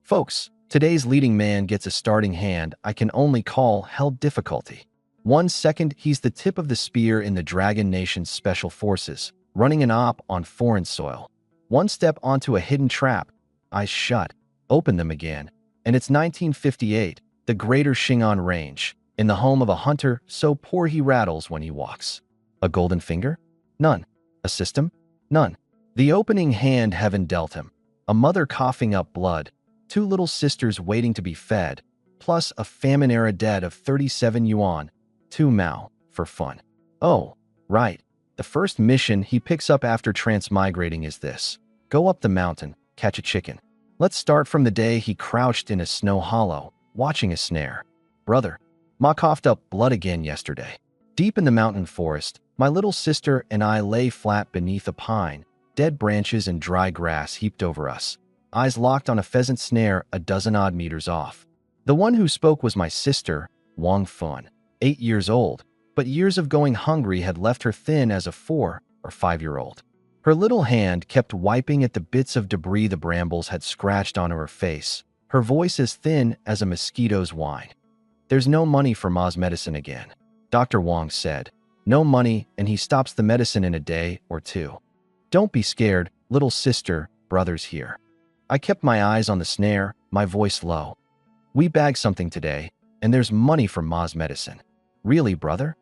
Folks, today's leading man gets a starting hand I can only call hell difficulty. 1 second, he's the tip of the spear in the Dragon Nation's special forces, running an op on foreign soil. One step onto a hidden trap, eyes shut, open them again, and it's 1958, the Greater Shingon Range, in the home of a hunter so poor he rattles when he walks. A golden finger? None. A system? None. The opening hand heaven dealt him. A mother coughing up blood, two little sisters waiting to be fed, plus a famine-era debt of 37 yuan, 2 mao, for fun. Oh, right. The first mission he picks up after transmigrating is this. Go up the mountain, catch a chicken. Let's start from the day he crouched in a snow hollow, watching a snare. Brother, Ma coughed up blood again yesterday. Deep in the mountain forest, my little sister and I lay flat beneath a pine, dead branches and dry grass heaped over us, eyes locked on a pheasant snare a dozen-odd meters off. The one who spoke was my sister, Wang Fun, 8 years old, but years of going hungry had left her thin as a 4 or 5-year-old. Her little hand kept wiping at the bits of debris the brambles had scratched onto her face, her voice as thin as a mosquito's whine. There's no money for Ma's medicine again, Dr. Wang said. No money, and he stops the medicine in a day or two. Don't be scared, little sister, brother's here. I kept my eyes on the snare, my voice low. We bagged something today, and there's money for Ma's medicine. Really, brother?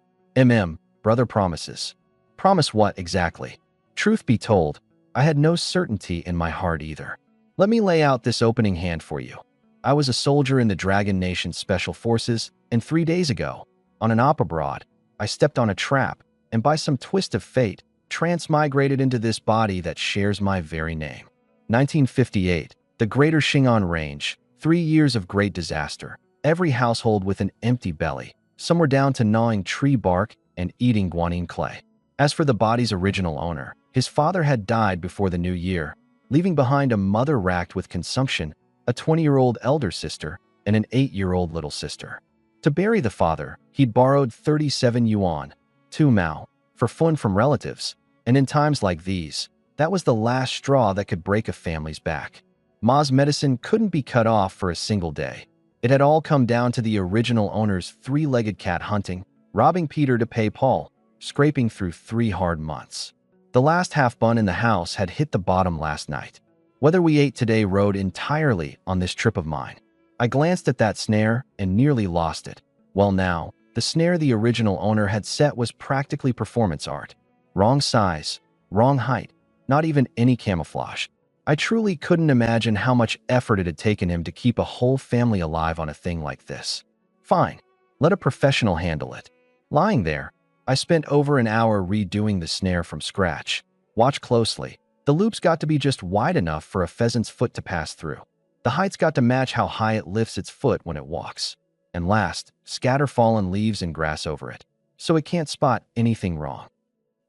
Brother promises. Promise what exactly? Truth be told, I had no certainty in my heart either. Let me lay out this opening hand for you. I was a soldier in the Dragon Nation Special Forces, and 3 days ago, on an op abroad, I stepped on a trap, and by some twist of fate, transmigrated into this body that shares my very name. 1958, the Greater Shingon Range, 3 years of great disaster, every household with an empty belly, some were down to gnawing tree bark and eating guanine clay. As for the body's original owner, his father had died before the new year, leaving behind a mother racked with consumption, a 20-year-old elder sister, and an 8-year-old little sister. To bury the father, he'd borrowed 37 yuan, 2 mao, for fun from relatives, and in times like these, that was the last straw that could break a family's back. Ma's medicine couldn't be cut off for a single day. It had all come down to the original owner's 3-legged cat hunting, robbing Peter to pay Paul, scraping through 3 hard months. The last half-bun in the house had hit the bottom last night. Whether we ate today rode entirely on this trip of mine. I glanced at that snare and nearly lost it. Well now, the snare the original owner had set was practically performance art. Wrong size, wrong height, not even any camouflage. I truly couldn't imagine how much effort it had taken him to keep a whole family alive on a thing like this. Fine, let a professional handle it. Lying there, I spent over an hour redoing the snare from scratch. Watch closely. The loops got to be just wide enough for a pheasant's foot to pass through. The height's got to match how high it lifts its foot when it walks. And last, scatter fallen leaves and grass over it, so it can't spot anything wrong.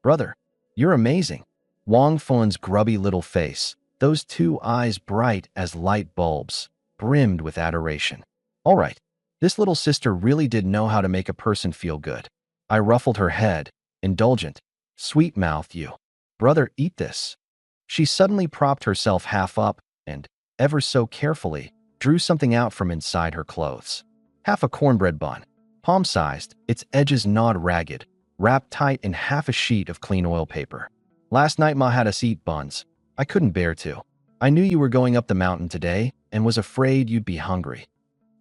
Brother, you're amazing. Wang Fun's grubby little face, those 2 eyes bright as light bulbs, brimmed with adoration. All right, this little sister really did know how to make a person feel good. I ruffled her head, indulgent. Sweet-mouthed you. Brother, eat this. She suddenly propped herself half up and, ever so carefully, drew something out from inside her clothes. Half a cornbread bun, palm-sized, its edges gnawed ragged, wrapped tight in half a sheet of clean oil paper. Last night Ma had us eat buns. I couldn't bear to. I knew you were going up the mountain today and was afraid you'd be hungry.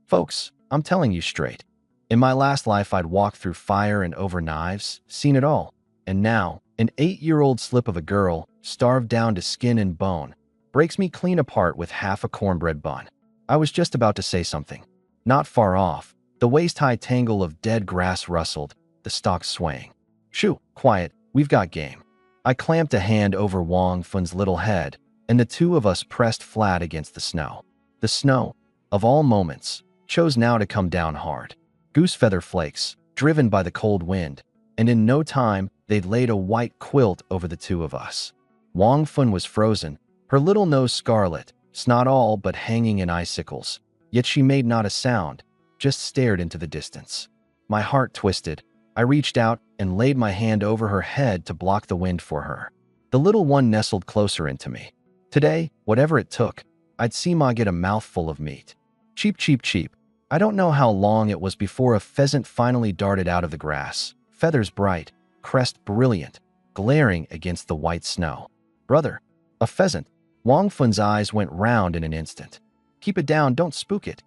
Folks, I'm telling you straight. In my last life I'd walked through fire and over knives, seen it all. And now, an 8-year-old slip of a girl, starved down to skin and bone, breaks me clean apart with half a cornbread bun. I was just about to say something. Not far off, the waist-high tangle of dead grass rustled, the stalks swaying. Shoo, quiet, we've got game. I clamped a hand over Wang Fun's little head, and the two of us pressed flat against the snow. The snow, of all moments, chose now to come down hard. Goose feather flakes, driven by the cold wind, and in no time, they'd laid a white quilt over the two of us. Wang Fun was frozen, her little nose scarlet, snot all but hanging in icicles, yet she made not a sound, just stared into the distance. My heart twisted. I reached out and laid my hand over her head to block the wind for her. The little one nestled closer into me. Today, whatever it took, I'd see Ma get a mouthful of meat. Cheep, cheep, cheep. I don't know how long it was before a pheasant finally darted out of the grass, feathers bright, crest brilliant, glaring against the white snow. Brother, a pheasant. Wang Fun's eyes went round in an instant. Keep it down, don't spook it.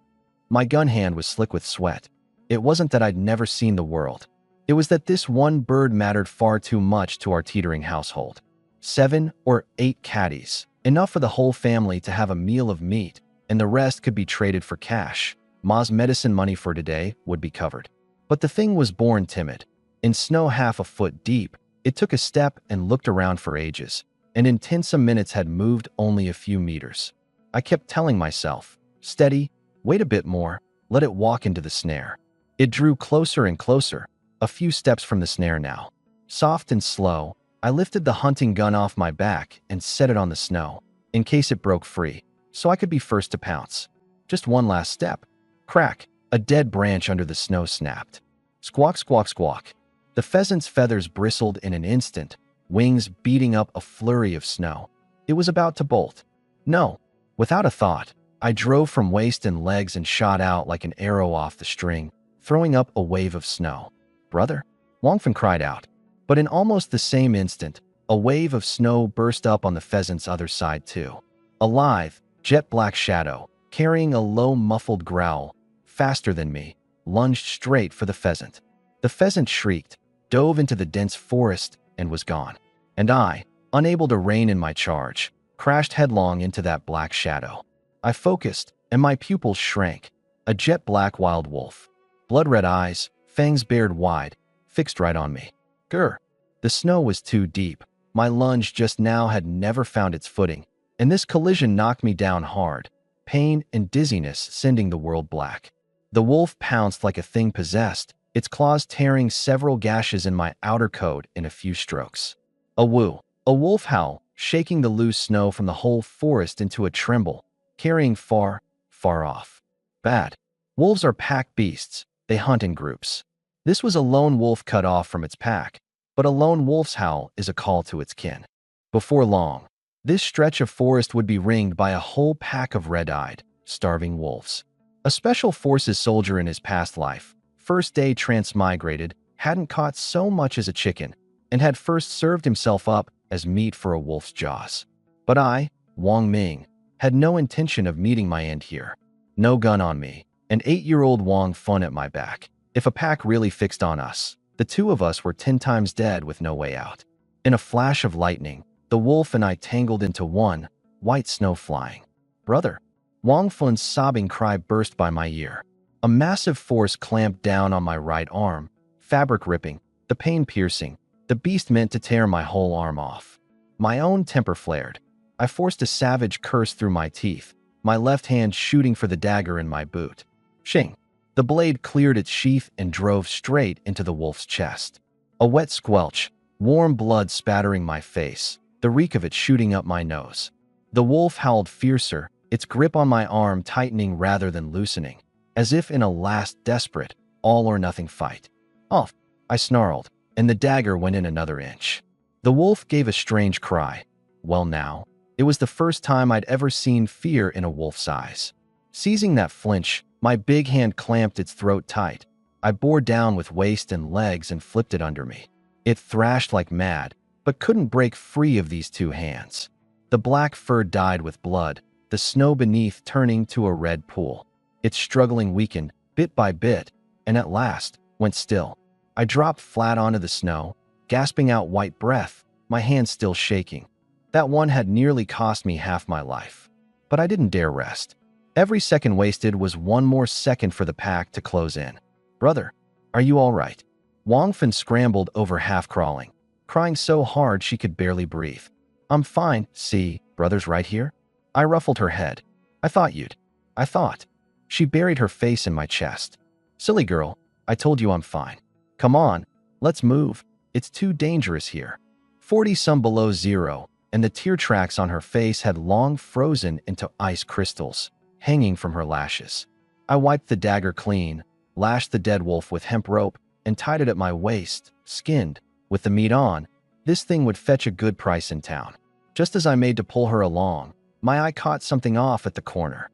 My gun hand was slick with sweat. It wasn't that I'd never seen the world. It was that this one bird mattered far too much to our teetering household. 7 or 8 caddies, enough for the whole family to have a meal of meat, and the rest could be traded for cash. Ma's medicine money for today would be covered. But the thing was born timid. In snow half a foot deep, it took a step and looked around for ages, and in 10 some minutes had moved only a few meters. I kept telling myself, steady, wait a bit more, let it walk into the snare. It drew closer and closer, a few steps from the snare now. Soft and slow, I lifted the hunting gun off my back and set it on the snow, in case it broke free, so I could be first to pounce. Just one last step. Crack, a dead branch under the snow snapped. Squawk, squawk, squawk. The pheasant's feathers bristled in an instant, wings beating up a flurry of snow. It was about to bolt. No, without a thought, I drove from waist and legs and shot out like an arrow off the string, throwing up a wave of snow. Brother? Wangfen cried out. But in almost the same instant, a wave of snow burst up on the pheasant's other side too. A lithe, jet-black shadow, carrying a low muffled growl, faster than me, lunged straight for the pheasant. The pheasant shrieked, dove into the dense forest, and was gone. And I, unable to rein in my charge, crashed headlong into that black shadow. I focused, and my pupils shrank. A jet-black wild wolf. Blood-red eyes, fangs bared wide, fixed right on me. Grr. The snow was too deep. My lunge just now had never found its footing, and this collision knocked me down hard, pain and dizziness sending the world black. The wolf pounced like a thing possessed, its claws tearing several gashes in my outer coat in a few strokes. A woo, a wolf howl, shaking the loose snow from the whole forest into a tremble, carrying far, far off. Bad. Wolves are pack beasts. They hunt in groups. This was a lone wolf cut off from its pack, but a lone wolf's howl is a call to its kin. Before long, this stretch of forest would be ringed by a whole pack of red-eyed, starving wolves. A special forces soldier in his past life, first day transmigrated, hadn't caught so much as a chicken, and had first served himself up as meat for a wolf's jaws. But I, Wang Ming, had no intention of meeting my end here. No gun on me, and 8-year-old Wang Fun at my back. If a pack really fixed on us, the two of us were 10 times dead with no way out. In a flash of lightning, the wolf and I tangled into one, white snow flying. Brother! Wang Fun's sobbing cry burst by my ear. A massive force clamped down on my right arm, fabric ripping, the pain piercing. The beast meant to tear my whole arm off. My own temper flared. I forced a savage curse through my teeth, my left hand shooting for the dagger in my boot. Shing! The blade cleared its sheath and drove straight into the wolf's chest. A wet squelch, warm blood spattering my face, the reek of it shooting up my nose. The wolf howled fiercer, its grip on my arm tightening rather than loosening, as if in a last desperate, all-or-nothing fight. Off! I snarled, and the dagger went in another inch. The wolf gave a strange cry. Well now, it was the first time I'd ever seen fear in a wolf's eyes. Seizing that flinch, my big hand clamped its throat tight. I bore down with waist and legs and flipped it under me. It thrashed like mad, but couldn't break free of these two hands. The black fur dyed with blood, the snow beneath turning to a red pool. Its struggling weakened, bit by bit, and at last, went still. I dropped flat onto the snow, gasping out white breath, my hands still shaking. That one had nearly cost me half my life. But I didn't dare rest. Every second wasted was one more second for the pack to close in. Brother, are you all right? Wang Fin scrambled over half-crawling, crying so hard she could barely breathe. I'm fine, see, brother's right here. I ruffled her head. I thought. She buried her face in my chest. Silly girl, I told you I'm fine. Come on, let's move. It's too dangerous here. 40-some below zero, and the tear tracks on her face had long frozen into ice crystals, hanging from her lashes. I wiped the dagger clean, lashed the dead wolf with hemp rope, and tied it at my waist, skinned. With the meat on, this thing would fetch a good price in town. Just as I made to pull her along, My eye caught something off at the corner.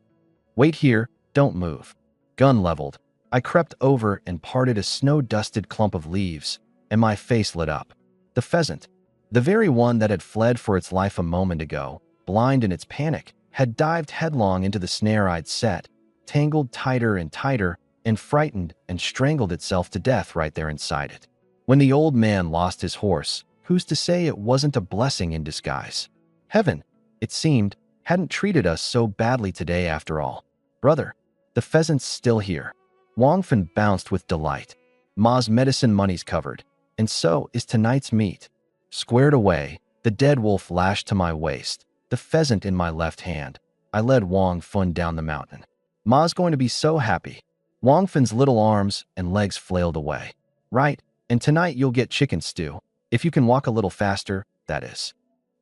Wait here, don't move. Gun leveled, I crept over and parted a snow-dusted clump of leaves, and my face lit up. The pheasant, the very one that had fled for its life a moment ago, blind in its panic, had dived headlong into the snare I'd set, tangled tighter and tighter, and frightened and strangled itself to death right there inside it. When the old man lost his horse, who's to say it wasn't a blessing in disguise? Heaven, it seemed, hadn't treated us so badly today after all. Brother, the pheasant's still here. Wangfen bounced with delight. Ma's medicine money's covered, and so is tonight's meat. Squared away, the dead wolf lashed to my waist, the pheasant in my left hand. I led Wang Fun down the mountain. Ma's going to be so happy. Wang Fun's little arms and legs flailed away. Right, and tonight you'll get chicken stew. If you can walk a little faster, that is.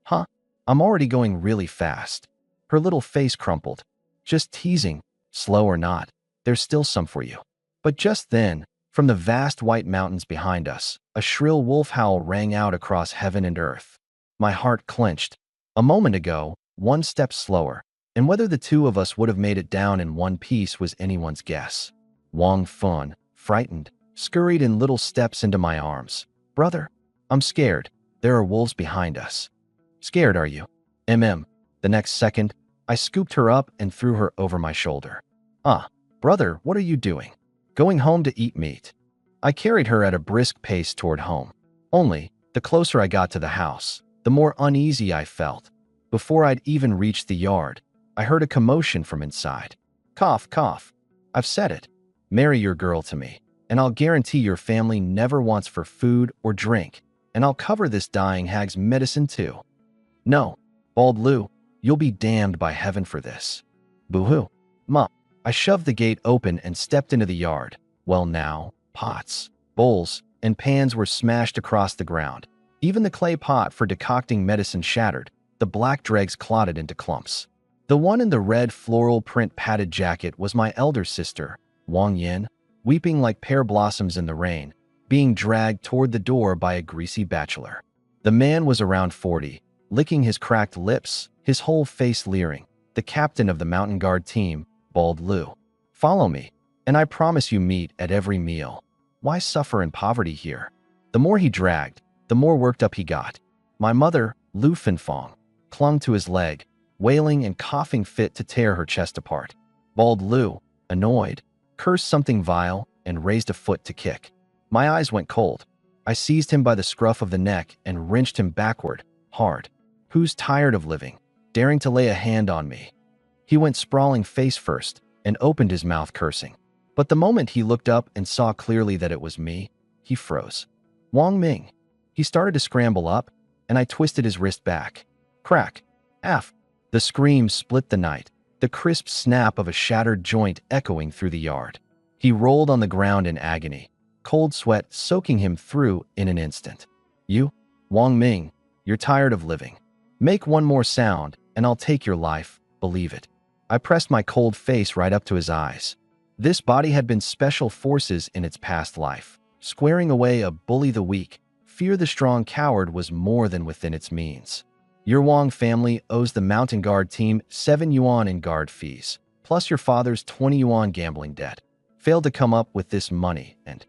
Huh? I'm already going really fast. Her little face crumpled. Just teasing. Slow or not, there's still some for you. But just then, from the vast white mountains behind us, a shrill wolf howl rang out across heaven and earth. My heart clenched. A moment ago, one step slower, and whether the two of us would have made it down in one piece was anyone's guess. Wang Fun, frightened, scurried in little steps into my arms. Brother, I'm scared. There are wolves behind us. Scared, are you? The next second, I scooped her up and threw her over my shoulder. Brother, what are you doing? Going home to eat meat. I carried her at a brisk pace toward home. Only, the closer I got to the house, the more uneasy I felt. Before I'd even reached the yard, I heard a commotion from inside. Cough, cough. I've said it. Marry your girl to me, and I'll guarantee your family never wants for food or drink, and I'll cover this dying hag's medicine too. No, bawled Lou, you'll be damned by heaven for this. Boo-hoo. Ma. I shoved the gate open and stepped into the yard. Well now, pots, bowls, and pans were smashed across the ground. Even the clay pot for decocting medicine shattered, the black dregs clotted into clumps. The one in the red floral print padded jacket was my elder sister, Wang Yin, weeping like pear blossoms in the rain, being dragged toward the door by a greasy bachelor. The man was around 40, licking his cracked lips, his whole face leering. The captain of the mountain guard team, bawled Lou. Follow me, and I promise you meat at every meal. Why suffer in poverty here? The more he dragged, the more worked up he got. My mother, Lu Finfong, clung to his leg, wailing and coughing fit to tear her chest apart. Bawled Lou, annoyed, cursed something vile, and raised a foot to kick. My eyes went cold. I seized him by the scruff of the neck and wrenched him backward, hard. Who's tired of living, daring to lay a hand on me? He went sprawling face first and opened his mouth cursing. But the moment he looked up and saw clearly that it was me, he froze. Wang Ming. He started to scramble up, and I twisted his wrist back. Crack. Af. The scream split the night, the crisp snap of a shattered joint echoing through the yard. He rolled on the ground in agony, cold sweat soaking him through in an instant. You, Wang Ming, you're tired of living. Make one more sound, and I'll take your life, believe it. I pressed my cold face right up to his eyes. This body had been special forces in its past life, squaring away a bully the weak. Fear the strong coward was more than within its means. Your Wang family owes the mountain guard team 7 yuan in guard fees, plus your father's 20 yuan gambling debt. Failed to come up with this money and…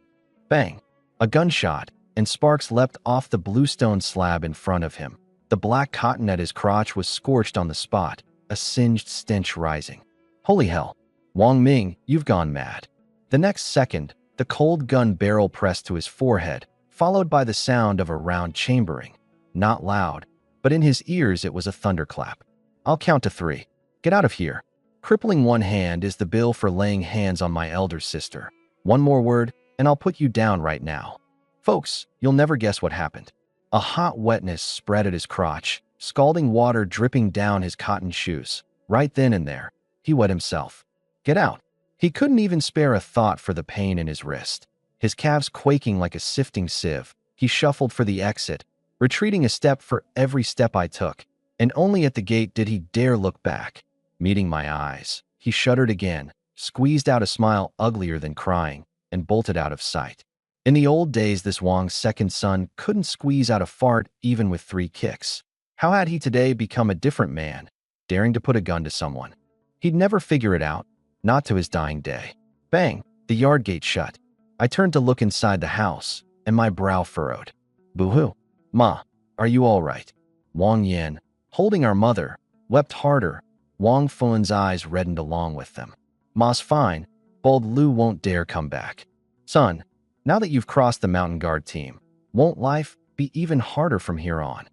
Bang! A gunshot, and sparks leapt off the bluestone slab in front of him. The black cotton at his crotch was scorched on the spot, a singed stench rising. Holy hell! Wang Ming, you've gone mad. The next second, the cold gun barrel pressed to his forehead, followed by the sound of a round chambering. Not loud, but in his ears it was a thunderclap. I'll count to 3. Get out of here. Crippling one hand is the bill for laying hands on my elder sister. One more word, and I'll put you down right now. Folks, you'll never guess what happened. A hot wetness spread at his crotch, scalding water dripping down his cotton shoes. Right then and there, he wet himself. Get out. He couldn't even spare a thought for the pain in his wrist. His calves quaking like a sifting sieve, he shuffled for the exit, retreating a step for every step I took, and only at the gate did he dare look back. Meeting my eyes, he shuddered again, squeezed out a smile uglier than crying, and bolted out of sight. In the old days, this Wang's second son couldn't squeeze out a fart even with 3 kicks. How had he today become a different man? daring to put a gun to someone. He'd never figure it out, not to his dying day. Bang! The yard gate shut. I turned to look inside the house, and my brow furrowed. Boo-hoo. Ma, are you all right? Wang Yan, holding our mother, wept harder. Wang Fun's eyes reddened along with them. Ma's fine. Bald Lu won't dare come back. Son, now that you've crossed the mountain guard team, won't life be even harder from here on?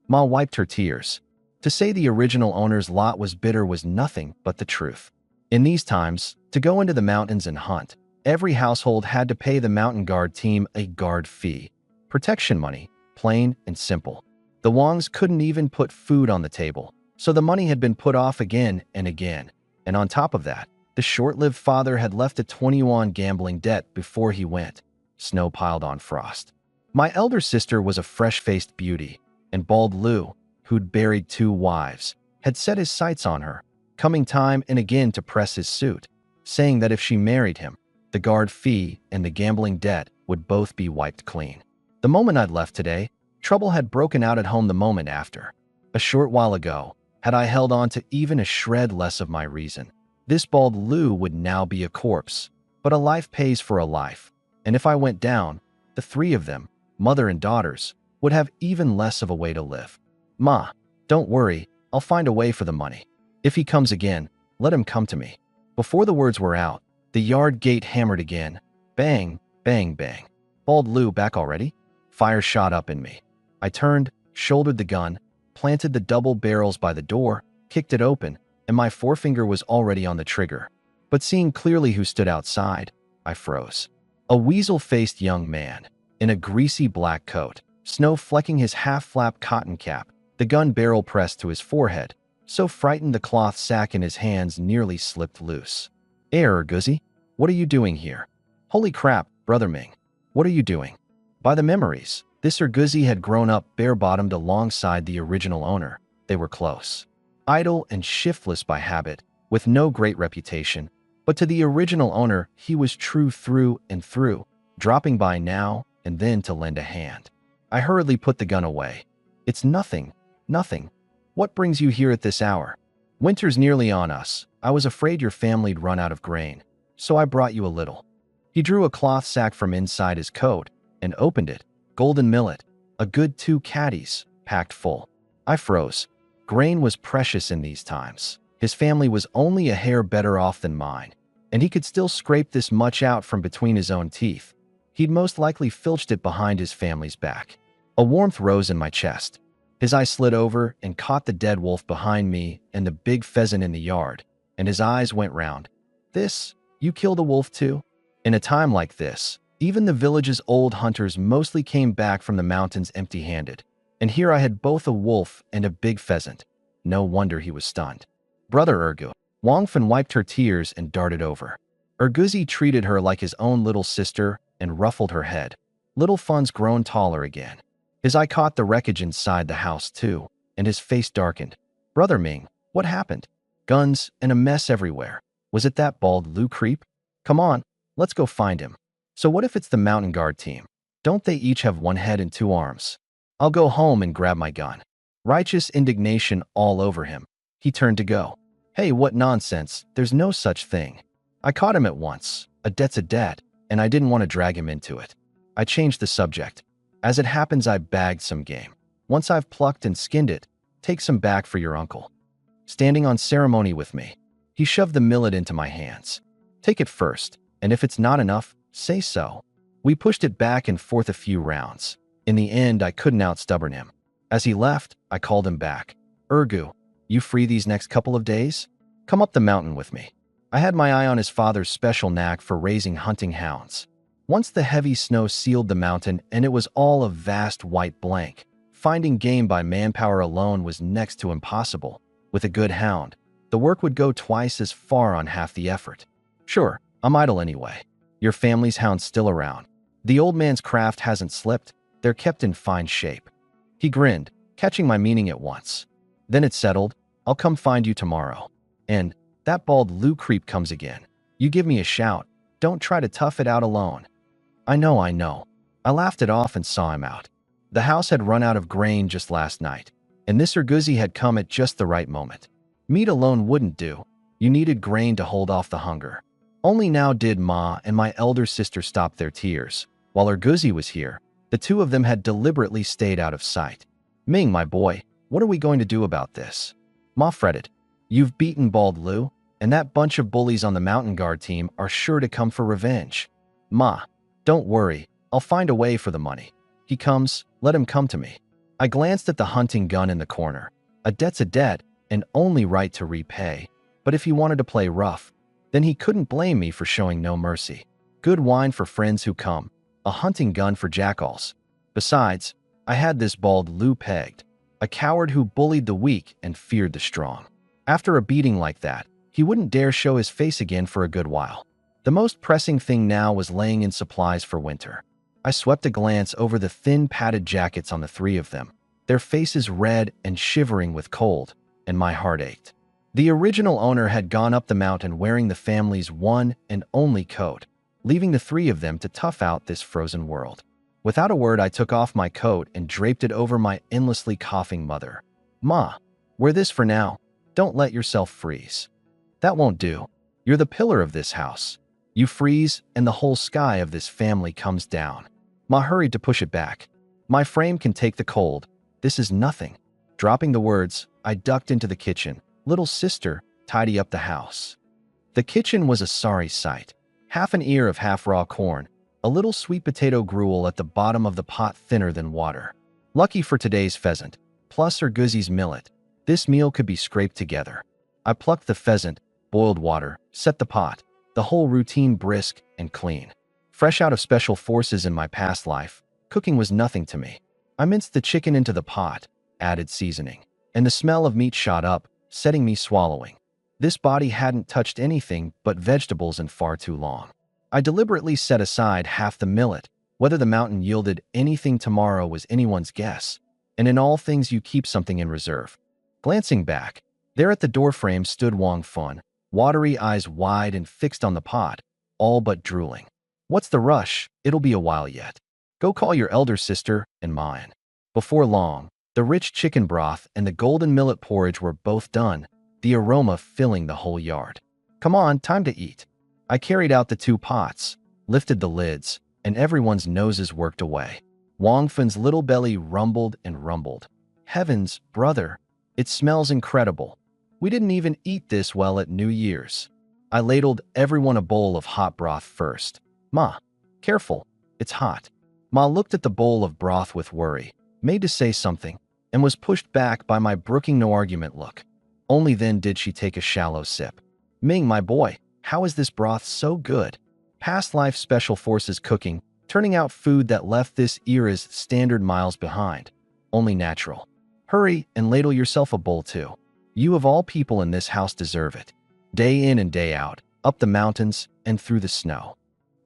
Ma wiped her tears. To say the original owner's lot was bitter was nothing but the truth. In these times, to go into the mountains and hunt, every household had to pay the mountain guard team a guard fee. Protection money, plain and simple. The Wangs couldn't even put food on the table, so the money had been put off again and again. And on top of that, the short-lived father had left a 20 yuan gambling debt before he went. Snow piled on frost. My elder sister was a fresh-faced beauty, and Bald Lu, who'd buried 2 wives, had set his sights on her, coming time and again to press his suit, saying that if she married him, the guard fee and the gambling debt would both be wiped clean. The moment I'd left today, trouble had broken out at home the moment after. A short while ago, had I held on to even a shred less of my reason, this Bald Lu would now be a corpse. But a life pays for a life, and if I went down, the 3 of them, mother and daughters, would have even less of a way to live. Ma, don't worry, I'll find a way for the money. If he comes again, let him come to me. Before the words were out, the yard gate hammered again. Bang, bang, bang. Bald Lu back already? Fire shot up in me. I turned, shouldered the gun, planted the double barrels by the door, kicked it open, and my forefinger was already on the trigger. But seeing clearly who stood outside, I froze. A weasel-faced young man, in a greasy black coat, snow flecking his half-flap cotton cap, the gun barrel pressed to his forehead, so frightened the cloth sack in his hands nearly slipped loose. Guzzi, what are you doing here? Holy crap, Brother Ming, what are you doing? By the memories, this Guzzi had grown up bare-bottomed alongside the original owner. They were close. Idle and shiftless by habit, with no great reputation, but to the original owner he was true through and through, dropping by now and then to lend a hand. I hurriedly put the gun away. It's nothing, nothing. What brings you here at this hour? Winter's nearly on us. I was afraid your family'd run out of grain, so I brought you a little. He drew a cloth sack from inside his coat and opened it. Golden millet, a good 2 caddies, packed full. I froze. Grain was precious in these times. His family was only a hair better off than mine, and he could still scrape this much out from between his own teeth. He'd most likely filched it behind his family's back. A warmth rose in my chest. His eye slid over and caught the dead wolf behind me and the big pheasant in the yard, and his eyes went round. This? You killed a wolf too? In a time like this, even the village's old hunters mostly came back from the mountains empty-handed, and here I had both a wolf and a big pheasant. No wonder he was stunned. Brother Ergu. Wang Fen wiped her tears and darted over. Erguzi treated her like his own little sister and ruffled her head. Little Fun's grown taller again. His eye caught the wreckage inside the house too, and his face darkened. Brother Ming, what happened? Guns and a mess everywhere. Was it that Bald Lu creep? Come on, let's go find him. So what if it's the mountain guard team? Don't they each have 1 head and 2 arms? I'll go home and grab my gun. Righteous indignation all over him. He turned to go. Hey, what nonsense, there's no such thing. I caught him at once. A debt's a debt, and I didn't want to drag him into it. I changed the subject. As it happens, I bagged some game. Once I've plucked and skinned it, take some back for your uncle. Standing on ceremony with me, he shoved the millet into my hands. Take it first, and if it's not enough, say so. We pushed it back and forth a few rounds. In the end, I couldn't outstubborn him. As he left, I called him back. Ergu, you free these next couple of days? Come up the mountain with me. I had my eye on his father's special knack for raising hunting hounds. Once the heavy snow sealed the mountain and it was all a vast white blank, finding game by manpower alone was next to impossible. With a good hound, the work would go twice as far on half the effort. Sure, I'm idle anyway. Your family's hound's still around. The old man's craft hasn't slipped. They're kept in fine shape. He grinned, catching my meaning at once. Then it settled. I'll come find you tomorrow. And that Bald Lu creep comes again. You give me a shout. Don't try to tough it out alone. I know. I laughed it off and saw him out. The house had run out of grain just last night, and this Erguzi had come at just the right moment. Meat alone wouldn't do. You needed grain to hold off the hunger. Only now did Ma and my elder sister stop their tears. While Erguzi was here, the two of them had deliberately stayed out of sight. Ming, my boy, what are we going to do about this? Ma fretted. You've beaten Bald Lu, and that bunch of bullies on the mountain guard team are sure to come for revenge. Ma, don't worry, I'll find a way for the money. He comes, let him come to me. I glanced at the hunting gun in the corner. A debt's a debt, and only right to repay. But if he wanted to play rough, then he couldn't blame me for showing no mercy. Good wine for friends who come, a hunting gun for jackals. Besides, I had this Bald Lu pegged, a coward who bullied the weak and feared the strong. After a beating like that, he wouldn't dare show his face again for a good while. The most pressing thing now was laying in supplies for winter. I swept a glance over the thin padded jackets on the three of them, their faces red and shivering with cold, and my heart ached. The original owner had gone up the mountain wearing the family's one and only coat, leaving the three of them to tough out this frozen world. Without a word, I took off my coat and draped it over my endlessly coughing mother. Ma, wear this for now. Don't let yourself freeze. That won't do. You're the pillar of this house. You freeze, and the whole sky of this family comes down. Ma hurried to push it back. My frame can take the cold. This is nothing. Dropping the words, I ducked into the kitchen. Little sister, tidy up the house. The kitchen was a sorry sight. Half an ear of half-raw corn, a little sweet potato gruel at the bottom of the pot thinner than water. Lucky for today's pheasant, plus Erguzi's millet, this meal could be scraped together. I plucked the pheasant, boiled water, set the pot, the whole routine brisk and clean. Fresh out of special forces in my past life, cooking was nothing to me. I minced the chicken into the pot, added seasoning, and the smell of meat shot up, setting me swallowing. This body hadn't touched anything but vegetables in far too long. I deliberately set aside half the millet. Whether the mountain yielded anything tomorrow was anyone's guess, and in all things you keep something in reserve. Glancing back, there at the doorframe stood Wang Fun, watery eyes wide and fixed on the pot, all but drooling. What's the rush? It'll be a while yet. Go call your elder sister and mine. Before long, the rich chicken broth and the golden millet porridge were both done, the aroma filling the whole yard. Come on, time to eat. I carried out the two pots, lifted the lids, and everyone's noses worked away. Wang Fun's little belly rumbled and rumbled. Heavens, brother, it smells incredible. We didn't even eat this well at New Year's. I ladled everyone a bowl of hot broth first. Ma, careful, it's hot. Ma looked at the bowl of broth with worry, made to say something, and was pushed back by my brooking no argument look. Only then did she take a shallow sip. Ming, my boy, how is this broth so good? Past life special forces cooking, turning out food that left this era's standard miles behind. Only natural. Hurry and ladle yourself a bowl too. You of all people in this house deserve it. Day in and day out, up the mountains and through the snow.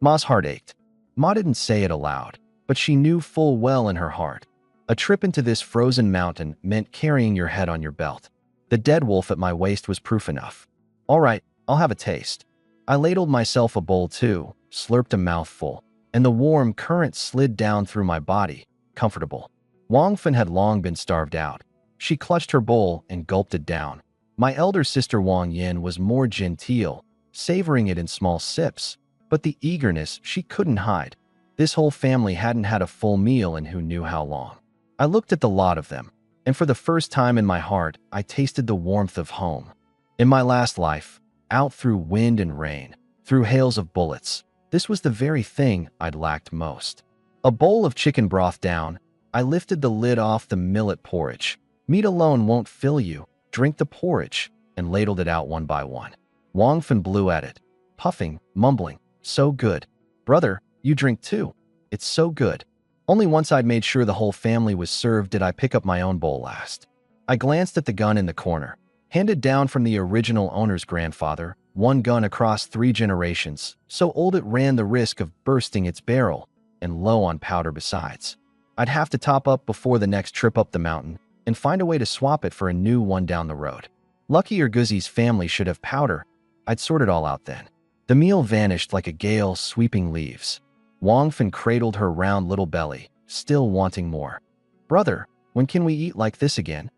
Ma's heart ached. Ma didn't say it aloud, but she knew full well in her heart. A trip into this frozen mountain meant carrying your head on your belt. The dead wolf at my waist was proof enough. All right, I'll have a taste. I ladled myself a bowl too, slurped a mouthful, and the warm current slid down through my body, comfortable. Wang Fun had long been starved out. She clutched her bowl and gulped it down. My elder sister Wang Yin was more genteel, savoring it in small sips, but the eagerness she couldn't hide. This whole family hadn't had a full meal in who knew how long. I looked at the lot of them, and for the first time in my heart, I tasted the warmth of home. In my last life, out through wind and rain, through hails of bullets, this was the very thing I'd lacked most. A bowl of chicken broth down, I lifted the lid off the millet porridge. Meat alone won't fill you. Drink the porridge, and ladled it out one by one. Wang Fun blew at it, puffing, mumbling, so good. Brother, you drink too. It's so good. Only once I'd made sure the whole family was served did I pick up my own bowl last. I glanced at the gun in the corner, handed down from the original owner's grandfather, one gun across 3 generations, so old it ran the risk of bursting its barrel, and low on powder besides. I'd have to top up before the next trip up the mountain, and find a way to swap it for a new one down the road. Lucky Erguzi's family should have powder. I'd sort it all out then. The meal vanished like a gale sweeping leaves. Wang Fun cradled her round little belly, still wanting more. Brother, when can we eat like this again?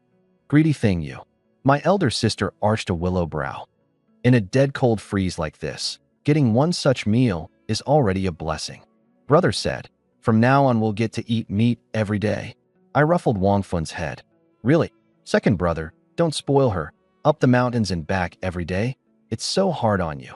Greedy thing you. My elder sister arched a willow brow. In a dead cold freeze like this, getting one such meal is already a blessing. Brother said, from now on we'll get to eat meat every day. I ruffled Wang Fun's head. Really? Second brother, don't spoil her. Up the mountains and back every day? It's so hard on you.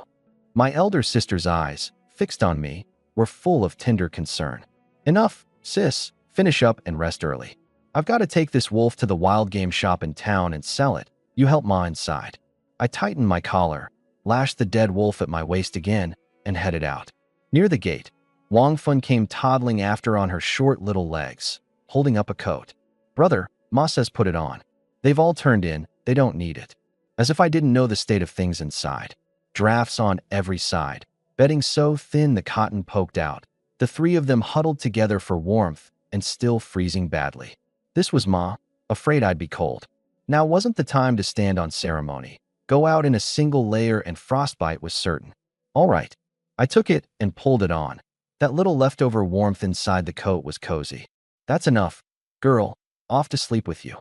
My elder sister's eyes, fixed on me, were full of tender concern. Enough, sis. Finish up and rest early. I've got to take this wolf to the wild game shop in town and sell it. You help Ma inside. I tightened my collar, lashed the dead wolf at my waist again, and headed out. Near the gate, Wang Fun came toddling after on her short little legs, holding up a coat. Brother, Ma says put it on. They've all turned in, they don't need it. As if I didn't know the state of things inside. Drafts on every side, bedding so thin the cotton poked out. The three of them huddled together for warmth and still freezing badly. This was Ma, afraid I'd be cold. Now wasn't the time to stand on ceremony. Go out in a single layer and frostbite was certain. All right. I took it and pulled it on. That little leftover warmth inside the coat was cozy. That's enough. Girl, off to sleep with you.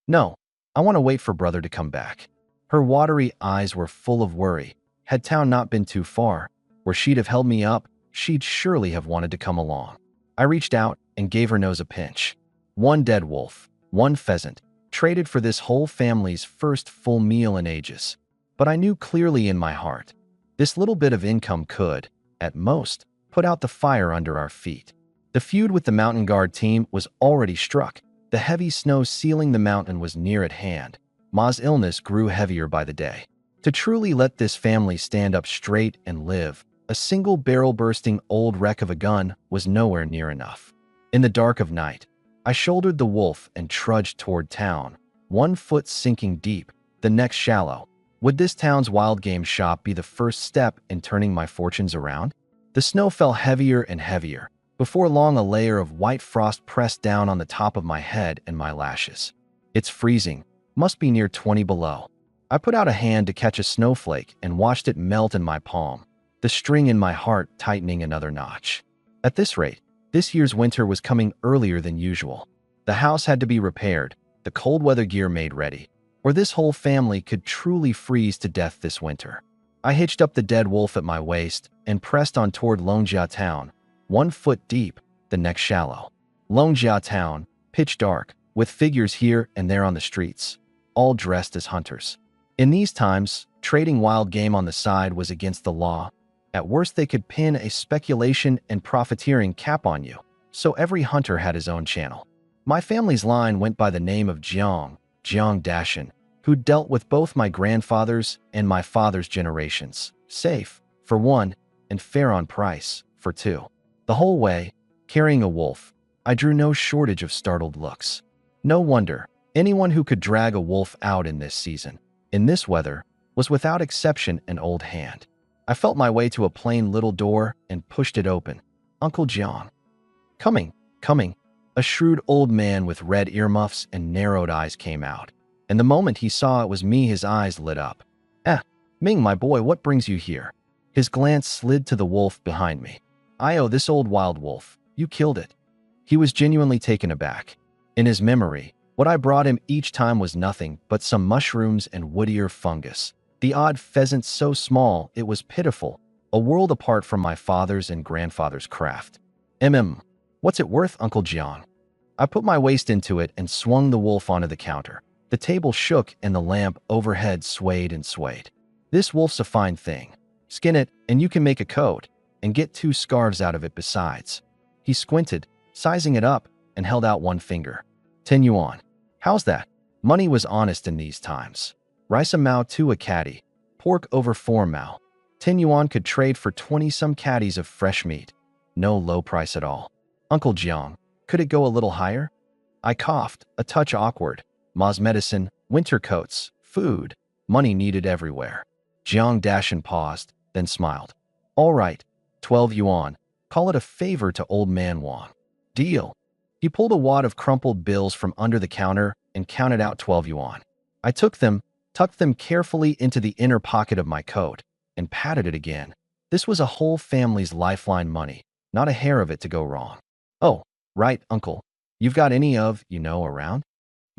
No, I want to wait for brother to come back. Her watery eyes were full of worry. Had town not been too far, where she'd have held me up, she'd surely have wanted to come along. I reached out and gave her nose a pinch. One dead wolf, one pheasant, traded for this whole family's first full meal in ages. But I knew clearly in my heart, this little bit of income could, at most, put out the fire under our feet. The feud with the mountain guard team was already struck. The heavy snow sealing the mountain was near at hand. Ma's illness grew heavier by the day. To truly let this family stand up straight and live, a single barrel-bursting old wreck of a gun was nowhere near enough. In the dark of night, I shouldered the wolf and trudged toward town, one foot sinking deep, the next shallow. Would this town's wild game shop be the first step in turning my fortunes around? The snow fell heavier and heavier. Before long, a layer of white frost pressed down on the top of my head and my lashes. It's freezing. Must be near 20 below. I put out a hand to catch a snowflake and watched it melt in my palm, the string in my heart tightening another notch. At this rate, this year's winter was coming earlier than usual. The house had to be repaired, the cold weather gear made ready, or this whole family could truly freeze to death this winter. I hitched up the dead wolf at my waist and pressed on toward Longjia town, 1 foot deep, the next shallow. Longjia town, pitch dark, with figures here and there on the streets, all dressed as hunters. In these times, trading wild game on the side was against the law. At worst, they could pin a speculation and profiteering cap on you, so every hunter had his own channel. My family's line went by the name of Jiang Dashin, who dealt with both my grandfather's and my father's generations, safe, for one, and fair on price, for two. The whole way, carrying a wolf, I drew no shortage of startled looks. No wonder, anyone who could drag a wolf out in this season, in this weather, was without exception an old hand. I felt my way to a plain little door and pushed it open. Uncle John. Coming. A shrewd old man with red earmuffs and narrowed eyes came out. And the moment he saw it was me, his eyes lit up. Ming, my boy, what brings you here? His glance slid to the wolf behind me. This old wild wolf. You killed it. He was genuinely taken aback. In his memory, what I brought him each time was nothing but some mushrooms and woodier fungus. The odd pheasant so small it was pitiful, a world apart from my father's and grandfather's craft. What's it worth, Uncle Jiang? I put my waist into it and swung the wolf onto the counter. The table shook and the lamp overhead swayed and swayed. This wolf's a fine thing. Skin it and you can make a coat, and get 2 scarves out of it besides. He squinted, sizing it up, and held out 1 finger. 10 yuan. How's that? Money was honest in these times. Rice a mao to a caddy. Pork over 4 mao. 10 yuan could trade for 20-some caddies of fresh meat. No low price at all. Uncle Jiang, could it go a little higher? I coughed, a touch awkward. Ma's medicine, winter coats, food, money needed everywhere. Jiang Dashin paused, then smiled. All right, 12 yuan. Call it a favor to old man Wang. Deal. He pulled a wad of crumpled bills from under the counter and counted out 12 yuan. I took them, tucked them carefully into the inner pocket of my coat, and patted it again. This was a whole family's lifeline money, not a hair of it to go wrong. Oh, right, uncle. You've got any of, around?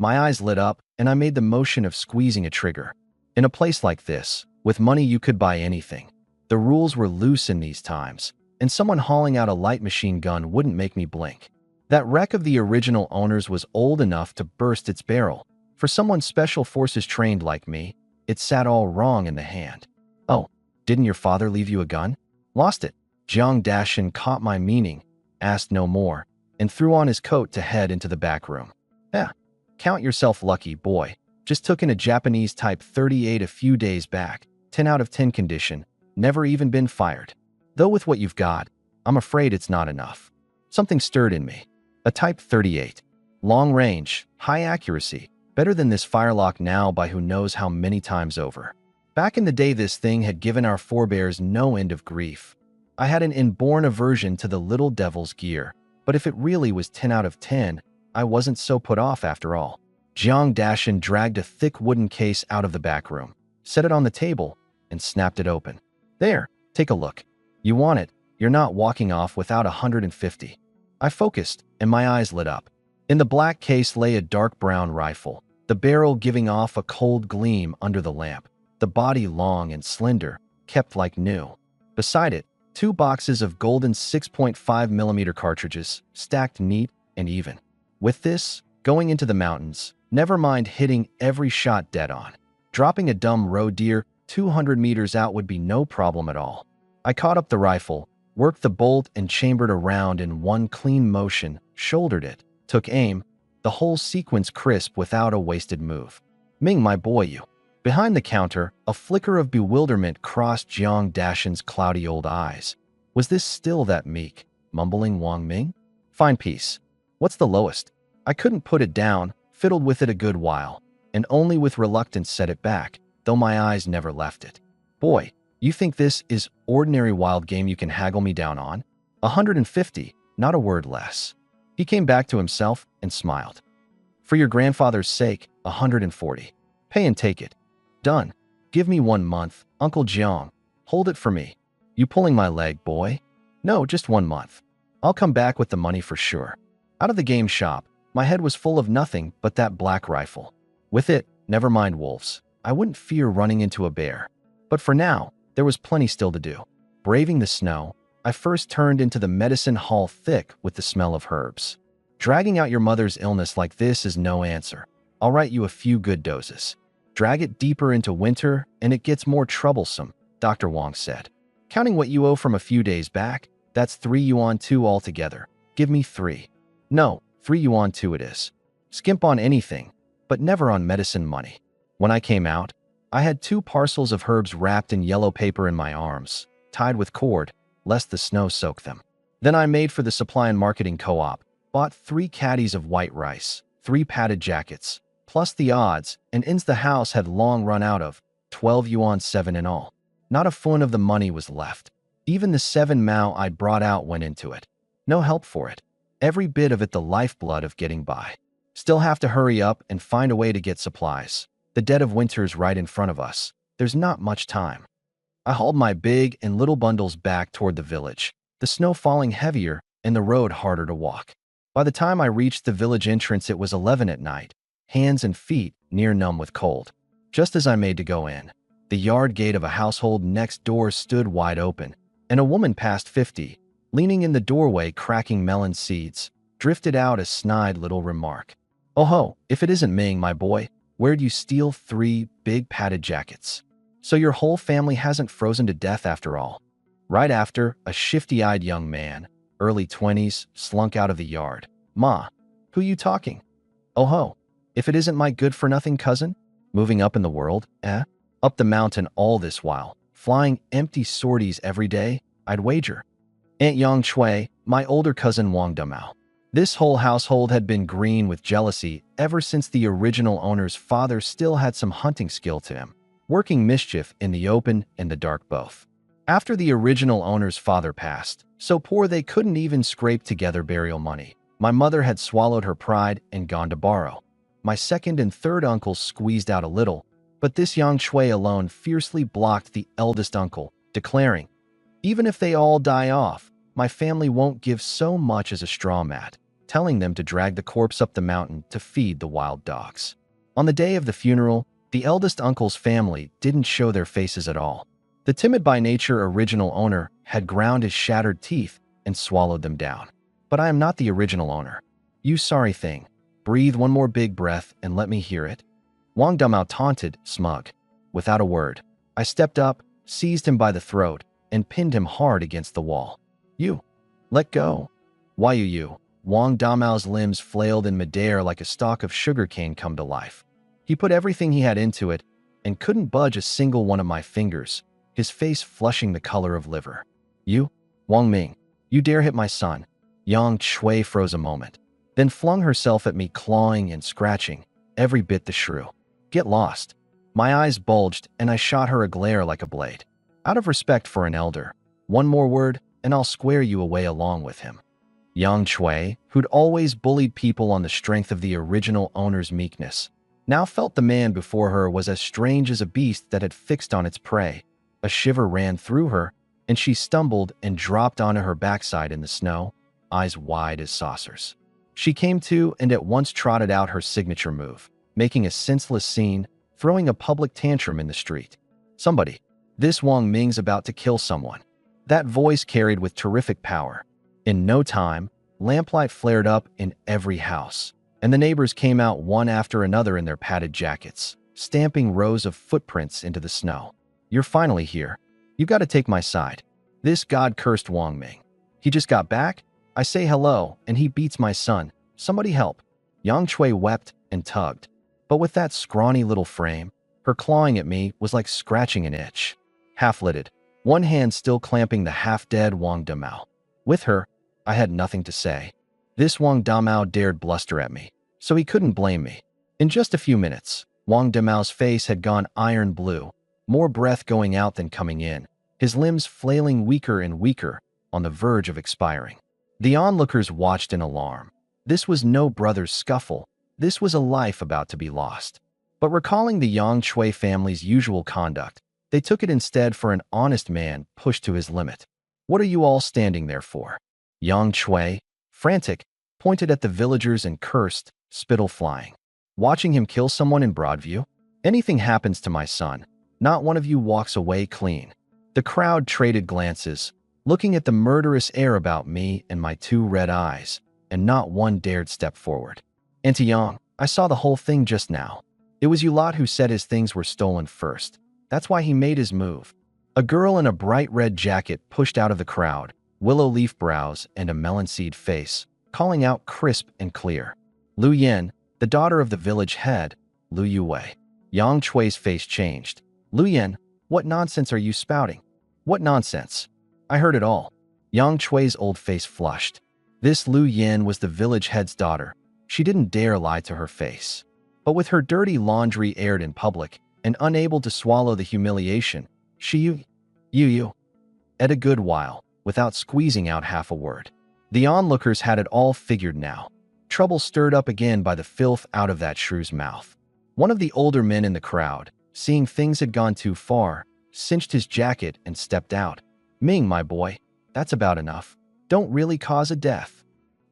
My eyes lit up, and I made the motion of squeezing a trigger. In a place like this, with money you could buy anything. The rules were loose in these times, and someone hauling out a light machine gun wouldn't make me blink. That wreck of the original owners was old enough to burst its barrel. For someone special forces trained like me, it sat all wrong in the hand. Oh, didn't your father leave you a gun? Lost it. Jiang Dashin caught my meaning, asked no more, and threw on his coat to head into the back room. Yeah, count yourself lucky, boy. Just took in a Japanese Type 38 a few days back, 10 out of 10 condition, never even been fired. Though with what you've got, I'm afraid it's not enough. Something stirred in me. A Type 38. Long range, high accuracy, better than this firelock now by who knows how many times over. Back in the day, this thing had given our forebears no end of grief. I had an inborn aversion to the little devil's gear, but if it really was 10 out of 10, I wasn't so put off after all. Jiang Dashin dragged a thick wooden case out of the back room, set it on the table, and snapped it open. There, take a look. You want it, you're not walking off without 150. I focused, and my eyes lit up. In the black case lay a dark brown rifle, the barrel giving off a cold gleam under the lamp, the body long and slender, kept like new. Beside it, 2 boxes of golden 6.5mm cartridges, stacked neat and even. With this, going into the mountains, never mind hitting every shot dead on. Dropping a dumb roe deer 200 meters out would be no problem at all. I caught up the rifle, worked the bolt and chambered a round in one clean motion, shouldered it, took aim, the whole sequence crisp without a wasted move. Ming, my boy, you. Behind the counter, a flicker of bewilderment crossed Jiang Dashin's cloudy old eyes. Was this still that meek, mumbling Wang Ming? Fine piece. What's the lowest? I couldn't put it down, fiddled with it a good while, and only with reluctance set it back, though my eyes never left it. Boy, you think this is ordinary wild game you can haggle me down on? 150, not a word less. He came back to himself and smiled. For your grandfather's sake, 140. Pay and take it. Done. Give me 1 month, Uncle Jiang. Hold it for me. You pulling my leg, boy? No, just 1 month. I'll come back with the money for sure. Out of the game shop, my head was full of nothing but that black rifle. With it, never mind wolves. I wouldn't fear running into a bear. But for now, there was plenty still to do. Braving the snow, I first turned into the medicine hall thick with the smell of herbs. Dragging out your mother's illness like this is no answer. I'll write you a few good doses. Drag it deeper into winter, and it gets more troublesome, Dr. Wang said. Counting what you owe from a few days back, that's 3 yuan 2 altogether. Give me 3. No, 3 yuan 2 it is. Skimp on anything, but never on medicine money. When I came out, I had 2 parcels of herbs wrapped in yellow paper in my arms, tied with cord, lest the snow soak them. Then I made for the supply and marketing co-op, bought 3 caddies of white rice, 3 padded jackets, plus the odds and ends the house had long run out of, 12 yuan 7 in all. Not a fun of the money was left. Even the 7 mao I'd brought out went into it. No help for it. Every bit of it the lifeblood of getting by. Still have to hurry up and find a way to get supplies. The dead of winter's right in front of us. There's not much time. I hauled my big and little bundles back toward the village, the snow falling heavier and the road harder to walk. By the time I reached the village entrance, it was 11 at night. Hands and feet near numb with cold. Just as I made to go in, the yard gate of a household next door stood wide open, and a woman past 50, leaning in the doorway cracking melon seeds, drifted out a snide little remark. Oh ho, if it isn't Ming, my boy, where'd you steal 3 big padded jackets? So your whole family hasn't frozen to death after all. Right after, a shifty-eyed young man, early 20s, slunk out of the yard. Ma, who you talking? Oh ho. If it isn't my good-for-nothing cousin? Moving up in the world, eh? Up the mountain all this while, flying empty sorties every day, I'd wager. Aunt Yang Chui, my older cousin Wang Dumao. This whole household had been green with jealousy ever since the original owner's father still had some hunting skill to him, working mischief in the open and the dark both. After the original owner's father passed, so poor they couldn't even scrape together burial money, my mother had swallowed her pride and gone to borrow. My second and third uncles squeezed out a little, but this Yang Chui alone fiercely blocked the eldest uncle, declaring, "Even if they all die off, my family won't give so much as a straw mat. telling them to drag the corpse up the mountain to feed the wild dogs. On the day of the funeral, the eldest uncle's family didn't show their faces at all. The timid by nature original owner had ground his shattered teeth and swallowed them down. But I am not the original owner. You sorry thing. Breathe one more big breath and let me hear it. Wang Dumao taunted, smug. Without a word, I stepped up, seized him by the throat, and pinned him hard against the wall. You. Let go. Why you? Wang Damao's limbs flailed in midair like a stalk of sugarcane come to life. He put everything he had into it and couldn't budge a single one of my fingers, his face flushing the color of liver. You? Wang Ming. You dare hit my son. Yang Shui froze a moment, then flung herself at me, clawing and scratching, every bit the shrew. Get lost. My eyes bulged and I shot her a glare like a blade. Out of respect for an elder, one more word and I'll square you away along with him. Yang Shui, who'd always bullied people on the strength of the original owner's meekness, now felt the man before her was as strange as a beast that had fixed on its prey. A shiver ran through her, and she stumbled and dropped onto her backside in the snow, eyes wide as saucers. She came to and at once trotted out her signature move, making a senseless scene, throwing a public tantrum in the street. Somebody. This Wang Ming's about to kill someone. That voice carried with terrific power. In no time, lamplight flared up in every house, and the neighbors came out one after another in their padded jackets, stamping rows of footprints into the snow. You're finally here. You got to take my side. This God-cursed Wang Ming. He just got back? I say hello, and he beats my son. Somebody help. Yang Shui wept and tugged. But with that scrawny little frame, her clawing at me was like scratching an itch. Half-lidded, one hand still clamping the half-dead Wang Damao. With her, I had nothing to say. This Wang Damao dared bluster at me, so he couldn't blame me. In just a few minutes, Wang Damao's face had gone iron blue, more breath going out than coming in, his limbs flailing weaker and weaker, on the verge of expiring. The onlookers watched in alarm. This was no brother's scuffle. This was a life about to be lost. But recalling the Yang Shui family's usual conduct, they took it instead for an honest man pushed to his limit. What are you all standing there for? Yang Shui, frantic, pointed at the villagers and cursed, spittle flying. Watching him kill someone in broad view? Anything happens to my son, not one of you walks away clean. The crowd traded glances, looking at the murderous air about me and my two red eyes, and not one dared step forward. Auntie Yang, I saw the whole thing just now. It was you lot who said his things were stolen first. That's why he made his move. A girl in a bright red jacket pushed out of the crowd, willow leaf brows and a melon seed face, calling out crisp and clear. Lu Yen, the daughter of the village head, Lu Yuwei. Yang Shui's face changed. Lu Yen, what nonsense are you spouting? What nonsense? I heard it all. Yang Shui's old face flushed. This Lu Yen was the village head's daughter. She didn't dare lie to her face. But with her dirty laundry aired in public and unable to swallow the humiliation, she ate a good while, without squeezing out half a word. The onlookers had it all figured now. Trouble stirred up again by the filth out of that shrew's mouth. One of the older men in the crowd, seeing things had gone too far, cinched his jacket and stepped out. Ming, my boy, that's about enough. Don't really cause a death.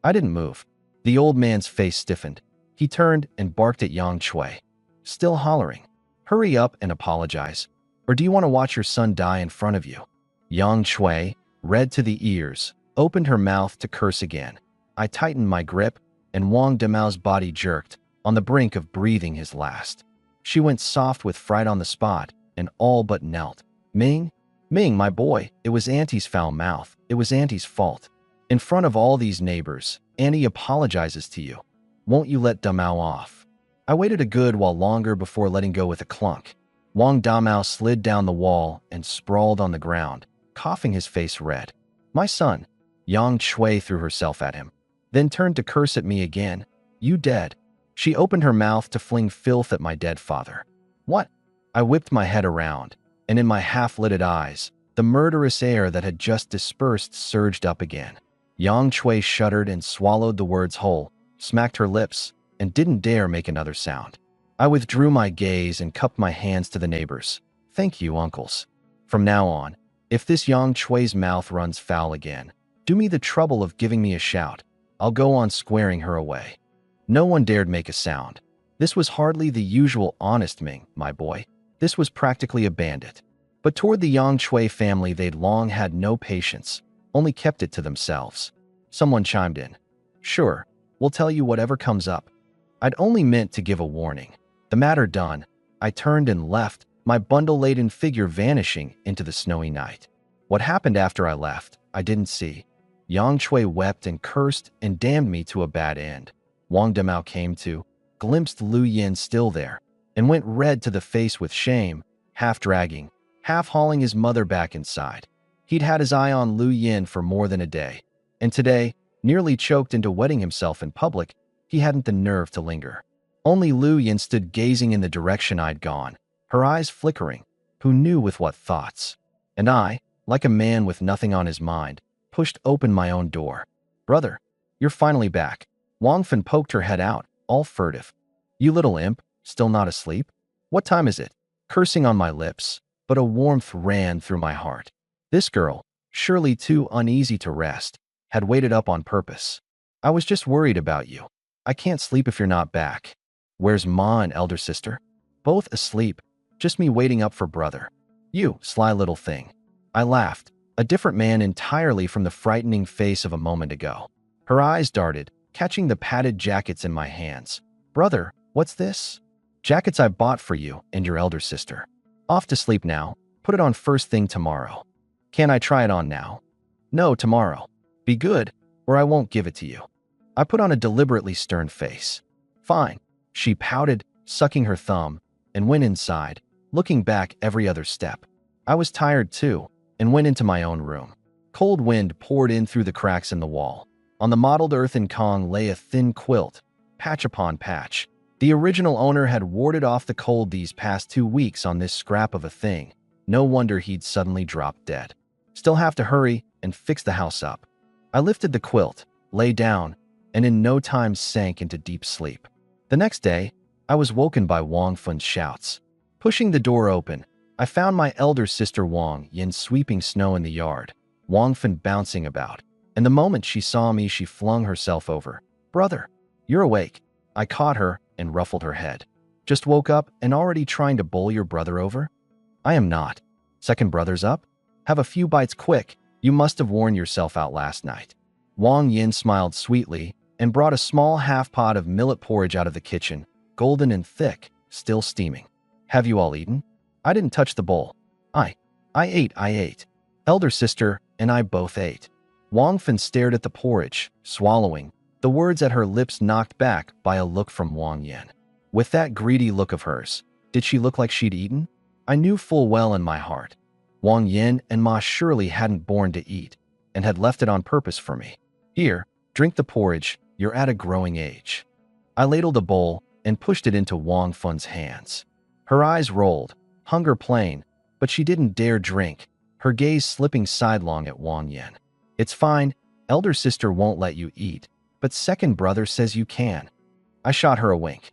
I didn't move. The old man's face stiffened. He turned and barked at Yang Shui, still hollering. Hurry up and apologize, or do you want to watch your son die in front of you? Yang Shui, red to the ears, opened her mouth to curse again. I tightened my grip, and Wang Damao's body jerked, on the brink of breathing his last. She went soft with fright on the spot, and all but knelt. Ming, my boy, it was Auntie's foul mouth. It was Auntie's fault. In front of all these neighbors, Auntie apologizes to you. Won't you let Damao off? I waited a good while longer before letting go with a clunk. Wang Damao slid down the wall and sprawled on the ground, coughing his face red. My son. Yang Shui threw herself at him, then turned to curse at me again. You dead. She opened her mouth to fling filth at my dead father. What? I whipped my head around, and in my half-lidded eyes, the murderous air that had just dispersed surged up again. Yang Shui shuddered and swallowed the words whole, smacked her lips, and didn't dare make another sound. I withdrew my gaze and cupped my hands to the neighbors. Thank you, uncles. From now on, if this Yang Shui's mouth runs foul again, do me the trouble of giving me a shout. I'll go on squaring her away. No one dared make a sound. This was hardly the usual honest Ming, my boy. This was practically a bandit. But toward the Yang Shui family, they'd long had no patience, only kept it to themselves. Someone chimed in. Sure, we'll tell you whatever comes up. I'd only meant to give a warning. The matter done, I turned and left, my bundle-laden figure vanishing into the snowy night. What happened after I left, I didn't see. Yang Shui wept and cursed and damned me to a bad end. Wang Demao came to, glimpsed Lu Yin still there, and went red to the face with shame, half dragging, half hauling his mother back inside. He'd had his eye on Lu Yin for more than a day, and today, nearly choked into wetting himself in public, he hadn't the nerve to linger. Only Lu Yin stood gazing in the direction I'd gone, her eyes flickering, who knew with what thoughts. And I, like a man with nothing on his mind, pushed open my own door. Brother, you're finally back. Wang Fen poked her head out, all furtive. You little imp, still not asleep? What time is it? Cursing on my lips, but a warmth ran through my heart. This girl, surely too uneasy to rest, had waited up on purpose. I was just worried about you. I can't sleep if you're not back. Where's Ma and elder sister? Both asleep, just me waiting up for brother. You, sly little thing. I laughed, a different man entirely from the frightening face of a moment ago. Her eyes darted, catching the padded jackets in my hands. Brother, what's this? Jackets I bought for you and your elder sister. Off to sleep now. Put it on first thing tomorrow. Can I try it on now? No, tomorrow. Be good, or I won't give it to you. I put on a deliberately stern face. Fine. She pouted, sucking her thumb, and went inside, looking back every other step. I was tired too, and went into my own room. Cold wind poured in through the cracks in the wall. On the mottled earthen Kong lay a thin quilt, patch upon patch. The original owner had warded off the cold these past 2 weeks on this scrap of a thing. No wonder he'd suddenly dropped dead. Still have to hurry and fix the house up. I lifted the quilt, lay down, and in no time sank into deep sleep. The next day, I was woken by Wang Fun's shouts. Pushing the door open, I found my elder sister Wang Yin sweeping snow in the yard, Wang Fun bouncing about. And the moment she saw me, she flung herself over. Brother, you're awake. I caught her and ruffled her head. Just woke up and already trying to bowl your brother over? I am not. Second brother's up? Have a few bites quick. You must have worn yourself out last night. Wang Yin smiled sweetly and brought a small half-pot of millet porridge out of the kitchen, golden and thick, still steaming. Have you all eaten? I didn't touch the bowl. I ate. Elder sister and I both ate. Wang Fen stared at the porridge, swallowing, the words at her lips knocked back by a look from Wang Yin. With that greedy look of hers, did she look like she'd eaten? I knew full well in my heart. Wang Yin and Ma surely hadn't born to eat, and had left it on purpose for me. Here, drink the porridge, you're at a growing age. I ladled a bowl and pushed it into Wang Fun's hands. Her eyes rolled, hunger plain, but she didn't dare drink, her gaze slipping sidelong at Wang Yin. It's fine, elder sister won't let you eat, but second brother says you can. I shot her a wink.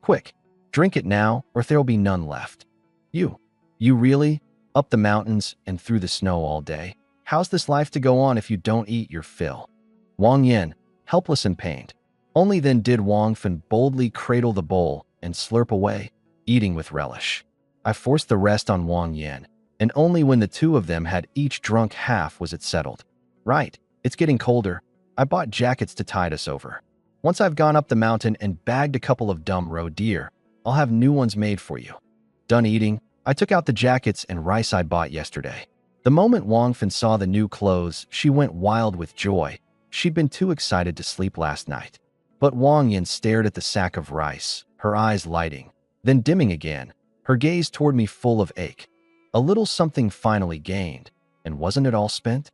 Quick, drink it now or there'll be none left. You really? Up the mountains and through the snow all day? How's this life to go on if you don't eat your fill? Wang Yin, helpless and pained. Only then did Wang Fen boldly cradle the bowl and slurp away, eating with relish. I forced the rest on Wang Yin, and only when the two of them had each drunk half was it settled. Right, it's getting colder. I bought jackets to tide us over. Once I've gone up the mountain and bagged a couple of dumb roe deer, I'll have new ones made for you. Done eating, I took out the jackets and rice I bought yesterday. The moment Wang Fen saw the new clothes, she went wild with joy. She'd been too excited to sleep last night. But Wang Yin stared at the sack of rice, her eyes lighting, then dimming again, her gaze toward me full of ache. A little something finally gained, and wasn't it all spent?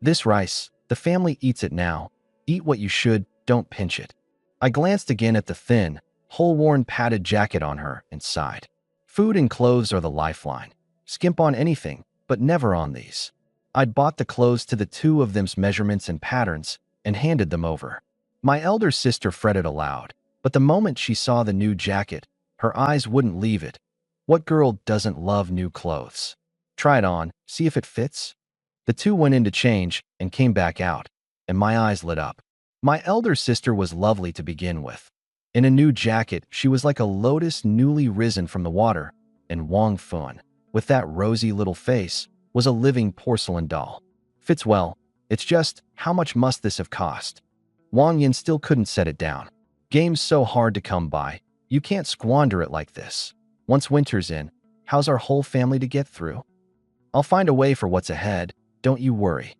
This rice, the family eats it now. Eat what you should, don't pinch it. I glanced again at the thin, hole-worn padded jacket on her and sighed. Food and clothes are the lifeline. Skimp on anything, but never on these. I'd bought the clothes to the two of them's measurements and patterns and handed them over. My elder sister fretted aloud, but the moment she saw the new jacket, her eyes wouldn't leave it. What girl doesn't love new clothes? Try it on, see if it fits. The two went in to change and came back out, and my eyes lit up. My elder sister was lovely to begin with. In a new jacket, she was like a lotus newly risen from the water, and Wang Fun, with that rosy little face, was a living porcelain doll. Fits well, it's just, how much must this have cost? Wang Yin still couldn't set it down. Game's so hard to come by, you can't squander it like this. Once winter's in, how's our whole family to get through? I'll find a way for what's ahead, don't you worry.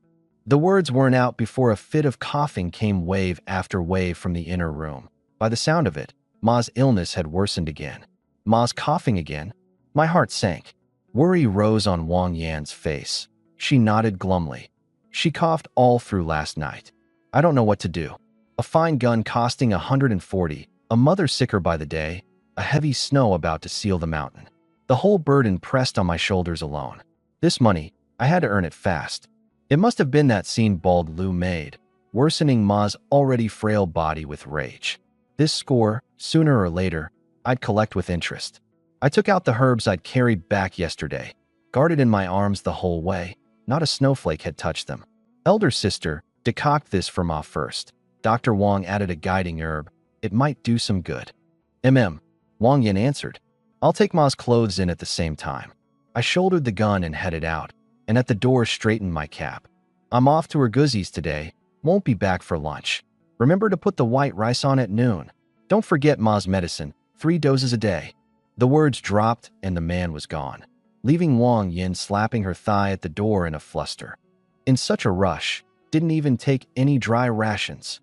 The words weren't out before a fit of coughing came wave after wave from the inner room. By the sound of it, Ma's illness had worsened again. Ma's coughing again? My heart sank. Worry rose on Wang Yan's face. She nodded glumly. She coughed all through last night. I don't know what to do. A fine gun costing 140, a mother sicker by the day, a heavy snow about to seal the mountain. The whole burden pressed on my shoulders alone. This money, I had to earn it fast. It must have been that scene bald Lu made, worsening Ma's already frail body with rage. This score, sooner or later, I'd collect with interest. I took out the herbs I'd carried back yesterday, guarded in my arms the whole way. Not a snowflake had touched them. Elder sister, decoct this for Ma first. Dr. Wang added a guiding herb. It might do some good. Wang Yin answered. I'll take Ma's clothes in at the same time. I shouldered the gun and headed out, and at the door straightened my cap. I'm off to Erguzi's today. Won't be back for lunch. Remember to put the white rice on at noon. Don't forget Ma's medicine, 3 doses a day. The words dropped and the man was gone, leaving Wang Yin slapping her thigh at the door in a fluster. In such a rush, didn't even take any dry rations.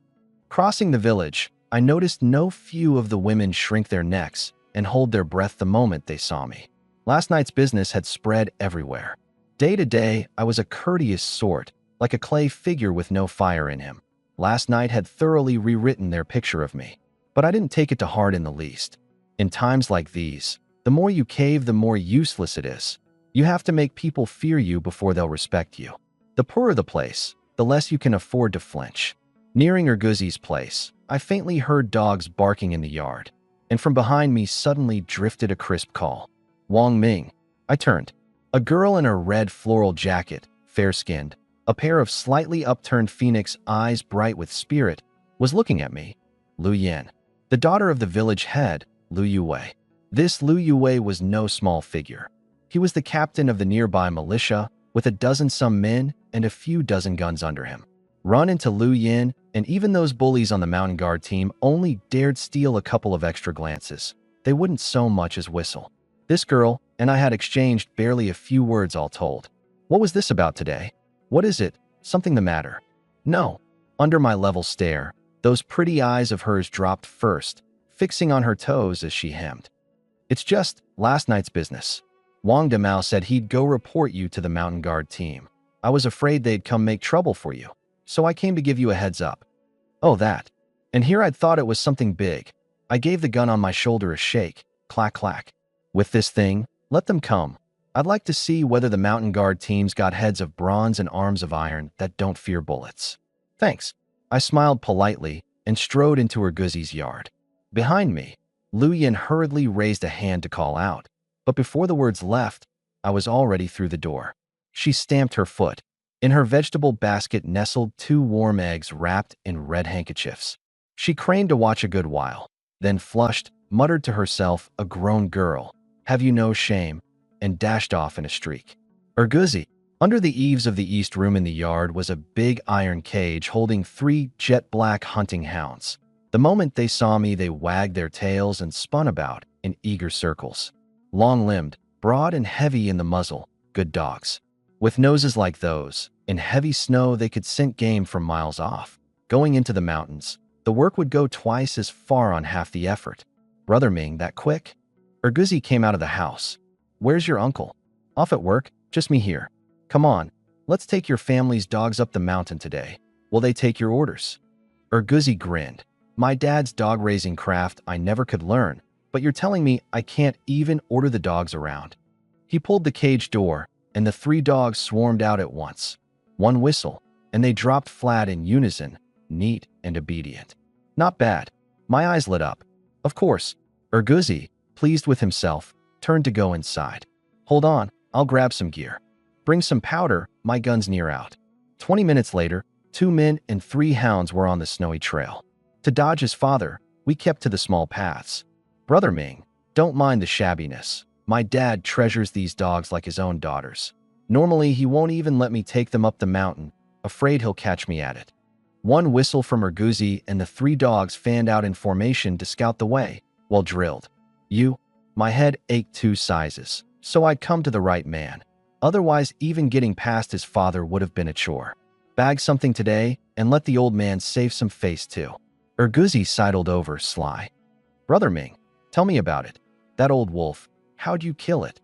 Crossing the village, I noticed no few of the women shrink their necks and hold their breath the moment they saw me. Last night's business had spread everywhere. Day to day, I was a courteous sort, like a clay figure with no fire in him. Last night had thoroughly rewritten their picture of me, but I didn't take it to heart in the least. In times like these, the more you cave, the more useless it is. You have to make people fear you before they'll respect you. The poorer the place, the less you can afford to flinch. Nearing Erguzi's place, I faintly heard dogs barking in the yard, and from behind me suddenly drifted a crisp call. Wang Ming. I turned. A girl in a red floral jacket, fair-skinned, a pair of slightly upturned phoenix eyes bright with spirit, was looking at me. Lu Yan, the daughter of the village head, Lu Yue. This Lu Yue was no small figure. He was the captain of the nearby militia, with a dozen-some men and a few dozen guns under him. Run into Lu Yin, and even those bullies on the mountain guard team only dared steal a couple of extra glances. They wouldn't so much as whistle. This girl and I had exchanged barely a few words all told. What was this about today? What is it? Something the matter? No. Under my level stare, those pretty eyes of hers dropped first, fixing on her toes as she hemmed. It's just last night's business. Wang Demao said he'd go report you to the mountain guard team. I was afraid they'd come make trouble for you, so I came to give you a heads up. Oh, that. And here I'd thought it was something big. I gave the gun on my shoulder a shake. Clack, clack. With this thing, let them come. I'd like to see whether the mountain guard team's got heads of bronze and arms of iron that don't fear bullets. Thanks. I smiled politely and strode into Erguzi's yard. Behind me, Lu Yin hurriedly raised a hand to call out, but before the words left, I was already through the door. She stamped her foot. In her vegetable basket nestled 2 warm eggs wrapped in red handkerchiefs. She craned to watch a good while, then flushed, muttered to herself, a grown girl, have you no shame, and dashed off in a streak. Erguzi. Under the eaves of the east room in the yard was a big iron cage holding 3 jet-black hunting hounds. The moment they saw me, they wagged their tails and spun about in eager circles. Long-limbed, broad and heavy in the muzzle, good dogs. With noses like those, in heavy snow they could scent game from miles off. Going into the mountains, the work would go twice as far on half the effort. Brother Ming, that quick? Erguzi came out of the house. Where's your uncle? Off at work, just me here. Come on, let's take your family's dogs up the mountain today. Will they take your orders? Erguzi grinned. My dad's dog-raising craft I never could learn, but you're telling me I can't even order the dogs around. He pulled the cage door, and the 3 dogs swarmed out at once. One whistle, and they dropped flat in unison, neat and obedient. Not bad. My eyes lit up. Of course. Erguzi, pleased with himself, turned to go inside. Hold on, I'll grab some gear. Bring some powder, my gun's near out. 20 minutes later, 2 men and 3 hounds were on the snowy trail. To dodge his father, we kept to the small paths. Brother Ming, don't mind the shabbiness. My dad treasures these dogs like his own daughters. Normally, he won't even let me take them up the mountain, afraid he'll catch me at it. One whistle from Erguzi and the 3 dogs fanned out in formation to scout the way, while drilled. My head ached 2 sizes, so I'd come to the right man. Otherwise, even getting past his father would have been a chore. Bag something today, and let the old man save some face too. Erguzi sidled over, sly. Brother Ming, tell me about it. That old wolf, how'd you kill it?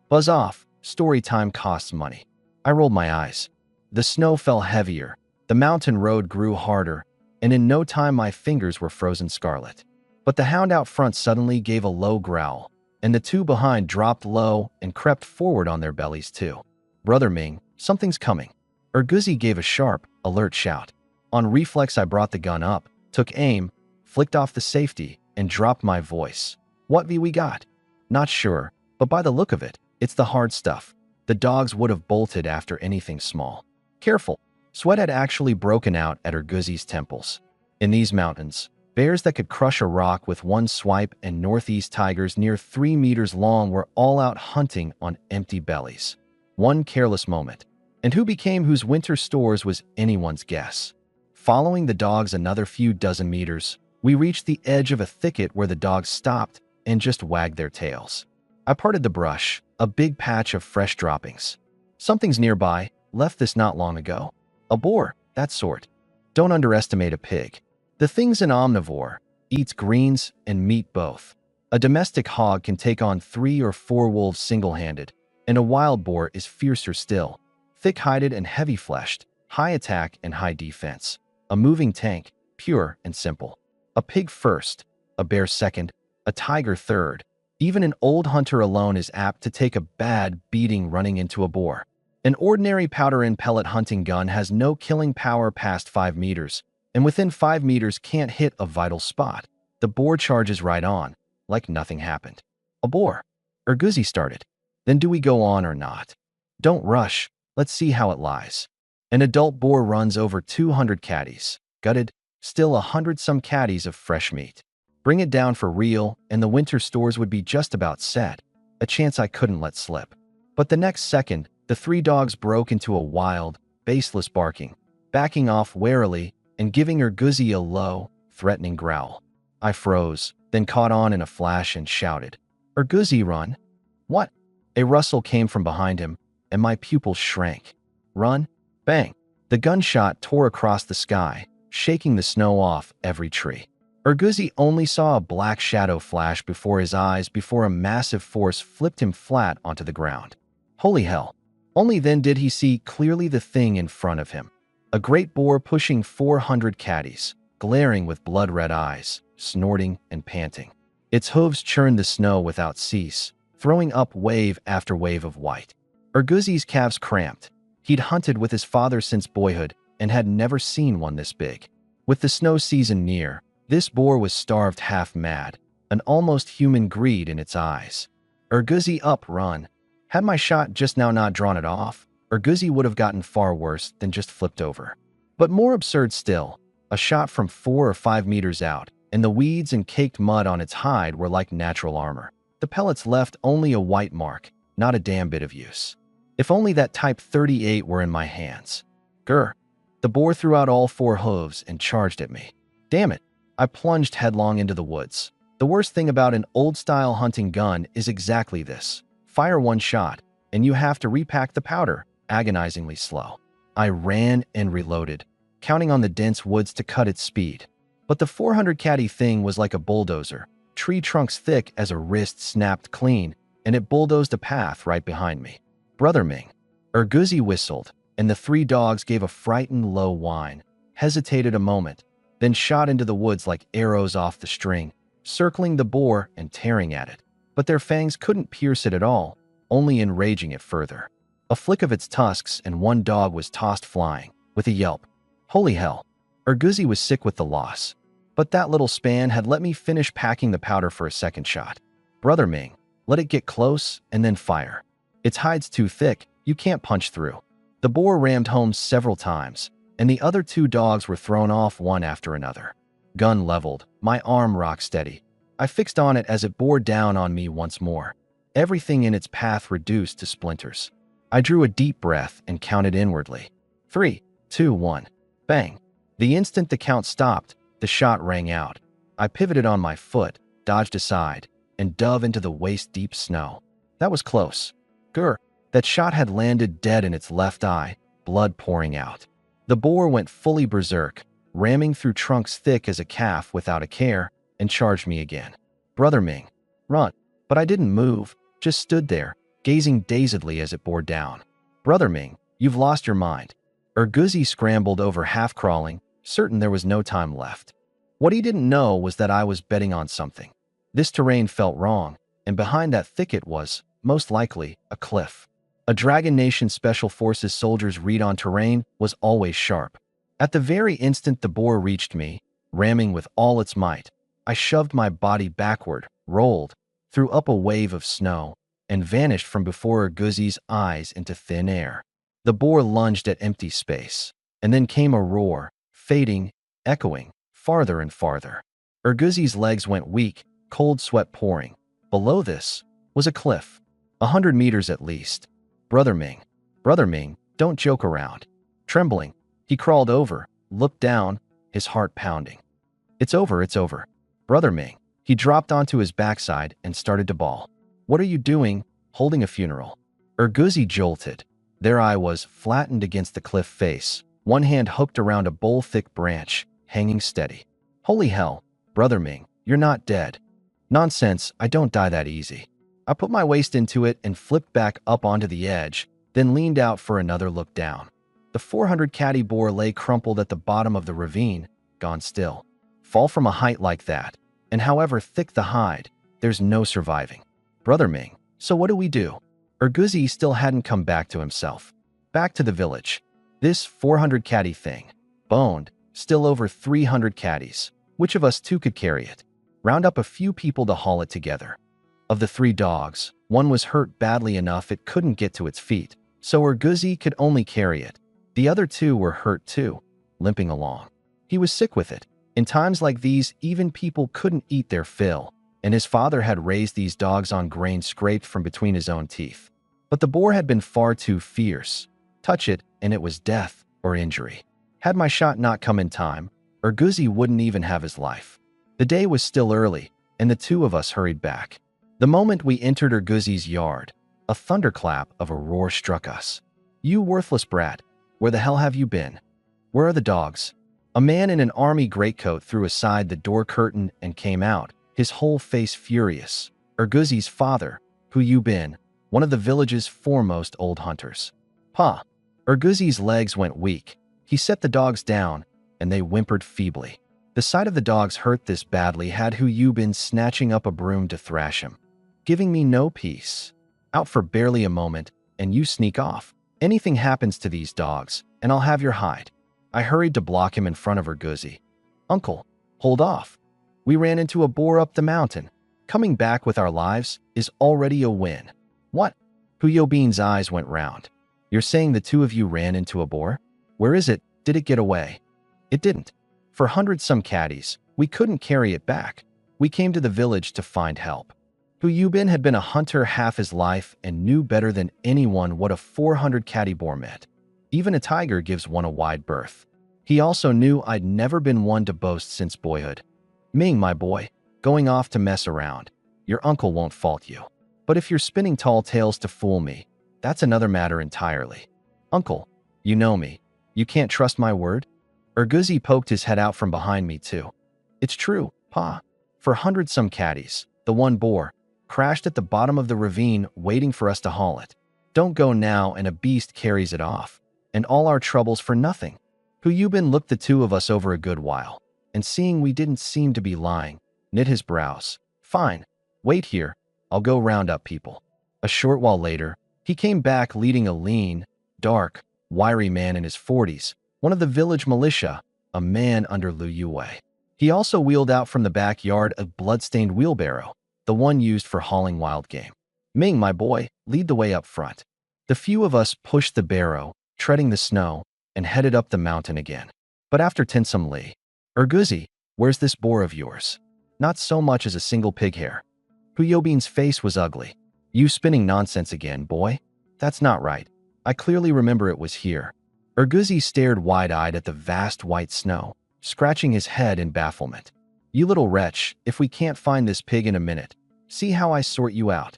Buzz off, story time costs money. I rolled my eyes. The snow fell heavier, the mountain road grew harder, and in no time my fingers were frozen scarlet. But the hound out front suddenly gave a low growl, and the 2 behind dropped low and crept forward on their bellies too. Brother Ming, something's coming. Erguzi gave a sharp, alert shout. On reflex, I brought the gun up, took aim, flicked off the safety, and dropped my voice. What we got? Not sure, but by the look of it, it's the hard stuff. The dogs would have bolted after anything small. Careful. Sweat had actually broken out at Erguzi's temples. In these mountains, bears that could crush a rock with one swipe and northeast tigers near 3 meters long were all out hunting on empty bellies. One careless moment, and who became whose winter stores was anyone's guess. Following the dogs another few dozen meters, we reached the edge of a thicket where the dogs stopped and just wagged their tails. I parted the brush, a big patch of fresh droppings. Something's nearby, left this not long ago. A boar, that sort. Don't underestimate a pig. The thing's an omnivore, eats greens and meat both. A domestic hog can take on 3 or 4 wolves single-handed, and a wild boar is fiercer still. Thick-hided and heavy-fleshed, high attack and high defense. A moving tank, pure and simple. A pig first, a bear second, a tiger third. Even an old hunter alone is apt to take a bad beating running into a boar. An ordinary powder-and-pellet hunting gun has no killing power past 5 meters, and within 5 meters can't hit a vital spot. The boar charges right on, like nothing happened. A boar. Erguzi started. Then do we go on or not? Don't rush, let's see how it lies. An adult boar runs over 200 caddies, gutted, still 100-some caddies of fresh meat. Bring it down for real, and the winter stores would be just about set, a chance I couldn't let slip. But the next second, the 3 dogs broke into a wild, baseless barking, backing off warily and giving Erguzi a low, threatening growl. I froze, then caught on in a flash and shouted, Erguzi, run! What? A rustle came from behind him, and my pupils shrank. Run? Bang! The gunshot tore across the sky, shaking the snow off every tree. Erguzi only saw a black shadow flash before his eyes before a massive force flipped him flat onto the ground. Holy hell! Only then did he see clearly the thing in front of him. A great boar pushing 400 caddies, glaring with blood-red eyes, snorting and panting. Its hooves churned the snow without cease, throwing up wave after wave of white. Erguzi's calves cramped. He'd hunted with his father since boyhood and had never seen one this big. With the snow season near, this boar was starved half mad, an almost human greed in its eyes. Erguzi, up, run. Had my shot just now not drawn it off, Erguzi would have gotten far worse than just flipped over. But more absurd still, a shot from 4 or 5 meters out, and the weeds and caked mud on its hide were like natural armor. The pellets left only a white mark, not a damn bit of use. If only that Type 38 were in my hands. Grr. The boar threw out all 4 hooves and charged at me. Damn it. I plunged headlong into the woods. The worst thing about an old-style hunting gun is exactly this. Fire one shot, and you have to repack the powder, agonizingly slow. I ran and reloaded, counting on the dense woods to cut its speed. But the 400 caddy thing was like a bulldozer, tree trunks thick as a wrist snapped clean, and it bulldozed a path right behind me. Brother Ming. Erguzi whistled, and the 3 dogs gave a frightened low whine, hesitated a moment, then shot into the woods like arrows off the string, circling the boar and tearing at it. But their fangs couldn't pierce it at all, only enraging it further. A flick of its tusks and one dog was tossed flying, with a yelp. Holy hell. Erguzi was sick with the loss. But that little span had let me finish packing the powder for a second shot. Brother Ming, let it get close and then fire. Its hide's too thick, you can't punch through. The boar rammed home several times, and the other two dogs were thrown off one after another. Gun leveled, my arm rock steady. I fixed on it as it bore down on me once more. Everything in its path reduced to splinters. I drew a deep breath and counted inwardly. 3, 2, 1. Bang. The instant the count stopped, the shot rang out. I pivoted on my foot, dodged aside, and dove into the waist-deep snow. That was close. Grr. That shot had landed dead in its left eye, blood pouring out. The boar went fully berserk, ramming through trunks thick as a calf without a care, and charged me again. Brother Ming, run. But I didn't move, just stood there, gazing dazedly as it bore down. Brother Ming, you've lost your mind. Urguzi scrambled over half-crawling, certain there was no time left. What he didn't know was that I was betting on something. This terrain felt wrong, and behind that thicket was, most likely, a cliff. A Dragon Nation Special Forces soldier's read on terrain was always sharp. At the very instant the boar reached me, ramming with all its might, I shoved my body backward, rolled, threw up a wave of snow, and vanished from before Urguzi's eyes into thin air. The boar lunged at empty space, and then came a roar, fading, echoing, farther and farther. Urguzi's legs went weak, cold sweat pouring. Below this was a cliff, 100 meters at least. Brother Ming, don't joke around. Trembling, he crawled over, looked down, his heart pounding. It's over. Brother Ming. He dropped onto his backside and started to bawl. What are you doing, holding a funeral? Urguzi jolted. There I was, flattened against the cliff face, one hand hooked around a bowl-thick branch, hanging steady. Holy hell, Brother Ming, you're not dead. Nonsense, I don't die that easy. I put my waist into it and flipped back up onto the edge, then leaned out for another look down. The 400 catty boar lay crumpled at the bottom of the ravine, gone still. Fall from a height like that, and however thick the hide, there's no surviving. Brother Ming, so what do we do? Urguzi still hadn't come back to himself. Back to the village. This 400 catty thing. Boned, still over 300 catties. Which of us two could carry it? Round up a few people to haul it together. Of the 3 dogs, one was hurt badly enough it couldn't get to its feet, so Urguzi could only carry it. The other 2 were hurt too, limping along. He was sick with it. In times like these, even people couldn't eat their fill, and his father had raised these dogs on grain scraped from between his own teeth. But the boar had been far too fierce. Touch it, and it was death or injury. Had my shot not come in time, Urguzi wouldn't even have his life. The day was still early, and the 2 of us hurried back. The moment we entered Urguzi's yard, a thunderclap of a roar struck us. You worthless brat, where the hell have you been? Where are the dogs? A man in an army greatcoat threw aside the door curtain and came out, his whole face furious. Urguzi's father, who you been, one of the village's foremost old hunters. Pa. Urguzi's legs went weak. He set the dogs down, and they whimpered feebly. The sight of the dogs hurt this badly had Hu Yubin snatching up a broom to thrash him, giving me no peace. Out for barely a moment, and you sneak off. Anything happens to these dogs, and I'll have your hide. I hurried to block him in front of Urguzi. Uncle, hold off. We ran into a boar up the mountain. Coming back with our lives is already a win. What? Hu Yobin's eyes went round. You're saying the 2 of you ran into a boar? Where is it? Did it get away? It didn't. For 100-some catties, we couldn't carry it back. We came to the village to find help. Hu Yubin had been a hunter half his life and knew better than anyone what a 400 catty boar meant. Even a tiger gives one a wide berth. He also knew I'd never been one to boast since boyhood. Ming, my boy, going off to mess around. Your uncle won't fault you. But if you're spinning tall tales to fool me, that's another matter entirely. Uncle, you know me. You can't trust my word? Urguzi poked his head out from behind me too. It's true, Pa. For 100-some catties, the one boar crashed at the bottom of the ravine waiting for us to haul it. Don't go now and a beast carries it off. And all our troubles for nothing. Hu Yubin looked the 2 of us over a good while, and seeing we didn't seem to be lying, knit his brows. Fine. Wait here. I'll go round up people. A short while later, he came back leading a lean, dark, wiry man in his 40s, one of the village militia, a man under Lu Yue. He also wheeled out from the backyard a blood-stained wheelbarrow, the one used for hauling wild game. Ming, my boy, lead the way up front. The few of us pushed the barrow, treading the snow, and headed up the mountain again. But after Tinsum Lee, Urguzi, where's this boar of yours? Not so much as a single pig hair. Huyobin's face was ugly. You spinning nonsense again, boy? That's not right. I clearly remember it was here. Urguzi stared wide-eyed at the vast white snow, scratching his head in bafflement. You little wretch, if we can't find this pig in a minute, see how I sort you out.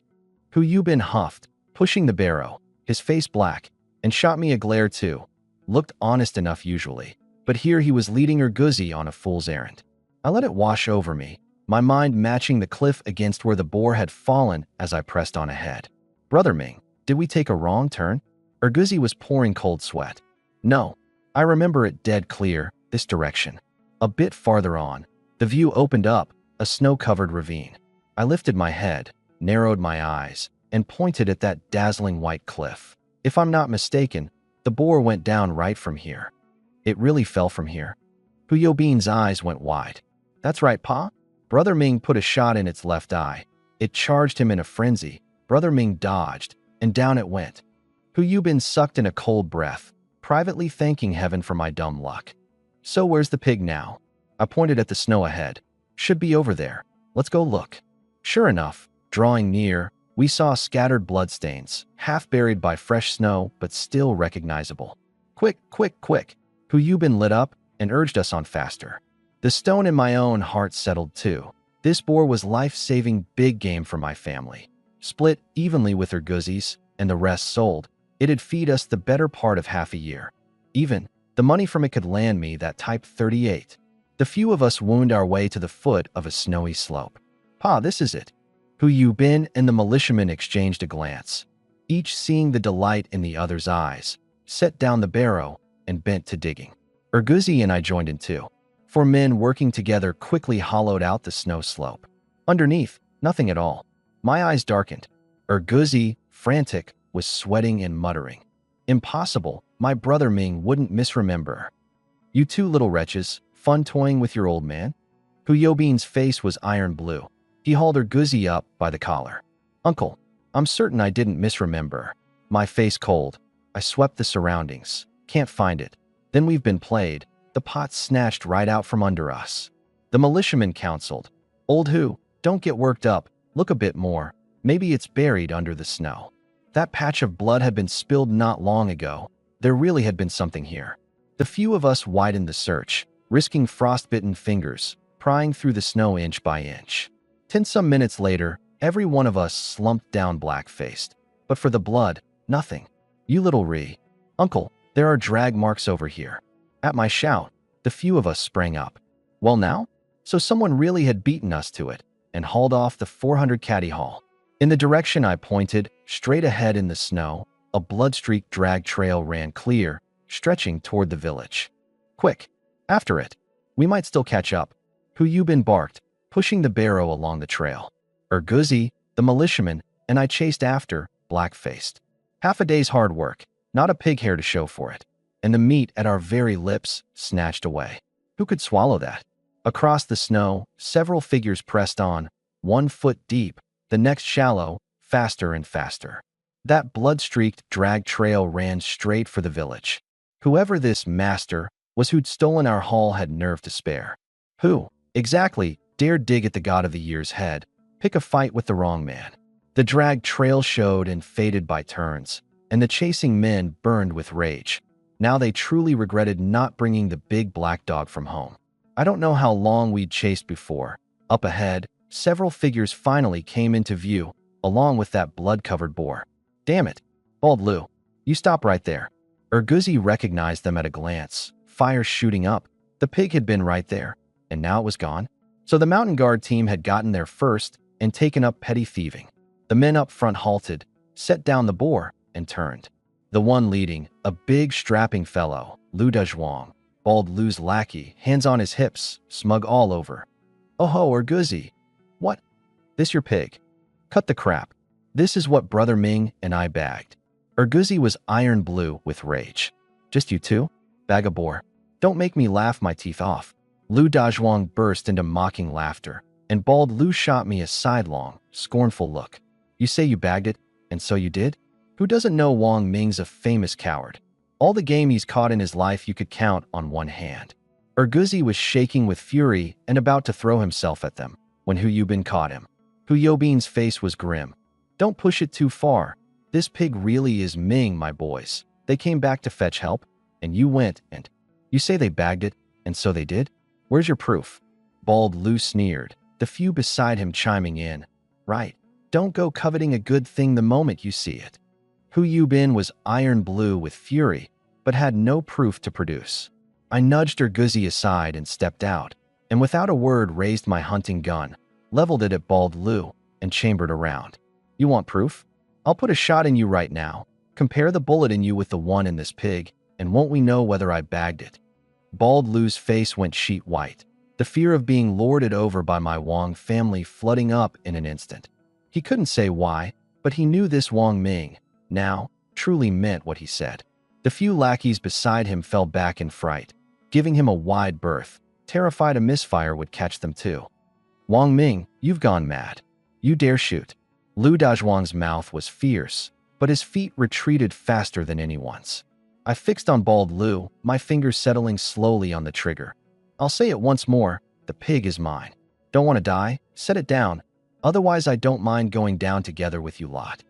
Huyubin huffed, pushing the barrow, his face black, and shot me a glare too. Looked honest enough usually, but here he was leading Urguzi on a fool's errand. I let it wash over me, my mind matching the cliff against where the boar had fallen as I pressed on ahead. Brother Ming, did we take a wrong turn? Urguzi was pouring cold sweat. No, I remember it dead clear, this direction. A bit farther on, the view opened up, a snow-covered ravine. I lifted my head, narrowed my eyes, and pointed at that dazzling white cliff. If I'm not mistaken, the boar went down right from here. It really fell from here. Huyobin's eyes went wide. That's right, Pa. Brother Ming put a shot in its left eye. It charged him in a frenzy. Brother Ming dodged, and down it went. Huyubin sucked in a cold breath, privately thanking heaven for my dumb luck. So where's the pig now? I pointed at the snow ahead. Should be over there. Let's go look. Sure enough, drawing near, we saw scattered bloodstains, half buried by fresh snow but still recognizable. Quick, quick, quick! Huyubin lit up and urged us on faster. The stone in my own heart settled too. This boar was life-saving big game for my family. Split evenly with Urguzi's, and the rest sold, it'd feed us the better part of half a year. Even, the money from it could land me that Type 38. The few of us wound our way to the foot of a snowy slope. Pa, this is it. Huyubin and the militiaman exchanged a glance, each seeing the delight in the other's eyes, set down the barrow, and bent to digging. Urguzi and I joined in too. 4 men working together quickly hollowed out the snow slope. Underneath, nothing at all. My eyes darkened. Urguzi, frantic, was sweating and muttering. Impossible, my brother Ming wouldn't misremember. You two little wretches, fun toying with your old man? Huyobin's face was iron blue. He hauled Urguzi up by the collar. Uncle, I'm certain I didn't misremember. My face cold. I swept the surroundings. Can't find it. Then we've been played. The pot snatched right out from under us. The militiaman counseled. Old Hu, don't get worked up. Look a bit more. Maybe it's buried under the snow. That patch of blood had been spilled not long ago. There really had been something here. The few of us widened the search, risking frostbitten fingers, prying through the snow inch by inch. 10 some minutes later, every one of us slumped down black-faced. But for the blood, nothing. You little Ree. Uncle, there are drag marks over here. At my shout, the few of us sprang up. Well now? So someone really had beaten us to it, and hauled off the 400 caddy haul. In the direction I pointed, straight ahead in the snow, a blood-streaked drag trail ran clear, stretching toward the village. Quick! After it! We might still catch up. Huyubin barked, pushing the barrow along the trail. Urguzi, the militiaman, and I chased after, black-faced. Half a day's hard work, not a pig hair to show for it. And the meat at our very lips snatched away. Who could swallow that? Across the snow, several figures pressed on, 1 foot deep, the next shallow, faster and faster. That blood-streaked drag trail ran straight for the village. Whoever this master was who'd stolen our haul had nerve to spare. Who, exactly, dared dig at the god of the year's head, pick a fight with the wrong man? The drag trail showed and faded by turns, and the chasing men burned with rage. Now they truly regretted not bringing the big black dog from home. I don't know how long we'd chased before. Up ahead, several figures finally came into view, along with that blood-covered boar. Damn it. Bald Lou, you stop right there. Urguzi recognized them at a glance, fire shooting up. The pig had been right there, and now it was gone. So the mountain guard team had gotten there first and taken up petty thieving. The men up front halted, set down the boar, and turned. The one leading, a big strapping fellow, Lu Dezhuang, Bald Lou's lackey, hands on his hips, smug all over. Oh ho, Urguzi. What? This your pig? Cut the crap. This is what Brother Ming and I bagged. Urguzi was iron blue with rage. Just you two? Bag a boar. Don't make me laugh my teeth off. Lu Dezhuang burst into mocking laughter, and Bald Lou shot me a sidelong, scornful look. You say you bagged it, and so you did? Who doesn't know Wang Ming's a famous coward? All the game he's caught in his life you could count on one hand. Urguzi was shaking with fury and about to throw himself at them when Hu Yubin caught him. Hu Yobin's face was grim. Don't push it too far. This pig really is Ming, my boys. They came back to fetch help, and you went and… You say they bagged it, and so they did? Where's your proof? Bald Lu sneered, the few beside him chiming in. Right. Don't go coveting a good thing the moment you see it. Hu Yubin was iron blue with fury, but had no proof to produce. I nudged Urguzi aside and stepped out, and without a word raised my hunting gun, leveled it at Bald Lu, and chambered around. You want proof? I'll put a shot in you right now. Compare the bullet in you with the one in this pig, and won't we know whether I bagged it? Bald Lu's face went sheet white, the fear of being lorded over by my Wang family flooding up in an instant. He couldn't say why, but he knew this Wang Ming, now, truly meant what he said. The few lackeys beside him fell back in fright, giving him a wide berth, terrified a misfire would catch them too. Wang Ming, you've gone mad. You dare shoot. Lu Dazhuang's mouth was fierce, but his feet retreated faster than anyone's. I fixed on Bald Lu, my fingers settling slowly on the trigger. I'll say it once more, the pig is mine. Don't want to die? Set it down. Otherwise I don't mind going down together with you lot.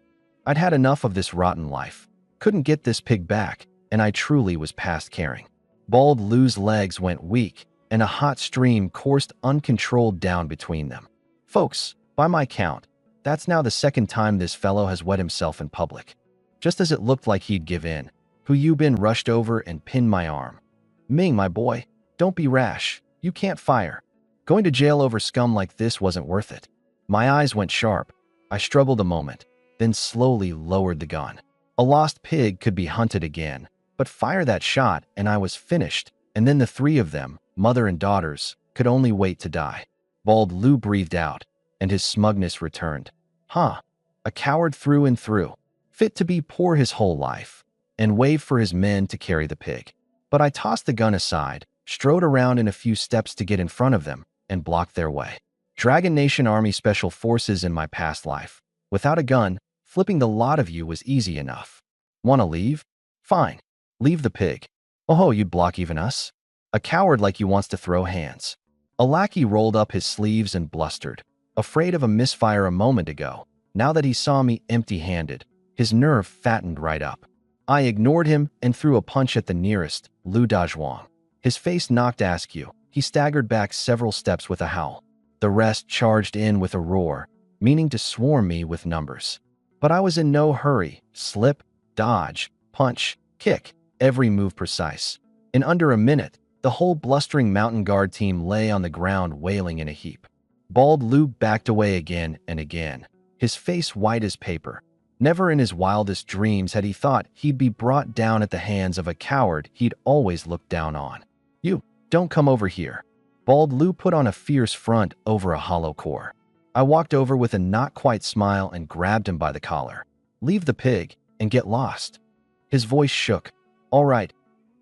I'd had enough of this rotten life. Couldn't get this pig back, and I truly was past caring. Bald Lu's legs went weak, and a hot stream coursed uncontrolled down between them. Folks, by my count, that's now the second time this fellow has wet himself in public. Just as it looked like he'd give in, Hu Yubin rushed over and pinned my arm. Ming, my boy, don't be rash. You can't fire. Going to jail over scum like this wasn't worth it. My eyes went sharp. I struggled a moment, then slowly lowered the gun. A lost pig could be hunted again, but fire that shot and I was finished, and then the three of them, mother and daughters, could only wait to die. Bald Lu breathed out, and his smugness returned. Huh, a coward through and through, fit to be poor his whole life, and waved for his men to carry the pig. But I tossed the gun aside, strode around in a few steps to get in front of them, and blocked their way. Dragon Nation Army Special Forces in my past life. Without a gun, flipping the lot of you was easy enough. Want to leave? Fine. Leave the pig. Oh, you'd block even us? A coward like you wants to throw hands. A lackey rolled up his sleeves and blustered, afraid of a misfire a moment ago. Now that he saw me empty-handed, his nerve fattened right up. I ignored him and threw a punch at the nearest, Lu Dazhuang. His face knocked askew. He staggered back several steps with a howl. The rest charged in with a roar, meaning to swarm me with numbers. But I was in no hurry. Slip, dodge, punch, kick, every move precise. In under a minute, the whole blustering mountain guard team lay on the ground wailing in a heap. Bald Lu backed away again and again, his face white as paper. Never in his wildest dreams had he thought he'd be brought down at the hands of a coward he'd always looked down on. You, don't come over here. Bald Lu put on a fierce front over a hollow core. I walked over with a not-quite smile and grabbed him by the collar. Leave the pig and get lost. His voice shook. All right,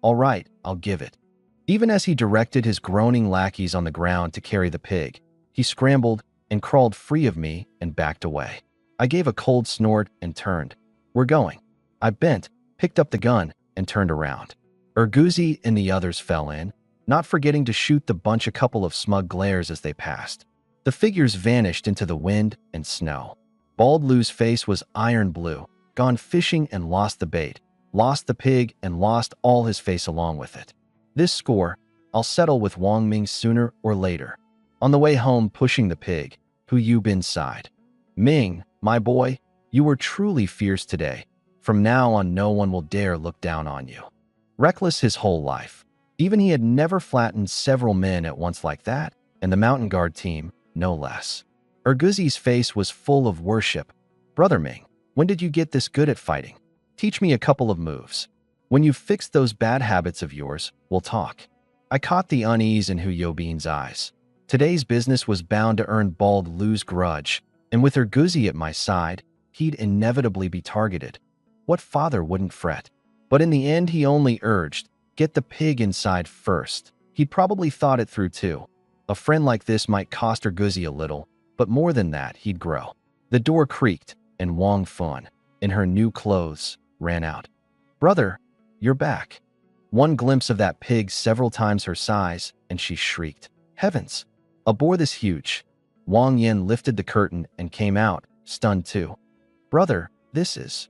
I'll give it. Even as he directed his groaning lackeys on the ground to carry the pig, he scrambled and crawled free of me and backed away. I gave a cold snort and turned. We're going. I bent, picked up the gun, and turned around. Urguzi and the others fell in, not forgetting to shoot the bunch a couple of smug glares as they passed. The figures vanished into the wind and snow. Bald Lu's face was iron blue, gone fishing and lost the bait, lost the pig and lost all his face along with it. This score, I'll settle with Wang Ming sooner or later. On the way home pushing the pig, Hu Yubin sighed. Ming, my boy, you were truly fierce today. From now on no one will dare look down on you. Reckless his whole life. Even he had never flattened several men at once like that, and the mountain guard team, no less. Urguzi's face was full of worship. Brother Ming, when did you get this good at fighting? Teach me a couple of moves. When you've fixed those bad habits of yours, we'll talk. I caught the unease in Hu Yobin's eyes. Today's business was bound to earn Bald Lu's grudge, and with Urguzi at my side, he'd inevitably be targeted. What father wouldn't fret? But in the end he only urged, get the pig inside first. He'd probably thought it through too. A friend like this might cost Urguzi a little, but more than that, he'd grow. The door creaked, and Wang Fun, in her new clothes, ran out. Brother, you're back." One glimpse of that pig several times her size, and she shrieked, "Heavens! A boar this huge." Wang Yin lifted the curtain and came out, stunned too. "Brother, this is—"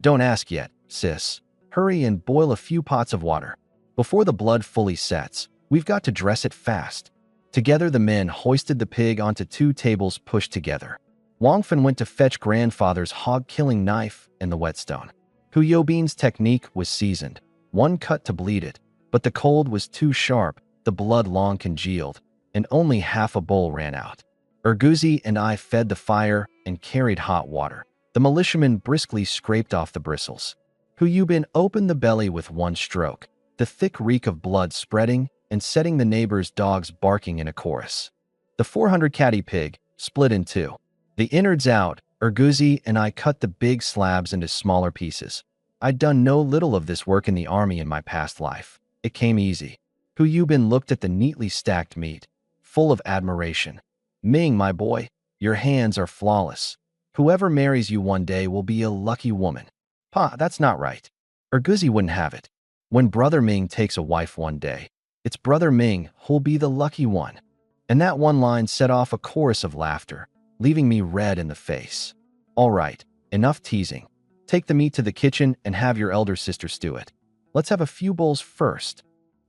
"Don't ask yet, sis. Hurry and boil a few pots of water. Before the blood fully sets, we've got to dress it fast." Together the men hoisted the pig onto 2 tables pushed together. Wang Fen went to fetch grandfather's hog-killing knife and the whetstone. Hu Yobin's technique was seasoned, one cut to bleed it, but the cold was too sharp, the blood long congealed, and only half a bowl ran out. Urguzi and I fed the fire and carried hot water. The militiaman briskly scraped off the bristles. Hu Yubin opened the belly with one stroke, the thick reek of blood spreading and setting the neighbors' dogs barking in a chorus. The 400 catty pig split in 2. The innards out, Urguzi and I cut the big slabs into smaller pieces. I'd done no little of this work in the army in my past life. It came easy. Hu Yubin looked at the neatly stacked meat, full of admiration. "Ming, my boy, your hands are flawless. Whoever marries you one day will be a lucky woman." "Pa, that's not right. Urguzi wouldn't have it. When Brother Ming takes a wife one day, it's Brother Ming who'll be the lucky one." And that one line set off a chorus of laughter, leaving me red in the face. "All right, enough teasing. Take the meat to the kitchen and have your elder sister stew it. Let's have a few bowls first."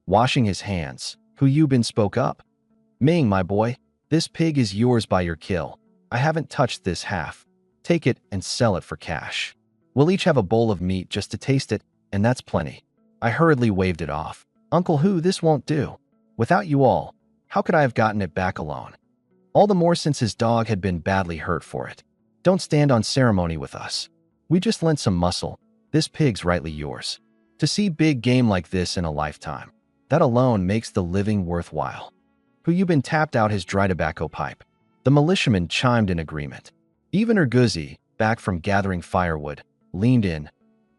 Washing his hands, Hu Yubin spoke up. "Ming, my boy, this pig is yours by your kill. I haven't touched this half. Take it and sell it for cash. We'll each have a bowl of meat just to taste it, and that's plenty." I hurriedly waved it off. "Uncle Hu, this won't do. Without you all, how could I have gotten it back alone? All the more since his dog had been badly hurt for it. Don't stand on ceremony with us. We just lent some muscle. This pig's rightly yours. To see big game like this in a lifetime, that alone makes the living worthwhile." Hu Yubin tapped out his dry tobacco pipe. The militiamen chimed in agreement. Even Urguzi, back from gathering firewood, leaned in.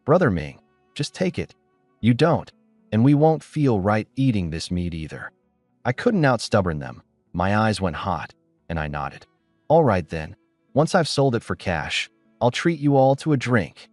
"Brother Ming, just take it. You don't, and we won't feel right eating this meat either." I couldn't out-stubborn them. My eyes went hot, and I nodded. "All right then. Once I've sold it for cash, I'll treat you all to a drink."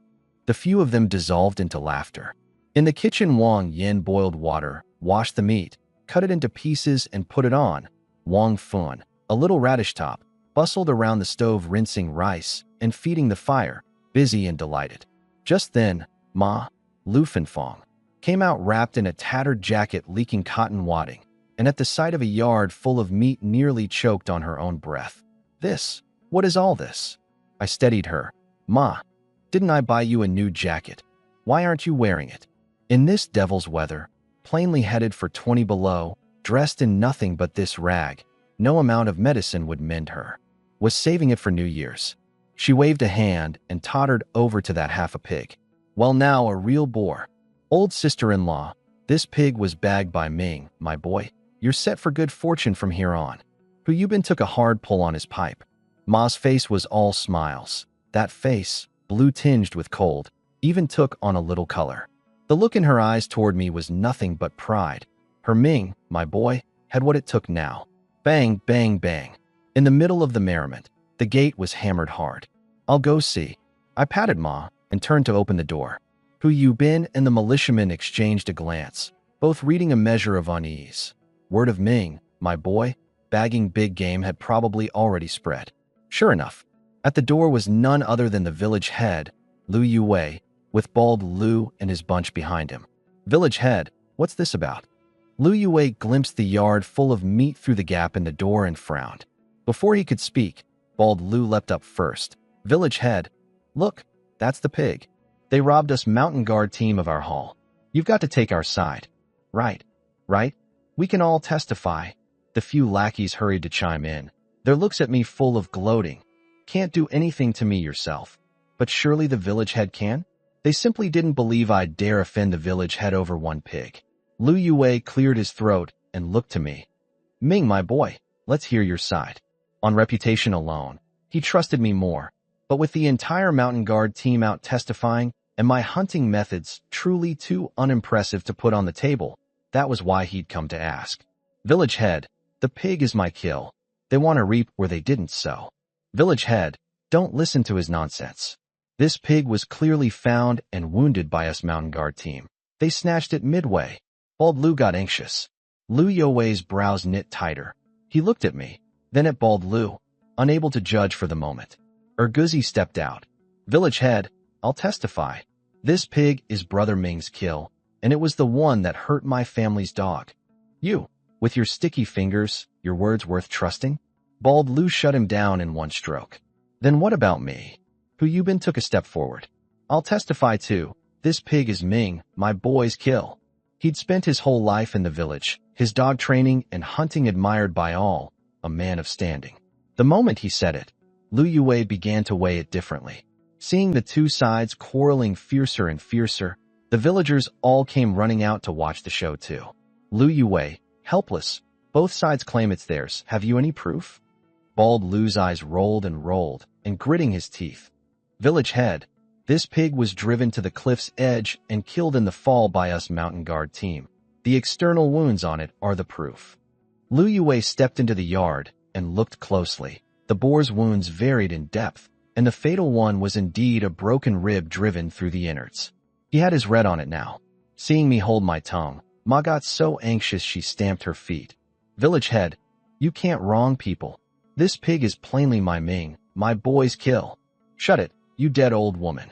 The few of them dissolved into laughter. In the kitchen, Wang Yin boiled water, washed the meat, cut it into pieces, and put it on. Wang Fun, a little radish top, bustled around the stove rinsing rice and feeding the fire, busy and delighted. Just then, Ma, Lu Fenfong, came out wrapped in a tattered jacket leaking cotton wadding, and at the sight of a yard full of meat nearly choked on her own breath. What is all this?" I steadied her. "Ma, didn't I buy you a new jacket? Why aren't you wearing it? In this devil's weather, plainly headed for 20 below, dressed in nothing but this rag, no amount of medicine would mend her. Was saving it for New Year's." She waved a hand and tottered over to that half a pig. "Well now, a real boar. Old sister-in-law, this pig was bagged by Ming, my boy. You're set for good fortune from here on." Hu Yubin took a hard pull on his pipe. Ma's face was all smiles. That face, blue-tinged with cold, even took on a little color. The look in her eyes toward me was nothing but pride. Her Ming, my boy, had what it took now. Bang, bang, bang. In the middle of the merriment, the gate was hammered hard. "I'll go see." I patted Ma and turned to open the door. Hu Yubin and the militiaman exchanged a glance, both reading a measure of unease. Word of Ming, my boy, bagging big game had probably already spread. Sure enough, at the door was none other than the village head, Lu Yue, with bald Lu and his bunch behind him. "Village head, what's this about?" Lu Yue glimpsed the yard full of meat through the gap in the door and frowned. Before he could speak, bald Lu leapt up first. "Village head, look, that's the pig. They robbed us mountain guard team of our haul. You've got to take our side." Right. We can all testify." The few lackeys hurried to chime in, their looks at me full of gloating. "Can't do anything to me yourself. But surely the village head can?" They simply didn't believe I'd dare offend the village head over one pig. Lu Yue cleared his throat and looked to me. "Ming, my boy, let's hear your side." On reputation alone, he trusted me more, but with the entire mountain guard team out testifying and my hunting methods truly too unimpressive to put on the table, that was why he'd come to ask. "Village head, the pig is my kill. They want to reap where they didn't sow." "Village head, don't listen to his nonsense. This pig was clearly found and wounded by us mountain guard team. They snatched it midway. Bald Lu got anxious. Lu Youwei's brows knit tighter. He looked at me, then at Bald Lu, unable to judge for the moment. Erguzi stepped out. Village head, I'll testify. This pig is Brother Ming's kill, and it was the one that hurt my family's dog. You, with your sticky fingers, your words worth trusting? Bald Lu shut him down in one stroke. Then what about me? Hu Yubin took a step forward. I'll testify too. This pig is Ming, my boy's kill. He'd spent his whole life in the village, his dog training and hunting admired by all, a man of standing. The moment he said it, Lu Yue began to weigh it differently. Seeing the two sides quarreling fiercer and fiercer, the villagers all came running out to watch the show too. Lu Yue, helpless. Both sides claim it's theirs. Have you any proof? Bald Lu's eyes rolled, and gritting his teeth. Village head, this pig was driven to the cliff's edge and killed in the fall by us mountain guard team. The external wounds on it are the proof. Lu Yue stepped into the yard and looked closely. The boar's wounds varied in depth, and the fatal one was indeed a broken rib driven through the innards. He had his red on it now. Seeing me hold my tongue, Ma got so anxious she stamped her feet. Village head, you can't wrong people. This pig is plainly my Ming, my boy's kill. Shut it, you dead old woman.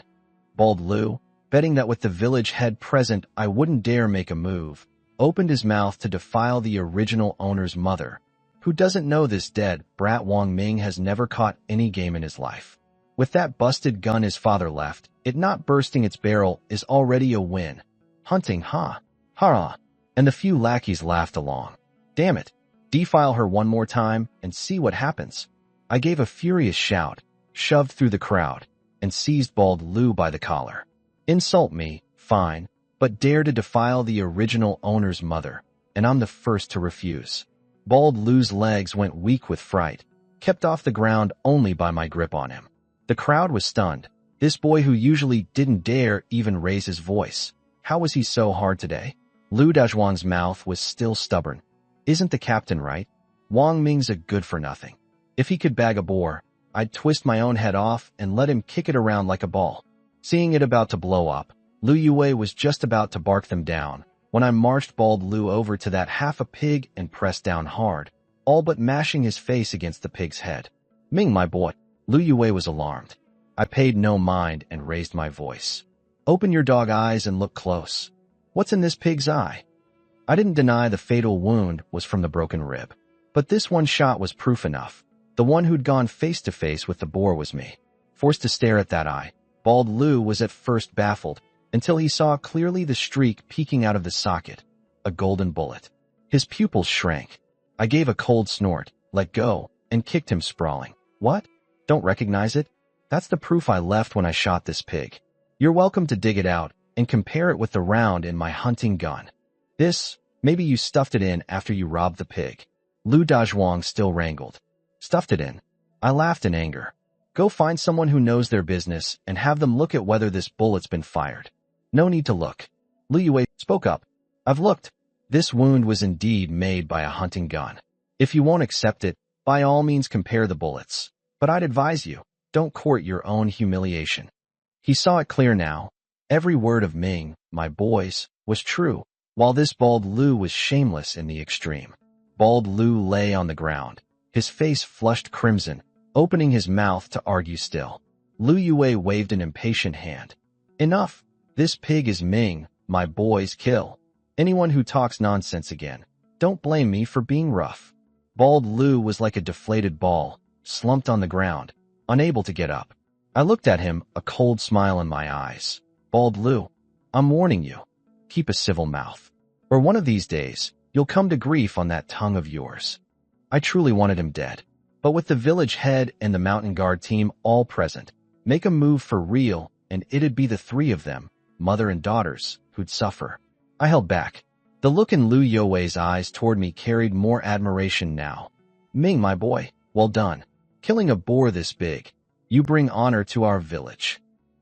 Bald Lu, betting that with the village head present I wouldn't dare make a move, opened his mouth to defile the original owner's mother. Who doesn't know this dead brat Wang Ming has never caught any game in his life? With that busted gun his father left, it not bursting its barrel is already a win. Hunting, huh? Ha! And the few lackeys laughed along. Damn it! Defile her one more time and see what happens. I gave a furious shout, shoved through the crowd, and seized Bald Lu by the collar. Insult me, fine, but dare to defile the original owner's mother, and I'm the first to refuse. Bald Lu's legs went weak with fright, kept off the ground only by my grip on him. The crowd was stunned. This boy who usually didn't dare even raise his voice. How was he so hard today? Lu Dazhuang's mouth was still stubborn. Isn't the captain right? Wang Ming's a good-for-nothing. If he could bag a boar, I'd twist my own head off and let him kick it around like a ball. Seeing it about to blow up, Lu Yue was just about to bark them down when I marched Bald Lu over to that half a pig and pressed down hard, all but mashing his face against the pig's head. Ming, my boy. Lu Yue was alarmed. I paid no mind and raised my voice. Open your dog eyes and look close. What's in this pig's eye? I didn't deny the fatal wound was from the broken rib, but this one shot was proof enough. The one who'd gone face to face with the boar was me. Forced to stare at that eye, Bald Lu was at first baffled, until he saw clearly the streak peeking out of the socket, a golden bullet. His pupils shrank. I gave a cold snort, let go, and kicked him sprawling. What? Don't recognize it? That's the proof I left when I shot this pig. You're welcome to dig it out and compare it with the round in my hunting gun. This, maybe you stuffed it in after you robbed the pig. Lu Dazhuang still wrangled. Stuffed it in. I laughed in anger. Go find someone who knows their business and have them look at whether this bullet's been fired. No need to look. Lu Yue spoke up. I've looked. This wound was indeed made by a hunting gun. If you won't accept it, by all means compare the bullets. But I'd advise you, don't court your own humiliation. He saw it clear now. Every word of Ming, my boys, was true, while this Bald Lu was shameless in the extreme. Bald Lu lay on the ground, his face flushed crimson, opening his mouth to argue still. Lu Yue waved an impatient hand. Enough. This pig is Ming, my boy's kill. Anyone who talks nonsense again, don't blame me for being rough. Bald Lu was like a deflated ball, slumped on the ground, unable to get up. I looked at him, a cold smile in my eyes. Bald Lu, I'm warning you. Keep a civil mouth. Or one of these days, you'll come to grief on that tongue of yours. I truly wanted him dead. But with the village head and the mountain guard team all present, make a move for real, and it'd be the three of them, mother and daughters, who'd suffer. I held back. The look in Lu Youwei's eyes toward me carried more admiration now. Ming, my boy, well done. Killing a boar this big. You bring honor to our village.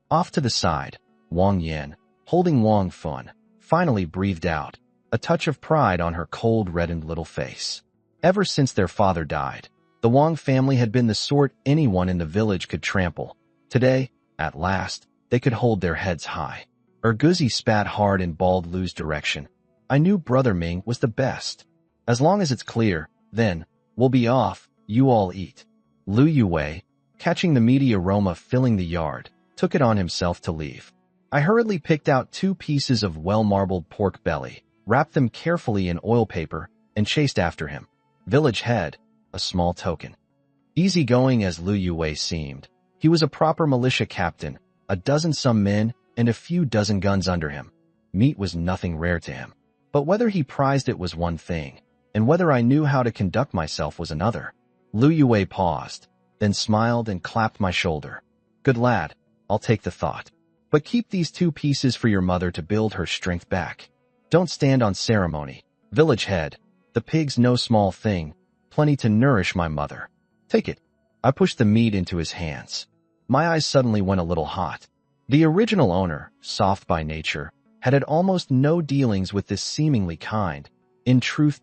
Off to the side, Wang Yan, holding Wang Fun, finally breathed out, a touch of pride on her cold, reddened little face. Ever since their father died, the Wang family had been the sort anyone in the village could trample. Today, at last, they could hold their heads high. Urguzi spat hard in Bald Lu's direction. I knew Brother Ming was the best. As long as it's clear, then, we'll be off, you all eat. Lu Yue, catching the meaty aroma filling the yard, took it on himself to leave. I hurriedly picked out 2 pieces of well-marbled pork belly, wrapped them carefully in oil paper, and chased after him. Village head, a small token. Easygoing as Lu Yue seemed, he was a proper militia captain, a dozen-some men, and a few dozen guns under him. Meat was nothing rare to him. But whether he prized it was one thing, and whether I knew how to conduct myself was another. Lu Yue paused, then smiled and clapped my shoulder. Good lad, I'll take the thought. But keep these 2 pieces for your mother to build her strength back. Don't stand on ceremony. Village head, the pig's no small thing, plenty to nourish my mother. Take it. I pushed the meat into his hands. My eyes suddenly went a little hot. The original owner, soft by nature, had almost no dealings with this seemingly kind, in truth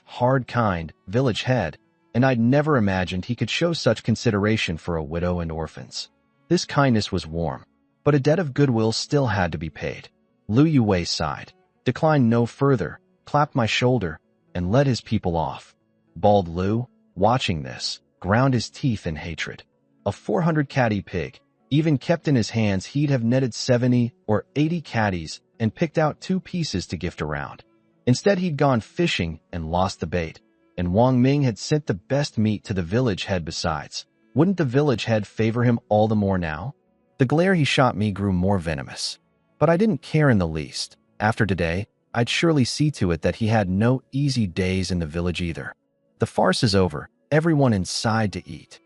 hard kind, village head, and I'd never imagined he could show such consideration for a widow and orphans. This kindness was warm, but a debt of goodwill still had to be paid. Lu Yue sighed, declined no further, clapped my shoulder, and led his people off. Bald Lu, watching this, ground his teeth in hatred. A 400 caddy pig, even kept in his hands, he'd have netted 70 or 80 caddies and picked out 2 pieces to gift around. Instead, he'd gone fishing and lost the bait, and Wang Ming had sent the best meat to the village head besides. Wouldn't the village head favor him all the more now? The glare he shot me grew more venomous. But I didn't care in the least. After today, I'd surely see to it that he had no easy days in the village either. The farce is over, everyone inside to eat.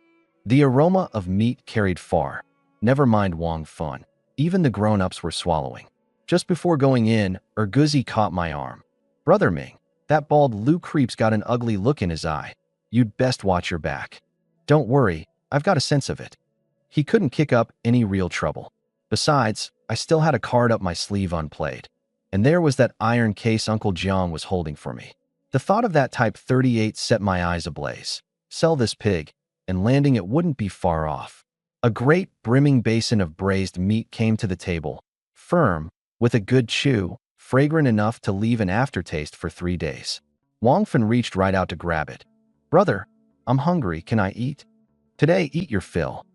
The aroma of meat carried far. Never mind Wang Fun. Even the grown-ups were swallowing. Just before going in, Urguzi caught my arm. Brother Ming, that Bald Lu creep's got an ugly look in his eye. You'd best watch your back. Don't worry, I've got a sense of it. He couldn't kick up any real trouble. Besides, I still had a card up my sleeve unplayed. And there was that iron case Uncle Jiang was holding for me. The thought of that Type 38 set my eyes ablaze. Sell this pig, and landing it wouldn't be far off. A great brimming basin of braised meat came to the table, firm, with a good chew, fragrant enough to leave an aftertaste for 3 days. Wang Fun reached right out to grab it. Brother, I'm hungry, can I eat? Today, eat your fill.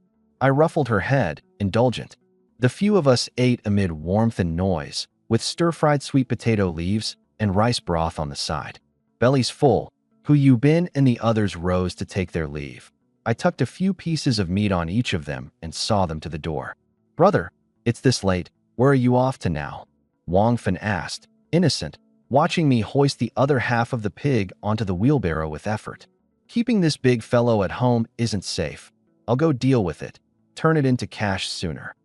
I ruffled her head, indulgent. The few of us ate amid warmth and noise, with stir-fried sweet potato leaves and rice broth on the side. Bellies full, Hu Yubin and the others rose to take their leave. I tucked a few pieces of meat on each of them and saw them to the door. Brother, it's this late, where are you off to now? Wang Fun asked, innocent, watching me hoist the other half of the pig onto the wheelbarrow with effort. Keeping this big fellow at home isn't safe. I'll go deal with it. Turn it into cash sooner.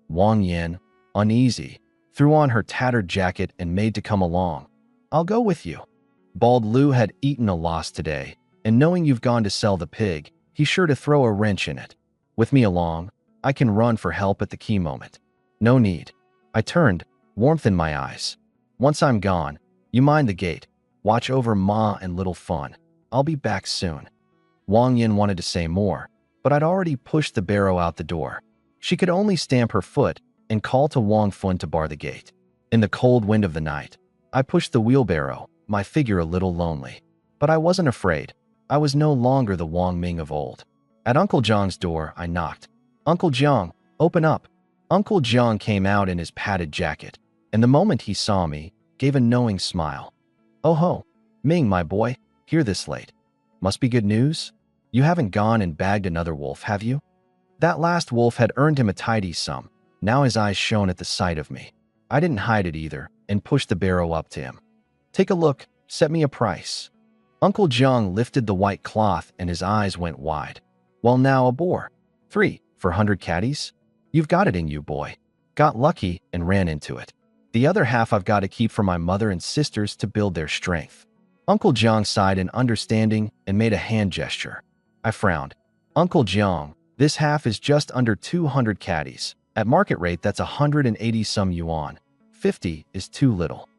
Wang Yin, uneasy, threw on her tattered jacket and made to come along. I'll go with you. Bald Lu had eaten a loss today, and knowing you've gone to sell the pig, he's sure to throw a wrench in it. With me along, I can run for help at the key moment. No need. I turned, warmth in my eyes. Once I'm gone, you mind the gate. Watch over Ma and Little Fun. I'll be back soon. Wang Yin wanted to say more, but I'd already pushed the barrow out the door. She could only stamp her foot and call to Wang Fun to bar the gate. In the cold wind of the night, I pushed the wheelbarrow, my figure a little lonely. But I wasn't afraid. I was no longer the Wang Ming of old. At Uncle Jiang's door, I knocked. Uncle Jiang, open up. Uncle Jiang came out in his padded jacket, and the moment he saw me, gave a knowing smile. Oh ho, Ming, my boy, here this late. Must be good news? You haven't gone and bagged another wolf, have you? That last wolf had earned him a tidy sum. Now his eyes shone at the sight of me. I didn't hide it either, and pushed the barrow up to him. Take a look, set me a price. Uncle Jiang lifted the white cloth and his eyes went wide. Well now, a boar. 3 for 100 caddies? You've got it in you, boy. Got lucky and ran into it. The other half I've got to keep for my mother and sisters to build their strength. Uncle Jiang sighed in understanding and made a hand gesture. I frowned. Uncle Jiang, this half is just under 200 caddies. At market rate, that's 180 some yuan. 50 is too little.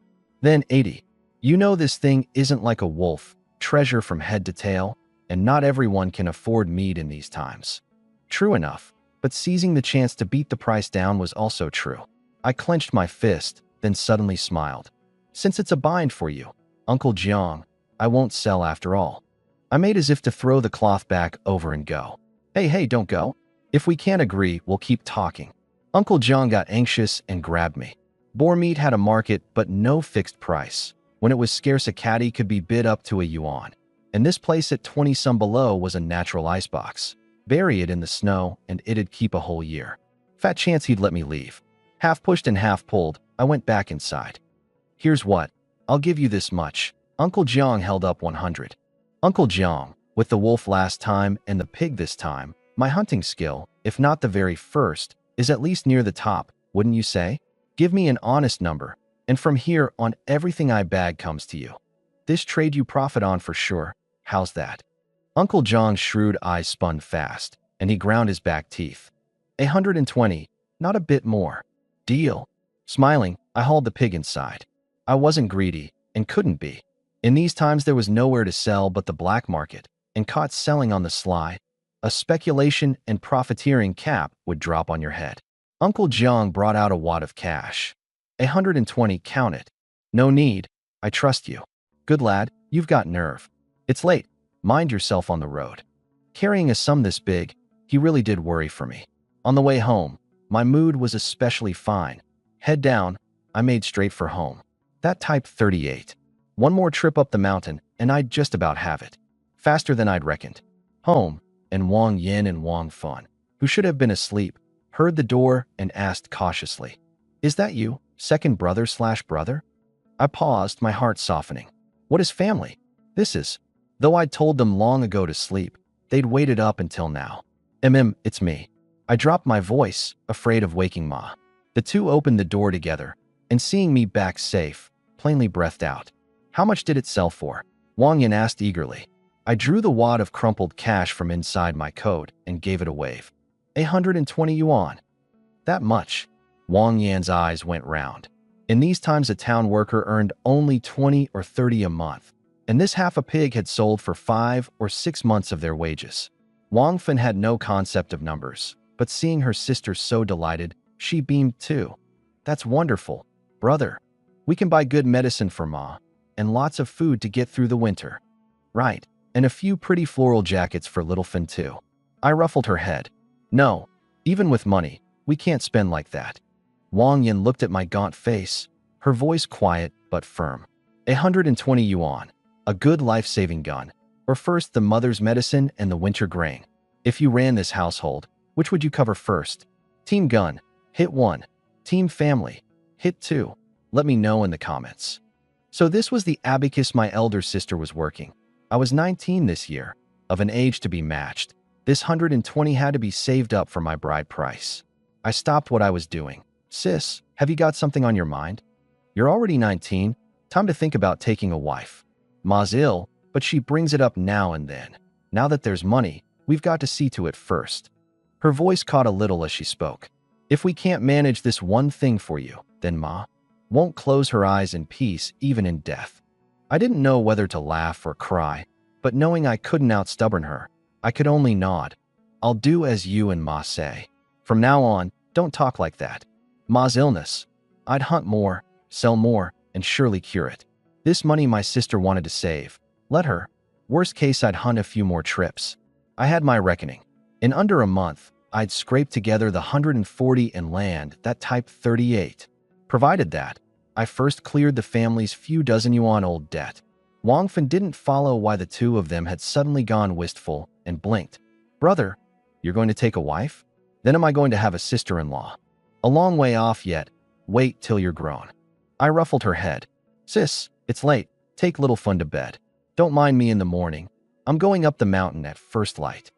Then 80. You know this thing isn't like a wolf, treasure from head to tail, and not everyone can afford meat in these times. True enough, but seizing the chance to beat the price down was also true. I clenched my fist, then suddenly smiled. Since it's a bind for you, Uncle Jiang, I won't sell after all. I made as if to throw the cloth back over and go. Hey, don't go. If we can't agree, we'll keep talking. Uncle Jiang got anxious and grabbed me. Boar meat had a market, but no fixed price. When it was scarce, a caddy could be bid up to a yuan. And this place at 20 some below was a natural icebox. Bury it in the snow, and it'd keep a whole year. Fat chance he'd let me leave. Half pushed and half pulled, I went back inside. Here's what. I'll give you this much. Uncle Jiang held up 100. Uncle Jiang, with the wolf last time and the pig this time, my hunting skill, if not the very first, is at least near the top, wouldn't you say? Give me an honest number, and from here on everything I bag comes to you. This trade you profit on for sure. How's that? Uncle Jiang's shrewd eyes spun fast, and he ground his back teeth. 120, not a bit more. Deal. Smiling, I hauled the pig inside. I wasn't greedy, and couldn't be. In these times there was nowhere to sell but the black market, and caught selling on the sly, a speculation and profiteering cap would drop on your head. Uncle Jiang brought out a wad of cash. 120, count it. No need, I trust you. Good lad, you've got nerve. It's late, mind yourself on the road. Carrying a sum this big, he really did worry for me. On the way home, my mood was especially fine. Head down, I made straight for home. That type 38. One more trip up the mountain, and I'd just about have it. Faster than I'd reckoned. Home, and Wang Yin and Wang Fun, who should have been asleep, heard the door and asked cautiously, "Is that you, second brother/brother?" I paused, my heart softening. What is family? This is. Though I'd told them long ago to sleep, they'd waited up until now. It's me. I dropped my voice, afraid of waking Ma. The two opened the door together, and seeing me back safe, plainly breathed out. How much did it sell for? Wang Yin asked eagerly. I drew the wad of crumpled cash from inside my coat and gave it a wave. 120 yuan. That much? Wang Yan's eyes went round. In these times a town worker earned only 20 or 30 a month, and this half a pig had sold for 5 or 6 months of their wages. Wang Fen had no concept of numbers, but seeing her sister so delighted, she beamed too. That's wonderful, brother. We can buy good medicine for Ma, and lots of food to get through the winter. Right, and a few pretty floral jackets for little Fen too. I ruffled her head. No, even with money, we can't spend like that. Wang Yin looked at my gaunt face, her voice quiet but firm. 120 yuan, a good life-saving gun, or first the mother's medicine and the winter grain. If you ran this household, which would you cover first? Team gun, hit 1. Team family, hit 2. Let me know in the comments. So this was the abacus my elder sister was working. I was 19 this year, of an age to be matched. This 120 had to be saved up for my bride price. I stopped what I was doing. Sis, have you got something on your mind? You're already 19, time to think about taking a wife. Ma's ill, but she brings it up now and then. Now that there's money, we've got to see to it first. Her voice caught a little as she spoke. If we can't manage this one thing for you, then Ma won't close her eyes in peace even in death. I didn't know whether to laugh or cry, but knowing I couldn't outstubborn her, I could only nod. I'll do as you and Ma say. From now on, don't talk like that. Ma's illness. I'd hunt more, sell more, and surely cure it. This money my sister wanted to save. Let her. Worst case, I'd hunt a few more trips. I had my reckoning. In under a month, I'd scraped together the 140 and land that type 38. Provided that, I first cleared the family's few dozen yuan-old debt. Wang Fen didn't follow why the two of them had suddenly gone wistful and blinked. Brother, you're going to take a wife? Then am I going to have a sister-in-law? A long way off yet. Wait till you're grown. I ruffled her head. Sis, it's late. Take little Fun to bed. Don't mind me in the morning. I'm going up the mountain at first light.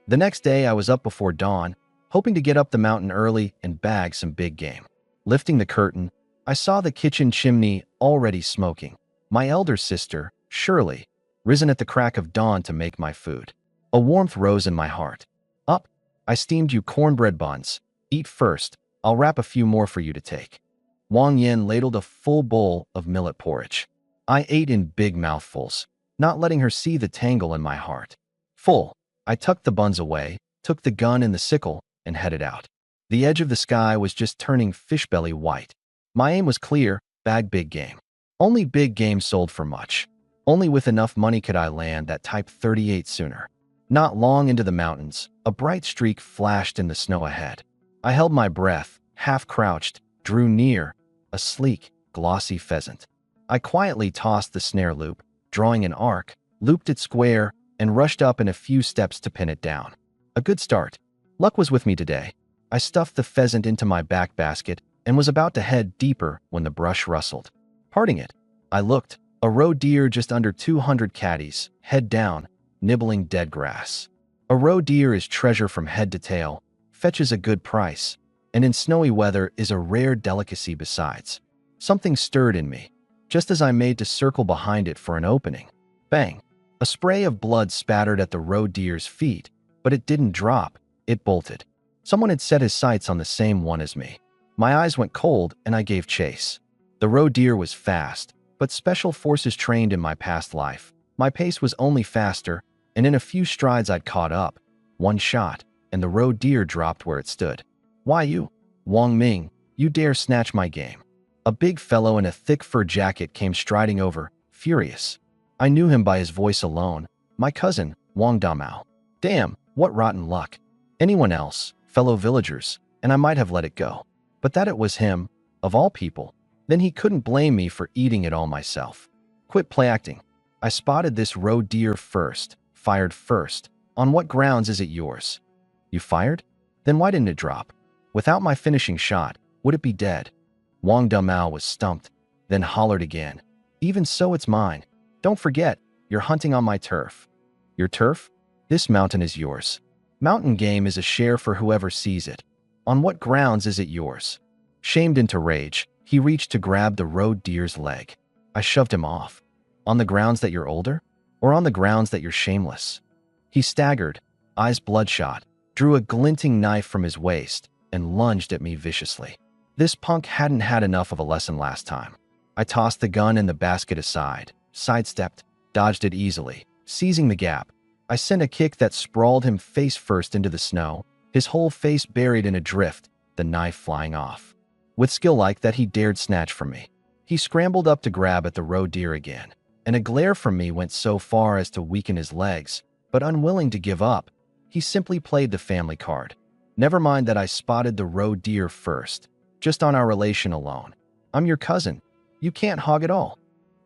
The next day I was up before dawn, hoping to get up the mountain early and bag some big game. Lifting the curtain, I saw the kitchen chimney already smoking. My elder sister, Shirley, risen at the crack of dawn to make my food. A warmth rose in my heart. Up, I steamed you cornbread buns. Eat first, I'll wrap a few more for you to take. Wang Yin ladled a full bowl of millet porridge. I ate in big mouthfuls, not letting her see the tangle in my heart. Full, I tucked the buns away, took the gun and the sickle, and headed out. The edge of the sky was just turning fishbelly white. My aim was clear, bag big game. Only big game sold for much. Only with enough money could I land that Type 38 sooner. Not long into the mountains, a bright streak flashed in the snow ahead. I held my breath, half crouched, drew near, a sleek, glossy pheasant. I quietly tossed the snare loop, drawing an arc, looped it square, and rushed up in a few steps to pin it down. A good start. Luck was with me today. I stuffed the pheasant into my back basket and was about to head deeper when the brush rustled. Parting it, I looked. A roe deer just under 200 caddies, head down, nibbling dead grass. A roe deer is treasure from head to tail, fetches a good price, and in snowy weather is a rare delicacy besides. Something stirred in me, just as I made to circle behind it for an opening. Bang! A spray of blood spattered at the roe deer's feet, but it didn't drop, it bolted. Someone had set his sights on the same one as me. My eyes went cold and I gave chase. The roe deer was fast, but special forces trained in my past life. My pace was only faster, and in a few strides I'd caught up. One shot, and the roe deer dropped where it stood. Why you? Wang Ming, you dare snatch my game. A big fellow in a thick fur jacket came striding over, furious. I knew him by his voice alone. My cousin, Wang Damao. Damn, what rotten luck. Anyone else, fellow villagers, and I might have let it go. But that it was him, of all people, then he couldn't blame me for eating it all myself. Quit play acting. I spotted this roe deer first, fired first. On what grounds is it yours? You fired? Then why didn't it drop? Without my finishing shot, would it be dead? Wang Damao was stumped, then hollered again. Even so, it's mine. Don't forget, you're hunting on my turf. Your turf? This mountain is yours. Mountain game is a share for whoever sees it. On what grounds is it yours? Shamed into rage, he reached to grab the roe deer's leg. I shoved him off. On the grounds that you're older? Or on the grounds that you're shameless? He staggered, eyes bloodshot, drew a glinting knife from his waist, and lunged at me viciously. This punk hadn't had enough of a lesson last time. I tossed the gun and the basket aside, sidestepped, dodged it easily, seizing the gap. I sent a kick that sprawled him face first into the snow, his whole face buried in a drift, the knife flying off. With skill like that, he dared snatch from me. He scrambled up to grab at the roe deer again, and a glare from me went so far as to weaken his legs, but unwilling to give up, he simply played the family card. Never mind that I spotted the roe deer first, just on our relation alone. I'm your cousin. You can't hog it all.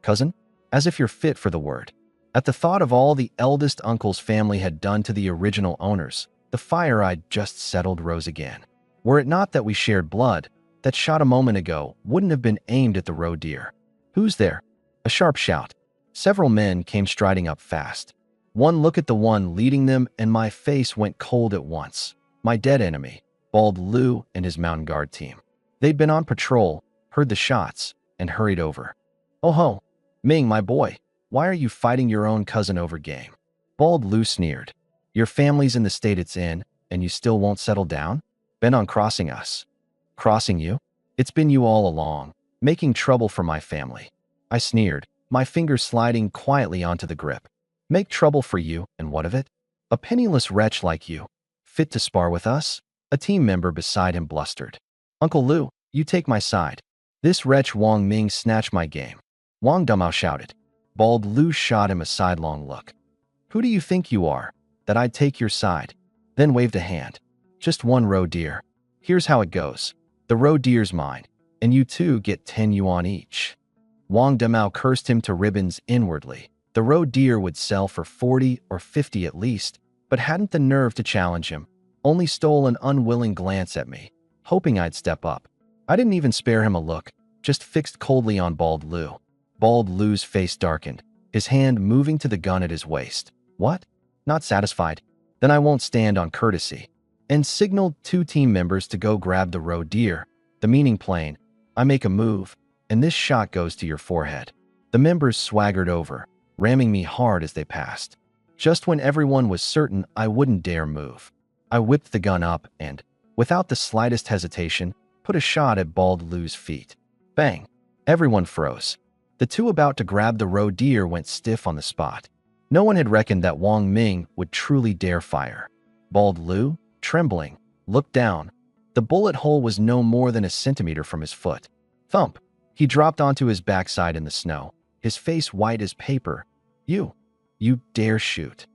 Cousin? As if you're fit for the word. At the thought of all the eldest uncle's family had done to the original owners, the fire I'd just settled rose again. Were it not that we shared blood, that shot a moment ago wouldn't have been aimed at the roe deer. Who's there? A sharp shout. Several men came striding up fast. One look at the one leading them and my face went cold at once. My dead enemy, Bald Lu and his mountain guard team. They'd been on patrol, heard the shots, and hurried over. Oh ho, Ming, my boy, why are you fighting your own cousin over game? Bald Lu sneered. Your family's in the state it's in, and you still won't settle down? Bent on crossing us. Crossing you? It's been you all along, making trouble for my family. I sneered, my fingers sliding quietly onto the grip. Make trouble for you, and what of it? A penniless wretch like you. Fit to spar with us? A team member beside him blustered. Uncle Lu, you take my side. This wretch Wang Ming snatched my game. Wang Damao shouted. Bald Lu shot him a sidelong look. Who do you think you are, that I'd take your side? Then waved a hand. Just one roe deer. Here's how it goes. The roe deer's mine, and you two get 10 yuan each. Wang Damao cursed him to ribbons inwardly. The roe deer would sell for 40 or 50 at least, but hadn't the nerve to challenge him, only stole an unwilling glance at me, hoping I'd step up. I didn't even spare him a look, just fixed coldly on Bald Lu. Bald Lu's face darkened, his hand moving to the gun at his waist. What? Not satisfied? Then I won't stand on courtesy. And signaled 2 team members to go grab the roe deer, the meaning plain. I make a move, and this shot goes to your forehead. The members swaggered over, ramming me hard as they passed. Just when everyone was certain I wouldn't dare move, I whipped the gun up and, without the slightest hesitation, put a shot at Bald Lu's feet. Bang! Everyone froze. The 2 about to grab the roe deer went stiff on the spot. No one had reckoned that Wang Ming would truly dare fire. Bald Lu, trembling, looked down, The bullet hole was no more than a centimeter from his foot. Thump! He dropped onto his backside in the snow, his face white as paper. You dare shoot.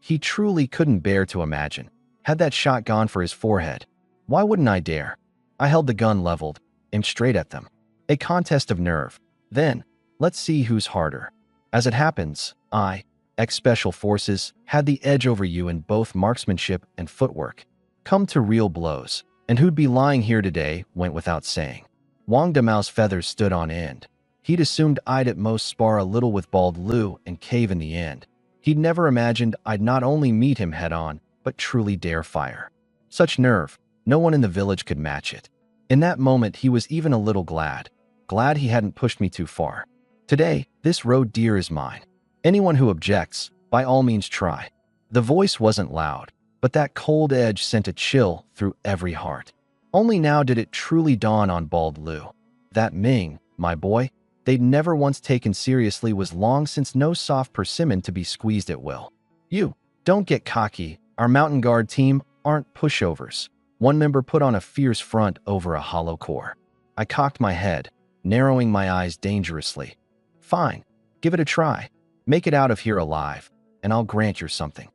He truly couldn't bear to imagine. Had that shot gone for his forehead, why wouldn't I dare? I held the gun leveled, aimed straight at them. A contest of nerve. Then, let's see who's harder. As it happens, I, ex-Special Forces, had the edge over you in both marksmanship and footwork. Come to real blows, and who'd be lying here today went without saying. Wang Damao's feathers stood on end. He'd assumed I'd at most spar a little with Bald Lu and cave in the end. He'd never imagined I'd not only meet him head-on, but truly dare fire. Such nerve, no one in the village could match it. In that moment, he was even a little glad. Glad he hadn't pushed me too far. Today, this roe deer is mine. Anyone who objects, by all means try. The voice wasn't loud, but that cold edge sent a chill through every heart. Only now did it truly dawn on Bald Lu. That Ming, my boy, they'd never once taken seriously, was long since no soft persimmon to be squeezed at will. You, don't get cocky. Our mountain guard team aren't pushovers. One member put on a fierce front over a hollow core. I cocked my head, narrowing my eyes dangerously. Fine, give it a try. Make it out of here alive, and I'll grant you something.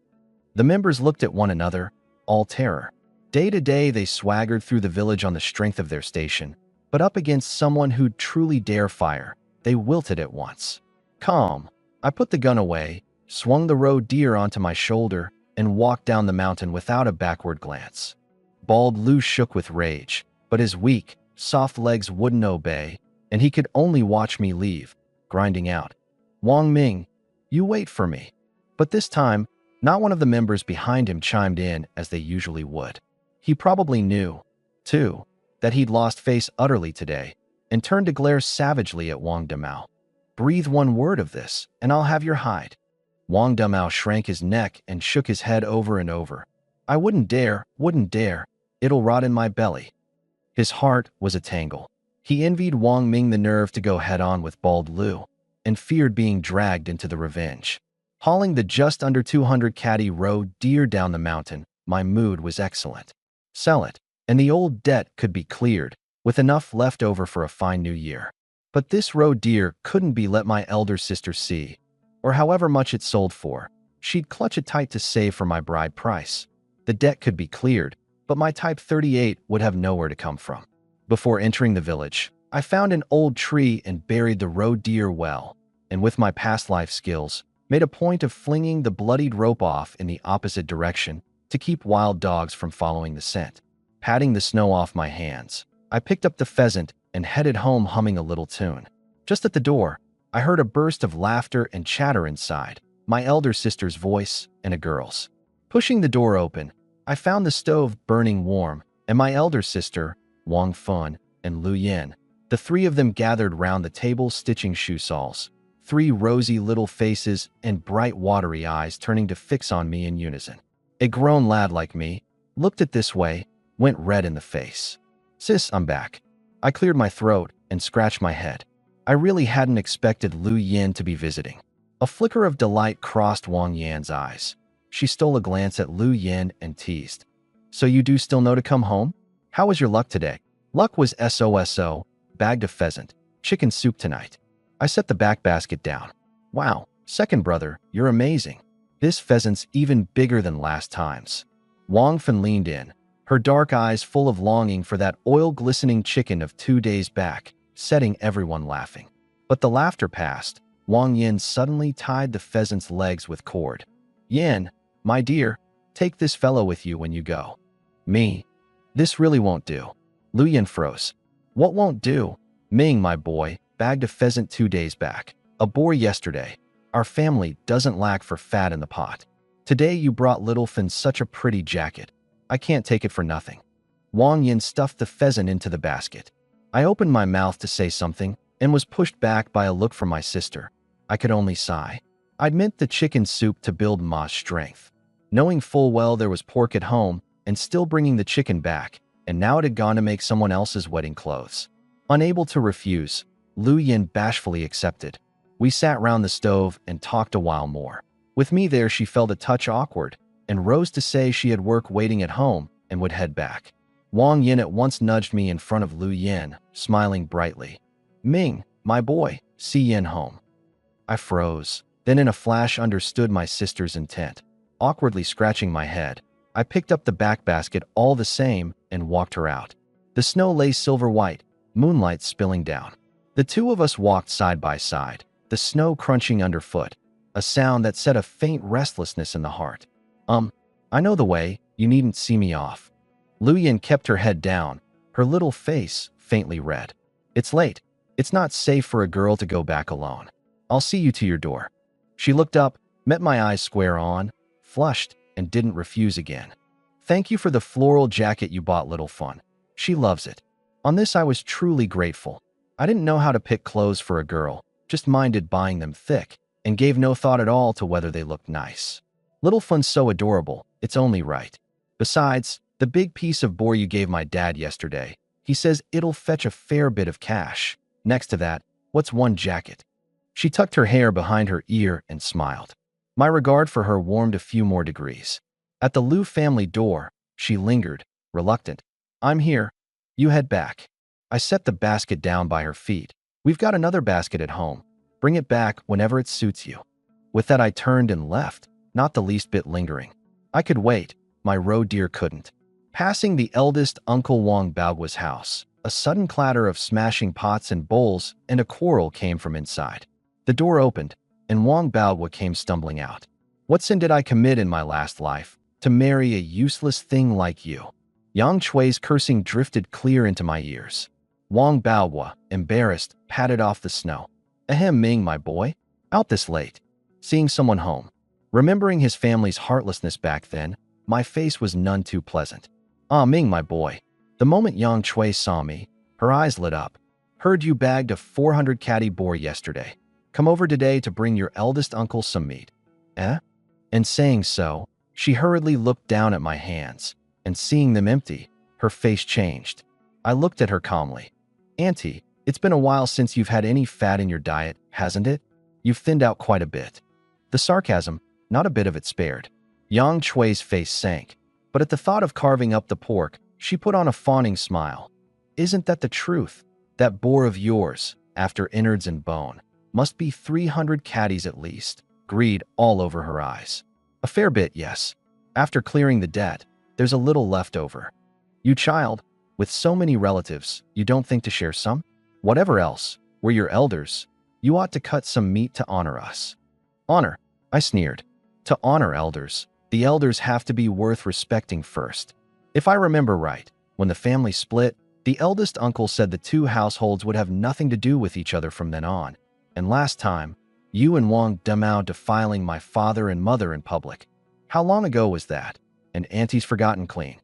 The members looked at one another, all terror. Day to day they swaggered through the village on the strength of their station, but up against someone who'd truly dare fire, they wilted at once. Calm. I put the gun away, swung the roe deer onto my shoulder, and walked down the mountain without a backward glance. Bald Lu shook with rage, but his weak, soft legs wouldn't obey, and he could only watch me leave, grinding out, "Wang Ming, you wait for me." But this time, not one of the members behind him chimed in as they usually would. He probably knew, too, that he'd lost face utterly today, and turned to glare savagely at Wang Damao. "Breathe one word of this, and I'll have your hide." Wang Damao shrank his neck and shook his head over and over. "I wouldn't dare, wouldn't dare. It'll rot in my belly." His heart was a tangle. He envied Wang Ming the nerve to go head-on with Bald Lu, and feared being dragged into the revenge. Hauling the just under 200 catty roe deer down the mountain, my mood was excellent. Sell it, and the old debt could be cleared, with enough left over for a fine new year. But this roe deer couldn't be let my elder sister see, or however much it sold for. She'd clutch it tight to save for my bride price. The debt could be cleared, but my Type 38 would have nowhere to come from. Before entering the village, I found an old tree and buried the roe deer well, and with my past life skills, made a point of flinging the bloodied rope off in the opposite direction to keep wild dogs from following the scent. Patting the snow off my hands, I picked up the pheasant and headed home humming a little tune. Just at the door, I heard a burst of laughter and chatter inside, my elder sister's voice and a girl's. Pushing the door open, I found the stove burning warm, and my elder sister, Wang Fun, and Lu Yin. The three of them gathered round the table stitching shoe soles, three rosy little faces and bright watery eyes turning to fix on me in unison. A grown lad like me looked at this way, went red in the face. "Sis, I'm back." I cleared my throat and scratched my head. I really hadn't expected Lu Yin to be visiting. A flicker of delight crossed Wang Yan's eyes. She stole a glance at Lu Yin and teased, "So you do still know to come home? How was your luck today?" Luck was SOSO, bagged a pheasant, chicken soup tonight. I set the back basket down. "Wow, second brother, you're amazing. This pheasant's even bigger than last time's." Wang Fun leaned in, her dark eyes full of longing for that oil-glistening chicken of 2 days back, setting everyone laughing. But the laughter passed. Wang Yin suddenly tied the pheasant's legs with cord. "Yin, my dear, take this fellow with you when you go." "Me? This really won't do." Lu Yin froze. "What won't do?" "Ming, my boy, bagged a pheasant 2 days back. A boar yesterday. Our family doesn't lack for fat in the pot. Today you brought little Fin such a pretty jacket. I can't take it for nothing." Wang Yin stuffed the pheasant into the basket. I opened my mouth to say something and was pushed back by a look from my sister. I could only sigh. I'd meant the chicken soup to build Ma's strength. Knowing full well there was pork at home and still bringing the chicken back, and now it had gone to make someone else's wedding clothes. Unable to refuse, Lu Yin bashfully accepted. We sat round the stove and talked a while more. With me there, she felt a touch awkward and rose to say she had work waiting at home and would head back. Wang Yin at once nudged me in front of Lu Yin, smiling brightly. Ming, my boy, see Yin home. I froze, then in a flash understood my sister's intent. Awkwardly scratching my head, I picked up the back basket all the same and walked her out. The snow lay silver white, moonlight spilling down. The two of us walked side by side, the snow crunching underfoot, a sound that set a faint restlessness in the heart. I know the way, you needn't see me off. Lu Yin kept her head down, her little face faintly red. It's late. It's not safe for a girl to go back alone. I'll see you to your door. She looked up, met my eyes square on, flushed, and didn't refuse again. Thank you for the floral jacket you bought, Little Fun. She loves it. On this I was truly grateful. I didn't know how to pick clothes for a girl, just minded buying them thick, and gave no thought at all to whether they looked nice. Little Fun's so adorable, it's only right. Besides, the big piece of boar you gave my dad yesterday, he says it'll fetch a fair bit of cash. Next to that, what's one jacket? She tucked her hair behind her ear and smiled. My regard for her warmed a few more degrees. At the Liu family door, she lingered, reluctant. I'm here. You head back. I set the basket down by her feet. We've got another basket at home. Bring it back whenever it suits you. With that I turned and left, not the least bit lingering. I could wait, my roe deer couldn't. Passing the eldest Uncle Wang Baogua's house, a sudden clatter of smashing pots and bowls and a quarrel came from inside. The door opened, and Wang Baogua came stumbling out. What sin did I commit in my last life to marry a useless thing like you? Yang Chui's cursing drifted clear into my ears. Wang Baogua, embarrassed, patted off the snow. Ahem, Ming, my boy. Out this late. Seeing someone home. Remembering his family's heartlessness back then, my face was none too pleasant. Ah, Ming, my boy. The moment Yang Chui saw me, her eyes lit up. Heard you bagged a 400 catty boar yesterday. Come over today to bring your eldest uncle some meat. Eh? And saying so, she hurriedly looked down at my hands, and seeing them empty, her face changed. I looked at her calmly. Auntie, it's been a while since you've had any fat in your diet, hasn't it? You've thinned out quite a bit. The sarcasm, not a bit of it spared. Yang Chui's face sank, but at the thought of carving up the pork, she put on a fawning smile. Isn't that the truth? That boar of yours, after innards and bone, must be 300 catties at least. Greed all over her eyes. A fair bit, yes. After clearing the debt, there's a little left over. You child, with so many relatives, you don't think to share some? Whatever else, we're your elders. You ought to cut some meat to honor us. Honor, I sneered. To honor elders, the elders have to be worth respecting first. If I remember right, when the family split, the eldest uncle said the two households would have nothing to do with each other from then on. And last time, you and Wang Damao defiling my father and mother in public. How long ago was that? And Auntie's forgotten clean.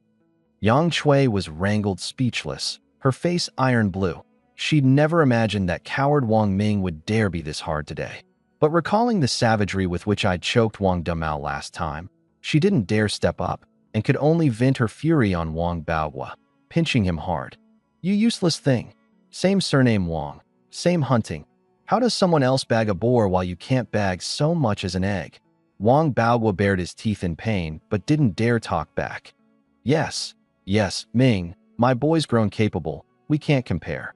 Yang Chui was wrangled speechless, her face iron blue. She'd never imagined that coward Wang Ming would dare be this hard today. But recalling the savagery with which I'd choked Wang Damao last time, she didn't dare step up and could only vent her fury on Wang Baogua, pinching him hard. You useless thing. Same surname Wang, same hunting. How does someone else bag a boar while you can't bag so much as an egg? Wang Baogua bared his teeth in pain but didn't dare talk back. Yes, Ming, my boy's grown capable. We can't compare.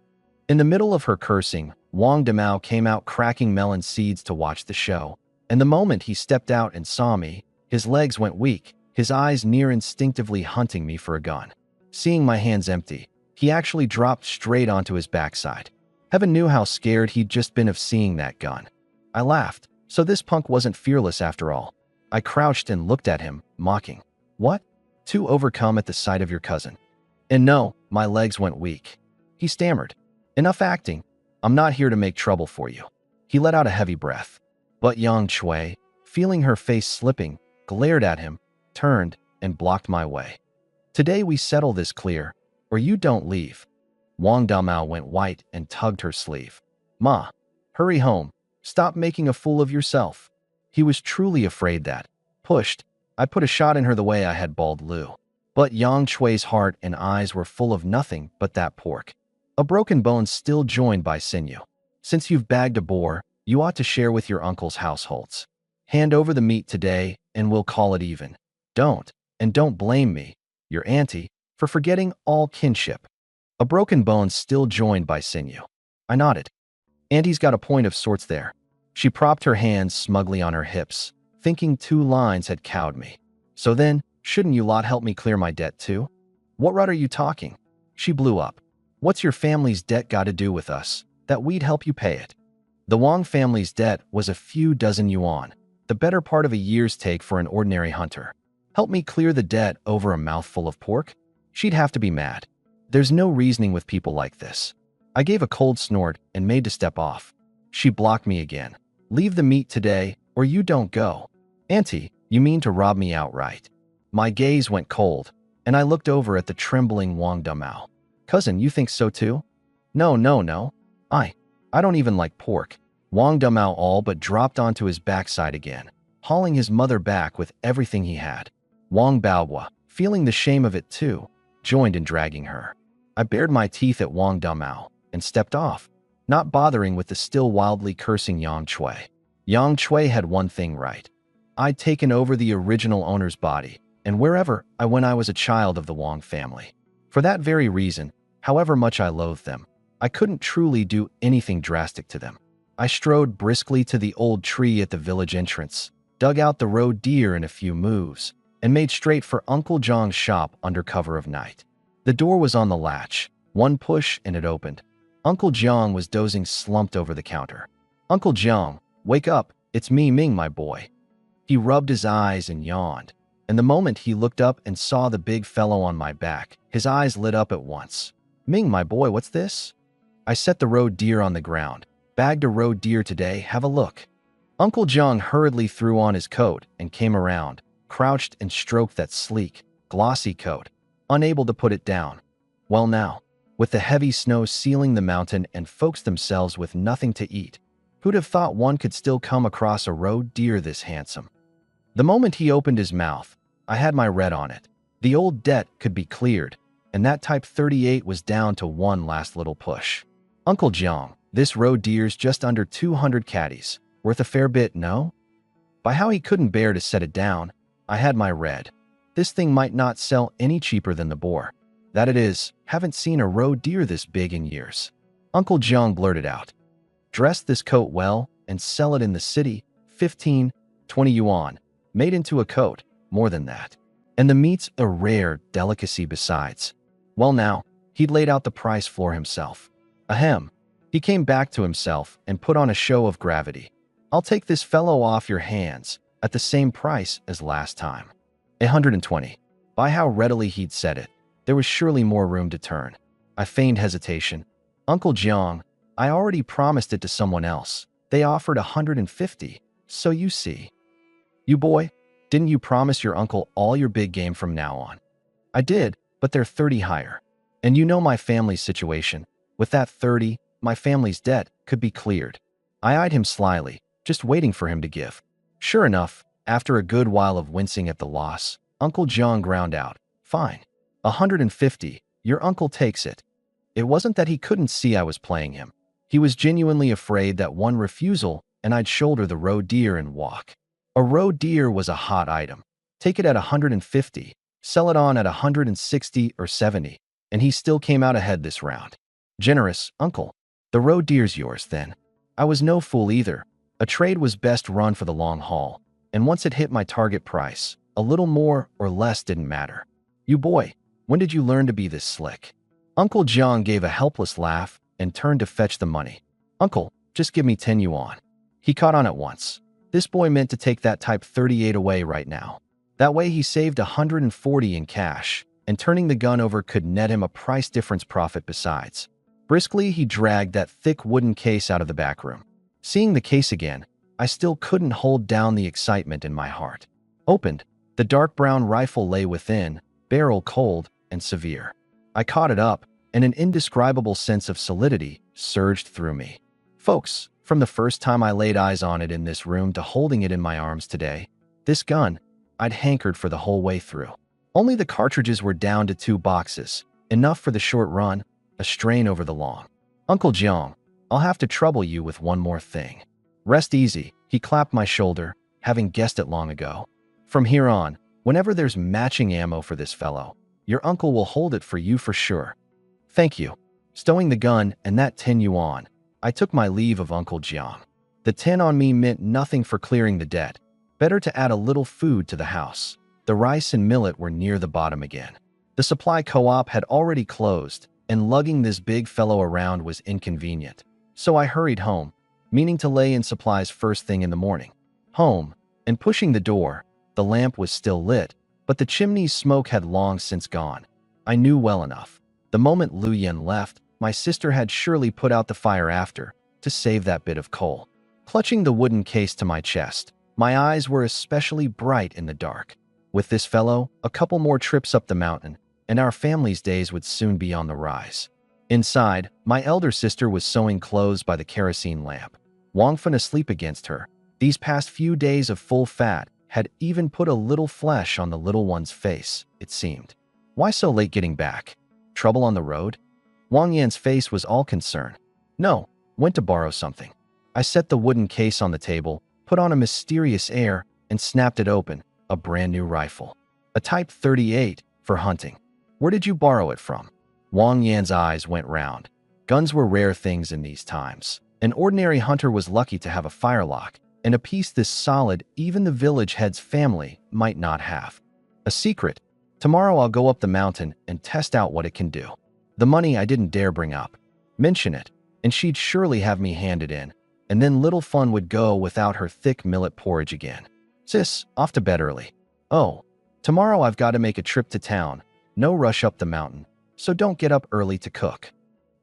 In the middle of her cursing, Wang Damao came out cracking melon seeds to watch the show, and the moment he stepped out and saw me, his legs went weak, his eyes near instinctively hunting me for a gun. Seeing my hands empty, he actually dropped straight onto his backside. Heaven knew how scared he'd just been of seeing that gun. I laughed, so this punk wasn't fearless after all. I crouched and looked at him, mocking. What? Too overcome at the sight of your cousin. And no, my legs went weak. He stammered. Enough acting. I'm not here to make trouble for you. He let out a heavy breath. But Yang Chui, feeling her face slipping, glared at him, turned, and blocked my way. Today we settle this clear, or you don't leave. Wang Damao went white and tugged her sleeve. Ma, hurry home. Stop making a fool of yourself. He was truly afraid that, pushed, I'd put a shot in her the way I had balled Lu. But Yang Chui's heart and eyes were full of nothing but that pork. A broken bone still joined by sinew. Since you've bagged a boar, you ought to share with your uncle's households. Hand over the meat today, and we'll call it even. Don't blame me, your auntie, for forgetting all kinship. A broken bone still joined by sinew. I nodded. Auntie's got a point of sorts there. She propped her hands smugly on her hips, thinking 2 lines had cowed me. So then, shouldn't you lot help me clear my debt too? What rot are you talking? She blew up. What's your family's debt got to do with us, that we'd help you pay it? The Wang family's debt was a few dozen yuan, the better part of a year's take for an ordinary hunter. Help me clear the debt over a mouthful of pork? She'd have to be mad. There's no reasoning with people like this. I gave a cold snort and made to step off. She blocked me again. Leave the meat today, or you don't go. Auntie, you mean to rob me outright? My gaze went cold, and I looked over at the trembling Wang Dumao. Cousin, you think so too? No. I don't even like pork. Wang Dumao all but dropped onto his backside again, hauling his mother back with everything he had. Wang Baohua, feeling the shame of it too, joined in dragging her. I bared my teeth at Wang Dumao and stepped off, not bothering with the still wildly cursing Yang Chui. Yang Chui had one thing right. I'd taken over the original owner's body, and wherever I went I was a child of the Wang family. For that very reason, however much I loathed them, I couldn't truly do anything drastic to them. I strode briskly to the old tree at the village entrance, dug out the roe deer in a few moves, and made straight for Uncle Zhang's shop under cover of night. The door was on the latch. One push and it opened. Uncle Jiang was dozing slumped over the counter. Uncle Jiang, wake up, it's me Ming, my boy. He rubbed his eyes and yawned, and the moment he looked up and saw the big fellow on my back, his eyes lit up at once. Ming, my boy, what's this? I set the roe deer on the ground. Bagged a roe deer today, have a look. Uncle Jiang hurriedly threw on his coat and came around, crouched and stroked that sleek, glossy coat, unable to put it down. Well now, with the heavy snow sealing the mountain and folks themselves with nothing to eat, who'd have thought one could still come across a roe deer this handsome? The moment he opened his mouth, I had my red on it. The old debt could be cleared, and that Type 38 was down to one last little push. Uncle Jiang, this roe deer's just under 200 caddies, worth a fair bit, no? By how he couldn't bear to set it down, I had my red. This thing might not sell any cheaper than the boar. That it is, haven't seen a roe deer this big in years. Uncle Jiang blurted out. Dress this coat well and sell it in the city, 15, 20 yuan, made into a coat, more than that. And the meat's a rare delicacy besides. Well now, he'd laid out the price for himself. Ahem. He came back to himself and put on a show of gravity. I'll take this fellow off your hands at the same price as last time. 120. By how readily he'd said it, there was surely more room to turn. I feigned hesitation. Uncle Jiang, I already promised it to someone else. They offered 150, so you see. You boy, didn't you promise your uncle all your big game from now on? I did, but they're 30 higher. And you know my family's situation. With that 30, my family's debt could be cleared. I eyed him slyly, just waiting for him to give. Sure enough, after a good while of wincing at the loss, Uncle Jiang ground out, fine. 150, your uncle takes it. It wasn't that he couldn't see I was playing him. He was genuinely afraid that one refusal and I'd shoulder the roe deer and walk. A roe deer was a hot item. Take it at 150, sell it on at 160 or 70, and he still came out ahead this round. Generous, uncle. The roe deer's yours then. I was no fool either. A trade was best run for the long haul, and once it hit my target price, a little more or less didn't matter. You boy, when did you learn to be this slick? Uncle Jiang gave a helpless laugh and turned to fetch the money. Uncle, just give me 10 yuan. He caught on at once. This boy meant to take that Type 38 away right now. That way he saved 140 in cash, and turning the gun over could net him a price difference profit besides. Briskly, he dragged that thick wooden case out of the back room. Seeing the case again, I still couldn't hold down the excitement in my heart. Opened, the dark brown rifle lay within, barrel cold and severe. I caught it up, and an indescribable sense of solidity surged through me. Folks, from the first time I laid eyes on it in this room to holding it in my arms today, this gun, I'd hankered for the whole way through. Only the cartridges were down to 2 boxes, enough for the short run, a strain over the long. Uncle Jiang, I'll have to trouble you with one more thing. Rest easy, he clapped my shoulder, having guessed it long ago. From here on, whenever there's matching ammo for this fellow, Your uncle will hold it for you for sure. Thank you. Stowing the gun and that 10 yuan, I took my leave of Uncle Jiang. The 10 on me meant nothing for clearing the debt. Better to add a little food to the house. The rice and millet were near the bottom again. The supply co-op had already closed, and lugging this big fellow around was inconvenient. So I hurried home, meaning to lay in supplies first thing in the morning. Home, and pushing the door, the lamp was still lit, but the chimney's smoke had long since gone. I knew well enough. The moment Lu Yen left, my sister had surely put out the fire after, to save that bit of coal. Clutching the wooden case to my chest, my eyes were especially bright in the dark. With this fellow, a couple more trips up the mountain, and our family's days would soon be on the rise. Inside, my elder sister was sewing clothes by the kerosene lamp. Wang Fen asleep against her. These past few days of full fat had even put a little flesh on the little one's face, it seemed. Why so late getting back? Trouble on the road? Wang Yan's face was all concern. No, went to borrow something. I set the wooden case on the table, put on a mysterious air, and snapped it open, a brand new rifle. A Type 38, for hunting. Where did you borrow it from? Wang Yan's eyes went round. Guns were rare things in these times. An ordinary hunter was lucky to have a firelock, and a piece this solid even the village head's family might not have. A secret. Tomorrow I'll go up the mountain and test out what it can do. The money I didn't dare bring up. Mention it, and she'd surely have me hand it in, and then little fun would go without her thick millet porridge again. Sis, off to bed early. Oh, tomorrow I've got to make a trip to town. No rush up the mountain, so don't get up early to cook.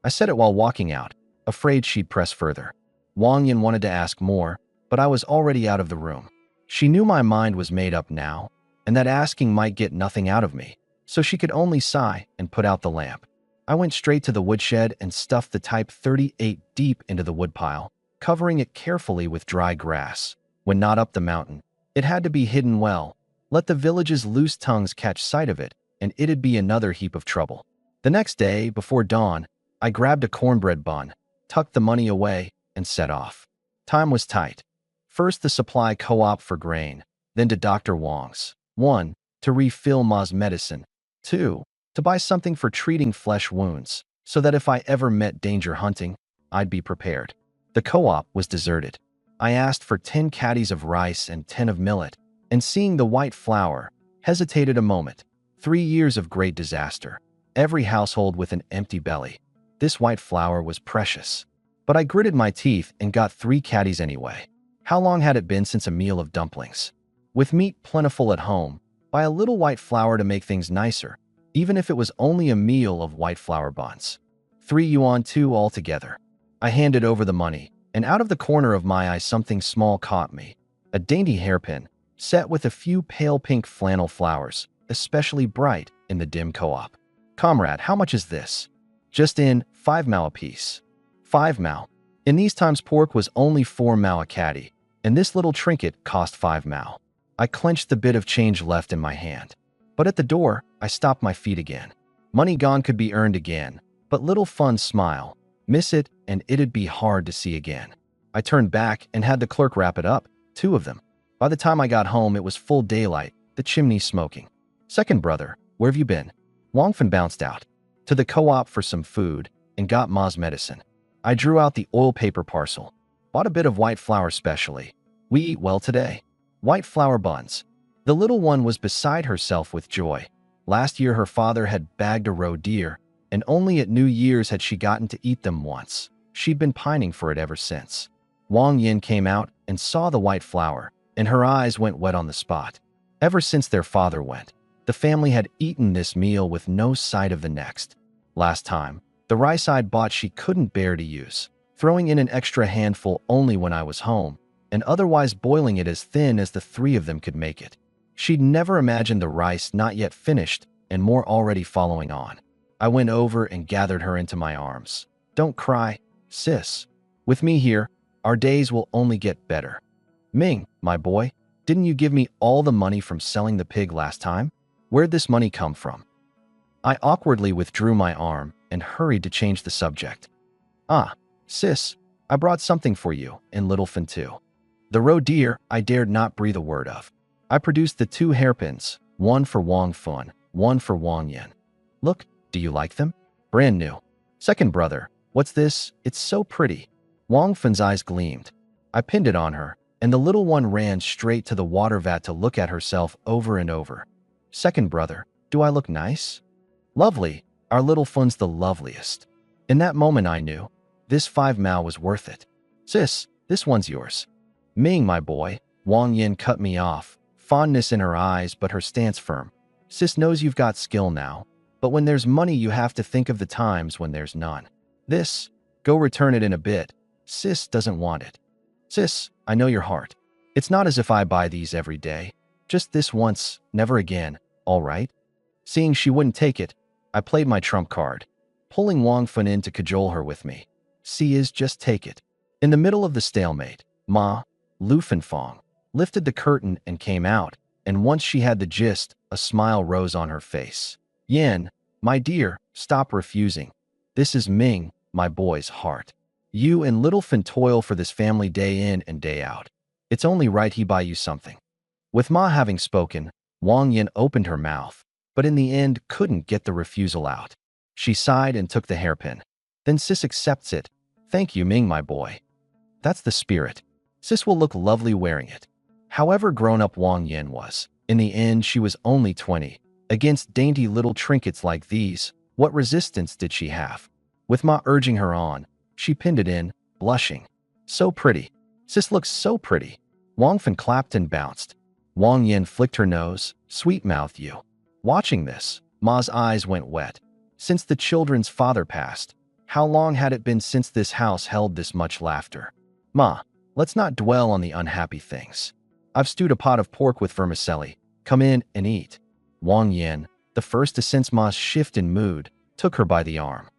I said it while walking out, afraid she'd press further. Wang Yan wanted to ask more, but I was already out of the room. She knew my mind was made up now, and that asking might get nothing out of me, so she could only sigh and put out the lamp. I went straight to the woodshed and stuffed the Type 38 deep into the woodpile, covering it carefully with dry grass. When not up the mountain, it had to be hidden well. Let the village's loose tongues catch sight of it, and it'd be another heap of trouble. The next day, before dawn, I grabbed a cornbread bun, tucked the money away, and set off. Time was tight. First the supply co-op for grain, then to Dr. Wang's. 1. To refill Ma's medicine. 2. To buy something for treating flesh wounds, so that if I ever met danger hunting, I'd be prepared. The co-op was deserted. I asked for 10 caddies of rice and 10 of millet, and seeing the white flour, hesitated a moment. 3 years of great disaster. Every household with an empty belly. This white flour was precious. But I gritted my teeth and got 3 caddies anyway. How long had it been since a meal of dumplings? With meat plentiful at home, buy a little white flour to make things nicer, even if it was only a meal of white flour buns. 3 yuan 2 altogether. I handed over the money, and out of the corner of my eye something small caught me. A dainty hairpin, set with a few pale pink flannel flowers, especially bright in the dim co-op. Comrade, how much is this? Just in, 5 mao apiece. 5 mao. In these times pork was only 4 mao a caddy, and this little trinket cost 5 mao. I clenched the bit of change left in my hand. But at the door, I stopped my feet again. Money gone could be earned again, but little fun smile. Miss it, and it'd be hard to see again. I turned back and had the clerk wrap it up, 2 of them. By the time I got home, it was full daylight, the chimney smoking. Second brother, where have you been? Wang Fen bounced out. To the co-op for some food, and got Ma's medicine. I drew out the oil paper parcel. Bought a bit of white flour specially. We eat well today. White flour buns. The little one was beside herself with joy. Last year her father had bagged a roe deer, and only at New Year's had she gotten to eat them once. She'd been pining for it ever since. Wang Yin came out and saw the white flour, and her eyes went wet on the spot. Ever since their father went, the family had eaten this meal with no sight of the next. Last time, the rice I'd bought she couldn't bear to use, throwing in an extra handful only when I was home, and otherwise boiling it as thin as the 3 of them could make it. She'd never imagined the rice not yet finished and more already following on. I went over and gathered her into my arms. Don't cry, sis. With me here, our days will only get better. Ming, my boy, didn't you give me all the money from selling the pig last time? Where'd this money come from? I awkwardly withdrew my arm and hurried to change the subject. Ah, sis, I brought something for you, and little Fen too. The roe deer I dared not breathe a word of. I produced the 2 hairpins, one for Wang Fen, one for Wang Yin. Look, do you like them? Brand new. Second brother, what's this? It's so pretty. Wang Fan's eyes gleamed. I pinned it on her, and the little one ran straight to the water vat to look at herself over and over. Second brother, do I look nice? Lovely. Our little Fun's the loveliest. In that moment I knew, this 5 mao was worth it. Sis, this one's yours. Ming, my boy. Wang Yin cut me off, fondness in her eyes but her stance firm. Sis knows you've got skill now, but when there's money you have to think of the times when there's none. This, go return it in a bit. Sis doesn't want it. Sis, I know your heart. It's not as if I buy these every day. Just this once, never again, all right? Seeing she wouldn't take it, I played my trump card, pulling Wang Fan in to cajole her with me. See is just take it. In the middle of the stalemate, Ma, Lu Fanfong, lifted the curtain and came out, and once she had the gist, a smile rose on her face. Yin, my dear, stop refusing. This is Ming, my boy's heart. You and Little Fan toil for this family day in and day out. It's only right he buy you something. With Ma having spoken, Wang Yin opened her mouth, but in the end couldn't get the refusal out. She sighed and took the hairpin. Then Sis accepts it. Thank you, Ming, my boy. That's the spirit. Sis will look lovely wearing it. However grown-up Wang Yin was, in the end she was only 20. Against dainty little trinkets like these, what resistance did she have? With Ma urging her on, she pinned it in, blushing. So pretty. Sis looks so pretty. Wang Fan clapped and bounced. Wang Yin flicked her nose, sweet-mouthed you. Watching this, Ma's eyes went wet. Since the children's father passed, how long had it been since this house held this much laughter? Ma, let's not dwell on the unhappy things. I've stewed a pot of pork with vermicelli. Come in and eat. Wang Yin, the first to sense Ma's shift in mood, took her by the arm.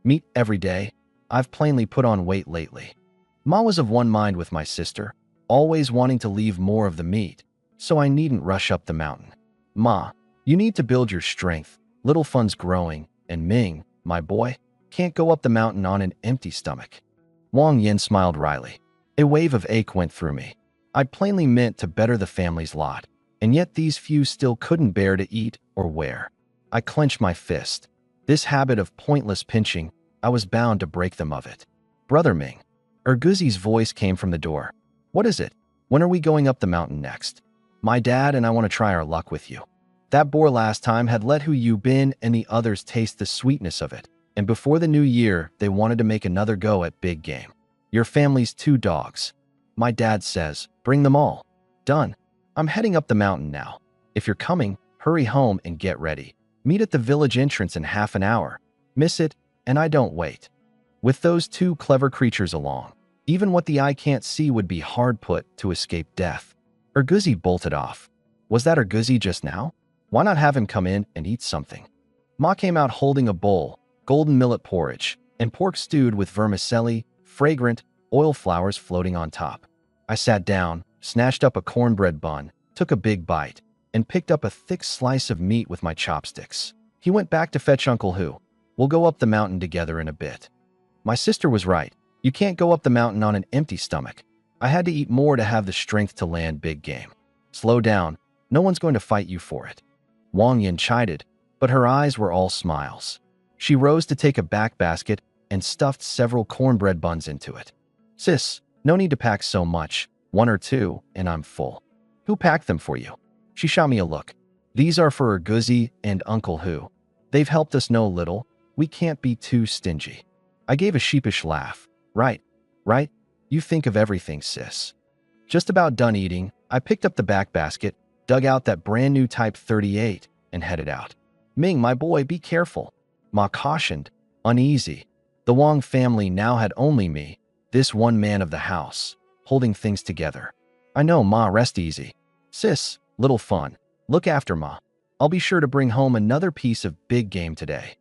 Meat every day. I've plainly put on weight lately. Ma was of one mind with my sister, always wanting to leave more of the meat, so I needn't rush up the mountain. Ma, you need to build your strength. Little Fun's growing, and Ming, my boy, can't go up the mountain on an empty stomach. Wang Yin smiled wryly. A wave of ache went through me. I'd plainly meant to better the family's lot, and yet these few still couldn't bear to eat or wear. I clenched my fist. This habit of pointless pinching, I was bound to break them of it. Brother Ming. Erguzi's voice came from the door. What is it? When are we going up the mountain next? My dad and I want to try our luck with you. That boar last time had let Hu Yu Bin and the others taste the sweetness of it, and before the new year, they wanted to make another go at big game. Your family's 2 dogs. My dad says, bring them all. Done. I'm heading up the mountain now. If you're coming, hurry home and get ready. Meet at the village entrance in half an hour. Miss it, and I don't wait. With those 2 clever creatures along, even what the eye can't see would be hard put to escape death. Erguzi bolted off. Was that Erguzi just now? Why not have him come in and eat something? Ma came out holding a bowl, golden millet porridge, and pork stewed with vermicelli, fragrant, oil flowers floating on top. I sat down, snatched up a cornbread bun, took a big bite, and picked up a thick slice of meat with my chopsticks. He went back to fetch Uncle Hu. We'll go up the mountain together in a bit. My sister was right. You can't go up the mountain on an empty stomach. I had to eat more to have the strength to land big game. Slow down. No one's going to fight you for it. Wang Yin chided, but her eyes were all smiles. She rose to take a back basket and stuffed several cornbread buns into it. Sis, no need to pack so much. 1 or 2, and I'm full. Who packed them for you? She shot me a look. These are for Erguzi and Uncle Hu. They've helped us know little. We can't be too stingy. I gave a sheepish laugh. Right. You think of everything, sis. Just about done eating, I picked up the back basket, dug out that brand new Type 38, and headed out. Ming, my boy, be careful. Ma cautioned, uneasy. The Wang family now had only me, this one man of the house, holding things together. I know, Ma, rest easy. Sis, Little Fun, look after Ma. I'll be sure to bring home another piece of big game today.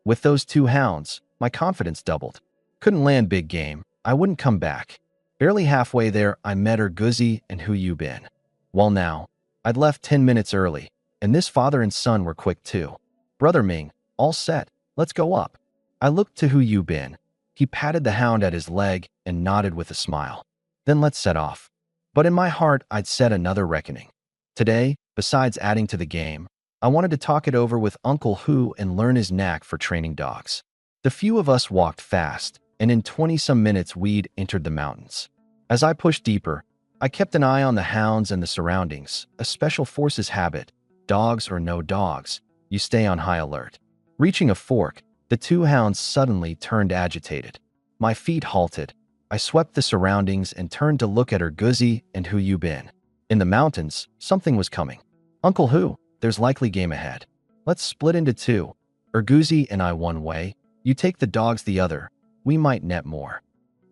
With those 2 hounds, my confidence doubled. Couldn't land big game, I wouldn't come back. Barely halfway there, I met Erguzi and Hu Yu Bin. Well now, I'd left 10 minutes early, and this father and son were quick too. Brother Ming, all set, let's go up. I looked to Hu Yu Bin. He patted the hound at his leg and nodded with a smile. Then let's set off. But in my heart, I'd set another reckoning. Today, besides adding to the game, I wanted to talk it over with Uncle Hu and learn his knack for training dogs. The few of us walked fast, and in 20-some minutes we'd entered the mountains. As I pushed deeper, I kept an eye on the hounds and the surroundings, a special forces habit. Dogs or no dogs, you stay on high alert. Reaching a fork, the two hounds suddenly turned agitated. My feet halted. I swept the surroundings and turned to look at Erguzi and Who You Been. In the mountains, something was coming. Uncle Hu, there's likely game ahead. Let's split into two. Erguzi and I one way. You take the dogs the other. We might net more.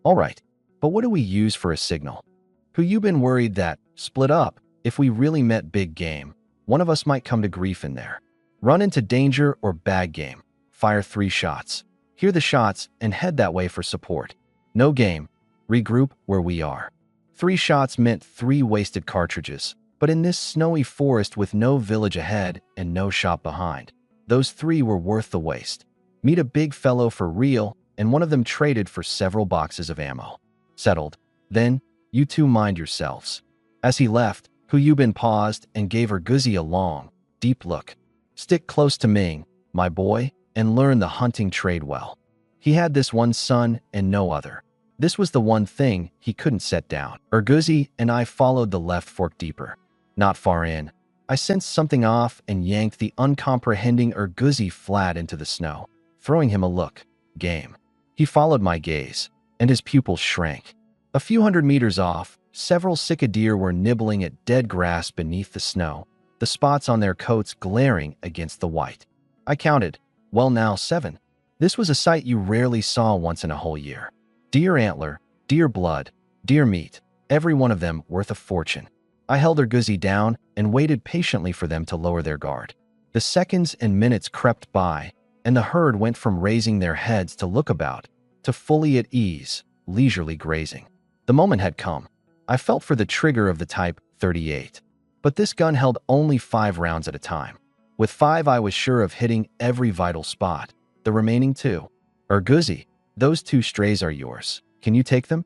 All right, but what do we use for a signal? Who You Been worried that, split up, if we really met big game, one of us might come to grief in there. Run into danger or bag game. Fire 3 shots. Hear the shots and head that way for support. No game. Regroup where we are. 3 shots meant 3 wasted cartridges, but in this snowy forest with no village ahead and no shop behind, those 3 were worth the waste. Meet a big fellow for real, and one of them traded for several boxes of ammo. Settled. Then, you two mind yourselves. As he left, Who You Been paused and gave Erguzi a long, deep look. Stick close to Ming, my boy, and learn the hunting trade well. He had this one son and no other. This was the one thing he couldn't set down. Erguzi and I followed the left fork deeper. Not far in, I sensed something off and yanked the uncomprehending Erguzi flat into the snow, throwing him a look. Game. He followed my gaze, and his pupils shrank. A few hundred meters off, several Sika deer were nibbling at dead grass beneath the snow, the spots on their coats glaring against the white. I counted. Well, now 7. This was a sight you rarely saw once in a whole year. Deer antler, deer blood, deer meat, every one of them worth a fortune. I held Erguzi down and waited patiently for them to lower their guard. The seconds and minutes crept by, and the herd went from raising their heads to look about, to fully at ease, leisurely grazing. The moment had come. I felt for the trigger of the Type 38. But this gun held only 5 rounds at a time. With 5 I was sure of hitting every vital spot. The remaining 2. Erguzi, those 2 strays are yours. Can you take them?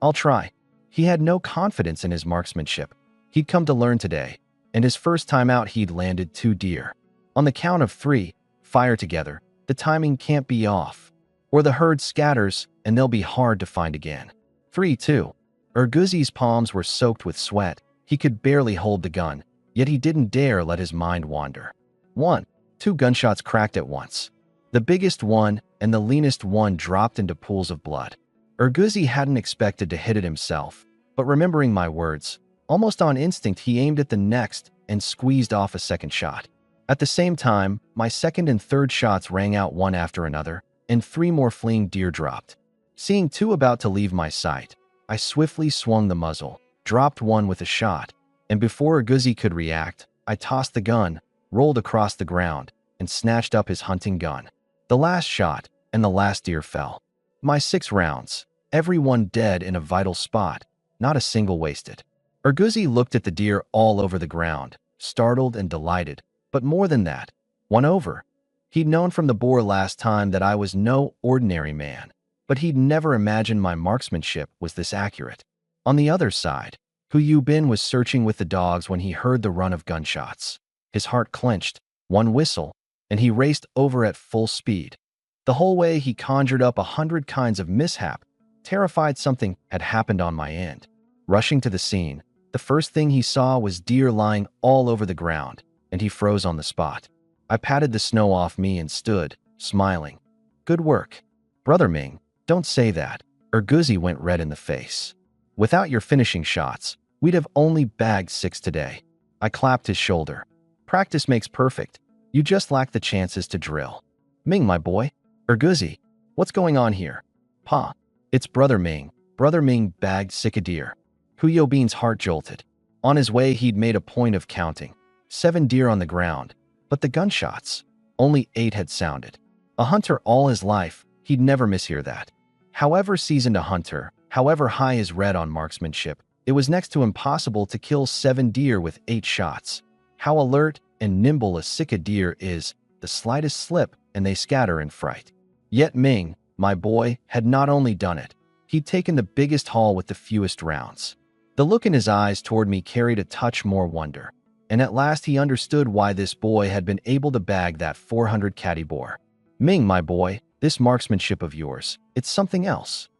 I'll try. He had no confidence in his marksmanship. He'd come to learn today, and his first time out he'd landed 2 deer. On the count of 3, fire together. The timing can't be off, or the herd scatters and they'll be hard to find again. 3, 2. Erguzi's palms were soaked with sweat. He could barely hold the gun, yet he didn't dare let his mind wander. 1. 2 gunshots cracked at once. The biggest one and the leanest one dropped into pools of blood. Erguzi hadn't expected to hit it himself, but remembering my words, almost on instinct he aimed at the next and squeezed off a second shot. At the same time, my second and third shots rang out one after another, and 3 more fleeing deer dropped. Seeing 2 about to leave my sight, I swiftly swung the muzzle, dropped one with a shot, and before Erguzi could react, I tossed the gun, rolled across the ground, and snatched up his hunting gun. The last shot, and the last deer fell. My 6 rounds, every one dead in a vital spot, not a single wasted. Erguzi looked at the deer all over the ground, startled and delighted, but more than that, won over. He'd known from the boar last time that I was no ordinary man, but he'd never imagined my marksmanship was this accurate. On the other side, Who You Been was searching with the dogs when he heard the run of gunshots. His heart clenched, one whistle, and he raced over at full speed. The whole way he conjured up 100 kinds of mishap, terrified something had happened on my end. Rushing to the scene, the first thing he saw was deer lying all over the ground, and he froze on the spot. I patted the snow off me and stood, smiling. Good work. Brother Ming, don't say that. Erguzi went red in the face. Without your finishing shots, we'd have only bagged 6 today. I clapped his shoulder. Practice makes perfect. You just lack the chances to drill. Ming, my boy. Erguzi, what's going on here? Pa, it's Brother Ming. Brother Ming bagged Sika deer. Hu Yobin's heart jolted. On his way, he'd made a point of counting 7 deer on the ground, but the gunshots, only 8 had sounded. A hunter all his life, he'd never mishear that. However seasoned a hunter, however high his read on marksmanship, it was next to impossible to kill 7 deer with 8 shots. How alert and nimble a Sika deer is, the slightest slip and they scatter in fright. Yet Ming, my boy, had not only done it, he'd taken the biggest haul with the fewest rounds. The look in his eyes toward me carried a touch more wonder. and at last he understood why this boy had been able to bag that 400 catty boar. Ming, my boy, this marksmanship of yours, it's something else.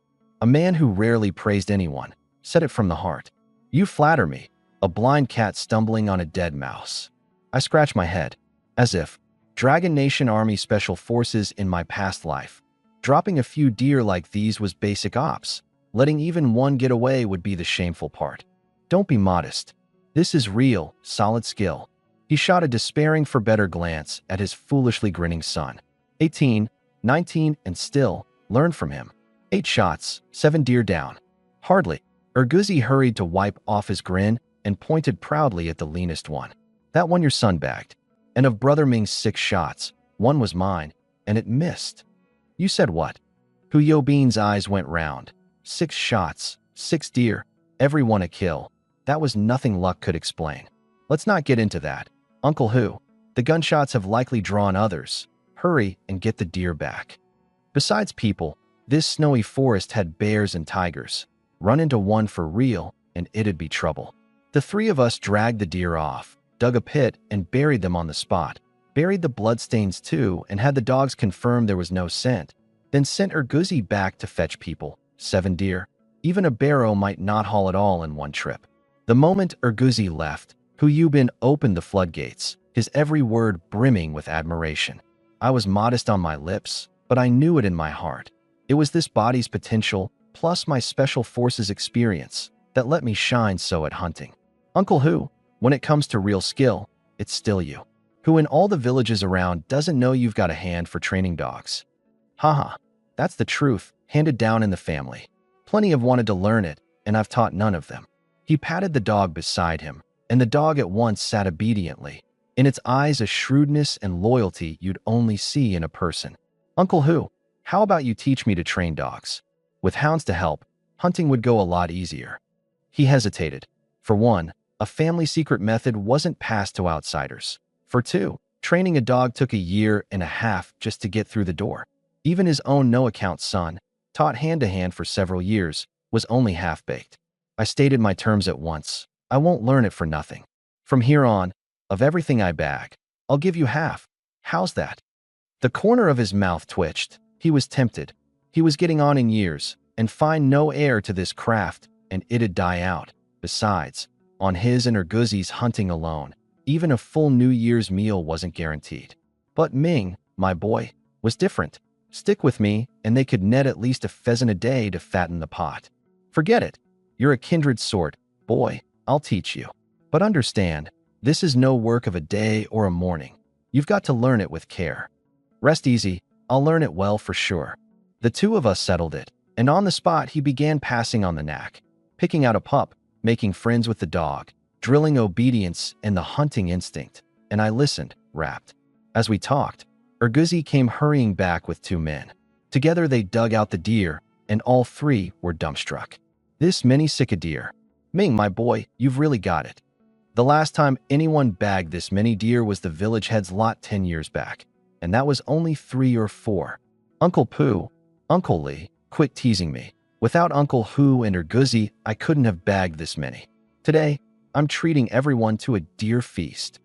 A man who rarely praised anyone, said it from the heart. You flatter me, a blind cat stumbling on a dead mouse. I scratch my head, as if Dragon Nation Army Special Forces in my past life. Dropping a few deer like these was basic ops. Letting even one get away would be the shameful part. Don't be modest. This is real, solid skill. He shot a despairing for better glance at his foolishly grinning son. 18, 19, and still, learn from him. 8 shots, 7 deer down. Hardly. Urguzi hurried to wipe off his grin and pointed proudly at the leanest one. That one your son bagged. And of Brother Ming's 6 shots, 1 was mine, and it missed. You said what? Hu Yobin's eyes went round. 6 shots, 6 deer, every one a kill. That was nothing luck could explain. Let's not get into that. Uncle Hu, the gunshots have likely drawn others. Hurry and get the deer back. Besides people, this snowy forest had bears and tigers. Run into one for real, and it'd be trouble. The 3 of us dragged the deer off, dug a pit, and buried them on the spot. Buried the bloodstains too, and had the dogs confirm there was no scent. Then sent Urguzi back to fetch people. 7 deer. Even a barrow might not haul it all in one trip. The moment Urguzi left, Hu Yubin opened the floodgates, his every word brimming with admiration. I was modest on my lips, but I knew it in my heart. It was this body's potential, plus my special forces experience, that let me shine so at hunting. Uncle Hu, when it comes to real skill, it's still you. Who in all the villages around doesn't know you've got a hand for training dogs? Haha, that's the truth, handed down in the family. Plenty have wanted to learn it, and I've taught none of them. He patted the dog beside him, and the dog at once sat obediently, in its eyes a shrewdness and loyalty you'd only see in a person. Uncle Hu, how about you teach me to train dogs? With hounds to help, hunting would go a lot easier. He hesitated. For one, a family secret method wasn't passed to outsiders. For 2, training a dog took a year and a half just to get through the door. Even his own no-account son, taught hand-to-hand for several years, was only half-baked. I stated my terms at once. I won't learn it for nothing. From here on, of everything I bag, I'll give you half. How's that? The corner of his mouth twitched. He was tempted. He was getting on in years, and find no heir to this craft, and it'd die out. Besides, on his and Urguzi's hunting alone, even a full New Year's meal wasn't guaranteed. But Ming, my boy, was different. Stick with me, and they could net at least a pheasant a day to fatten the pot. Forget it. You're a kindred sort. Boy, I'll teach you. But understand, this is no work of a day or a morning. You've got to learn it with care. Rest easy, I'll learn it well for sure. The 2 of us settled it, and on the spot he began passing on the knack, picking out a pup, making friends with the dog, drilling obedience and the hunting instinct, and I listened, rapt. As we talked, Urguzi came hurrying back with 2 men. Together they dug out the deer, and all 3 were dumbstruck. This many sick a deer. Ming, my boy, you've really got it. The last time anyone bagged this many deer was the village head's lot 10 years back, and that was only 3 or 4. Uncle Pooh, Uncle Lee, quit teasing me. Without Uncle Hu and Urguzi, I couldn't have bagged this many. Today, I'm treating everyone to a deer feast.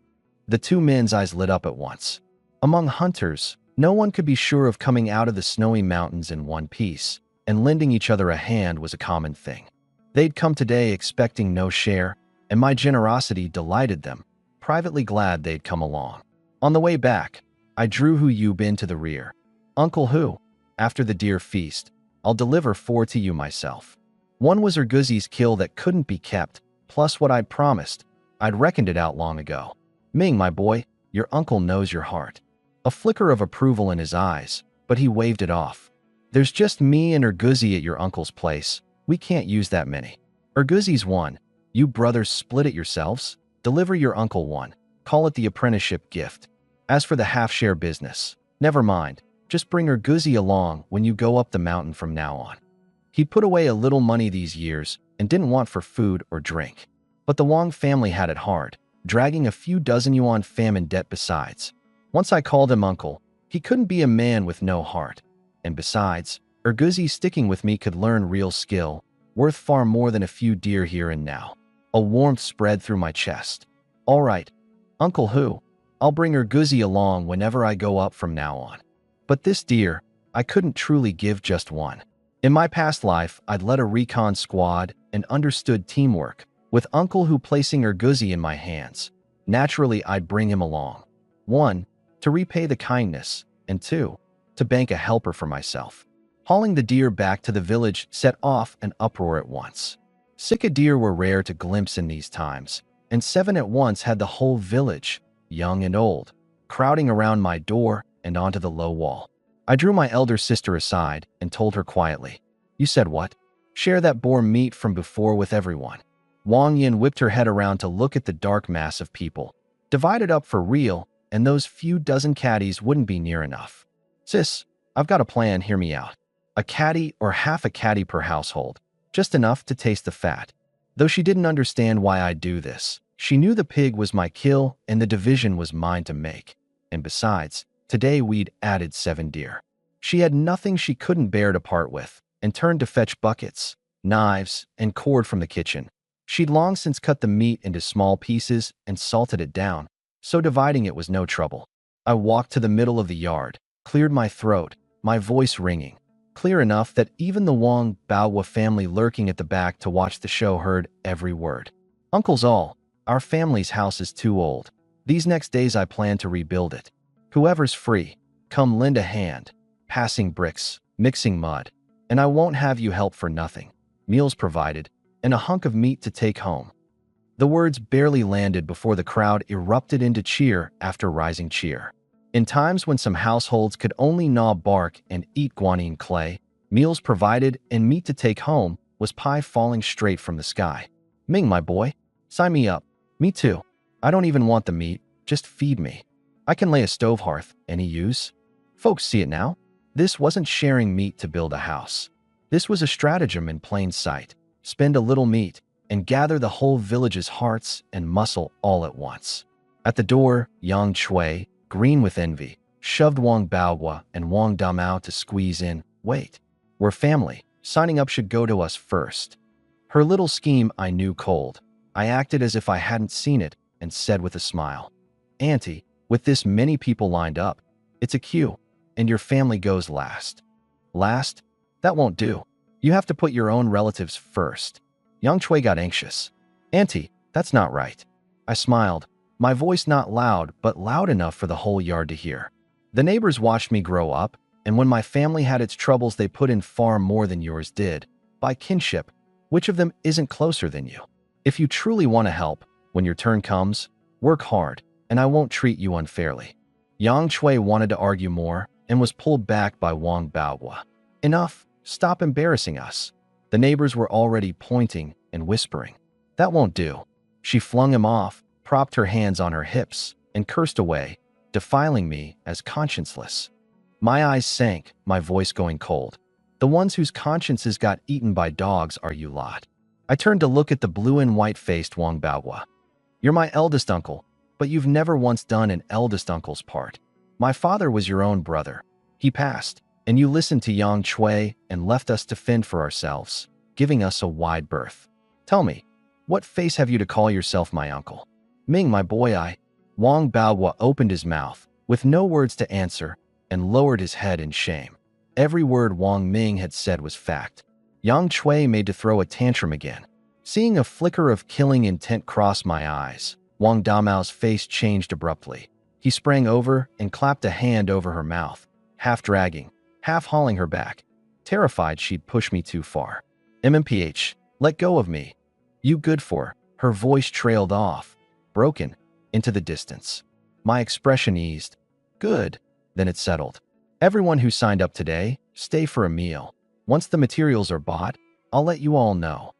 The 2 men's eyes lit up at once. Among hunters, no one could be sure of coming out of the snowy mountains in one piece, and lending each other a hand was a common thing. They'd come today expecting no share, and my generosity delighted them, privately glad they'd come along. On the way back, I drew Hu Yubin to the rear. Uncle Hu, after the deer feast, I'll deliver 4 to you myself. One was Urguzi's kill that couldn't be kept, plus what I'd promised. I'd reckoned it out long ago. Ming, my boy, your uncle knows your heart. A flicker of approval in his eyes, but he waved it off. There's just me and Urguzi at your uncle's place. We can't use that many. Urguzi's 1. You brothers split it yourselves. Deliver your uncle 1. Call it the apprenticeship gift. As for the half-share business, never mind. Just bring Urguzi along when you go up the mountain from now on. He put away a little money these years and didn't want for food or drink. But the Wang family had it hard, dragging a few dozen yuan famine debt besides. Once I called him uncle, he couldn't be a man with no heart. And besides, Urguzi sticking with me could learn real skill, worth far more than a few deer here and now. A warmth spread through my chest. All right, Uncle who? I'll bring her Guzzi along whenever I go up from now on. But this deer, I couldn't truly give just one. In my past life, I'd led a recon squad and understood teamwork, with Uncle who placing her Guzzi in my hands. Naturally, I'd bring him along. 1. To repay the kindness, and 2. To bank a helper for myself. Hauling the deer back to the village set off an uproar at once. Sika deer were rare to glimpse in these times, and 7 at once had the whole village, young and old, crowding around my door and onto the low wall. I drew my elder sister aside and told her quietly, "You said what? Share that boar meat from before with everyone." Wang Yin whipped her head around to look at the dark mass of people. Divided up for real, and those few dozen caddies wouldn't be near enough. "Sis, I've got a plan, hear me out. A caddy or half a caddy per household, just enough to taste the fat." Though she didn't understand why I'd do this, she knew the pig was my kill and the division was mine to make. And besides, today we'd added 7 deer. She had nothing she couldn't bear to part with, and turned to fetch buckets, knives, and cord from the kitchen. She'd long since cut the meat into small pieces and salted it down, so dividing it was no trouble. I walked to the middle of the yard, cleared my throat, my voice ringing, clear enough that even the Wang Baowa family lurking at the back to watch the show heard every word. "Uncles all, our family's house is too old. These next days I plan to rebuild it. Whoever's free, come lend a hand, passing bricks, mixing mud, and I won't have you help for nothing. Meals provided, and a hunk of meat to take home." The words barely landed before the crowd erupted into cheer after rising cheer. In times when some households could only gnaw bark and eat guanine clay, meals provided and meat to take home was pie falling straight from the sky. "Ming, my boy, sign me up. Me too. I don't even want the meat, just feed me. I can lay a stove hearth, any use?" Folks see it now. This wasn't sharing meat to build a house. This was a stratagem in plain sight. Spend a little meat and gather the whole village's hearts and muscle all at once. At the door, Yang Chui, green with envy, shoved Wang Baogua and Wang Damao to squeeze in. "Wait, we're family. Signing up should go to us first." Her little scheme I knew cold. I acted as if I hadn't seen it and said with a smile, "Auntie, with this many people lined up, it's a queue, and your family goes last." "Last? That won't do. You have to put your own relatives first." Yang Chui got anxious. "Auntie, that's not right." I smiled, my voice not loud but loud enough for the whole yard to hear. "The neighbors watched me grow up, and when my family had its troubles they put in far more than yours did. By kinship, which of them isn't closer than you? If you truly want to help, when your turn comes, work hard, and I won't treat you unfairly." Yang Chui wanted to argue more and was pulled back by Wang Baohua. "Enough, stop embarrassing us." The neighbors were already pointing and whispering. "That won't do." She flung him off, propped her hands on her hips, and cursed away, defiling me as conscienceless. My eyes sank, my voice going cold. "The ones whose consciences got eaten by dogs are you lot." I turned to look at the blue and white-faced Wang Baohua. "You're my eldest uncle, but you've never once done an eldest uncle's part. My father was your own brother. He passed, and you listened to Yang Chui and left us to fend for ourselves, giving us a wide berth. Tell me, what face have you to call yourself my uncle?" "Ming, my boy, Wang Baohua opened his mouth, with no words to answer, and lowered his head in shame. Every word Wang Ming had said was fact. Yang Chui made to throw a tantrum again. Seeing a flicker of killing intent cross my eyes, Wang Damao's face changed abruptly. He sprang over and clapped a hand over her mouth, half dragging, half hauling her back, terrified she'd push me too far. "MMPH, let go of me. You good for?" Her voice trailed off, broken, into the distance. My expression eased. "Good." Then it settled. "Everyone who signed up today, stay for a meal. Once the materials are bought, I'll let you all know.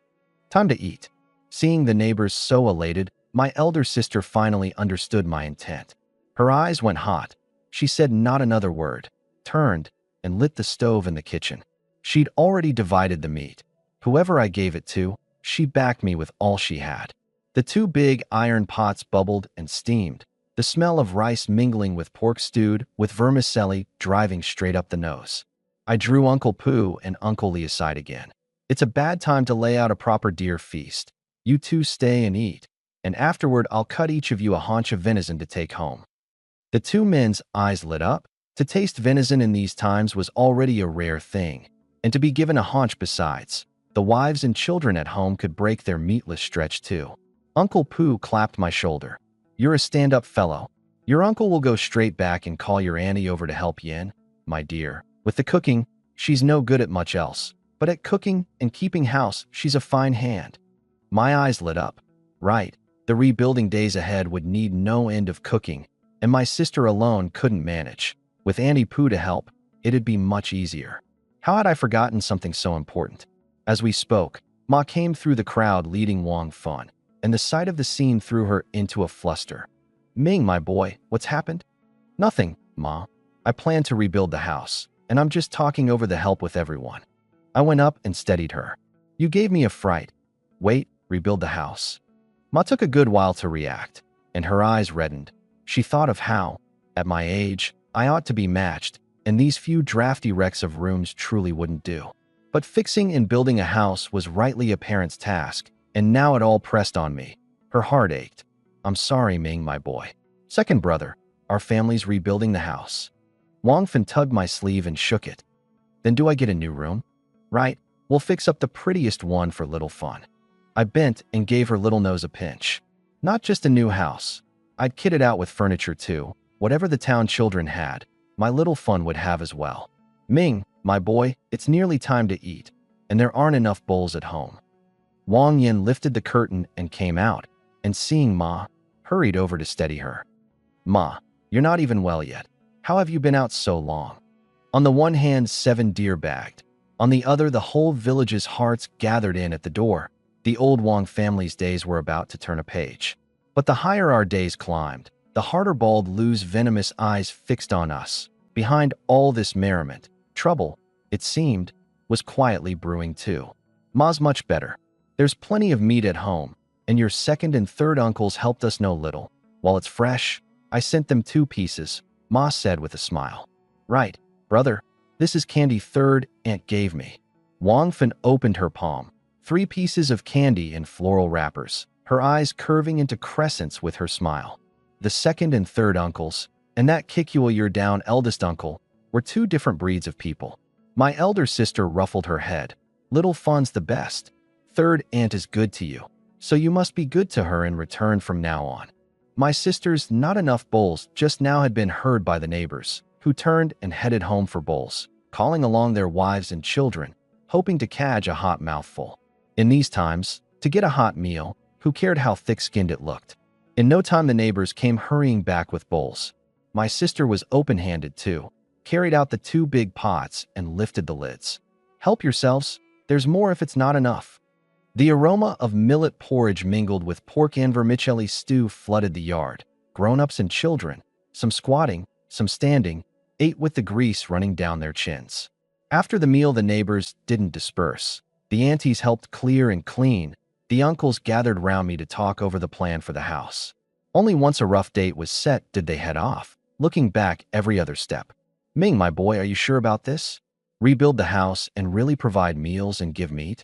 Time to eat." Seeing the neighbors so elated, my elder sister finally understood my intent. Her eyes went hot. She said not another word, turned, and lit the stove in the kitchen. She'd already divided the meat. Whoever I gave it to, she backed me with all she had. The 2 big iron pots bubbled and steamed, the smell of rice mingling with pork stewed with vermicelli driving straight up the nose. I drew Uncle Pooh and Uncle Lee aside again. "It's a bad time to lay out a proper deer feast. You two stay and eat, and afterward I'll cut each of you a haunch of venison to take home." The two men's eyes lit up. To taste venison in these times was already a rare thing, and to be given a haunch besides, the wives and children at home could break their meatless stretch too. Uncle Pooh clapped my shoulder. "You're a stand-up fellow. Your uncle will go straight back and call your auntie over to help you in, my dear. With the cooking, she's no good at much else, but at cooking and keeping house, she's a fine hand." My eyes lit up. Right, the rebuilding days ahead would need no end of cooking, and my sister alone couldn't manage. With Auntie Pooh to help, it'd be much easier. How had I forgotten something so important? As we spoke, Ma came through the crowd leading Wang Fun, and the sight of the scene threw her into a fluster. "Ming, my boy, what's happened?" "Nothing, Ma. I plan to rebuild the house, and I'm just talking over the help with everyone." I went up and steadied her. "You gave me a fright. Wait, rebuild the house." Ma took a good while to react, and her eyes reddened. She thought of how, at my age, I ought to be matched, and these few drafty wrecks of rooms truly wouldn't do. But fixing and building a house was rightly a parent's task, and now it all pressed on me. Her heart ached. "I'm sorry, Ming, my boy. Second brother, our family's rebuilding the house." Wang Fin tugged my sleeve and shook it. "Then do I get a new room?" "Right, we'll fix up the prettiest one for little fun." I bent and gave her little nose a pinch. "Not just a new house. I'd kit it out with furniture too. Whatever the town children had, my little fun would have as well. Ming, my boy, it's nearly time to eat, and there aren't enough bowls at home." Wang Yin lifted the curtain and came out, and seeing Ma, hurried over to steady her. "Ma, you're not even well yet. How have you been out so long?" On the one hand, 7 deer bagged. On the other, the whole village's hearts gathered in at the door. The old Wang family's days were about to turn a page. But the higher our days climbed, the harder Bald Lou's venomous eyes fixed on us. Behind all this merriment, trouble, it seemed, was quietly brewing too. "Ma's much better. There's plenty of meat at home, and your second and third uncles helped us no little. While it's fresh, I sent them 2 pieces, Ma said with a smile. "Right, brother. This is candy third aunt gave me." Wang Fin opened her palm. 3 pieces of candy in floral wrappers, her eyes curving into crescents with her smile. The second and third uncles, and that kick-you-a-year-down eldest uncle, were 2 different breeds of people. My elder sister ruffled her head. "Little Fun's the best. Third aunt is good to you, so you must be good to her in return from now on." My sister's "not enough bowls" just now had been heard by the neighbors, who turned and headed home for bowls, calling along their wives and children, hoping to catch a hot mouthful. In these times, to get a hot meal, who cared how thick-skinned it looked? In no time the neighbors came hurrying back with bowls. My sister was open-handed too, carried out the 2 big pots and lifted the lids. "Help yourselves, there's more if it's not enough." The aroma of millet porridge mingled with pork and vermicelli stew flooded the yard. Grown-ups and children, some squatting, some standing, ate with the grease running down their chins. After the meal, the neighbors didn't disperse. The aunties helped clear and clean. The uncles gathered round me to talk over the plan for the house. Only once a rough date was set did they head off, looking back every other step. "Ming, my boy, are you sure about this? Rebuild the house and really provide meals and give meat?"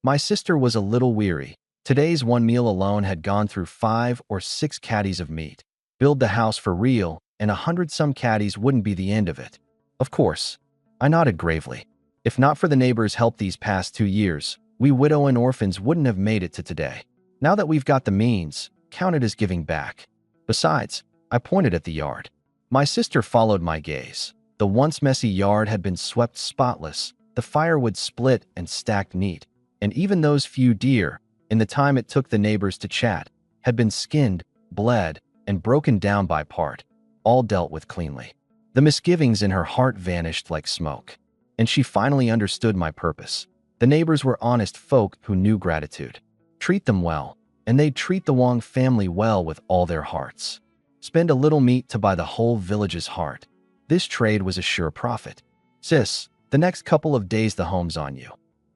My sister was a little weary. Today's one meal alone had gone through 5 or 6 caddies of meat. Build the house for real, and 100-some caddies wouldn't be the end of it. Of course. I nodded gravely. If not for the neighbors' help these past 2 years, we widow and orphans wouldn't have made it to today. Now that we've got the means, count it as giving back. Besides, I pointed at the yard. My sister followed my gaze. The once messy yard had been swept spotless, the firewood split and stacked neat, and even those few deer, in the time it took the neighbors to chat, had been skinned, bled, and broken down by part, all dealt with cleanly. The misgivings in her heart vanished like smoke, and she finally understood my purpose. The neighbors were honest folk who knew gratitude. Treat them well, and they'd treat the Wang family well with all their hearts. Spend a little meat to buy the whole village's heart. This trade was a sure profit. "Sis, the next couple of days the home's on you.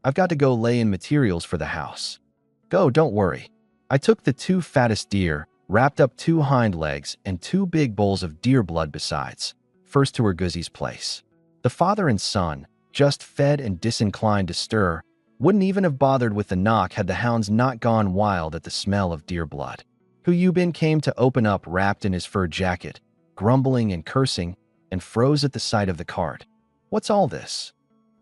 I've got to go lay in materials for the house." "Go, don't worry." I took the 2 fattest deer, wrapped up 2 hind legs and 2 big bowls of deer blood besides, first to Erguzi's place. The father and son, just fed and disinclined to stir, wouldn't even have bothered with the knock had the hounds not gone wild at the smell of deer blood. Hu Yubin came to open up wrapped in his fur jacket, grumbling and cursing, and froze at the sight of the cart. What's all this?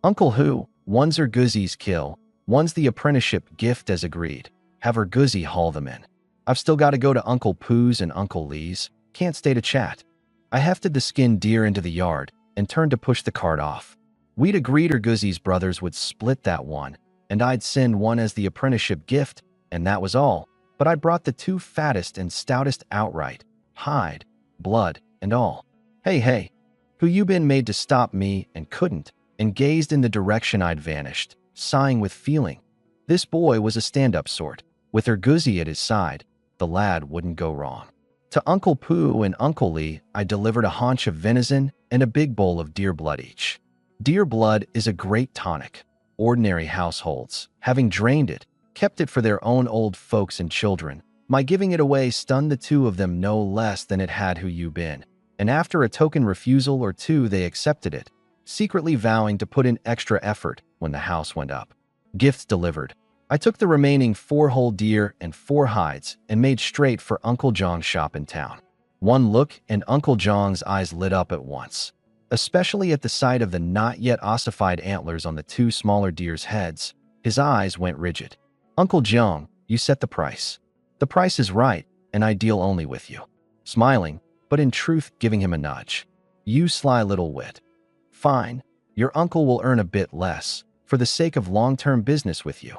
Uncle Hu, one's Erguzi's kill, one's the apprenticeship gift as agreed. Have Erguzi haul them in. I've still got to go to Uncle Poo's and Uncle Lee's. Can't stay to chat. I hefted the skinned deer into the yard and turned to push the cart off. We'd agreed Erguzi's brothers would split that one, and I'd send one as the apprenticeship gift, and that was all. But I brought the two fattest and stoutest outright, hide, blood, and all. Hey, who you been made to stop me and couldn't, and gazed in the direction I'd vanished, sighing with feeling. This boy was a stand-up sort. With Erguzi at his side, the lad wouldn't go wrong. To Uncle Pooh and Uncle Lee, I delivered a haunch of venison and a big bowl of deer blood each. Deer blood is a great tonic. Ordinary households, having drained it, kept it for their own old folks and children. My giving it away stunned the two of them no less than it had Hu Yu been, and after a token refusal or two they accepted it, secretly vowing to put in extra effort when the house went up. Gifts delivered. I took the remaining 4 whole deer and 4 hides and made straight for Uncle Zhang's shop in town. One look and Uncle Zhang's eyes lit up at once, especially at the sight of the not yet ossified antlers on the 2 smaller deer's heads. His eyes went rigid. Uncle Zhang, you set the price. The price is right, and I deal only with you. Smiling, but in truth giving him a nudge. You sly little wit. Fine, your uncle will earn a bit less, for the sake of long-term business with you.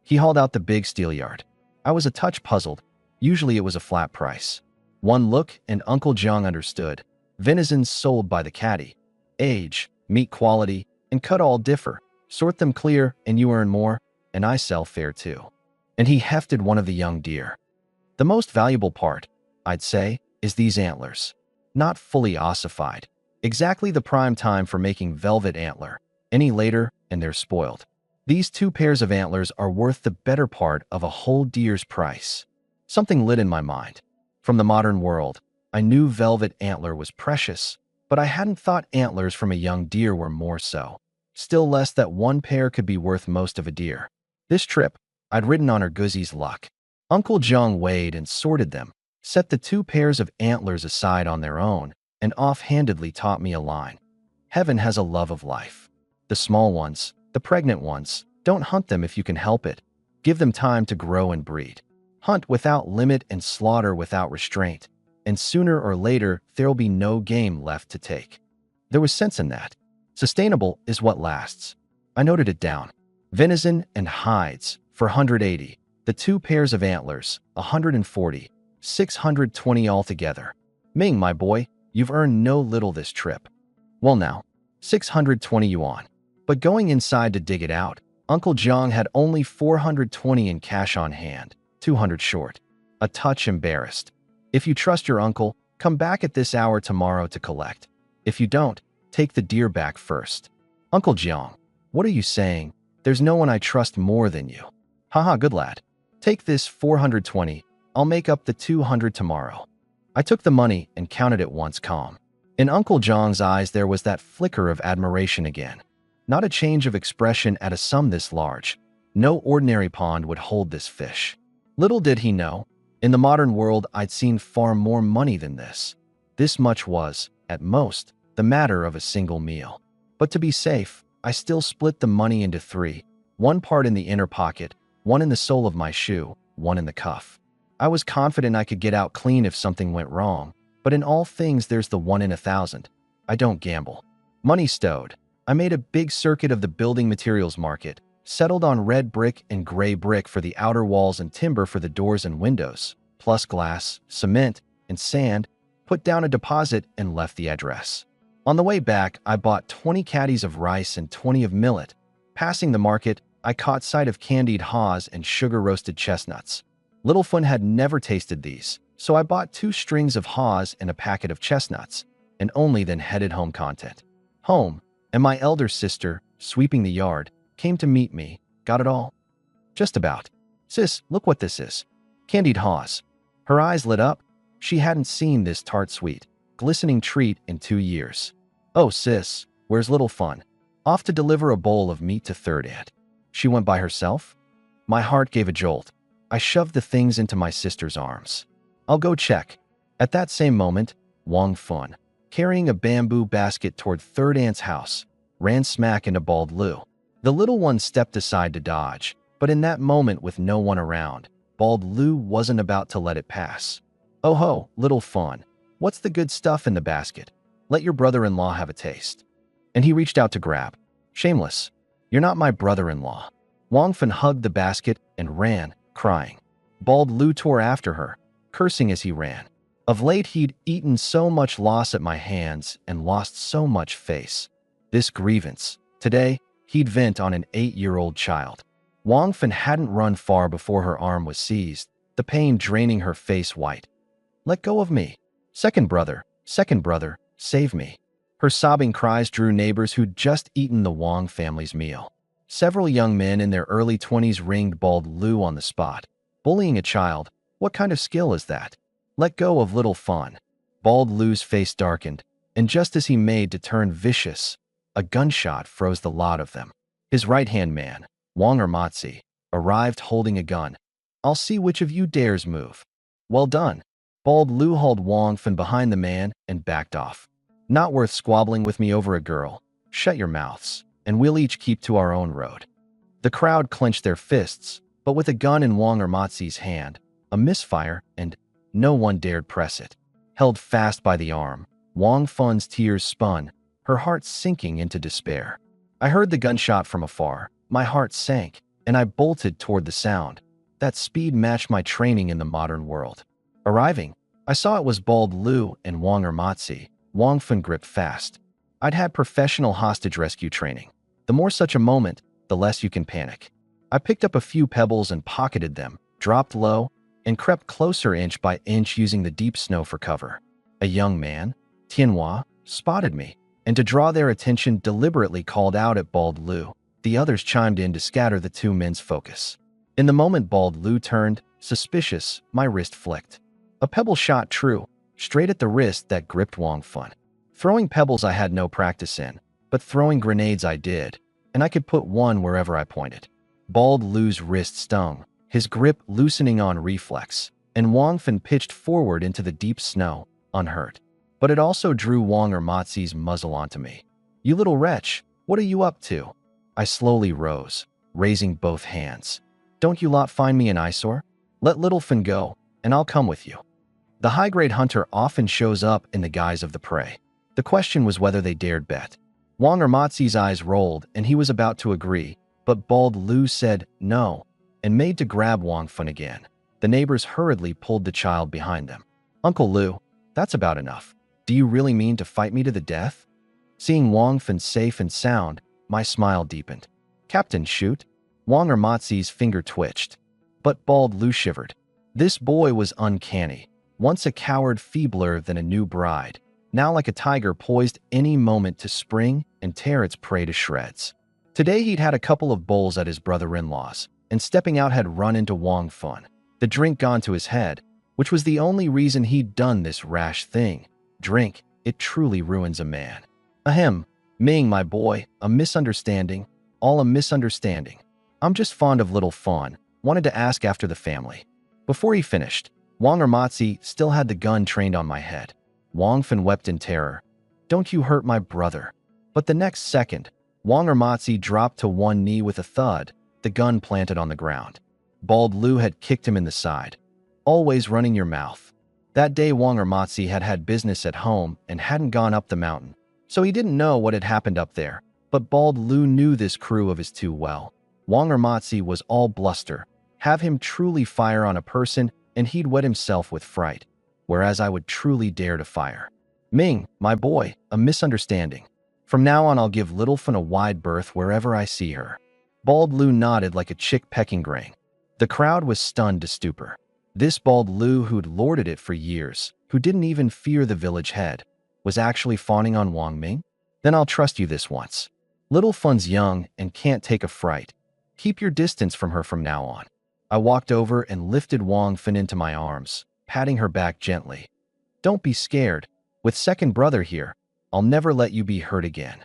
He hauled out the big steel yard. I was a touch puzzled. Usually it was a flat price. One look and Uncle Zhang understood. Venisons sold by the caddy. Age, meat quality, and cut all differ. Sort them clear and you earn more, and I sell fair too. And he hefted one of the young deer. The most valuable part, I'd say, is these antlers. Not fully ossified. Exactly the prime time for making velvet antler. Any later, and they're spoiled. These 2 pairs of antlers are worth the better part of a whole deer's price. Something lit in my mind. From the modern world, I knew velvet antler was precious, but I hadn't thought antlers from a young deer were more so. Still less that 1 pair could be worth most of a deer. This trip, I'd ridden on Erguzi's luck. Uncle Zhang weighed and sorted them, set the 2 pairs of antlers aside on their own, and offhandedly taught me a line. Heaven has a love of life. The small ones, the pregnant ones, don't hunt them if you can help it. Give them time to grow and breed. Hunt without limit and slaughter without restraint, and sooner or later there'll be no game left to take. There was sense in that. Sustainable is what lasts. I noted it down. Venison and hides for 180. The 2 pairs of antlers, 140. 620 altogether. Ming, my boy, you've earned no little this trip. Well now, 620 yuan. But going inside to dig it out, Uncle Zhang had only 420 in cash on hand, 200 short. A touch embarrassed. If you trust your uncle, come back at this hour tomorrow to collect. If you don't, take the deer back first. Uncle Zhang, what are you saying? There's no one I trust more than you. Haha, good lad. Take this 420. I'll make up the 200 tomorrow. I took the money and counted it once calm. In Uncle Zhang's eyes there was that flicker of admiration again. Not a change of expression at a sum this large. No ordinary pond would hold this fish. Little did he know, in the modern world I'd seen far more money than this. This much was, at most, the matter of a single meal. But to be safe, I still split the money into 3, 1 part in the inner pocket, 1 in the sole of my shoe, 1 in the cuff. I was confident I could get out clean if something went wrong, but in all things there's the 1 in 1,000. I don't gamble. Money stowed. I made a big circuit of the building materials market, settled on red brick and gray brick for the outer walls and timber for the doors and windows, plus glass, cement, and sand, put down a deposit and left the address. On the way back, I bought 20 caddies of rice and 20 of millet. Passing the market, I caught sight of candied haws and sugar-roasted chestnuts. Little Fun had never tasted these, so I bought 2 strings of haws and a packet of chestnuts, and only then headed home content. Home, and my elder sister, sweeping the yard, came to meet me. Got it all? Just about. Sis, look what this is. Candied haws. Her eyes lit up. She hadn't seen this tart sweet, glistening treat in 2 years. Oh sis, where's Little Fun? Off to deliver a bowl of meat to Third Aunt. She went by herself? My heart gave a jolt. I shoved the things into my sister's arms. I'll go check. At that same moment, Wang Fun, carrying a bamboo basket toward Third Ant's house, ran smack into Bald Lu. The little one stepped aside to dodge, but in that moment with no one around, Bald Lu wasn't about to let it pass. "Oh ho, little Fun, what's the good stuff in the basket? Let your brother-in-law have a taste." And he reached out to grab. "Shameless, you're not my brother-in-law." Wang Fun hugged the basket and ran, crying. Bald Lu tore after her, cursing as he ran. Of late he'd eaten so much loss at my hands and lost so much face. This grievance, today, he'd vent on an 8-year-old child. Wang Fun hadn't run far before her arm was seized, the pain draining her face white. "Let go of me. Second brother, save me." Her sobbing cries drew neighbors who'd just eaten the Wang family's meal. Several young men in their early 20s ringed Bald Lu on the spot. "Bullying a child? What kind of skill is that? Let go of little Fun." Bald Lu's face darkened, and just as he made to turn vicious, a gunshot froze the lot of them. His right-hand man, Wang Ermatzi, arrived holding a gun. "I'll see which of you dares move." "Well done." Bald Lu hauled Wang Fun behind the man and backed off. "Not worth squabbling with me over a girl. Shut your mouths, and we'll each keep to our own road." The crowd clenched their fists, but with a gun in Wang Ermatzi's hand, a misfire, and no one dared press it. Held fast by the arm, Wang Fun's tears spun, her heart sinking into despair. I heard the gunshot from afar, my heart sank, and I bolted toward the sound. That speed matched my training in the modern world. Arriving, I saw it was Bald Lu and Wang Ermatzi. Wang Fun gripped fast. I'd had professional hostage rescue training. The more such a moment, the less you can panic. I picked up a few pebbles and pocketed them, dropped low, and crept closer inch by inch using the deep snow for cover. A young man, Tianhua, spotted me, and to draw their attention deliberately called out at Bald Lu. The others chimed in to scatter the two men's focus. In the moment Bald Lu turned, suspicious, my wrist flicked. A pebble shot true, straight at the wrist that gripped Wang Fun. Throwing pebbles I had no practice in, but throwing grenades I did, and I could put one wherever I pointed. Bald Lu's wrist stung, his grip loosening on reflex, and Wang Fun pitched forward into the deep snow, unhurt. But it also drew Wang Ermatzi's muzzle onto me. "You little wretch, what are you up to?" I slowly rose, raising both hands. "Don't you lot find me an eyesore? Let little Fun go, and I'll come with you." The high-grade hunter often shows up in the guise of the prey. The question was whether they dared bet. Wang Ermatzi's eyes rolled, and he was about to agree, but Bald Lu said no, and made to grab Wang Fun again. The neighbors hurriedly pulled the child behind them. "Uncle Lu, that's about enough. Do you really mean to fight me to the death?" Seeing Wang Fun safe and sound, my smile deepened. "Captain, shoot." Wang Ermatzi's finger twitched, but Bald Lu shivered. This boy was uncanny, once a coward feebler than a new bride, now like a tiger poised any moment to spring and tear its prey to shreds. Today he'd had a couple of bowls at his brother-in-law's, and stepping out had run into Wang Fun, the drink gone to his head, which was the only reason he'd done this rash thing. Drink, it truly ruins a man. Ahem, Ming, my boy, a misunderstanding, all a misunderstanding. I'm just fond of little Fawn, wanted to ask after the family. Before he finished, Wang Ermatzi still had the gun trained on my head. Wang Fun wept in terror. "Don't you hurt my brother." But the next second, Wang Ermatzi dropped to one knee with a thud, the gun planted on the ground. Bald Lu had kicked him in the side. "Always running your mouth." That day Wang Ermatzi had had business at home and hadn't gone up the mountain, so he didn't know what had happened up there. But Bald Lu knew this crew of his too well. Wang Ermatzi was all bluster. Have him truly fire on a person and he'd wet himself with fright, whereas I would truly dare to fire. "Ming, my boy, a misunderstanding. From now on I'll give little Fun a wide berth wherever I see her." Bald Lu nodded like a chick pecking grain. The crowd was stunned to stupor. This Bald Lu who'd lorded it for years, who didn't even fear the village head, was actually fawning on Wang Ming? Then I'll trust you this once. Little Fun's young and can't take a fright. Keep your distance from her from now on. I walked over and lifted Wang Fun into my arms, patting her back gently. "Don't be scared. With second brother here, I'll never let you be hurt again."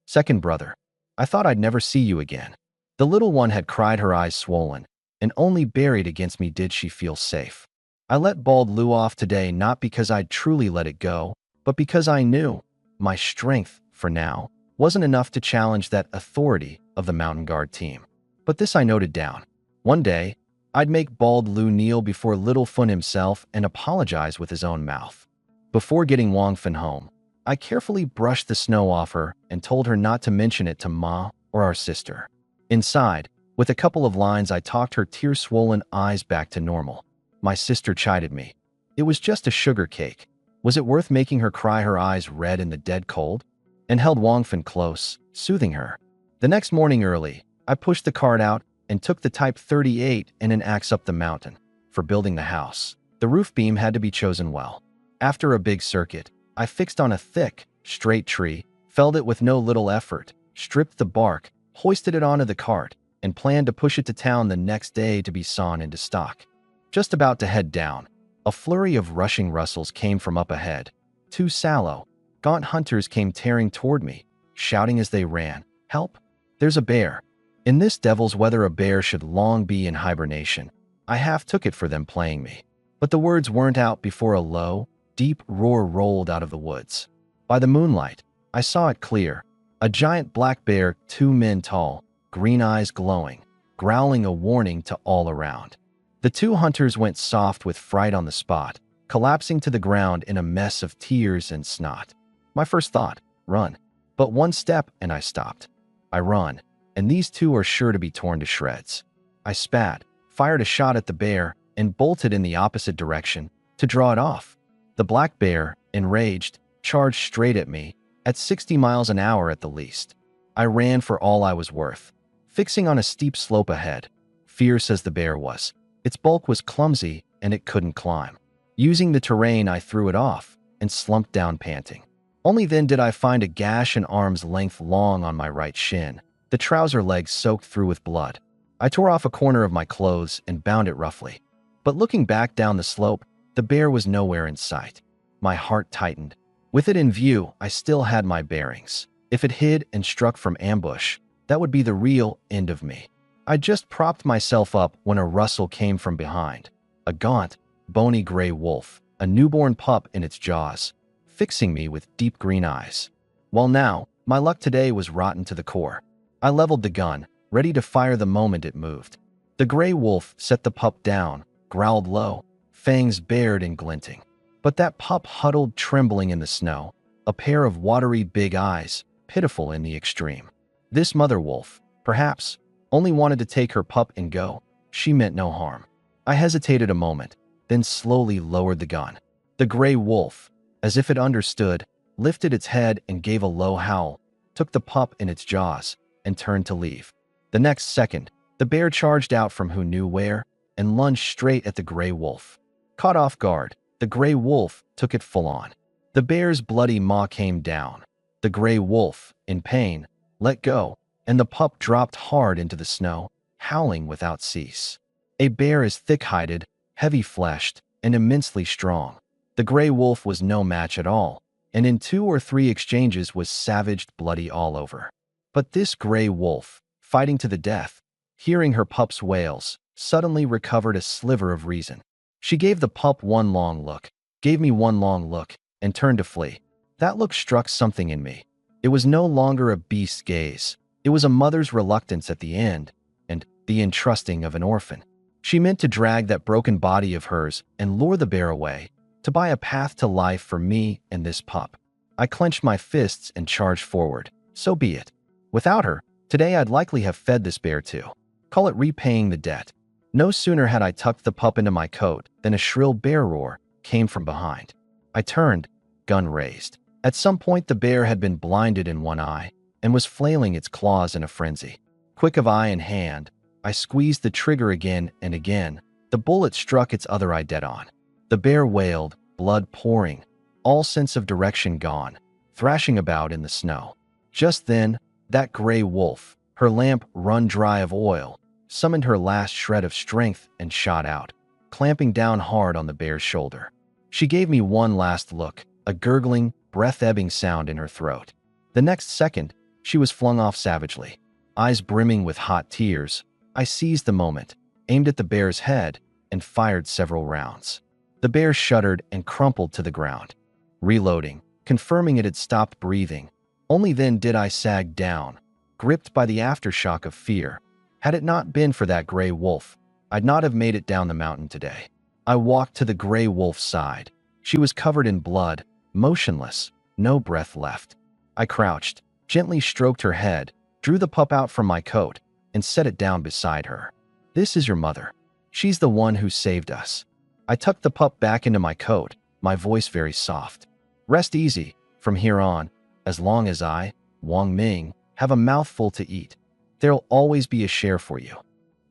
"Second brother, I thought I'd never see you again." The little one had cried, her eyes swollen, and only buried against me did she feel safe. I let Bald Lou off today not because I'd truly let it go, but because I knew my strength, for now, wasn't enough to challenge that authority of the Mountain Guard team. But this I noted down. One day, I'd make Bald Lou kneel before Little Fun himself and apologize with his own mouth. Before getting Wang Fun home, I carefully brushed the snow off her and told her not to mention it to Ma or our sister. Inside, with a couple of lines, I talked her tear-swollen eyes back to normal. My sister chided me. It was just a sugar cake. Was it worth making her cry her eyes red in the dead cold? And held Wang Fun close, soothing her. The next morning early, I pushed the cart out and took the Type 38 and an axe up the mountain. For building the house, the roof beam had to be chosen well. After a big circuit, I fixed on a thick, straight tree, felled it with no little effort, stripped the bark, hoisted it onto the cart, and planned to push it to town the next day to be sawn into stock. Just about to head down, a flurry of rushing rustles came from up ahead. Two sallow, gaunt hunters came tearing toward me, shouting as they ran, "Help! There's a bear!" In this devil's weather, a bear should long be in hibernation. I half took it for them playing me. But the words weren't out before a low, deep roar rolled out of the woods. By the moonlight, I saw it clear. A giant black bear, 2 men tall, green eyes glowing, growling a warning to all around. The two hunters went soft with fright on the spot, collapsing to the ground in a mess of tears and snot. My first thought, run. But one step and I stopped. I run, and these two are sure to be torn to shreds. I spat, fired a shot at the bear, and bolted in the opposite direction to draw it off. The black bear, enraged, charged straight at me, at 60 miles an hour at the least. I ran for all I was worth, fixing on a steep slope ahead. Fierce as the bear was, its bulk was clumsy and it couldn't climb. Using the terrain, I threw it off and slumped down panting. Only then did I find a gash an arm's length long on my right shin, the trouser leg soaked through with blood. I tore off a corner of my clothes and bound it roughly. But looking back down the slope, the bear was nowhere in sight. My heart tightened. With it in view, I still had my bearings. If it hid and struck from ambush, that would be the real end of me. I just propped myself up when a rustle came from behind. A gaunt, bony gray wolf, a newborn pup in its jaws, fixing me with deep green eyes. Well now, my luck today was rotten to the core. I leveled the gun, ready to fire the moment it moved. The gray wolf set the pup down, growled low, fangs bared and glinting. But that pup huddled trembling in the snow, a pair of watery big eyes, pitiful in the extreme. This mother wolf, perhaps, only wanted to take her pup and go. She meant no harm. I hesitated a moment, then slowly lowered the gun. The gray wolf, as if it understood, lifted its head and gave a low howl, took the pup in its jaws, and turned to leave. The next second, the bear charged out from who knew where and lunged straight at the gray wolf. Caught off guard, the gray wolf took it full on. The bear's bloody maw came down. The gray wolf, in pain, let go, and the pup dropped hard into the snow, howling without cease. A bear is thick-hided, heavy-fleshed, and immensely strong. The gray wolf was no match at all, and in 2 or 3 exchanges was savaged bloody all over. But this gray wolf, fighting to the death, hearing her pup's wails, suddenly recovered a sliver of reason. She gave the pup one long look, gave me one long look, and turned to flee. That look struck something in me. It was no longer a beast's gaze. It was a mother's reluctance at the end, and the entrusting of an orphan. She meant to drag that broken body of hers and lure the bear away, to buy a path to life for me and this pup. I clenched my fists and charged forward. So be it. Without her, today I'd likely have fed this bear too. Call it repaying the debt. No sooner had I tucked the pup into my coat than a shrill bear roar came from behind. I turned, gun raised. At some point the bear had been blinded in one eye and was flailing its claws in a frenzy. Quick of eye and hand, I squeezed the trigger again and again. The bullet struck its other eye dead on. The bear wailed, blood pouring, all sense of direction gone, thrashing about in the snow. Just then, that gray wolf, her lamp run dry of oil, summoned her last shred of strength and shot out, clamping down hard on the bear's shoulder. She gave me one last look, a gurgling, breath-ebbing sound in her throat. The next second, she was flung off savagely. Eyes brimming with hot tears, I seized the moment, aimed at the bear's head, and fired several rounds. The bear shuddered and crumpled to the ground. Reloading, confirming it had stopped breathing. Only then did I sag down, gripped by the aftershock of fear. Had it not been for that gray wolf, I'd not have made it down the mountain today. I walked to the gray wolf's side. She was covered in blood, motionless, no breath left. I crouched, gently stroked her head, drew the pup out from my coat, and set it down beside her. This is your mother. She's the one who saved us. I tucked the pup back into my coat, my voice very soft. Rest easy. From here on, as long as I, Wang Ming, have a mouthful to eat, there'll always be a share for you.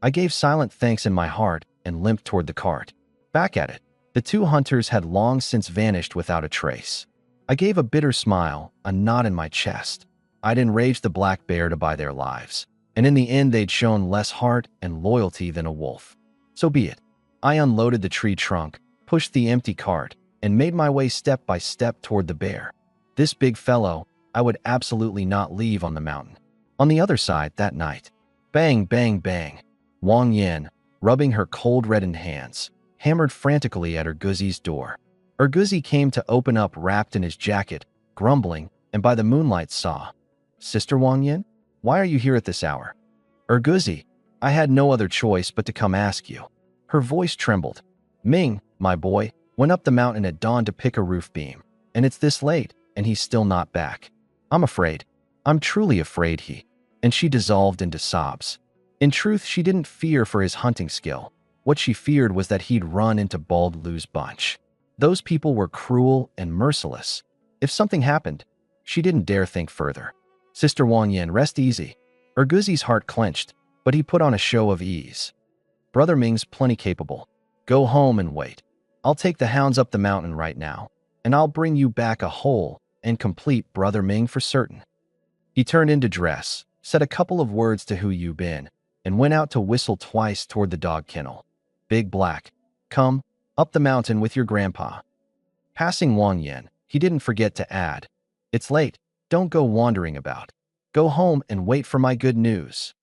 I gave silent thanks in my heart and limped toward the cart. Back at it, the two hunters had long since vanished without a trace. I gave a bitter smile, a knot in my chest. I'd enraged the black bear to buy their lives, and in the end they'd shown less heart and loyalty than a wolf. So be it. I unloaded the tree trunk, pushed the empty cart, and made my way step by step toward the bear. This big fellow, I would absolutely not leave on the mountain. On the other side that night, bang, bang, bang. Wang Yan, rubbing her cold reddened hands, hammered frantically at Erguzi's door. Erguzi came to open up wrapped in his jacket, grumbling, and by the moonlight saw, "Sister Wang Yan, why are you here at this hour?" "Erguzi, I had no other choice but to come ask you." Her voice trembled. "Ming, my boy, went up the mountain at dawn to pick a roof beam, and it's this late, and he's still not back. I'm afraid. I'm truly afraid he..." And she dissolved into sobs. In truth, she didn't fear for his hunting skill. What she feared was that he'd run into Bald Lou's bunch. Those people were cruel and merciless. If something happened, she didn't dare think further. "Sister Wang Yan, rest easy." Erguzi's heart clenched, but he put on a show of ease. "Brother Ming's plenty capable. Go home and wait. I'll take the hounds up the mountain right now, and I'll bring you back a whole and complete Brother Ming for certain." He turned into dress, said a couple of words to Hu Yu Bin, and went out to whistle twice toward the dog kennel. "Big Black, come up the mountain with your grandpa." Passing Wang Yan, he didn't forget to add, "It's late. Don't go wandering about. Go home and wait for my good news."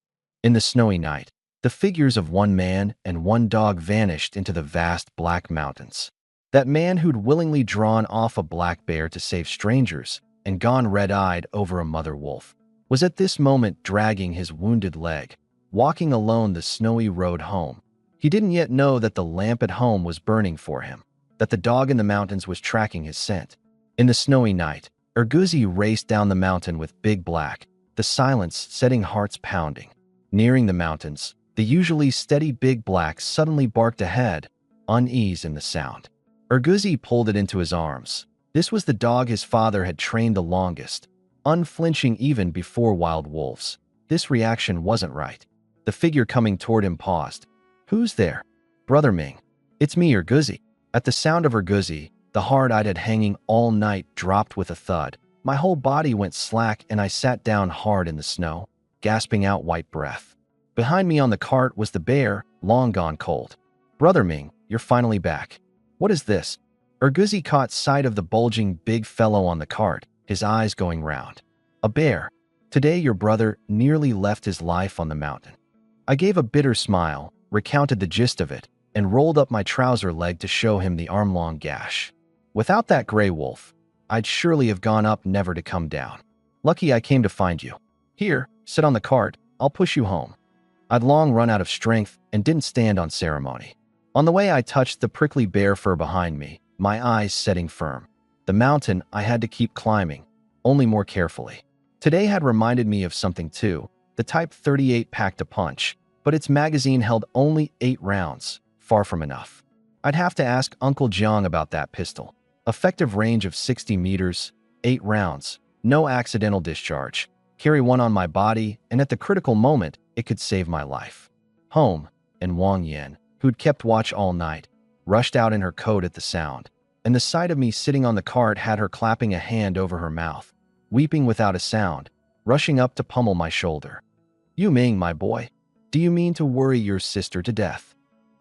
In the snowy night, the figures of one man and one dog vanished into the vast black mountains. That man who'd willingly drawn off a black bear to save strangers and gone red-eyed over a mother wolf was at this moment dragging his wounded leg, walking alone the snowy road home. He didn't yet know that the lamp at home was burning for him, that the dog in the mountains was tracking his scent. In the snowy night, Erguzi raced down the mountain with Big Black, the silence setting hearts pounding. Nearing the mountains, the usually steady Big Black suddenly barked ahead, unease in the sound. Erguzi pulled it into his arms. This was the dog his father had trained the longest, unflinching even before wild wolves. This reaction wasn't right. The figure coming toward him paused. "Who's there?" "Brother Ming." "It's me, Erguzi." At the sound of Erguzi, the hard I'd had hanging all night dropped with a thud. My whole body went slack and I sat down hard in the snow, gasping out white breath. Behind me on the cart was the bear, long gone cold. "Brother Ming, you're finally back. What is this?" Erguzi caught sight of the bulging big fellow on the cart, his eyes going round. "A bear. Today your brother nearly left his life on the mountain." I gave a bitter smile, recounted the gist of it, and rolled up my trouser leg to show him the arm-long gash. Without that gray wolf, I'd surely have gone up never to come down. Lucky I came to find you. "Here, sit on the cart, I'll push you home." I'd long run out of strength and didn't stand on ceremony. On the way I touched the prickly bear fur behind me, my eyes setting firm. The mountain I had to keep climbing, only more carefully. Today had reminded me of something too. The Type 38 packed a punch, but its magazine held only 8 rounds, far from enough. I'd have to ask Uncle Jiang about that pistol. Effective range of 60 meters, 8 rounds, no accidental discharge. Carry one on my body, and at the critical moment, it could save my life. Home, and Wang Yan, who'd kept watch all night, rushed out in her coat at the sound, and the sight of me sitting on the cart had her clapping a hand over her mouth, weeping without a sound, rushing up to pummel my shoulder. "You Ming, my boy, do you mean to worry your sister to death?"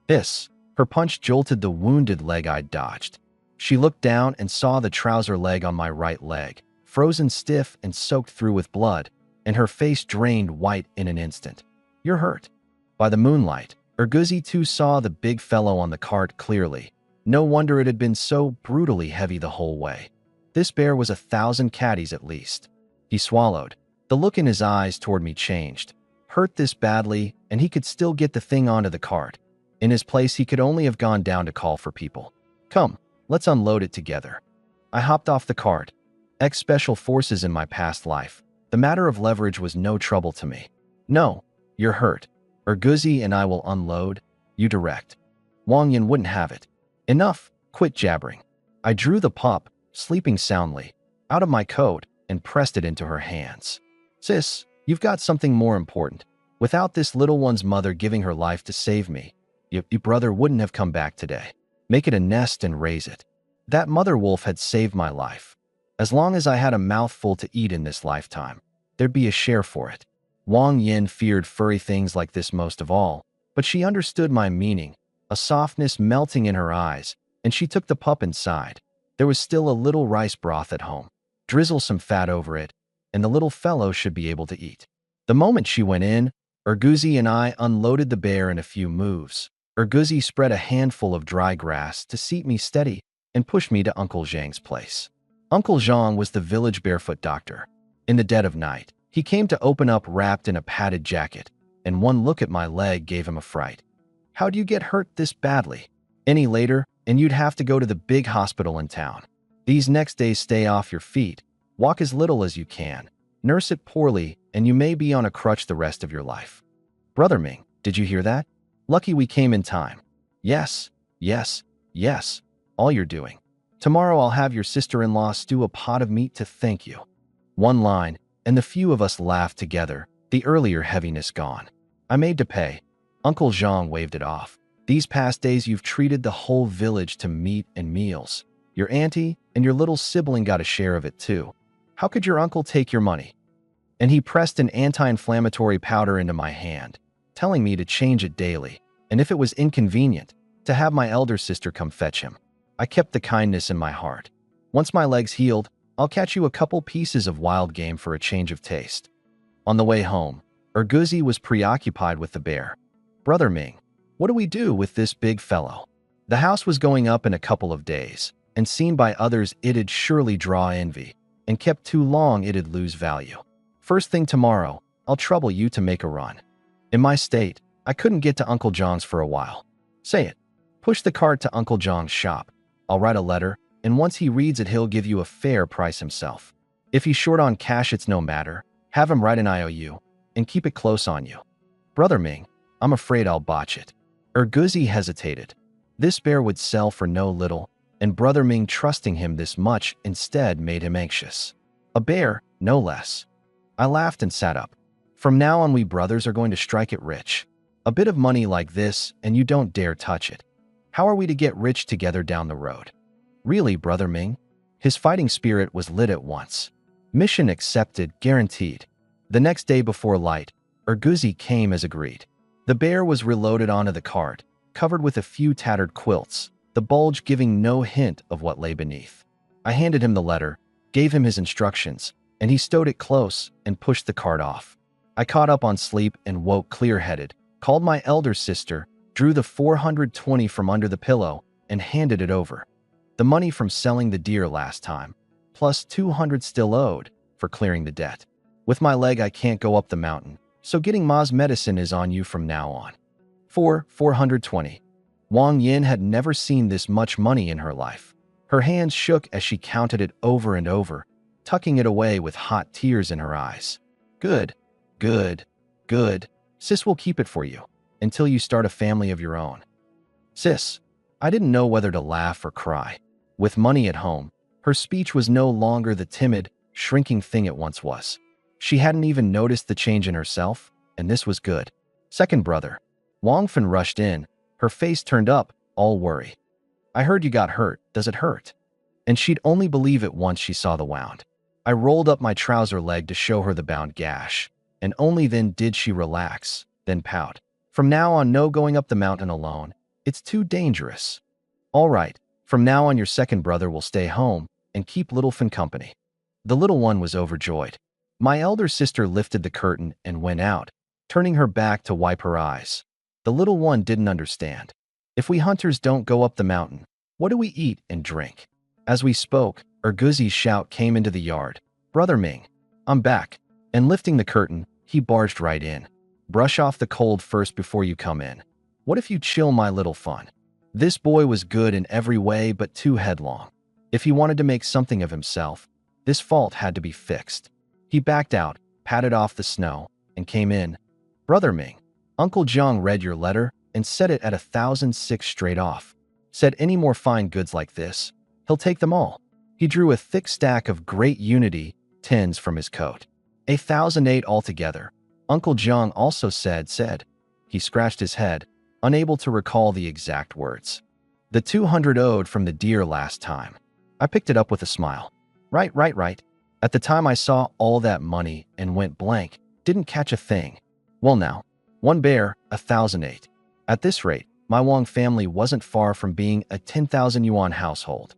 This, her punch jolted the wounded leg I'd dodged. She looked down and saw the trouser leg on my right leg, frozen stiff and soaked through with blood, and her face drained white in an instant. "You're hurt." By the moonlight, Erguzi too saw the big fellow on the cart clearly. No wonder it had been so brutally heavy the whole way. This bear was 1,000 caddies at least. He swallowed. The look in his eyes toward me changed. Hurt this badly, and he could still get the thing onto the cart. In his place, he could only have gone down to call for people. Come, let's unload it together. I hopped off the cart. Ex-special forces in my past life. The matter of leverage was no trouble to me. No, you're hurt. Urguzi and I will unload. You direct. Wang Yin wouldn't have it. Enough, quit jabbering. I drew the pup, sleeping soundly, out of my coat and pressed it into her hands. Sis, you've got something more important. Without this little one's mother giving her life to save me, your brother wouldn't have come back today. Make it a nest and raise it. That mother wolf had saved my life. As long as I had a mouthful to eat in this lifetime, there'd be a share for it. Wang Yin feared furry things like this most of all, but she understood my meaning, a softness melting in her eyes, and she took the pup inside. There was still a little rice broth at home. Drizzle some fat over it, and the little fellow should be able to eat. The moment she went in, Urguzi and I unloaded the bear in a few moves. Urguzi spread a handful of dry grass to seat me steady and pushed me to Uncle Zhang's place. Uncle Zhang was the village barefoot doctor. In the dead of night, he came to open up wrapped in a padded jacket, and one look at my leg gave him a fright. How'd you get hurt this badly? Any later, and you'd have to go to the big hospital in town. These next days stay off your feet, walk as little as you can, nurse it poorly, and you may be on a crutch the rest of your life. Brother Ming, did you hear that? Lucky we came in time. Yes, yes, yes, all you're doing. Tomorrow I'll have your sister-in-law stew a pot of meat to thank you. One line, and the few of us laughed together, the earlier heaviness gone. I made to pay. Uncle Zhang waved it off. These past days you've treated the whole village to meat and meals. Your auntie and your little sibling got a share of it too. How could your uncle take your money? And he pressed an anti-inflammatory powder into my hand, telling me to change it daily, and if it was inconvenient, to have my elder sister come fetch him. I kept the kindness in my heart. Once my legs healed, I'll catch you a couple pieces of wild game for a change of taste. On the way home, Urguzi was preoccupied with the bear. Brother Ming, what do we do with this big fellow? The house was going up in a couple of days, and seen by others it'd surely draw envy, and kept too long it'd lose value. First thing tomorrow, I'll trouble you to make a run. In my state, I couldn't get to Uncle John's for a while. Say it. Push the cart to Uncle John's shop. I'll write a letter, and once he reads it he'll give you a fair price himself. If he's short on cash it's no matter. Have him write an IOU, and keep it close on you. Brother Ming, I'm afraid I'll botch it. Urguzi hesitated. This bear would sell for no little, and Brother Ming trusting him this much instead made him anxious. A bear, no less. I laughed and sat up. From now on we brothers are going to strike it rich. A bit of money like this and you don't dare touch it. How are we to get rich together down the road? Really, Brother Ming? His fighting spirit was lit at once. Mission accepted, guaranteed. The next day before light, Urguzi came as agreed. The bear was reloaded onto the cart, covered with a few tattered quilts, the bulge giving no hint of what lay beneath. I handed him the letter, gave him his instructions, and he stowed it close and pushed the cart off. I caught up on sleep and woke clear-headed, called my elder sister, drew the 420 from under the pillow, and handed it over. The money from selling the deer last time, plus 200 still owed for clearing the debt. With my leg I can't go up the mountain, so getting Ma's medicine is on you from now on. 420. Wang Yin had never seen this much money in her life. Her hands shook as she counted it over and over, tucking it away with hot tears in her eyes. Good, good, good. Sis will keep it for you, until you start a family of your own. Sis, I didn't know whether to laugh or cry. With money at home, her speech was no longer the timid, shrinking thing it once was. She hadn't even noticed the change in herself, and this was good. Second brother. Wang Fan rushed in, her face turned up, all worry. I heard you got hurt. Does it hurt? And she'd only believe it once she saw the wound. I rolled up my trouser leg to show her the bound gash, and only then did she relax, then pout. From now on, no going up the mountain alone. It's too dangerous. All right, from now on your second brother will stay home and keep little Fan company. The little one was overjoyed. My elder sister lifted the curtain and went out, turning her back to wipe her eyes. The little one didn't understand. If we hunters don't go up the mountain, What do we eat and drink? As we spoke, Erguzi's shout came into the yard. Brother Ming, I'm back. And lifting the curtain, he barged right in. Brush off the cold first before you come in. What if you chill my little fun? This boy was good in every way but too headlong. If he wanted to make something of himself, this fault had to be fixed. He backed out, patted off the snow, and came in. Brother Ming, Uncle Jiang read your letter and set it at 1,006 straight off. Said any more fine goods like this, he'll take them all. He drew a thick stack of Great Unity tins from his coat. 1,008 altogether. Uncle Jiang also said. He scratched his head, unable to recall the exact words. The 200 owed from the deer last time. I picked it up with a smile. Right. At the time I saw all that money and went blank, didn't catch a thing. Well now, one bear, 1,008. At this rate, my Wang family wasn't far from being a 10,000 yuan household.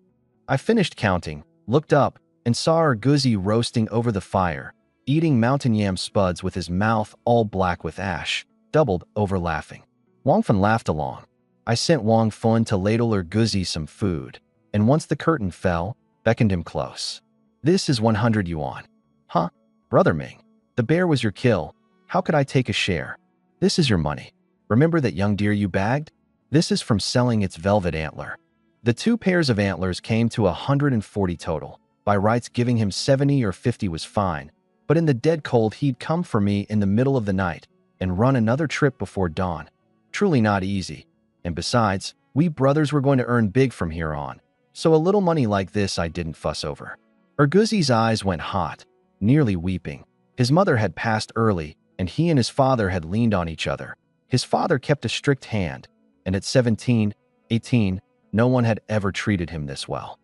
I finished counting, looked up, and saw Erguzi roasting over the fire, eating mountain yam spuds with his mouth all black with ash, doubled over laughing. Wang Fun laughed along. I sent Wang Fun to ladle Erguzi some food, and once the curtain fell, beckoned him close. This is 100 yuan. Huh? Brother Ming, the bear was your kill. How could I take a share? This is your money. Remember that young deer you bagged? This is from selling its velvet antler. The 2 pairs of antlers came to 140 total. By rights, giving him 70 or 50 was fine, but in the dead cold he'd come for me in the middle of the night and run another trip before dawn. Truly not easy. And besides, we brothers were going to earn big from here on, so a little money like this I didn't fuss over. Erguzi's eyes went hot, nearly weeping. His mother had passed early, and he and his father had leaned on each other. His father kept a strict hand, and at 17, 18, no one had ever treated him this well.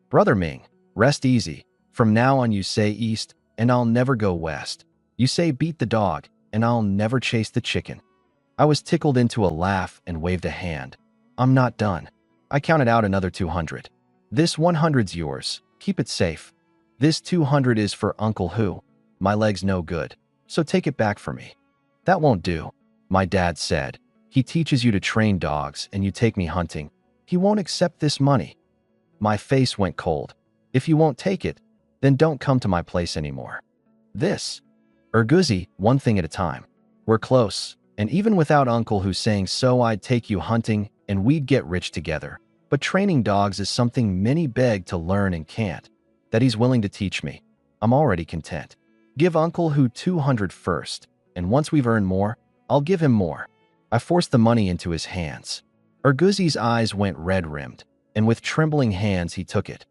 Brother Ming, rest easy. From now on you say east, and I'll never go west. You say beat the dog, and I'll never chase the chicken. I was tickled into a laugh and waved a hand. I'm not done. I counted out another 200. This 100's yours. Keep it safe. This 200 is for Uncle Hu. My leg's no good, so take it back for me. That won't do, my dad said. He teaches you to train dogs and you take me hunting. He won't accept this money. My face went cold. If you won't take it, then don't come to my place anymore. This. Erguzi, one thing at a time. We're close, and even without Uncle Hu saying so, I'd take you hunting and we'd get rich together. But training dogs is something many beg to learn and can't. That he's willing to teach me. I'm already content. Give Uncle Hu 200 first, and once we've earned more, I'll give him more. I forced the money into his hands. Erguzi's eyes went red-rimmed, and with trembling hands he took it.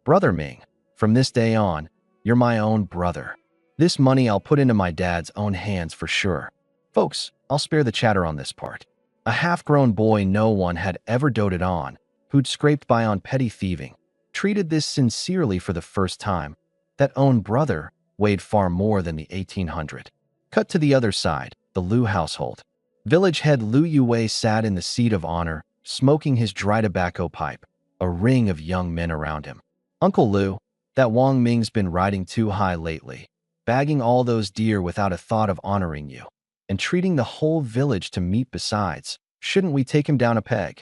Brother Ming, from this day on, you're my own brother. This money I'll put into my dad's own hands for sure. Folks, I'll spare the chatter on this part. A half-grown boy no one had ever doted on, who'd scraped by on petty thieving, treated this sincerely for the first time. That own brother weighed far more than the 1,800. Cut to the other side, the Liu household. Village head Liu Yue sat in the seat of honor, smoking his dry tobacco pipe, a ring of young men around him. Uncle Liu, that Wang Ming's been riding too high lately, bagging all those deer without a thought of honoring you, and treating the whole village to meat besides. Shouldn't we take him down a peg?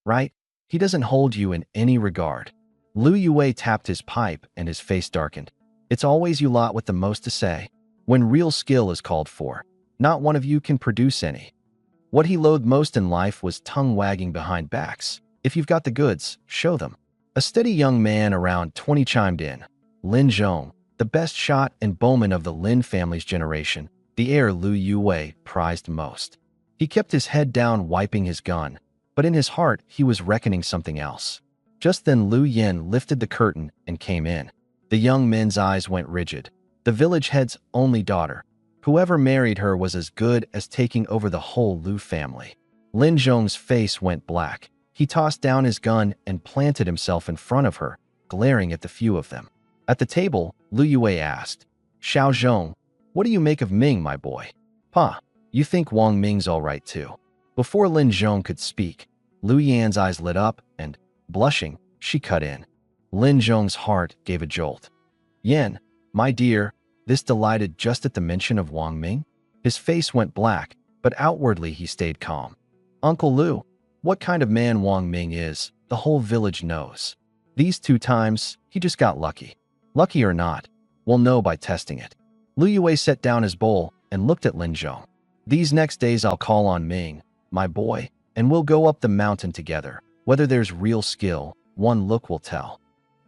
Right? He doesn't hold you in any regard. Liu Yue tapped his pipe and his face darkened. It's always you lot with the most to say. When real skill is called for, not one of you can produce any. What he loathed most in life was tongue-wagging behind backs. If you've got the goods, show them. A steady young man around 20 chimed in. Lin Zhong, the best shot and bowman of the Lin family's generation, the heir Liu Yue prized most. He kept his head down wiping his gun, but in his heart he was reckoning something else. Just then Liu Yin lifted the curtain and came in. The young men's eyes went rigid. The village head's only daughter. Whoever married her was as good as taking over the whole Liu family. Lin Zhong's face went black. He tossed down his gun and planted himself in front of her, glaring at the few of them. At the table, Liu Yue asked, Xiao Zhong, what do you make of Ming, my boy? Pa, you think Wang Ming's all right too? Before Lin Zhong could speak, Liu Yan's eyes lit up and, blushing, she cut in. Lin Zhong's heart gave a jolt. Yan, my dear, this delighted just at the mention of Wang Ming. His face went black, but outwardly he stayed calm. Uncle Liu, what kind of man Wang Ming is, The whole village knows. These 2 times, he just got lucky. Lucky or not, we'll know by testing it. Lu Yue set down his bowl and looked at Lin Zhong. These next days I'll call on Ming, my boy, and we'll go up the mountain together. Whether there's real skill, one look will tell.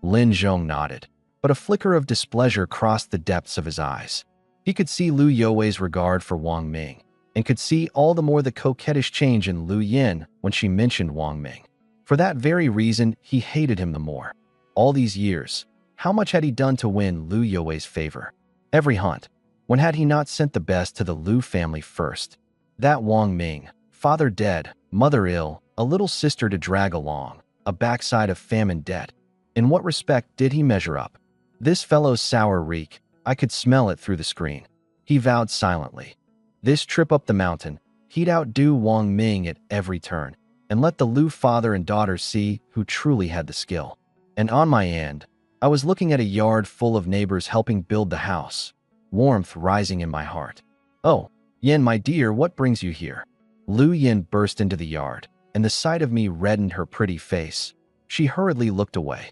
Lin Zhong nodded, but a flicker of displeasure crossed the depths of his eyes. He could see Lu Yue's regard for Wang Ming, and could see all the more the coquettish change in Lu Yin when she mentioned Wang Ming. For that very reason, he hated him the more. All these years, how much had he done to win Lu Yue's favor? Every hunt. When had he not sent the best to the Lu family first? That Wang Ming, father dead, mother ill, a little sister to drag along, a backside of famine debt. In what respect did he measure up? This fellow's sour reek, I could smell it through the screen. He vowed silently. This trip up the mountain, he'd outdo Wang Ming at every turn, and let the Lu father and daughter see who truly had the skill. And on my end, I was looking at a yard full of neighbors helping build the house, warmth rising in my heart. Oh, Yin, my dear, what brings you here? Lu Yin burst into the yard, and the sight of me reddened her pretty face. She hurriedly looked away.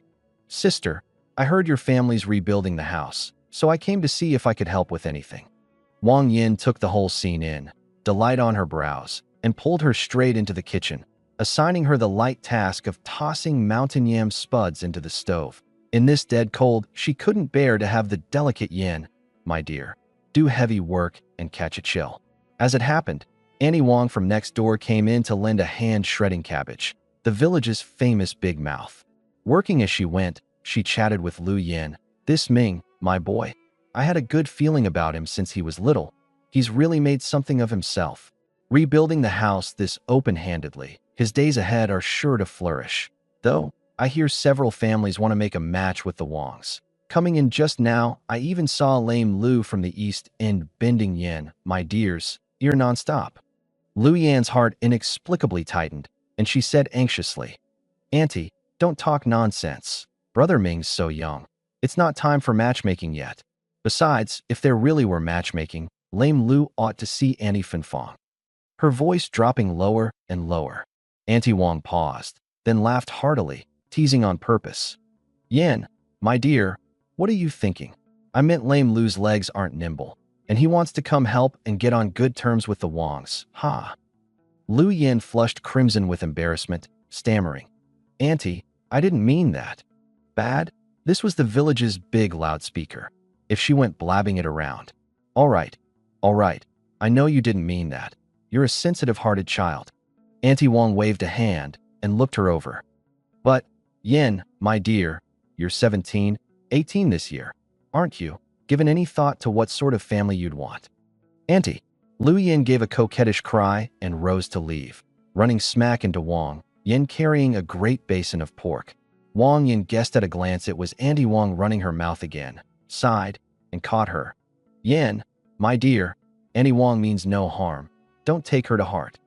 Sister, I heard your family's rebuilding the house, so I came to see if I could help with anything. Wang Yin took the whole scene in, delight on her brows, and pulled her straight into the kitchen, assigning her the light task of tossing mountain yam spuds into the stove. In this dead cold, she couldn't bear to have the delicate Yin, my dear, do heavy work and catch a chill. As it happened, Annie Wong from next door came in to lend a hand shredding cabbage, the village's famous big mouth. Working as she went, she chatted with Lu Yin. This Ming, my boy, I had a good feeling about him since he was little. He's really made something of himself. Rebuilding the house this open-handedly, his days ahead are sure to flourish. Though, I hear several families want to make a match with the Wongs. Coming in just now, I even saw lame Lu from the East End bending Yin, my dear's, ear nonstop. Lu Yan's heart inexplicably tightened, and she said anxiously, Auntie, don't talk nonsense. Brother Ming's so young. It's not time for matchmaking yet. Besides, if there really were matchmaking, lame Lu ought to see Annie Fanfong. Her voice dropping lower and lower. Auntie Wong paused, then laughed heartily, teasing on purpose. Yin, my dear, what are you thinking? I meant lame Lu's legs aren't nimble, and he wants to come help and get on good terms with the Wongs. Ha! Lu Yin flushed crimson with embarrassment, stammering. Auntie, I didn't mean that. Bad? This was the village's big loudspeaker. If she went blabbing it around. All right, I know you didn't mean that. You're a sensitive-hearted child. Auntie Wong waved a hand and looked her over. But, Yin, my dear, you're 17, 18 this year, aren't you? Given any thought to what sort of family you'd want? Auntie, Lu Yin gave a coquettish cry and rose to leave, running smack into Wong, Yin carrying a great basin of pork. Wang Yin guessed at a glance it was Auntie Wong running her mouth again, sighed, and caught her. Yin, my dear, Auntie Wong means no harm. Don't take her to heart.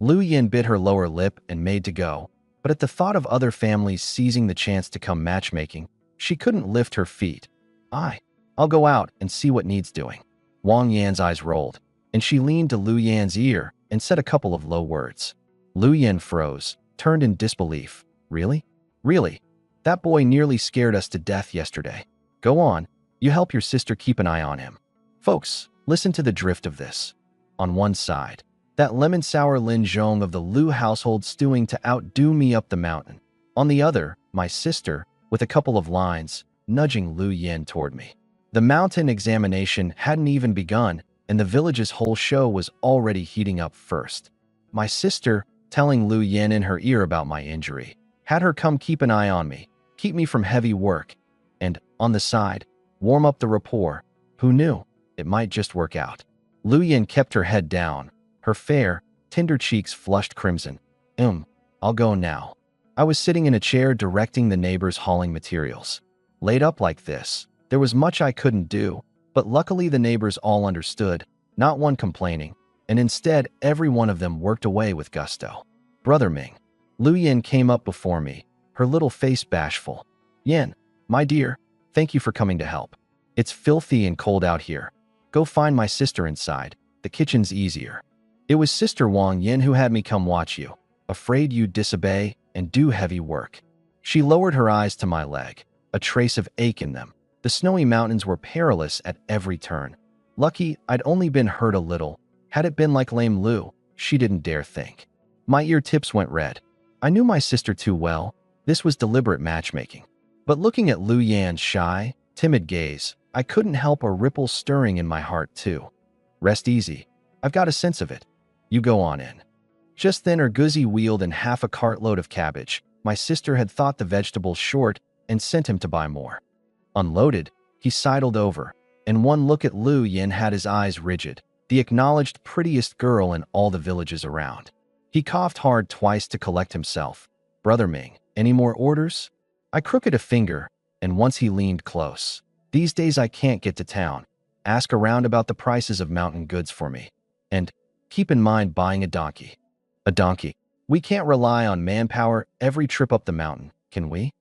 Lu Yin bit her lower lip and made to go, but at the thought of other families seizing the chance to come matchmaking, she couldn't lift her feet. I'll go out and see what needs doing. Wang Yan's eyes rolled, and she leaned to Lu Yan's ear and said a couple of low words. Lu Yan froze, turned in disbelief. Really? Really? That boy nearly scared us to death yesterday. Go on, you help your sister keep an eye on him. Folks, listen to the drift of this. On one side, that lemon-sour Lin Zhong of the Lu household stewing to outdo me up the mountain. On the other, my sister, with a couple of lines, nudging Lu Yin toward me. The mountain examination hadn't even begun, and the village's whole show was already heating up first. My sister, telling Lu Yin in her ear about my injury, had her come keep an eye on me, keep me from heavy work, and, on the side, warm up the rapport. Who knew? It might just work out. Lu Yin kept her head down, her fair, tender cheeks flushed crimson. I'll go now. I was sitting in a chair directing the neighbors hauling materials. Laid up like this, there was much I couldn't do, but luckily the neighbors all understood, not one complaining, and instead every one of them worked away with gusto. Brother Ming. Lu Yin came up before me, her little face bashful. Yin, my dear, thank you for coming to help. It's filthy and cold out here. Go find my sister inside. The kitchen's easier. It was Sister Wang Yin who had me come watch you. Afraid you'd disobey? and do heavy work. She lowered her eyes to my leg, a trace of ache in them. The snowy mountains were perilous at every turn. Lucky I'd only been hurt a little. Had it been like lame Lu, she didn't dare think. My ear tips went red. I knew my sister too well. This was deliberate matchmaking. But looking at Lu Yan's shy, timid gaze, I couldn't help a ripple stirring in my heart too. Rest easy. I've got a sense of it. You go on in. Just then Erguzi wheeled in half a cartload of cabbage. My sister had thought the vegetables short and sent him to buy more. Unloaded, he sidled over, and one look at Lu Yan had his eyes rigid, the acknowledged prettiest girl in all the villages around. He coughed hard twice to collect himself. Brother Ming, any more orders? I crooked a finger, and once he leaned close. These days I can't get to town. Ask around about the prices of mountain goods for me. And keep in mind buying a donkey. A donkey. We can't rely on manpower every trip up the mountain, can we?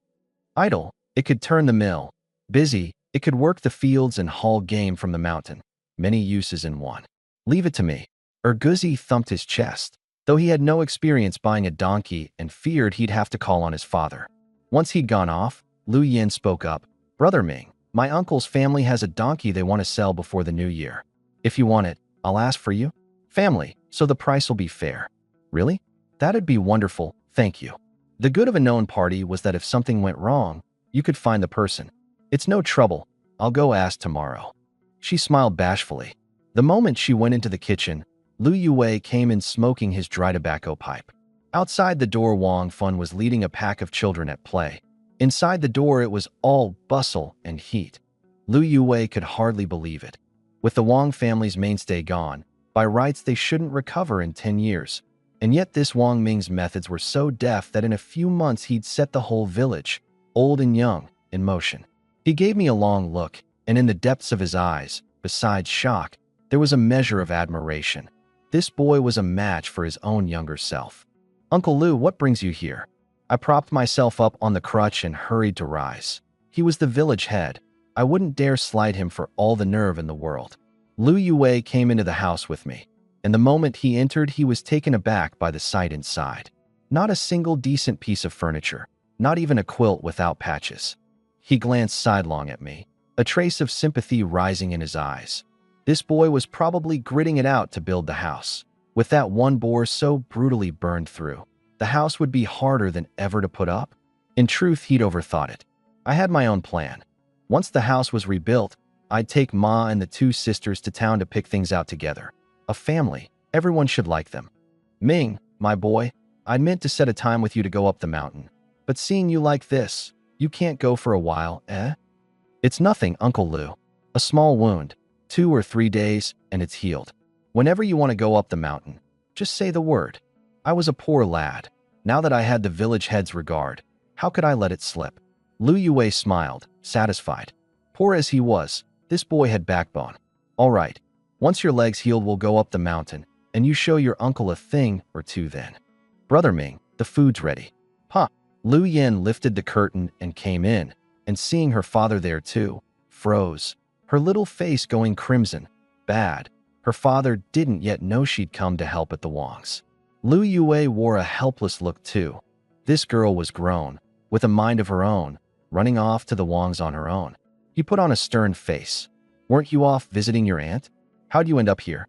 Idle, it could turn the mill. Busy, it could work the fields and haul game from the mountain. Many uses in one. Leave it to me. Erguzi thumped his chest, though he had no experience buying a donkey and feared he'd have to call on his father. Once he'd gone off, Lu Yan spoke up. Brother Ming, my uncle's family has a donkey they want to sell before the new year. If you want it, I'll ask for you. Family, so the price will be fair. Really? That'd be wonderful, thank you. The good of a known party was that if something went wrong, you could find the person. It's no trouble. I'll go ask tomorrow. She smiled bashfully. The moment she went into the kitchen, Lu Yue came in smoking his dry tobacco pipe. Outside the door, Wang Fun was leading a pack of children at play. Inside the door, it was all bustle and heat. Lu Yue could hardly believe it. With the Wang family's mainstay gone, by rights they shouldn't recover in 10 years. And yet this Wang Ming's methods were so deft that in a few months he'd set the whole village, old and young, in motion. He gave me a long look, and in the depths of his eyes, besides shock, there was a measure of admiration. This boy was a match for his own younger self. Uncle Lu, what brings you here? I propped myself up on the crutch and hurried to rise. He was the village head. I wouldn't dare slight him for all the nerve in the world. Lu Yue came into the house with me, and the moment he entered, he was taken aback by the sight inside. Not a single decent piece of furniture, not even a quilt without patches. He glanced sidelong at me, a trace of sympathy rising in his eyes. This boy was probably gritting it out to build the house. With that one bore so brutally burned through, the house would be harder than ever to put up. In truth, he'd overthought it. I had my own plan. Once the house was rebuilt, I'd take Ma and the two sisters to town to pick things out together. A family. Everyone should like them. Ming, my boy, I'd meant to set a time with you to go up the mountain. But seeing you like this, you can't go for a while, eh? It's nothing, Uncle Lu. A small wound. 2 or 3 days, and it's healed. Whenever you want to go up the mountain, just say the word. I was a poor lad. Now that I had the village head's regard, how could I let it slip? Lu Yue smiled, satisfied. Poor as he was, this boy had backbone. All right, once your leg's healed, we'll go up the mountain, and you show your uncle a thing or two then. Brother Ming, the food's ready. Pa. Lu Yan lifted the curtain and came in, and seeing her father there too, froze, her little face going crimson. Bad. Her father didn't yet know she'd come to help at the Wangs. Lu Yue wore a helpless look too. This girl was grown, with a mind of her own, running off to the Wangs on her own. He put on a stern face. Weren't you off visiting your aunt? How'd you end up here?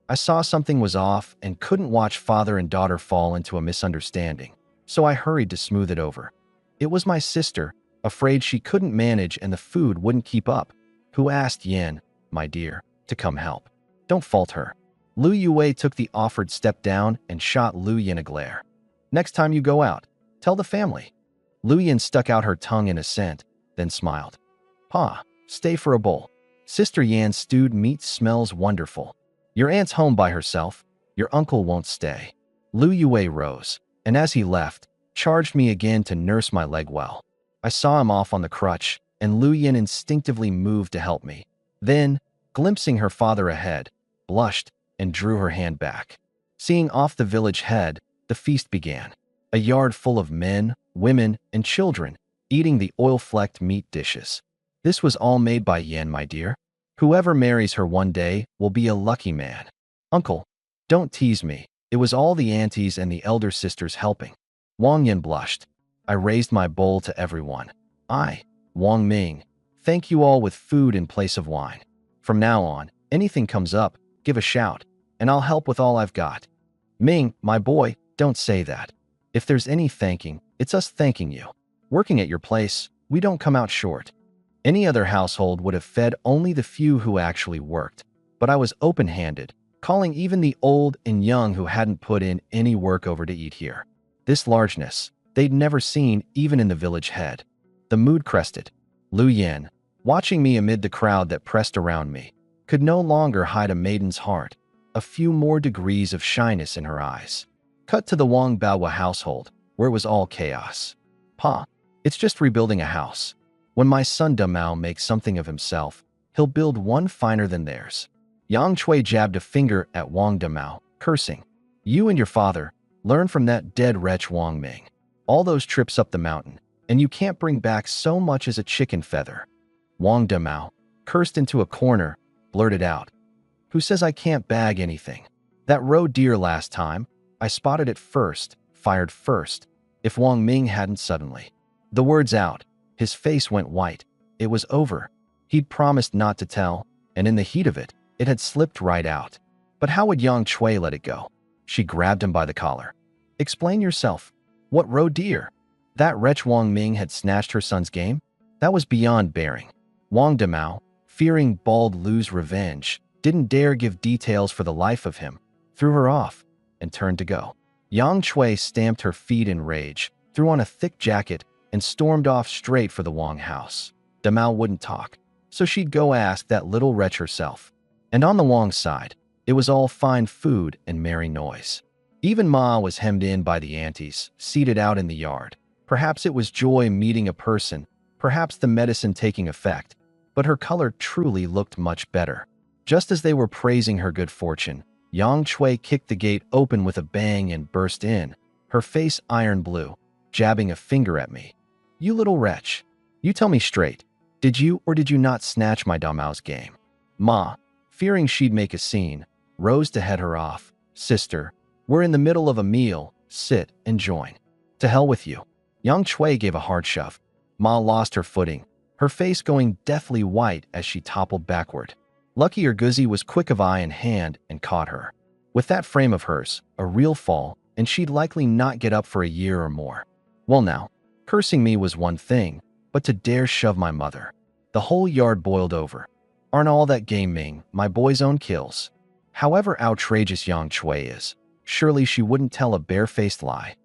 I saw something was off and couldn't watch father and daughter fall into a misunderstanding, so I hurried to smooth it over. It was my sister, afraid she couldn't manage and the food wouldn't keep up, who asked Yin, my dear, to come help. Don't fault her. Lu Yue took the offered step down and shot Lu Yin a glare. Next time you go out, tell the family. Lu Yin stuck out her tongue in assent, then smiled. Pa, stay for a bowl. Sister Yan's stewed meat smells wonderful. Your aunt's home by herself. Your uncle won't stay. Lu Yue rose, and as he left, charged me again to nurse my leg well. I saw him off on the crutch, and Lu Yin instinctively moved to help me. Then, glimpsing her father ahead, blushed and drew her hand back. Seeing off the village head, the feast began. A yard full of men, women, and children, eating the oil-flecked meat dishes. This was all made by Yan, my dear. Whoever marries her one day will be a lucky man. Uncle, don't tease me. It was all the aunties and the elder sisters helping. Wang Yin blushed. I raised my bowl to everyone. I, Wang Ming, thank you all with food in place of wine. From now on, anything comes up, give a shout, and I'll help with all I've got. Ming, my boy, don't say that. If there's any thanking, it's us thanking you. Working at your place, we don't come out short. Any other household would have fed only the few who actually worked, but I was open-handed, calling even the old and young who hadn't put in any work over to eat here. This largeness, they'd never seen even in the village head. The mood crested. Lu Yan, watching me amid the crowd that pressed around me, could no longer hide a maiden's heart, a few more degrees of shyness in her eyes. Cut to the Wang Baowa household, where it was all chaos. Pa, it's just rebuilding a house. When my son Damao makes something of himself, he'll build one finer than theirs. Yang Chui jabbed a finger at Wang Damao, cursing. You and your father, learn from that dead wretch Wang Ming. All those trips up the mountain, and you can't bring back so much as a chicken feather. Wang Damao, cursed into a corner, blurted out. Who says I can't bag anything? That roe deer last time, I spotted it first, fired first, if Wang Ming hadn't suddenly. The words out, his face went white. It was over. He'd promised not to tell, and in the heat of it, it had slipped right out. But how would Yang Chui let it go? She grabbed him by the collar. Explain yourself. What roe deer? That wretch Wang Ming had snatched her son's game? That was beyond bearing. Wang Damao, fearing Bald Lu's revenge, didn't dare give details for the life of him, threw her off, and turned to go. Yang Chui stamped her feet in rage, threw on a thick jacket, and stormed off straight for the Wang house. Damao wouldn't talk, so she'd go ask that little wretch herself. And on the Wang side, it was all fine food and merry noise. Even Ma was hemmed in by the aunties, seated out in the yard. Perhaps it was joy meeting a person, perhaps the medicine taking effect, but her color truly looked much better. Just as they were praising her good fortune, Yang Chui kicked the gate open with a bang and burst in, her face iron blue, jabbing a finger at me. You little wretch. You tell me straight. Did you or did you not snatch my Damao's game? Ma, fearing she'd make a scene, rose to head her off. Sister, we're in the middle of a meal. Sit and join. To hell with you. Yang Chui gave a hard shove. Ma lost her footing, her face going deathly white as she toppled backward. Lucky Erguzi was quick of eye and hand and caught her. With that frame of hers, a real fall, and she'd likely not get up for a year or more. Well now, cursing me was one thing, but to dare shove my mother. The whole yard boiled over. Aren't all that game Ming, my boy's own kills? However outrageous Yang Chui is, surely she wouldn't tell a barefaced lie.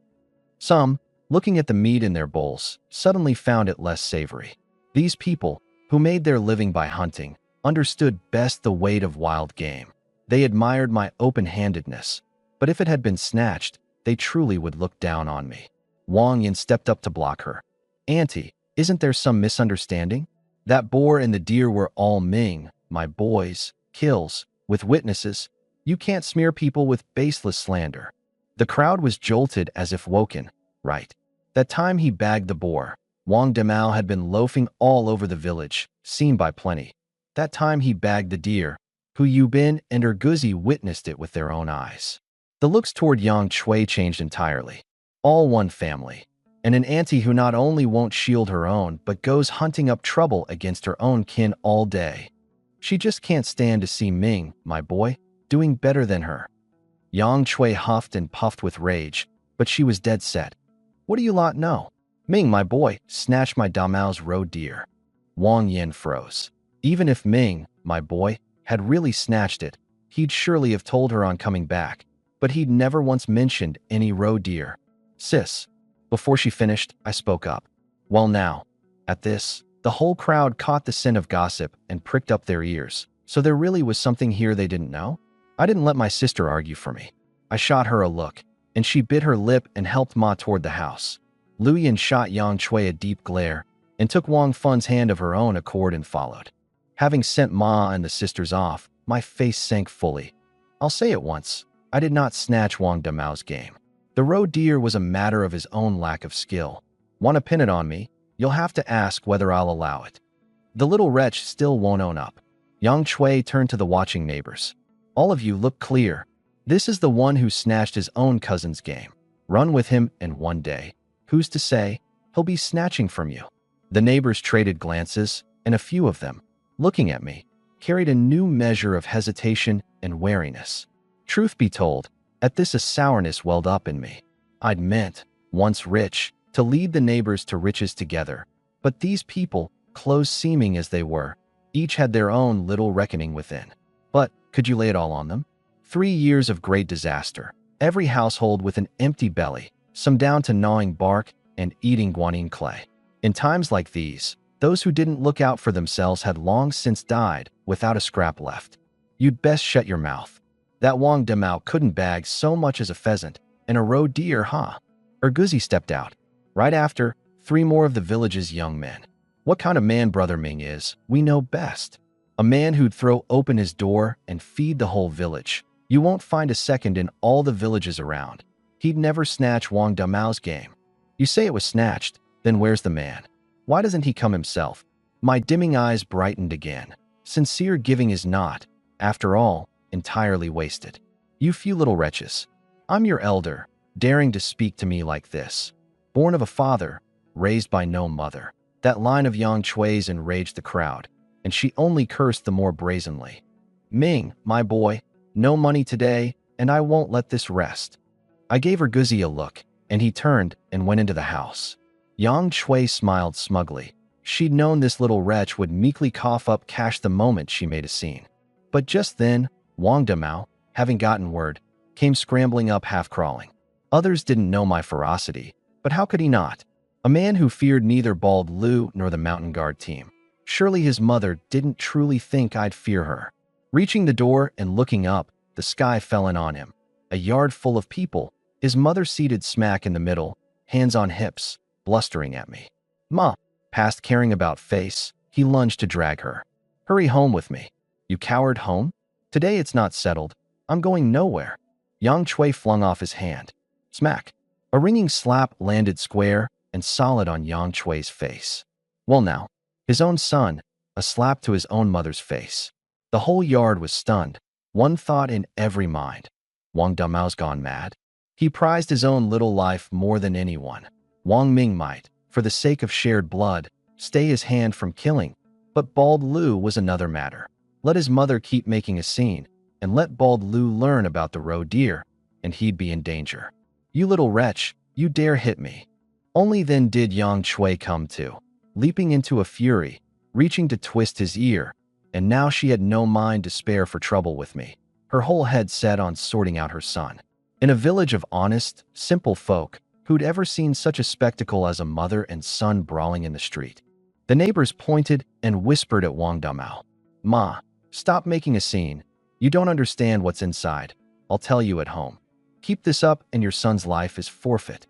Some, looking at the meat in their bowls, suddenly found it less savory. These people, who made their living by hunting, understood best the weight of wild game. They admired my open-handedness, but if it had been snatched, they truly would look down on me. Wang Yin stepped up to block her. Auntie, isn't there some misunderstanding? That boar and the deer were all Ming, my boy's, kills, with witnesses. You can't smear people with baseless slander. The crowd was jolted as if woken. Right. That time he bagged the boar, Wang Damao had been loafing all over the village, seen by plenty. That time he bagged the deer, Hu Yubin and Erguzi witnessed it with their own eyes. The looks toward Yang Chui changed entirely. All one family. And an auntie who not only won't shield her own, but goes hunting up trouble against her own kin all day. She just can't stand to see Ming, my boy, doing better than her. Yang Chui huffed and puffed with rage, but she was dead set. What do you lot know? Ming, my boy, snatched my Damao's roe deer. Wang Yin froze. Even if Ming, my boy, had really snatched it, he'd surely have told her on coming back, but he'd never once mentioned any roe deer. Sis. Before she finished, I spoke up. Well now, at this, the whole crowd caught the scent of gossip and pricked up their ears. So there really was something here they didn't know? I didn't let my sister argue for me. I shot her a look, and she bit her lip and helped Ma toward the house. Lu Yan shot Yang Chui a deep glare and took Wang Fun's hand of her own accord and followed. Having sent Ma and the sisters off, my face sank fully. I'll say it once, I did not snatch Wang Damao's game. The roe deer was a matter of his own lack of skill. Want to pin it on me? You'll have to ask whether I'll allow it. The little wretch still won't own up. Yang Chui turned to the watching neighbors. All of you look clear. This is the one who snatched his own cousin's game. Run with him, and one day, who's to say, he'll be snatching from you. The neighbors traded glances, and a few of them, looking at me, carried a new measure of hesitation and wariness. Truth be told, at this a sourness welled up in me. I'd meant, once rich, to lead the neighbors to riches together. But these people, close-seeming as they were, each had their own little reckoning within. But could you lay it all on them? 3 years of great disaster, every household with an empty belly, some down to gnawing bark and eating guanine clay. In times like these, those who didn't look out for themselves had long since died without a scrap left. You'd best shut your mouth. That Wang Damao couldn't bag so much as a pheasant and a roe deer, huh? Erguzi stepped out. Right after, 3 more of the village's young men. What kind of man Brother Ming is, we know best. A man who'd throw open his door and feed the whole village. You won't find a second in all the villages around. He'd never snatch Wang Damao's game. You say it was snatched, then where's the man? Why doesn't he come himself? My dimming eyes brightened again. Sincere giving is not, after all, entirely wasted. You few little wretches. I'm your elder, daring to speak to me like this. Born of a father, raised by no mother. That line of Yang Chui's enraged the crowd, and she only cursed the more brazenly. Ming, my boy, no money today, and I won't let this rest. I gave Erguzi a look, and he turned and went into the house. Yang Chui smiled smugly. She'd known this little wretch would meekly cough up cash the moment she made a scene. But just then, Wang Damao, having gotten word, came scrambling up half-crawling. Others didn't know my ferocity, but how could he not? A man who feared neither Bald Lu nor the mountain guard team. Surely his mother didn't truly think I'd fear her. Reaching the door and looking up, the sky fell in on him. A yard full of people, his mother seated smack in the middle, hands on hips, blustering at me. Ma, past caring about face, he lunged to drag her. Hurry home with me. You coward, home? Today it's not settled. I'm going nowhere. Yang Chui flung off his hand. Smack. A ringing slap landed square and solid on Yang Chui's face. Well now, his own son, a slap to his own mother's face. The whole yard was stunned, one thought in every mind. Wang Damao's gone mad. He prized his own little life more than anyone. Wang Ming might, for the sake of shared blood, stay his hand from killing, but Bald Lu was another matter. Let his mother keep making a scene, and let Bald Lu learn about the roe deer, and he'd be in danger. You little wretch, you dare hit me. Only then did Yang Chui come to, leaping into a fury, reaching to twist his ear, and now she had no mind to spare for trouble with me, her whole head set on sorting out her son. In a village of honest, simple folk, who'd ever seen such a spectacle as a mother and son brawling in the street. The neighbors pointed and whispered at Wang Damao. Ma, stop making a scene. You don't understand what's inside. I'll tell you at home. Keep this up and your son's life is forfeit.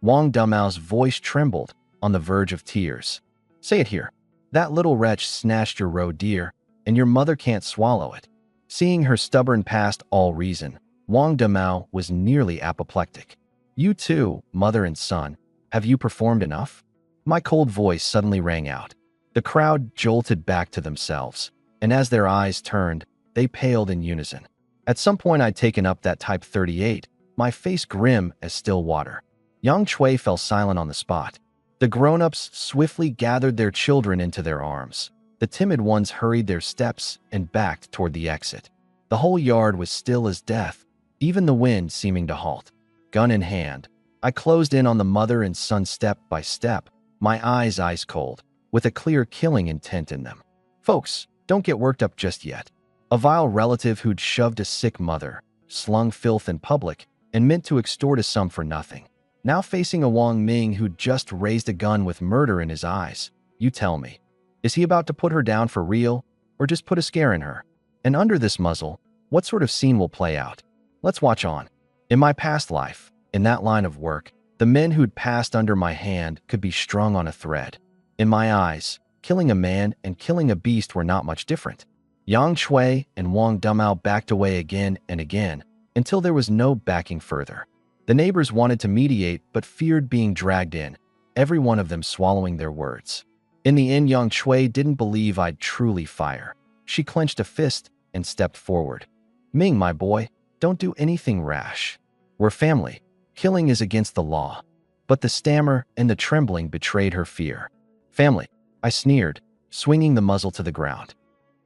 Wang Damao's voice trembled, on the verge of tears. Say it here. That little wretch snatched your roe deer, and your mother can't swallow it. Seeing her stubborn past all reason, Wang Damao was nearly apoplectic. You too, mother and son, have you performed enough? My cold voice suddenly rang out. The crowd jolted back to themselves, and as their eyes turned, they paled in unison. At some point I'd taken up that Type 38, my face grim as still water. Yang Chui fell silent on the spot. The grown-ups swiftly gathered their children into their arms. The timid ones hurried their steps and backed toward the exit. The whole yard was still as death, even the wind seeming to halt. Gun in hand, I closed in on the mother and son step by step, my eyes ice cold, with a clear killing intent in them. Folks, don't get worked up just yet. A vile relative who'd shoved a sick mother, slung filth in public, and meant to extort a sum for nothing. Now facing a Wang Ming who'd just raised a gun with murder in his eyes. You tell me, is he about to put her down for real, or just put a scare in her? And under this muzzle, what sort of scene will play out? Let's watch on. In my past life, in that line of work, the men who'd passed under my hand could be strung on a thread. In my eyes, killing a man and killing a beast were not much different. Yang Chui and Wang Damao backed away again and again, until there was no backing further. The neighbors wanted to mediate but feared being dragged in, every one of them swallowing their words. In the end, Yang Chui didn't believe I'd truly fire. She clenched a fist and stepped forward. Ming, my boy, don't do anything rash. We're family. Killing is against the law. But the stammer and the trembling betrayed her fear. Family, I sneered, swinging the muzzle to the ground.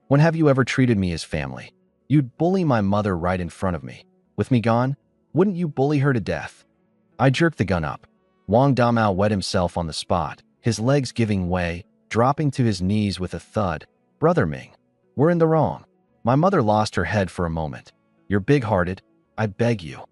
When have you ever treated me as family? You'd bully my mother right in front of me. With me gone, wouldn't you bully her to death? I jerked the gun up. Wang Damao wet himself on the spot, his legs giving way, dropping to his knees with a thud. Brother Ming, we're in the wrong. My mother lost her head for a moment. You're big-hearted. I beg you.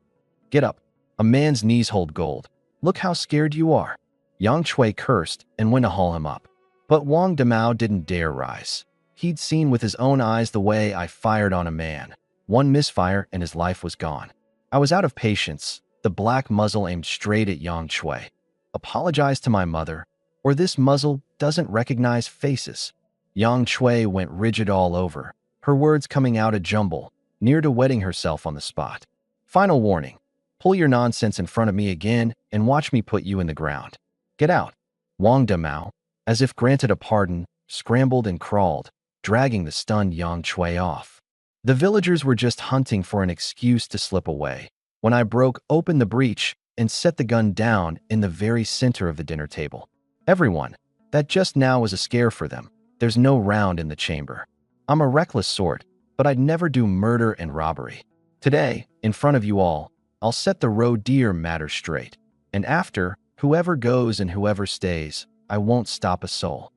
Get up. A man's knees hold gold. Look how scared you are. Yang Chui cursed and went to haul him up. But Wang Damao didn't dare rise. He'd seen with his own eyes the way I fired on a man. One misfire and his life was gone. I was out of patience, the black muzzle aimed straight at Yang Chui. Apologize to my mother, or this muzzle doesn't recognize faces. Yang Chui went rigid all over, her words coming out a jumble, near to wetting herself on the spot. Final warning. Pull your nonsense in front of me again and watch me put you in the ground. Get out. Wang Damao, as if granted a pardon, scrambled and crawled, dragging the stunned Yang Chui off. The villagers were just hunting for an excuse to slip away when I broke open the breach and set the gun down in the very center of the dinner table. Everyone, that just now was a scare for them. There's no round in the chamber. I'm a reckless sort, but I'd never do murder and robbery. Today, in front of you all, I'll set the roe deer matter straight. And after, whoever goes and whoever stays, I won't stop a soul.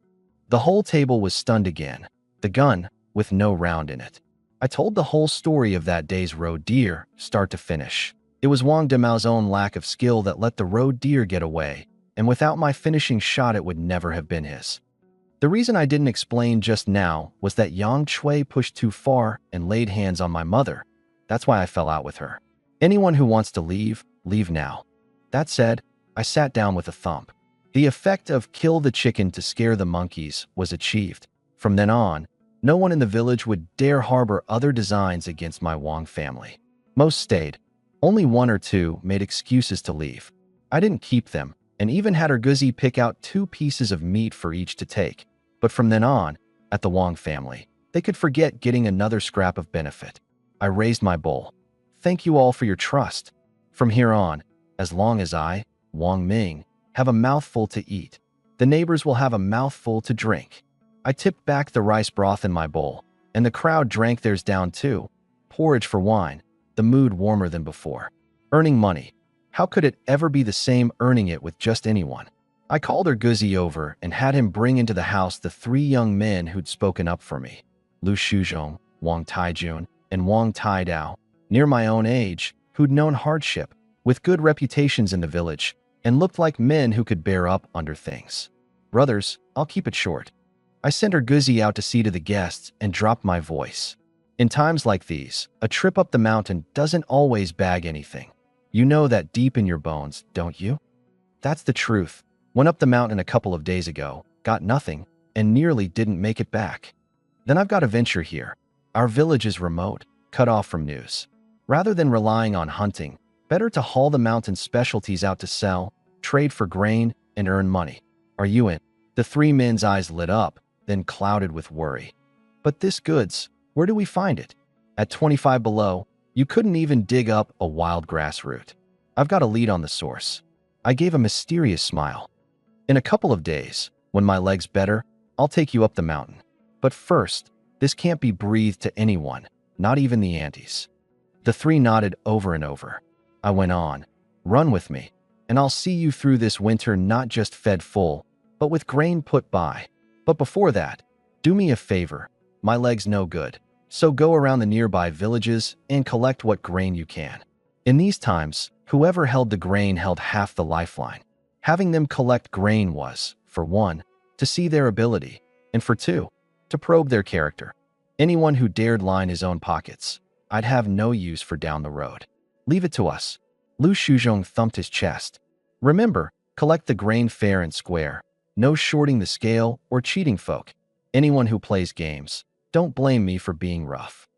The whole table was stunned again, the gun with no round in it. I told the whole story of that day's roe deer, start to finish. It was Wang Damao's own lack of skill that let the roe deer get away, and without my finishing shot it would never have been his. The reason I didn't explain just now was that Yang Chui pushed too far and laid hands on my mother. That's why I fell out with her. Anyone who wants to leave, leave now. That said, I sat down with a thump. The effect of kill the chicken to scare the monkeys was achieved. From then on, no one in the village would dare harbor other designs against my Wang family. Most stayed. Only one or two made excuses to leave. I didn't keep them, and even had Erguzi pick out 2 pieces of meat for each to take. But from then on, at the Wang family, they could forget getting another scrap of benefit. I raised my bowl. Thank you all for your trust. From here on, as long as I, Wang Ming, have a mouthful to eat, the neighbors will have a mouthful to drink. I tipped back the rice broth in my bowl, and the crowd drank theirs down too. Porridge for wine, the mood warmer than before. Earning money. How could it ever be the same earning it with just anyone? I called Erguzi over and had him bring into the house the 3 young men who'd spoken up for me. Lu Shuzhong, Wang Taijun, and Wang Taidao, near my own age, who'd known hardship, with good reputations in the village, and looked like men who could bear up under things. Brothers, I'll keep it short. I sent Erguzi out to see to the guests and dropped my voice. In times like these, a trip up the mountain doesn't always bag anything. You know that deep in your bones, don't you? That's the truth. Went up the mountain a couple of days ago, got nothing, and nearly didn't make it back. Then I've got a venture here. Our village is remote, cut off from news. Rather than relying on hunting, better to haul the mountain specialties out to sell, trade for grain, and earn money. Are you in? The 3 men's eyes lit up, then clouded with worry. But this goods, where do we find it? At 25 below, you couldn't even dig up a wild grass root. I've got a lead on the source. I gave a mysterious smile. In a couple of days, when my leg's better, I'll take you up the mountain. But first, this can't be breathed to anyone, not even the aunties. The 3 nodded over and over. I went on, run with me, and I'll see you through this winter not just fed full, but with grain put by. But before that, do me a favor. My leg's no good, so go around the nearby villages and collect what grain you can. In these times, whoever held the grain held half the lifeline. Having them collect grain was, for 1, to see their ability, and for 2, to probe their character. Anyone who dared line his own pockets, I'd have no use for down the road. Leave it to us. Lu Shuzhong thumped his chest. Remember, collect the grain fair and square. No shorting the scale or cheating folk. Anyone who plays games, don't blame me for being rough.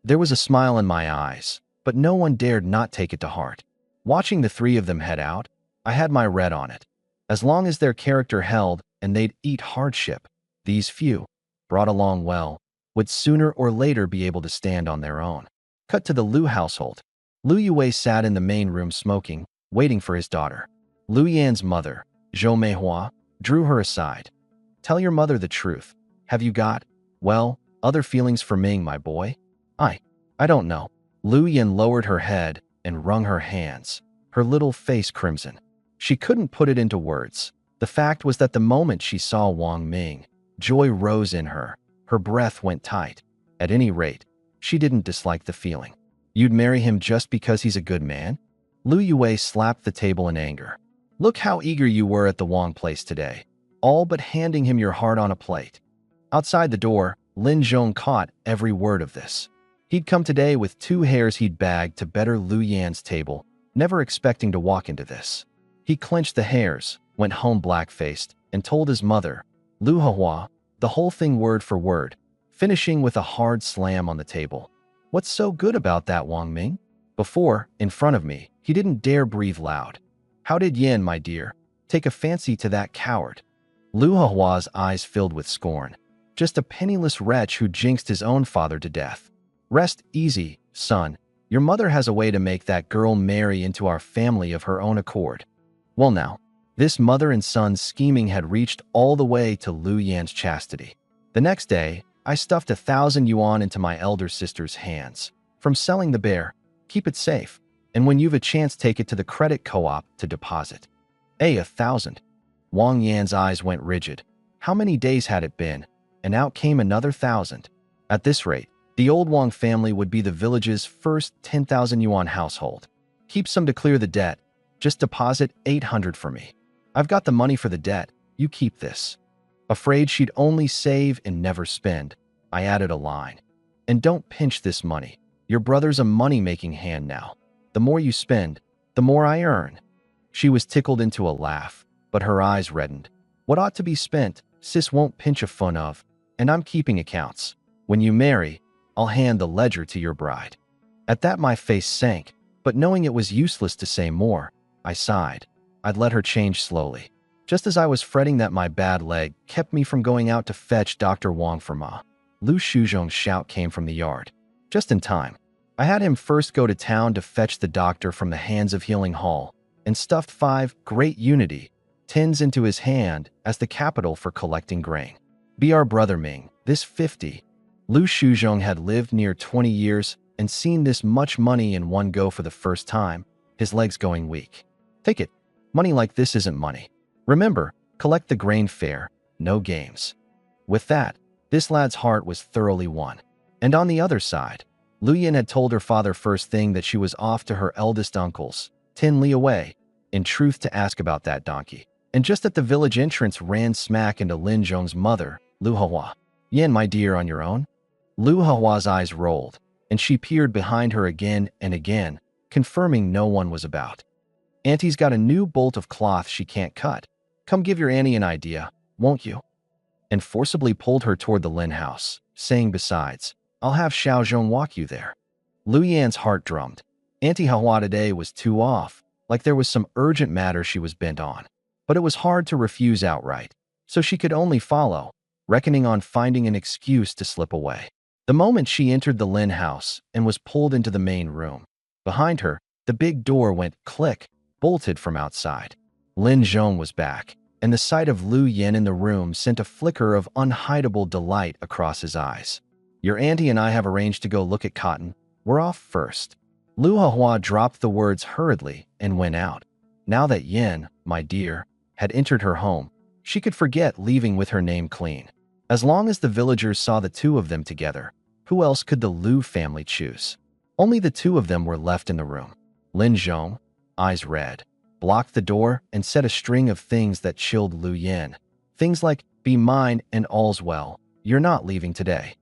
There was a smile in my eyes, but no one dared not take it to heart. Watching the 3 of them head out, I had my red on it. As long as their character held and they'd eat hardship, these few, brought along well, would sooner or later be able to stand on their own. Cut to the Lu household. Lu Yue sat in the main room smoking, waiting for his daughter. Lu Yan's mother, Zhou Meihua, drew her aside. Tell your mother the truth. Have you got, well, other feelings for Ming, my boy? I don't know. Lu Yan lowered her head and wrung her hands, her little face crimson. She couldn't put it into words. The fact was that the moment she saw Wang Ming, joy rose in her. Her breath went tight. At any rate, she didn't dislike the feeling. You'd marry him just because he's a good man? Lu Yue slapped the table in anger. Look how eager you were at the Wang place today, all but handing him your heart on a plate. Outside the door, Lin Zhong caught every word of this. He'd come today with 2 hares he'd bagged to better Lu Yan's table, never expecting to walk into this. He clenched the hares, went home black-faced, and told his mother, Lu Hua, the whole thing word for word, finishing with a hard slam on the table. What's so good about that, Wang Ming? Before, in front of me, he didn't dare breathe loud. How did Yin, my dear, take a fancy to that coward? Lu Hua's eyes filled with scorn. Just a penniless wretch who jinxed his own father to death. Rest easy, son. Your mother has a way to make that girl marry into our family of her own accord. Well now, this mother and son scheming had reached all the way to Lu Yan's chastity. The next day, I stuffed 1,000 yuan into my elder sister's hands. From selling the bear, keep it safe, and when you've a chance take it to the credit co-op to deposit. 1,000. Wang Yan's eyes went rigid. How many days had it been? And out came another 1,000. At this rate, the old Wang family would be the village's first 10,000 yuan household. Keep some to clear the debt. Just deposit 800 for me. I've got the money for the debt. You keep this. Afraid she'd only save and never spend, I added a line. And don't pinch this money. Your brother's a money-making hand now. The more you spend, the more I earn. She was tickled into a laugh, but her eyes reddened. What ought to be spent, sis won't pinch a fun of, and I'm keeping accounts. When you marry, I'll hand the ledger to your bride. At that my face sank, but knowing it was useless to say more, I sighed. I'd let her change slowly. Just as I was fretting that my bad leg kept me from going out to fetch Dr. Wang for Ma, Lu Shuzhong's shout came from the yard. Just in time. I had him first go to town to fetch the doctor from the hands of Healing Hall and stuffed 5 Great Unity tins into his hand as the capital for collecting grain. Be our brother Ming, this 50. Lu Shuzhong had lived near 20 years and seen this much money in one go for the first time, his legs going weak. Take it. Money like this isn't money. Remember, collect the grain fair, no games. With that, this lad's heart was thoroughly won. And on the other side, Lu Yan had told her father first thing that she was off to her eldest uncle's, Tin Li away, in truth to ask about that donkey. And just at the village entrance ran smack into Lin Zhong's mother, Lu Hua. Yan, my dear, on your own? Lu Hua's eyes rolled, and she peered behind her again and again, confirming no one was about. Auntie's got a new bolt of cloth she can't cut. Come give your Annie an idea, won't you? And forcibly pulled her toward the Lin house, saying besides, I'll have Xiaozhong walk you there. Lu Yan's heart drummed. Auntie Hua today was too off, like there was some urgent matter she was bent on. But it was hard to refuse outright, so she could only follow, reckoning on finding an excuse to slip away. The moment she entered the Lin house and was pulled into the main room, behind her, the big door went click, bolted from outside. Lin Zhong was back, and the sight of Lu Yan in the room sent a flicker of unhideable delight across his eyes. Your auntie and I have arranged to go look at cotton. We're off first. Lu Hua dropped the words hurriedly and went out. Now that Yin, my dear, had entered her home, she could forget leaving with her name clean. As long as the villagers saw the two of them together, who else could the Lu family choose? Only the two of them were left in the room. Lin Zhong, eyes red, blocked the door and said a string of things that chilled Lu Yan. Things like, be mine and all's well, you're not leaving today.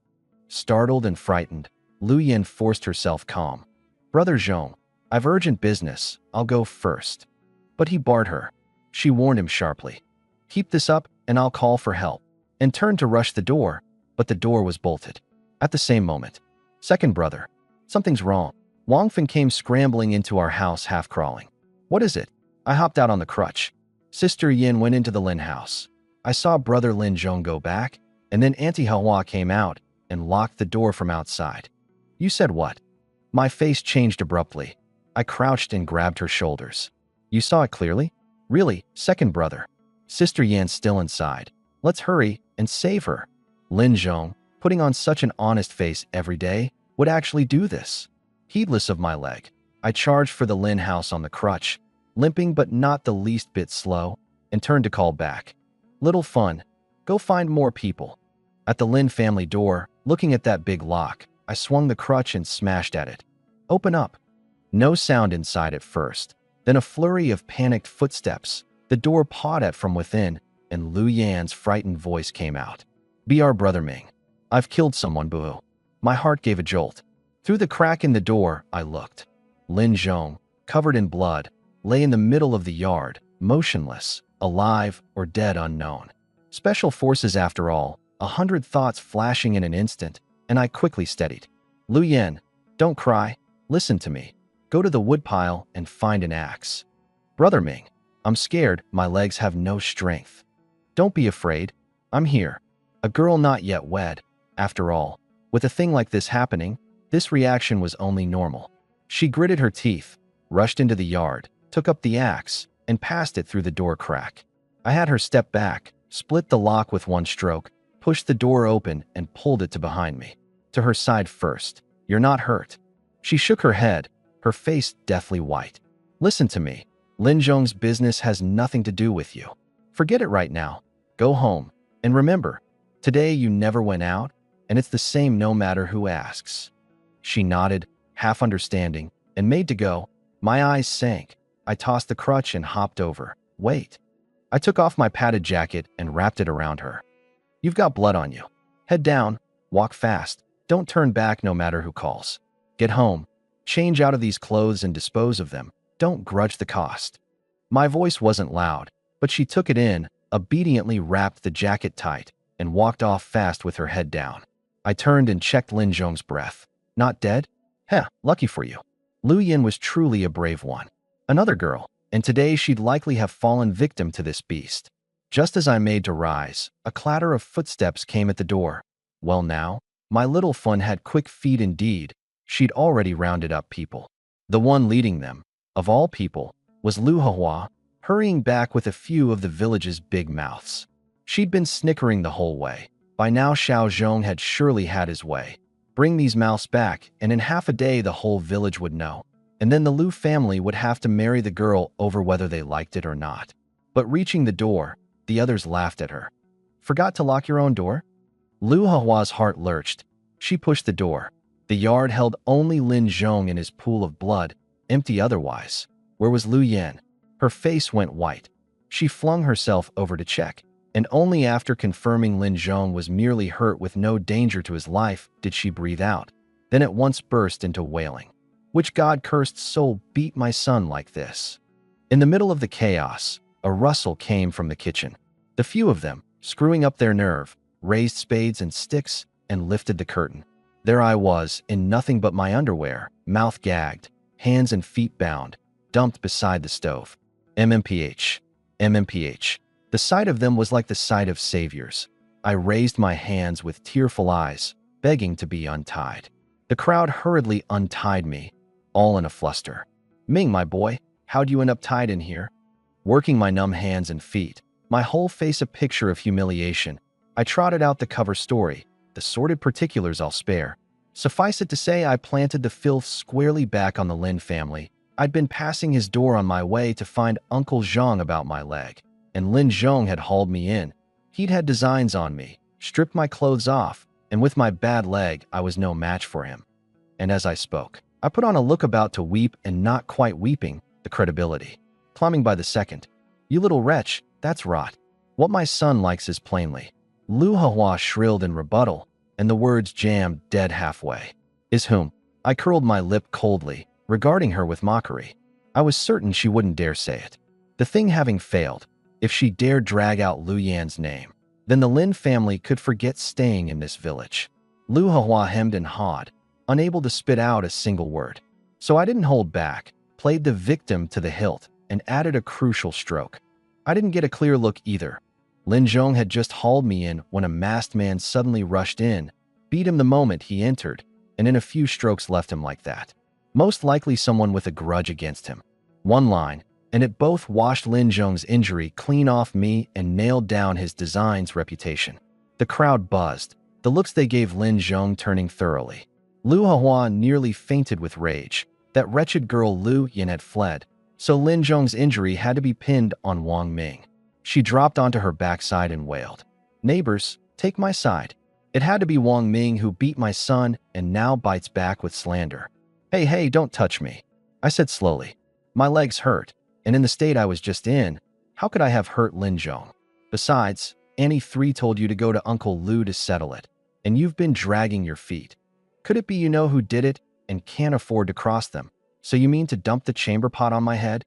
Startled and frightened, Lu Yan forced herself calm. Brother Zhong, I've urgent business, I'll go first. But he barred her. She warned him sharply. Keep this up and I'll call for help. And turned to rush the door, but the door was bolted. At the same moment, second brother, something's wrong. Wang Fin came scrambling into our house half crawling. What is it? I hopped out on the crutch. Sister Yin went into the Lin house. I saw brother Lin Zhong go back, and then Auntie Hua came out and locked the door from outside. You said what? My face changed abruptly. I crouched and grabbed her shoulders. You saw it clearly? Really, second brother. Sister Yan's still inside. Let's hurry and save her. Lin Zhong, putting on such an honest face every day, would actually do this. Heedless of my leg, I charged for the Lin house on the crutch, limping but not the least bit slow, and turned to call back. Little fun. Go find more people. At the Lin family door, looking at that big lock, I swung the crutch and smashed at it. Open up. No sound inside at first. Then a flurry of panicked footsteps. The door pawed at from within, and Lu Yan's frightened voice came out. Be our brother Ming. I've killed someone, boo. My heart gave a jolt. Through the crack in the door, I looked. Lin Zhong, covered in blood, lay in the middle of the yard, motionless, alive or dead unknown. Special forces after all, 100 thoughts flashing in an instant, and I quickly steadied. Lu Yan, don't cry. Listen to me. Go to the woodpile and find an axe. Brother Ming, I'm scared. My legs have no strength. Don't be afraid. I'm here. A girl not yet wed. After all, with a thing like this happening, this reaction was only normal. She gritted her teeth, rushed into the yard, took up the axe, and passed it through the door crack. I had her step back, split the lock with one stroke, pushed the door open, and pulled it to behind me. To her side first. You're not hurt. She shook her head, her face deathly white. Listen to me. Lin Zhong's business has nothing to do with you. Forget it right now. Go home. And remember, today you never went out, and it's the same no matter who asks. She nodded, half understanding, and made to go. My eyes sank. I tossed the crutch and hopped over. Wait. I took off my padded jacket and wrapped it around her. You've got blood on you. Head down. Walk fast. Don't turn back no matter who calls. Get home. Change out of these clothes and dispose of them. Don't grudge the cost. My voice wasn't loud, but she took it in, obediently wrapped the jacket tight, and walked off fast with her head down. I turned and checked Lin Zhong's breath. Not dead? Heh, lucky for you. Lu Yin was truly a brave one. Another girl, and today she'd likely have fallen victim to this beast. Just as I made to rise, a clatter of footsteps came at the door. Well now, my little fun had quick feet indeed. She'd already rounded up people. The one leading them, of all people, was Lu Hua, hurrying back with a few of the village's big mouths. She'd been snickering the whole way. By now Xiao Zhong had surely had his way. Bring these mouths back, and in half a day the whole village would know. And then the Lu family would have to marry the girl over whether they liked it or not. But reaching the door, the others laughed at her. Forgot to lock your own door? Lu Hua's heart lurched. She pushed the door. The yard held only Lin Zhong in his pool of blood, empty otherwise. Where was Lu Yan? Her face went white. She flung herself over to check, and only after confirming Lin Zhong was merely hurt with no danger to his life did she breathe out, then at once burst into wailing. Which God-cursed soul beat my son like this? In the middle of the chaos, a rustle came from the kitchen. The few of them, screwing up their nerve, raised spades and sticks and lifted the curtain. There I was, in nothing but my underwear, mouth gagged, hands and feet bound, dumped beside the stove. MMPH. MMPH. The sight of them was like the sight of saviors. I raised my hands with tearful eyes, begging to be untied. The crowd hurriedly untied me, all in a fluster. Ming, my boy, how'd you end up tied in here? Working my numb hands and feet, my whole face a picture of humiliation, I trotted out the cover story. The sordid particulars I'll spare. Suffice it to say, I planted the filth squarely back on the Lin family. I'd been passing his door on my way to find Uncle Zhang about my leg, and Lin Zhong had hauled me in. He'd had designs on me, stripped my clothes off, and with my bad leg, I was no match for him. And as I spoke, I put on a look about to weep and not quite weeping, the credibility. Climbing by the second. You little wretch, that's rot. What my son likes is plainly. Lu Hua shrilled in rebuttal, and the words jammed dead halfway. Is whom? I curled my lip coldly, regarding her with mockery. I was certain she wouldn't dare say it. The thing having failed, if she dared drag out Lu Yan's name, then the Lin family could forget staying in this village. Lu Hua hemmed and hawed, unable to spit out a single word. So I didn't hold back, played the victim to the hilt, and added a crucial stroke. I didn't get a clear look either. Lin Zhong had just hauled me in when a masked man suddenly rushed in, beat him the moment he entered, and in a few strokes left him like that. Most likely someone with a grudge against him. One line, and it both washed Lin Zhong's injury clean off me and nailed down his design's reputation. The crowd buzzed, the looks they gave Lin Zhong turning thoroughly. Lu Hua nearly fainted with rage. That wretched girl Lu Yin had fled, so Lin Zhong's injury had to be pinned on Wang Ming. She dropped onto her backside and wailed, "Neighbors, take my side. It had to be Wang Ming who beat my son and now bites back with slander." Hey, don't touch me," I said slowly. "My legs hurt, and in the state I was just in, how could I have hurt Lin Zhong? Besides, Annie 3 told you to go to Uncle Lu to settle it, and you've been dragging your feet. Could it be you know who did it and can't afford to cross them? So you mean to dump the chamber pot on my head?"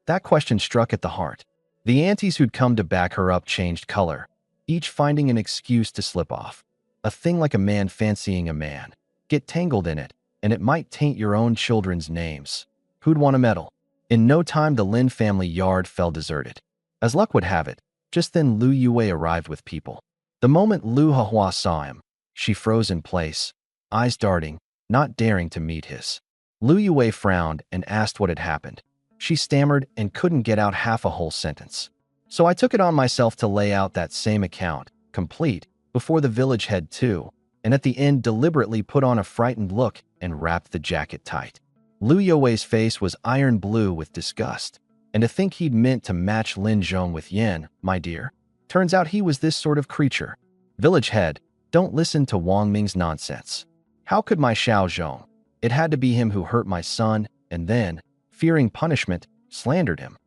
That question struck at the heart. The aunties who'd come to back her up changed color, each finding an excuse to slip off. A thing like a man fancying a man. Get tangled in it, and it might taint your own children's names. Who'd want to meddle? In no time, the Lin family yard fell deserted. As luck would have it, just then Lu Yue arrived with people. The moment Lu Hua saw him, she froze in place, eyes darting, not daring to meet his. Lu Yue frowned and asked what had happened. She stammered and couldn't get out half a whole sentence. So I took it on myself to lay out that same account, complete, before the village head too, and at the end deliberately put on a frightened look and wrapped the jacket tight. Lu Yue's face was iron blue with disgust, and to think he'd meant to match Lin Zhong with Yin, my dear. Turns out he was this sort of creature. Village head, don't listen to Wang Ming's nonsense. How could my Xiao Zhong? It had to be him who hurt my son, and then, fearing punishment, slandered him.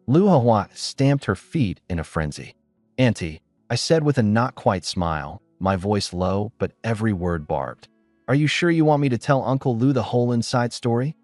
Lu Hua stamped her feet in a frenzy. "Auntie," I said with a not-quite smile, my voice low but every word barbed. "Are you sure you want me to tell Uncle Lu the whole inside story?"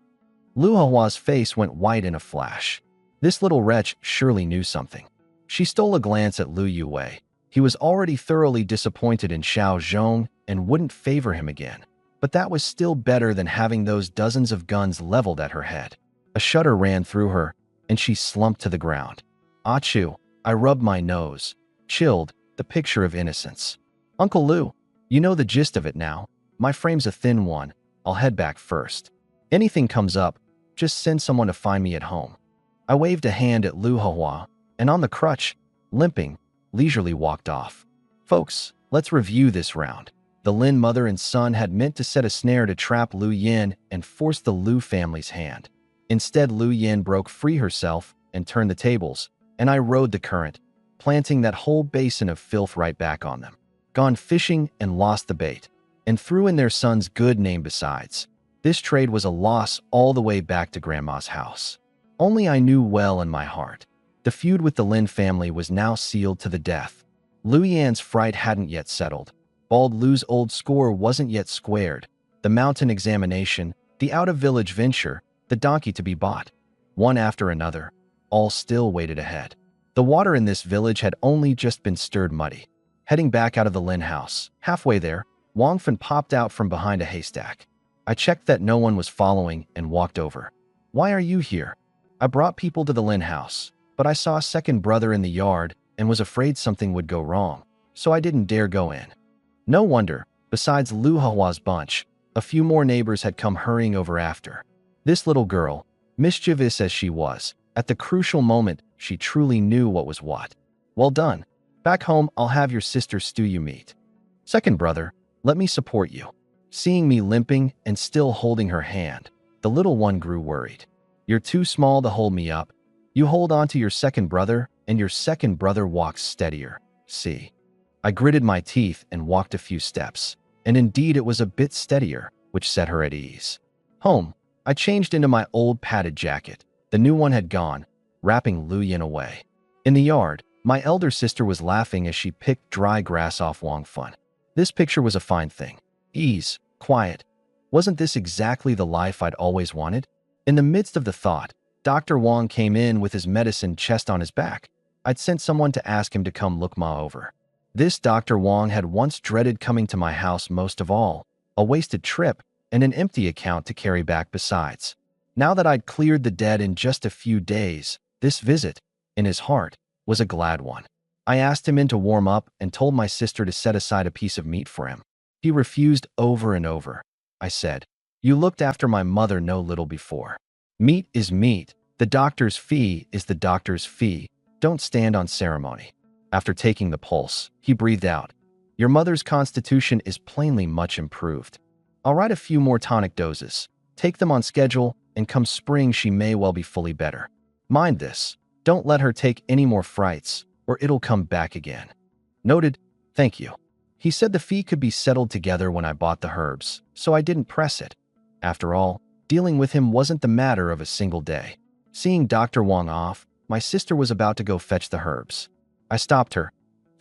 Lu Hua's face went white in a flash. This little wretch surely knew something. She stole a glance at Lu Yue. He was already thoroughly disappointed in Xiao Zhong and wouldn't favor him again. But that was still better than having those dozens of guns leveled at her head. A shudder ran through her, and she slumped to the ground. "Achoo," I rubbed my nose, chilled, the picture of innocence. "Uncle Lu, you know the gist of it now. My frame's a thin one. I'll head back first. Anything comes up, just send someone to find me at home." I waved a hand at Lu Hua, and on the crutch, limping, leisurely walked off. Folks, let's review this round. The Lin mother and son had meant to set a snare to trap Lu Yin and force the Lu family's hand. Instead, Lu Yin broke free herself and turned the tables, and I rode the current, planting that whole basin of filth right back on them. Gone fishing and lost the bait, and threw in their son's good name besides. This trade was a loss all the way back to Grandma's house. Only I knew well in my heart. The feud with the Lin family was now sealed to the death. Lu Yan's fright hadn't yet settled. Bald Lu's old score wasn't yet squared. The mountain examination, the out-of-village venture, the donkey to be bought. One after another, all still waited ahead. The water in this village had only just been stirred muddy. Heading back out of the Lin house, halfway there, Wang Fen popped out from behind a haystack. I checked that no one was following and walked over. "Why are you here?" "I brought people to the Lin house, but I saw a second brother in the yard and was afraid something would go wrong, so I didn't dare go in." No wonder, besides Lu Hua's bunch, a few more neighbors had come hurrying over after. This little girl, mischievous as she was, at the crucial moment, she truly knew what was what. "Well done. Back home, I'll have your sister stew you meat. Second brother, let me support you." Seeing me limping and still holding her hand, the little one grew worried. "You're too small to hold me up. You hold on to your second brother, and your second brother walks steadier. See?" I gritted my teeth and walked a few steps, and indeed it was a bit steadier, which set her at ease. Home, I changed into my old padded jacket. The new one had gone, wrapping Lu Yin away. In the yard, my elder sister was laughing as she picked dry grass off Wang Fen. This picture was a fine thing. Ease, quiet. Wasn't this exactly the life I'd always wanted? In the midst of the thought, Dr. Wang came in with his medicine chest on his back. I'd sent someone to ask him to come look Ma over. This Dr. Wang had once dreaded coming to my house most of all, a wasted trip and an empty account to carry back besides. Now that I'd cleared the dead in just a few days, this visit, in his heart, was a glad one. I asked him in to warm up and told my sister to set aside a piece of meat for him. He refused over and over. I said, "You looked after my mother no little before. Meat is meat, The doctor's fee is the doctor's fee. Don't stand on ceremony. After taking the pulse, he breathed out. Your mother's constitution is plainly much improved. I'll write a few more tonic doses. Take them on schedule, and come spring she may well be fully better. Mind this. Don't let her take any more frights, or it'll come back again. Noted. Thank you. He said the fee could be settled together when I bought the herbs, so I didn't press it. After all, dealing with him wasn't the matter of a single day. Seeing Dr. Wong off, my sister was about to go fetch the herbs. I stopped her.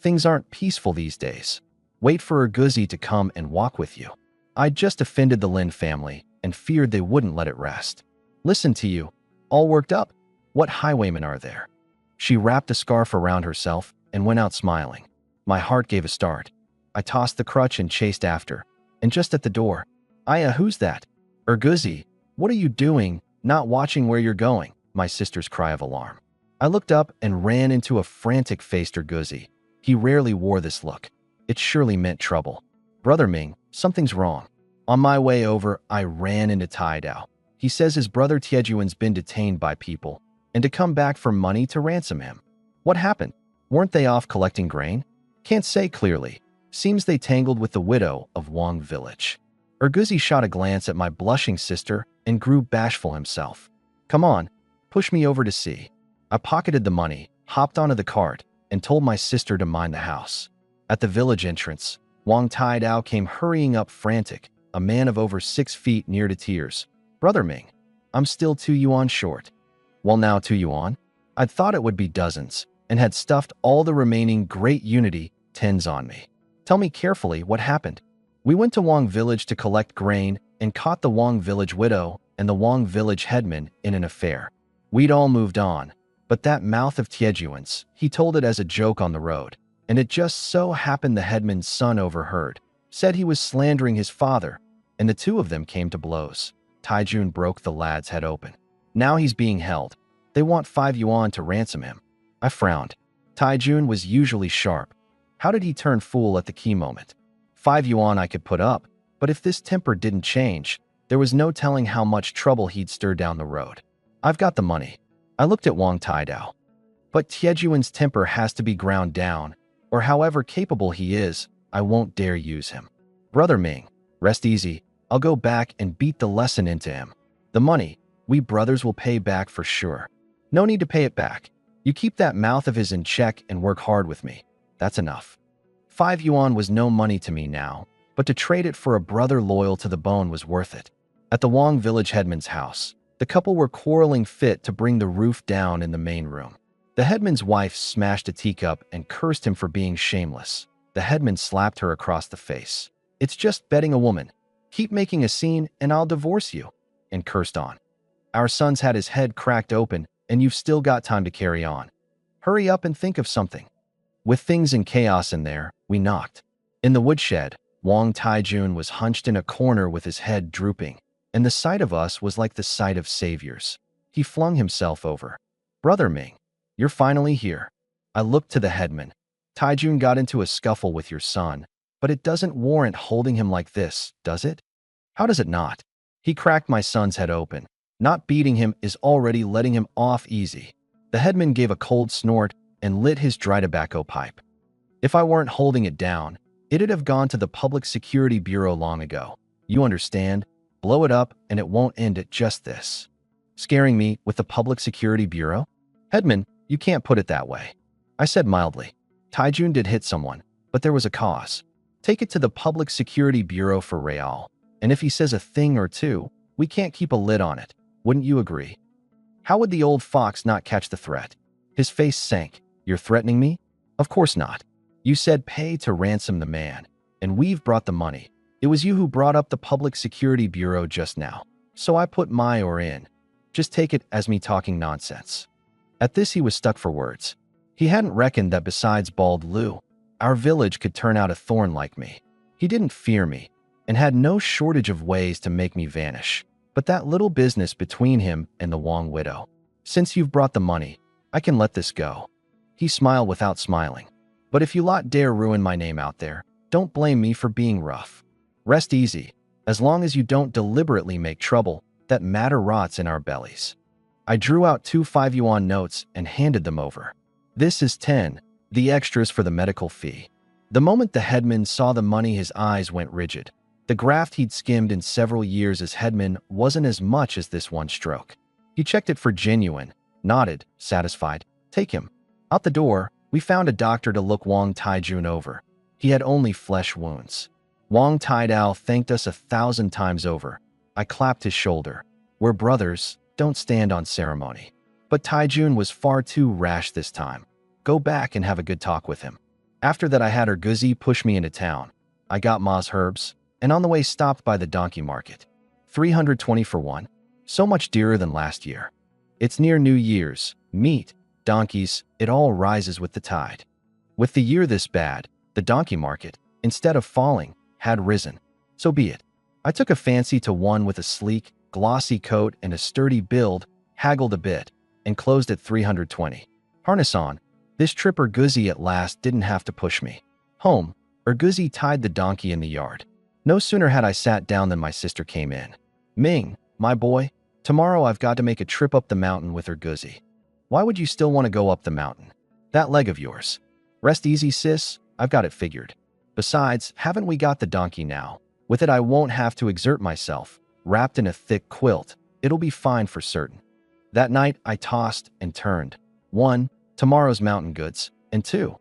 Things aren't peaceful these days. Wait for Erguzi to come and walk with you. I'd just offended the Lin family and feared they wouldn't let it rest. Listen to you. All worked up? What highwaymen are there? She wrapped a scarf around herself and went out smiling. My heart gave a start. I tossed the crutch and chased after. And just at the door, Aya, who's that? Erguzi, what are you doing, not watching where you're going? My sister's cry of alarm. I looked up and ran into a frantic-faced Erguzi. He rarely wore this look. It surely meant trouble. Brother Ming, something's wrong. On my way over, I ran into Taiga. He says his brother Tiejuan's been detained by people, and to come back for money to ransom him. What happened? Weren't they off collecting grain? Can't say clearly. Seems they tangled with the widow of Wang Village. Erguzi shot a glance at my blushing sister and grew bashful himself. Come on, push me over to see. I pocketed the money, hopped onto the cart, and told my sister to mind the house. At the village entrance, Wang Taidao came hurrying up frantic, a man of over 6 feet near to tears. Brother Ming, I'm still 2 yuan short. Well, now 2 yuan? I'd thought it would be dozens, and had stuffed all the remaining Great Unity 10s on me. Tell me carefully what happened. We went to Wang Village to collect grain and caught the Wang Village widow and the Wang Village headman in an affair. We'd all moved on, but that mouth of Tiejuan's, he told it as a joke on the road, and it just so happened the headman's son overheard, said he was slandering his father, and the two of them came to blows. Taijun broke the lad's head open. Now he's being held. They want 5 yuan to ransom him. I frowned. Taijun was usually sharp. How did he turn fool at the key moment? 5 yuan I could put up, but if this temper didn't change, there was no telling how much trouble he'd stir down the road. I've got the money. I looked at Wang Taidao. But Tiejuan's temper has to be ground down, or however capable he is, I won't dare use him. Brother Ming, rest easy. I'll go back and beat the lesson into him. The money, we brothers will pay back for sure. No need to pay it back. You keep that mouth of his in check and work hard with me. That's enough. 5 yuan was no money to me now, but to trade it for a brother loyal to the bone was worth it. At the Wang Village headman's house, the couple were quarreling fit to bring the roof down in the main room. The headman's wife smashed a teacup and cursed him for being shameless. The headman slapped her across the face. It's just betting a woman. Keep making a scene and I'll divorce you, and cursed on. Our son's had his head cracked open and you've still got time to carry on. Hurry up and think of something. With things in chaos in there, we knocked. In the woodshed, Wang Taijun was hunched in a corner with his head drooping, and the sight of us was like the sight of saviors. He flung himself over. Brother Ming, you're finally here. I looked to the headman. Taijun got into a scuffle with your son, but it doesn't warrant holding him like this, does it? How does it not? He cracked my son's head open. Not beating him is already letting him off easy. The headman gave a cold snort and lit his dry tobacco pipe. If I weren't holding it down, it'd have gone to the Public Security Bureau long ago. You understand? Blow it up and it won't end at just this. Scaring me with the Public Security Bureau? Headman, you can't put it that way. I said mildly. Taijun did hit someone, but there was a cause. Take it to the Public Security Bureau for Real, and if he says a thing or two, we can't keep a lid on it. Wouldn't you agree? How would the old fox not catch the threat? His face sank. You're threatening me? Of course not. You said pay to ransom the man, and we've brought the money. It was you who brought up the Public Security Bureau just now, so I put my oar in. Just take it as me talking nonsense. At this he was stuck for words. He hadn't reckoned that besides Bald Lou, our village could turn out a thorn like me. He didn't fear me, and had no shortage of ways to make me vanish. But that little business between him and the Wang widow. Since you've brought the money, I can let this go. He smiled without smiling. But if you lot dare ruin my name out there, don't blame me for being rough. Rest easy. As long as you don't deliberately make trouble, that matter rots in our bellies. I drew out 2 5 yuan notes and handed them over. This is 10, the extras for the medical fee. The moment the headman saw the money, his eyes went rigid. The graft he'd skimmed in several years as headman wasn't as much as this one stroke. He checked it for genuine, nodded, satisfied. Take him. Out the door, we found a doctor to look Wang Taijun over. He had only flesh wounds. Wang Taidao thanked us 1,000 times over. I clapped his shoulder. We're brothers, don't stand on ceremony. But Taijun was far too rash this time. Go back and have a good talk with him. After that, I had Erguzi push me into town. I got Ma's herbs, and on the way stopped by the donkey market. 320 for one. So much dearer than last year. It's near New Year's. Meat, donkeys, it all rises with the tide. With the year this bad, the donkey market, instead of falling, had risen. So be it. I took a fancy to one with a sleek, glossy coat and a sturdy build, haggled a bit, and closed at 320. Harness on. This trip Erguzi at last didn't have to push me. Home, Erguzi tied the donkey in the yard. No sooner had I sat down than my sister came in. Ming, my boy, tomorrow I've got to make a trip up the mountain with Erguzi. Why would you still want to go up the mountain? That leg of yours. Rest easy, sis, I've got it figured. Besides, haven't we got the donkey now? With it I won't have to exert myself. Wrapped in a thick quilt, it'll be fine for certain. That night I tossed and turned. 1. Tomorrow's mountain goods, and 2.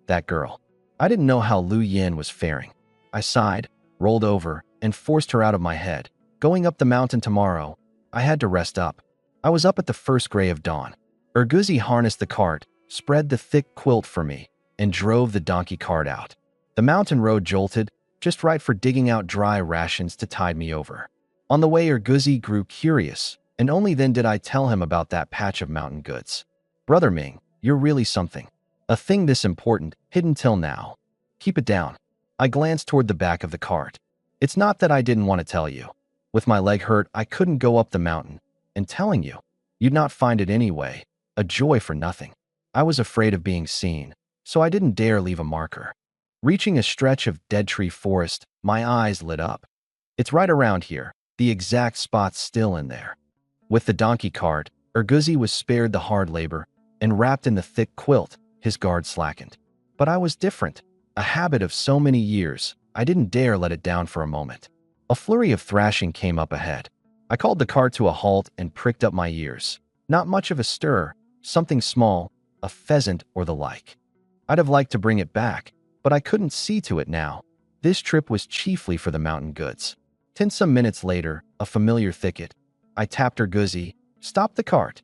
That girl. I didn't know how Lu Yin was faring. I sighed, rolled over, and forced her out of my head. Going up the mountain tomorrow, I had to rest up. I was up at the first gray of dawn. Erguzi harnessed the cart, spread the thick quilt for me, and drove the donkey cart out. The mountain road jolted, just right for digging out dry rations to tide me over. On the way, Erguzi grew curious, and only then did I tell him about that patch of mountain goods. Brother Ming, you're really something. A thing this important, hidden till now. Keep it down. I glanced toward the back of the cart. It's not that I didn't want to tell you. With my leg hurt, I couldn't go up the mountain. And telling you, you'd not find it anyway. A joy for nothing. I was afraid of being seen, so I didn't dare leave a marker. Reaching a stretch of dead tree forest, my eyes lit up. It's right around here, the exact spot's still in there. With the donkey cart, Erguzi was spared the hard labor, and wrapped in the thick quilt, his guard slackened. But I was different. A habit of so many years, I didn't dare let it down for a moment. A flurry of thrashing came up ahead. I called the cart to a halt and pricked up my ears. Not much of a stir, something small, a pheasant or the like. I'd have liked to bring it back, but I couldn't see to it now. This trip was chiefly for the mountain goods. 10 some minutes later, a familiar thicket. I tapped Erguzi, stopped the cart.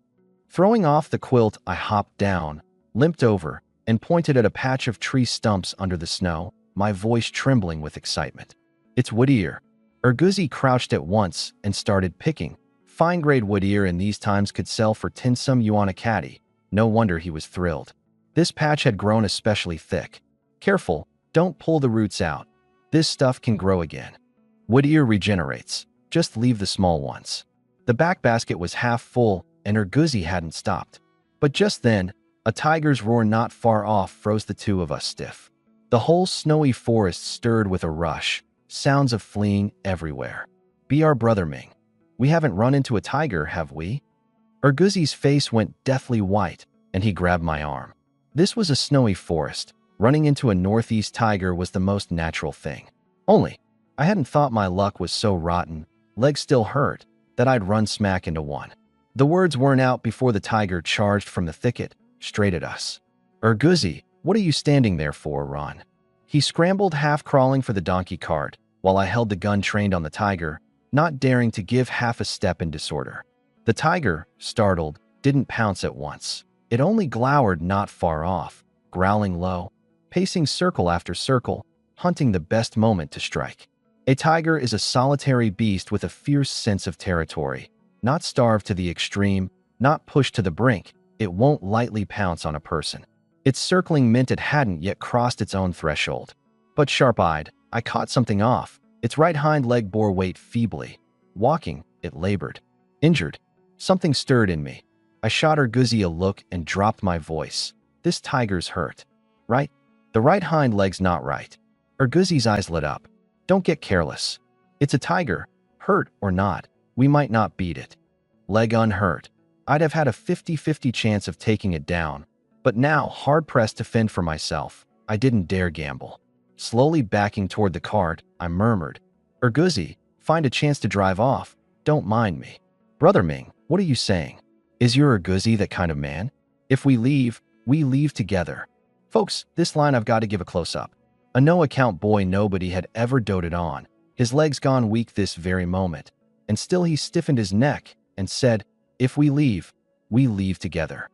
Throwing off the quilt, I hopped down, limped over, and pointed at a patch of tree stumps under the snow, my voice trembling with excitement. It's wood ear. Erguzi crouched at once and started picking. Fine-grade wood ear in these times could sell for 10 some yuan a caddy. No wonder he was thrilled. This patch had grown especially thick. Careful, don't pull the roots out. This stuff can grow again. Wood ear regenerates. Just leave the small ones. The back basket was half full, and Erguzi hadn't stopped. But just then, a tiger's roar not far off froze the two of us stiff. The whole snowy forest stirred with a rush, sounds of fleeing everywhere. Be our brother Ming. We haven't run into a tiger, have we? Erguzi's face went deathly white, and he grabbed my arm. This was a snowy forest. Running into a northeast tiger was the most natural thing. Only, I hadn't thought my luck was so rotten, legs still hurt, that I'd run smack into one. The words weren't out before the tiger charged from the thicket, straight at us. Erguzi, what are you standing there for, Ron? He scrambled, half crawling for the donkey cart, while I held the gun trained on the tiger, not daring to give half a step in disorder. The tiger, startled, didn't pounce at once. It only glowered not far off, growling low, pacing circle after circle, hunting the best moment to strike. A tiger is a solitary beast with a fierce sense of territory. Not starved to the extreme, not pushed to the brink, it won't lightly pounce on a person. Its circling meant it hadn't yet crossed its own threshold. But sharp-eyed, I caught something off. Its right hind leg bore weight feebly. Walking, it labored. Injured. Something stirred in me. I shot Erguzi a look and dropped my voice. This tiger's hurt. Right? The right hind leg's not right. Erguzi's eyes lit up. Don't get careless. It's a tiger. Hurt or not, we might not beat it. Leg unhurt. I'd have had a 50-50 chance of taking it down, but now, hard-pressed to fend for myself, I didn't dare gamble. Slowly backing toward the cart, I murmured, "Erguzi, find a chance to drive off. Don't mind me." "Brother Ming, what are you saying? Is your Erguzi that kind of man? If we leave together." Folks, this line I've got to give a close-up. A no-account boy nobody had ever doted on, his legs gone weak this very moment, and still he stiffened his neck and said, "If we leave together."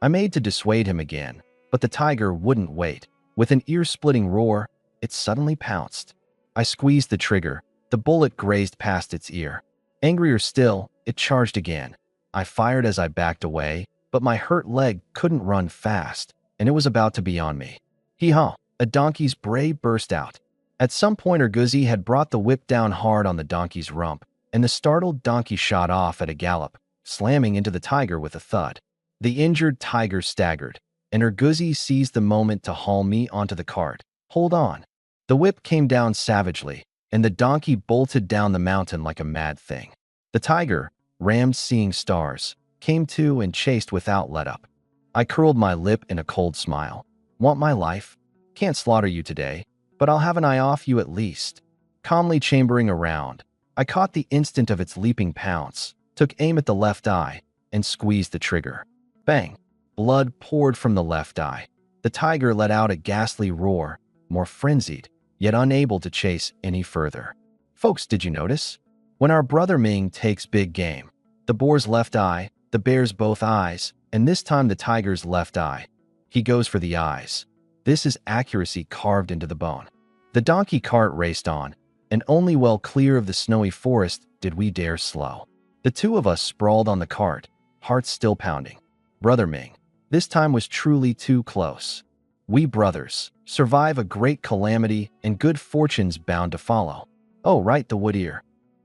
I made to dissuade him again, but the tiger wouldn't wait. With an ear-splitting roar, it suddenly pounced. I squeezed the trigger. The bullet grazed past its ear. Angrier still, it charged again. I fired as I backed away, but my hurt leg couldn't run fast, and it was about to be on me. Hee-haw! A donkey's bray burst out. At some point, Erguzi had brought the whip down hard on the donkey's rump, and the startled donkey shot off at a gallop, slamming into the tiger with a thud. The injured tiger staggered, and Erguzi seized the moment to haul me onto the cart. "Hold on." The whip came down savagely, and the donkey bolted down the mountain like a mad thing. The tiger, rammed seeing stars, came to and chased without let-up. I curled my lip in a cold smile. "Want my life? Can't slaughter you today, but I'll have an eye off you at least." Calmly chambering around, I caught the instant of its leaping pounce, took aim at the left eye, and squeezed the trigger. Bang! Blood poured from the left eye. The tiger let out a ghastly roar, more frenzied, yet unable to chase any further. Folks, did you notice? When our brother Ming takes big game, the boar's left eye, the bear's both eyes, and this time the tiger's left eye. He goes for the eyes. This is accuracy carved into the bone. The donkey cart raced on, and only well clear of the snowy forest did we dare slow. The two of us sprawled on the cart, hearts still pounding. Brother Ming, this time was truly too close. We brothers survive a great calamity and good fortune's bound to follow. Oh, right, the wood ear.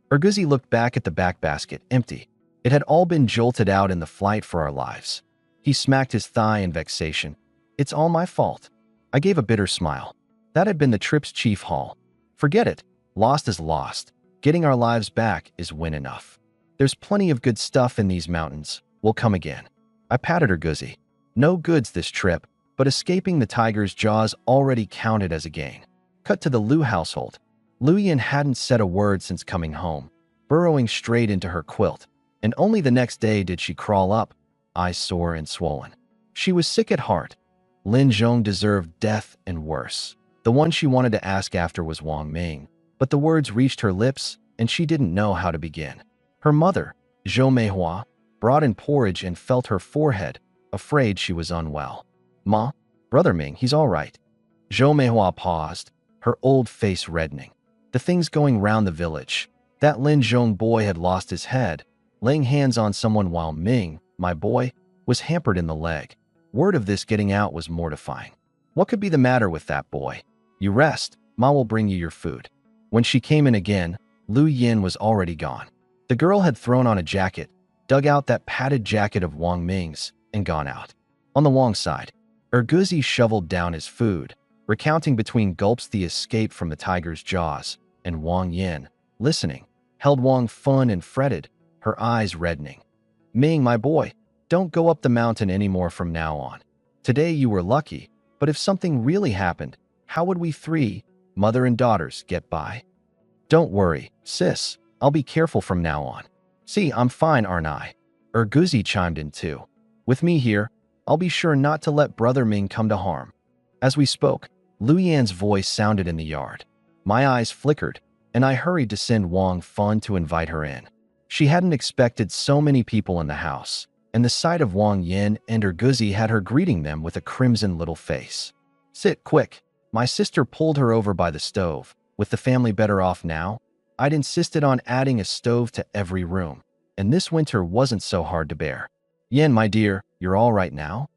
Erguzi looked back at the back basket, empty. It had all been jolted out in the flight for our lives. He smacked his thigh in vexation. "It's all my fault." I gave a bitter smile. That had been the trip's chief haul. Forget it. Lost is lost. Getting our lives back is win enough. There's plenty of good stuff in these mountains. We'll come again. I patted Erguzi. No goods this trip, but escaping the tiger's jaws already counted as a gain. Cut to the Liu household. Liu Yin hadn't said a word since coming home, burrowing straight into her quilt, and only the next day did she crawl up, eyes sore and swollen. She was sick at heart. Lin Zhong deserved death and worse. The one she wanted to ask after was Wang Ming, but the words reached her lips, and she didn't know how to begin. Her mother, Zhou Meihua, brought in porridge and felt her forehead, afraid she was unwell. "Ma, Brother Ming, he's all right." Zhou Meihua paused, her old face reddening. The things going round the village. That Lin Zhong boy had lost his head, laying hands on someone while Ming, my boy, was hampered in the leg. Word of this getting out was mortifying. What could be the matter with that boy? "You rest, Ma will bring you your food." When she came in again, Liu Yin was already gone. The girl had thrown on a jacket, dug out that padded jacket of Wang Ming's, and gone out. On the Wang side, Erguzi shoveled down his food, recounting between gulps the escape from the tiger's jaws, and Wang Yin, listening, held Wang fun and fretted, her eyes reddening. "Ming, my boy, don't go up the mountain anymore from now on. Today you were lucky, but if something really happened, how would we three, mother and daughters, get by?" "Don't worry, sis, I'll be careful from now on." "See, I'm fine, aren't I?" Erguzi chimed in too. "With me here, I'll be sure not to let Brother Ming come to harm." As we spoke, Liu Yan's voice sounded in the yard. My eyes flickered, and I hurried to send Wang Fun to invite her in. She hadn't expected so many people in the house, and the sight of Wang Yin and Erguzi had her greeting them with a crimson little face. "Sit, quick." My sister pulled her over by the stove. With the family better off now, I'd insisted on adding a stove to every room, and this winter wasn't so hard to bear. "Yin, my dear, you're all right now?"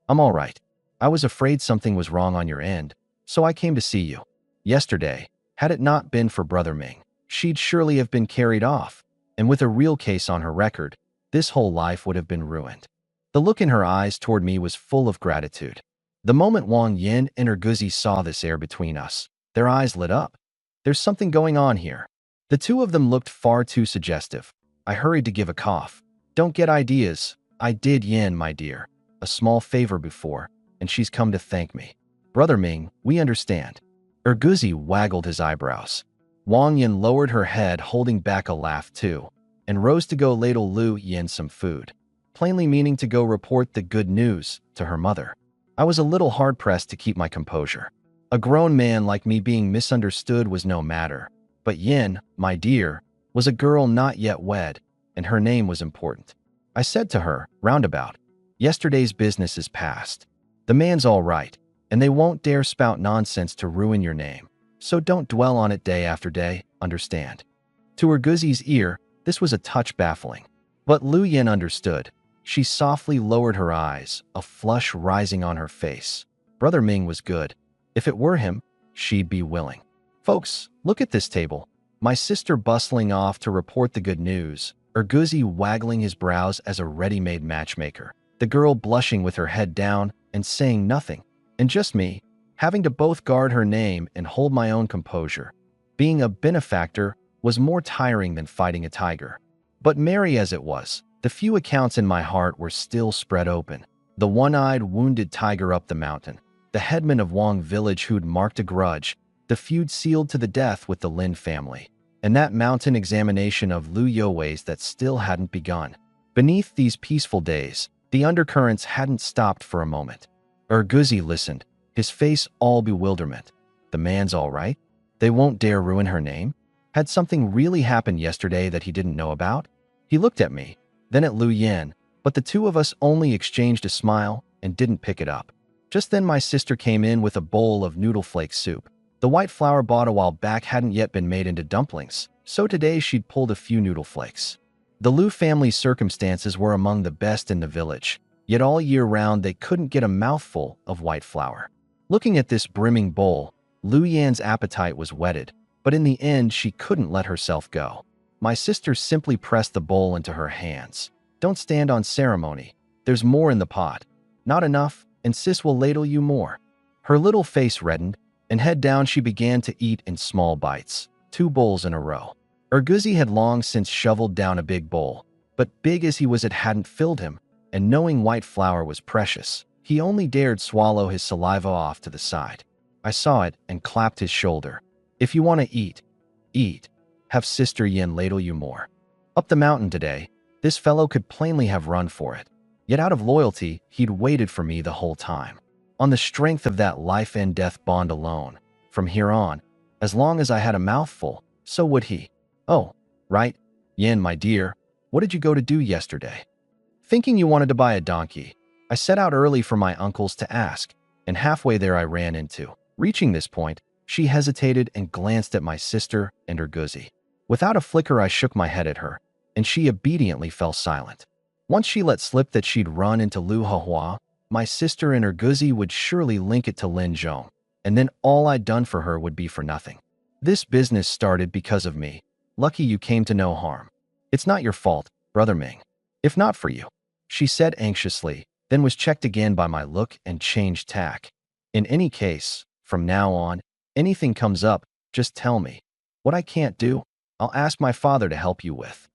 "I'm all right. I was afraid something was wrong on your end, so I came to see you. Yesterday, had it not been for Brother Ming, she'd surely have been carried off, and with a real case on her record, this whole life would have been ruined." The look in her eyes toward me was full of gratitude. The moment Wang Yin and Erguzi saw this air between us, their eyes lit up. "There's something going on here." The two of them looked far too suggestive. I hurried to give a cough. "Don't get ideas. I did Yin, my dear. A small favor before, and she's come to thank me. Brother Ming, we understand. Erguzi waggled his eyebrows. Wang Yin lowered her head, holding back a laugh too, and rose to go ladle Lu Yin some food, plainly meaning to go report the good news to her mother. I was a little hard-pressed to keep my composure. A grown man like me being misunderstood was no matter, but Yin, my dear, was a girl not yet wed, and her name was important. I said to her, roundabout, yesterday's business is past. The man's all right, and they won't dare spout nonsense to ruin your name, so don't dwell on it day after day, understand? To Erguzi's ear, this was a touch baffling, but Lu Yin understood. She softly lowered her eyes, a flush rising on her face. Brother Ming was good. If it were him, she'd be willing. Folks, look at this table. My sister bustling off to report the good news, Erguzi waggling his brows as a ready-made matchmaker, the girl blushing with her head down and saying nothing, and just me, having to both guard her name and hold my own composure. Being a benefactor was more tiring than fighting a tiger. But merry as it was, the few accounts in my heart were still spread open. The one-eyed wounded tiger up the mountain, the headman of Wang village who'd marked a grudge, the feud sealed to the death with the Lin family, and that mountain examination of Lu Youwei's that still hadn't begun. Beneath these peaceful days, the undercurrents hadn't stopped for a moment. Erguzi listened, his face all bewilderment. The man's all right? They won't dare ruin her name? Had something really happened yesterday that he didn't know about? He looked at me, then at Lu Yin, but the two of us only exchanged a smile and didn't pick it up. Just then my sister came in with a bowl of noodle flake soup. The white flour bought a while back hadn't yet been made into dumplings, so today she'd pulled a few noodle flakes. The Lu family's circumstances were among the best in the village, yet all year round they couldn't get a mouthful of white flour. Looking at this brimming bowl, Lu Yan's appetite was whetted, but in the end she couldn't let herself go. My sister simply pressed the bowl into her hands. Don't stand on ceremony. There's more in the pot. Not enough, and sis will ladle you more. Her little face reddened, and head down she began to eat in small bites, 2 bowls in a row. Erguzi had long since shoveled down a big bowl, but big as he was it hadn't filled him, and knowing white flour was precious, he only dared swallow his saliva off to the side. I saw it and clapped his shoulder. If you want to eat, eat. Have Sister Yin ladle you more. Up the mountain today, this fellow could plainly have run for it. Yet out of loyalty, he'd waited for me the whole time. On the strength of that life and death bond alone, from here on, as long as I had a mouthful, so would he. Oh, right, Yin, my dear, what did you go to do yesterday? Thinking you wanted to buy a donkey, I set out early for my uncle's to ask, and halfway there I ran into. Reaching this point, she hesitated and glanced at my sister and Erguzi. Without a flicker I shook my head at her, and she obediently fell silent. Once she let slip that she'd run into Lu Hehua, my sister and Erguzi would surely link it to Lin Zhong, and then all I'd done for her would be for nothing. This business started because of me. Lucky you came to no harm. It's not your fault, Brother Ming. If not for you, she said anxiously, then was checked again by my look and changed tack. In any case, from now on, anything comes up, just tell me. What I can't do, I'll ask my father to help you with.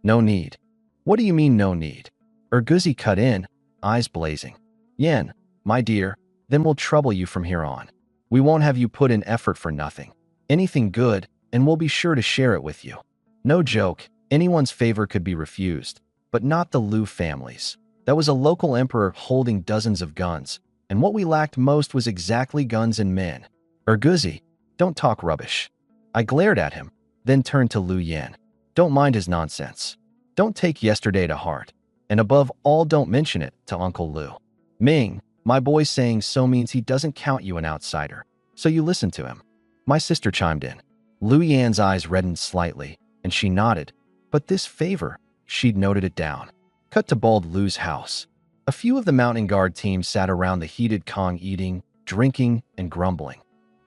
No need. What do you mean no need? Erguzi cut in, eyes blazing. Yen, my dear, then we'll trouble you from here on. We won't have you put in effort for nothing. Anything good, and we'll be sure to share it with you. No joke, anyone's favor could be refused, but not the Lu family's. That was a local emperor holding dozens of guns, and what we lacked most was exactly guns and men. Erguzi, don't talk rubbish. I glared at him, then turned to Lu Yan. Don't mind his nonsense. Don't take yesterday to heart, and above all don't mention it to Uncle Lu. Ming, my boy saying so means he doesn't count you an outsider, so you listen to him. My sister chimed in. Lu Yan's eyes reddened slightly, and she nodded, but this favor, she'd noted it down. Cut to bald Lu's house. A few of the mountain guard team sat around the heated Kong eating, drinking, and grumbling.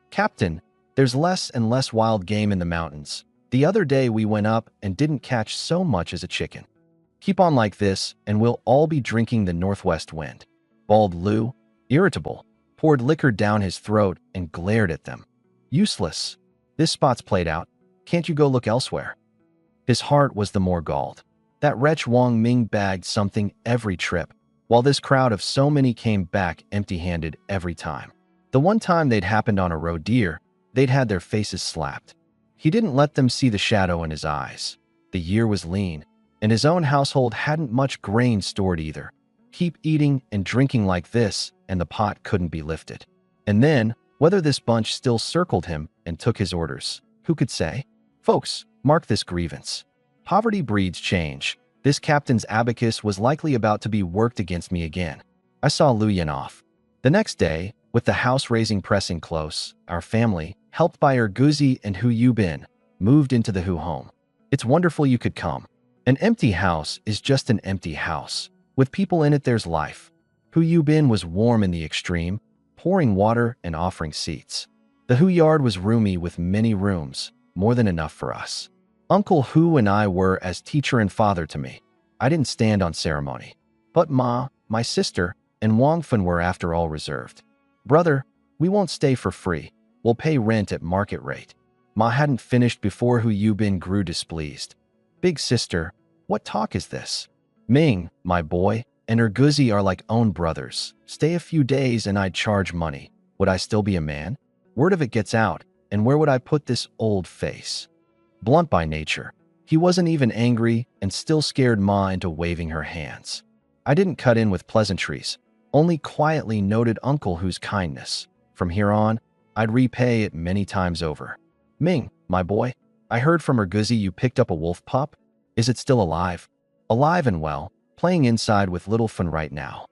Captain, there's less and less wild game in the mountains. The other day we went up and didn't catch so much as a chicken. Keep on like this, and we'll all be drinking the northwest wind. Bald Lu, irritable, poured liquor down his throat and glared at them. Useless. This spot's played out. Can't you go look elsewhere? His heart was the more galled. That wretch Wang Ming bagged something every trip, while this crowd of so many came back empty-handed every time. The one time they'd happened on a roe deer, they'd had their faces slapped. He didn't let them see the shadow in his eyes. The year was lean, and his own household hadn't much grain stored either. Keep eating and drinking like this, and the pot couldn't be lifted. And then, whether this bunch still circled him and took his orders, who could say? Folks, mark this grievance. Poverty breeds change. This captain's abacus was likely about to be worked against me again. I saw Lu Yin off. The next day, with the house-raising pressing close, our family, helped by Erguzi and Hu Yubin, moved into the Hu home. It's wonderful you could come. An empty house is just an empty house. With people in it, there's life. Hu Yubin was warm in the extreme, pouring water and offering seats. The Hu yard was roomy with many rooms, more than enough for us. Uncle Hu and I were as teacher and father to me. I didn't stand on ceremony. But Ma, my sister, and Wang Fen were after all reserved. Brother, we won't stay for free. We'll pay rent at market rate. Ma hadn't finished before Hu Yubin grew displeased. Big sister, what talk is this? Ming, my boy, and Erguzi are like own brothers. Stay a few days and I'd charge money. Would I still be a man? Word of it gets out, and where would I put this old face? Blunt by nature, he wasn't even angry and still scared Ma into waving her hands. I didn't cut in with pleasantries, only quietly noted Uncle Hu's kindness. From here on, I'd repay it many times over. Ming, my boy, I heard from Erguzi you picked up a wolf pup. Is it still alive? Alive and well, playing inside with little Fen right now.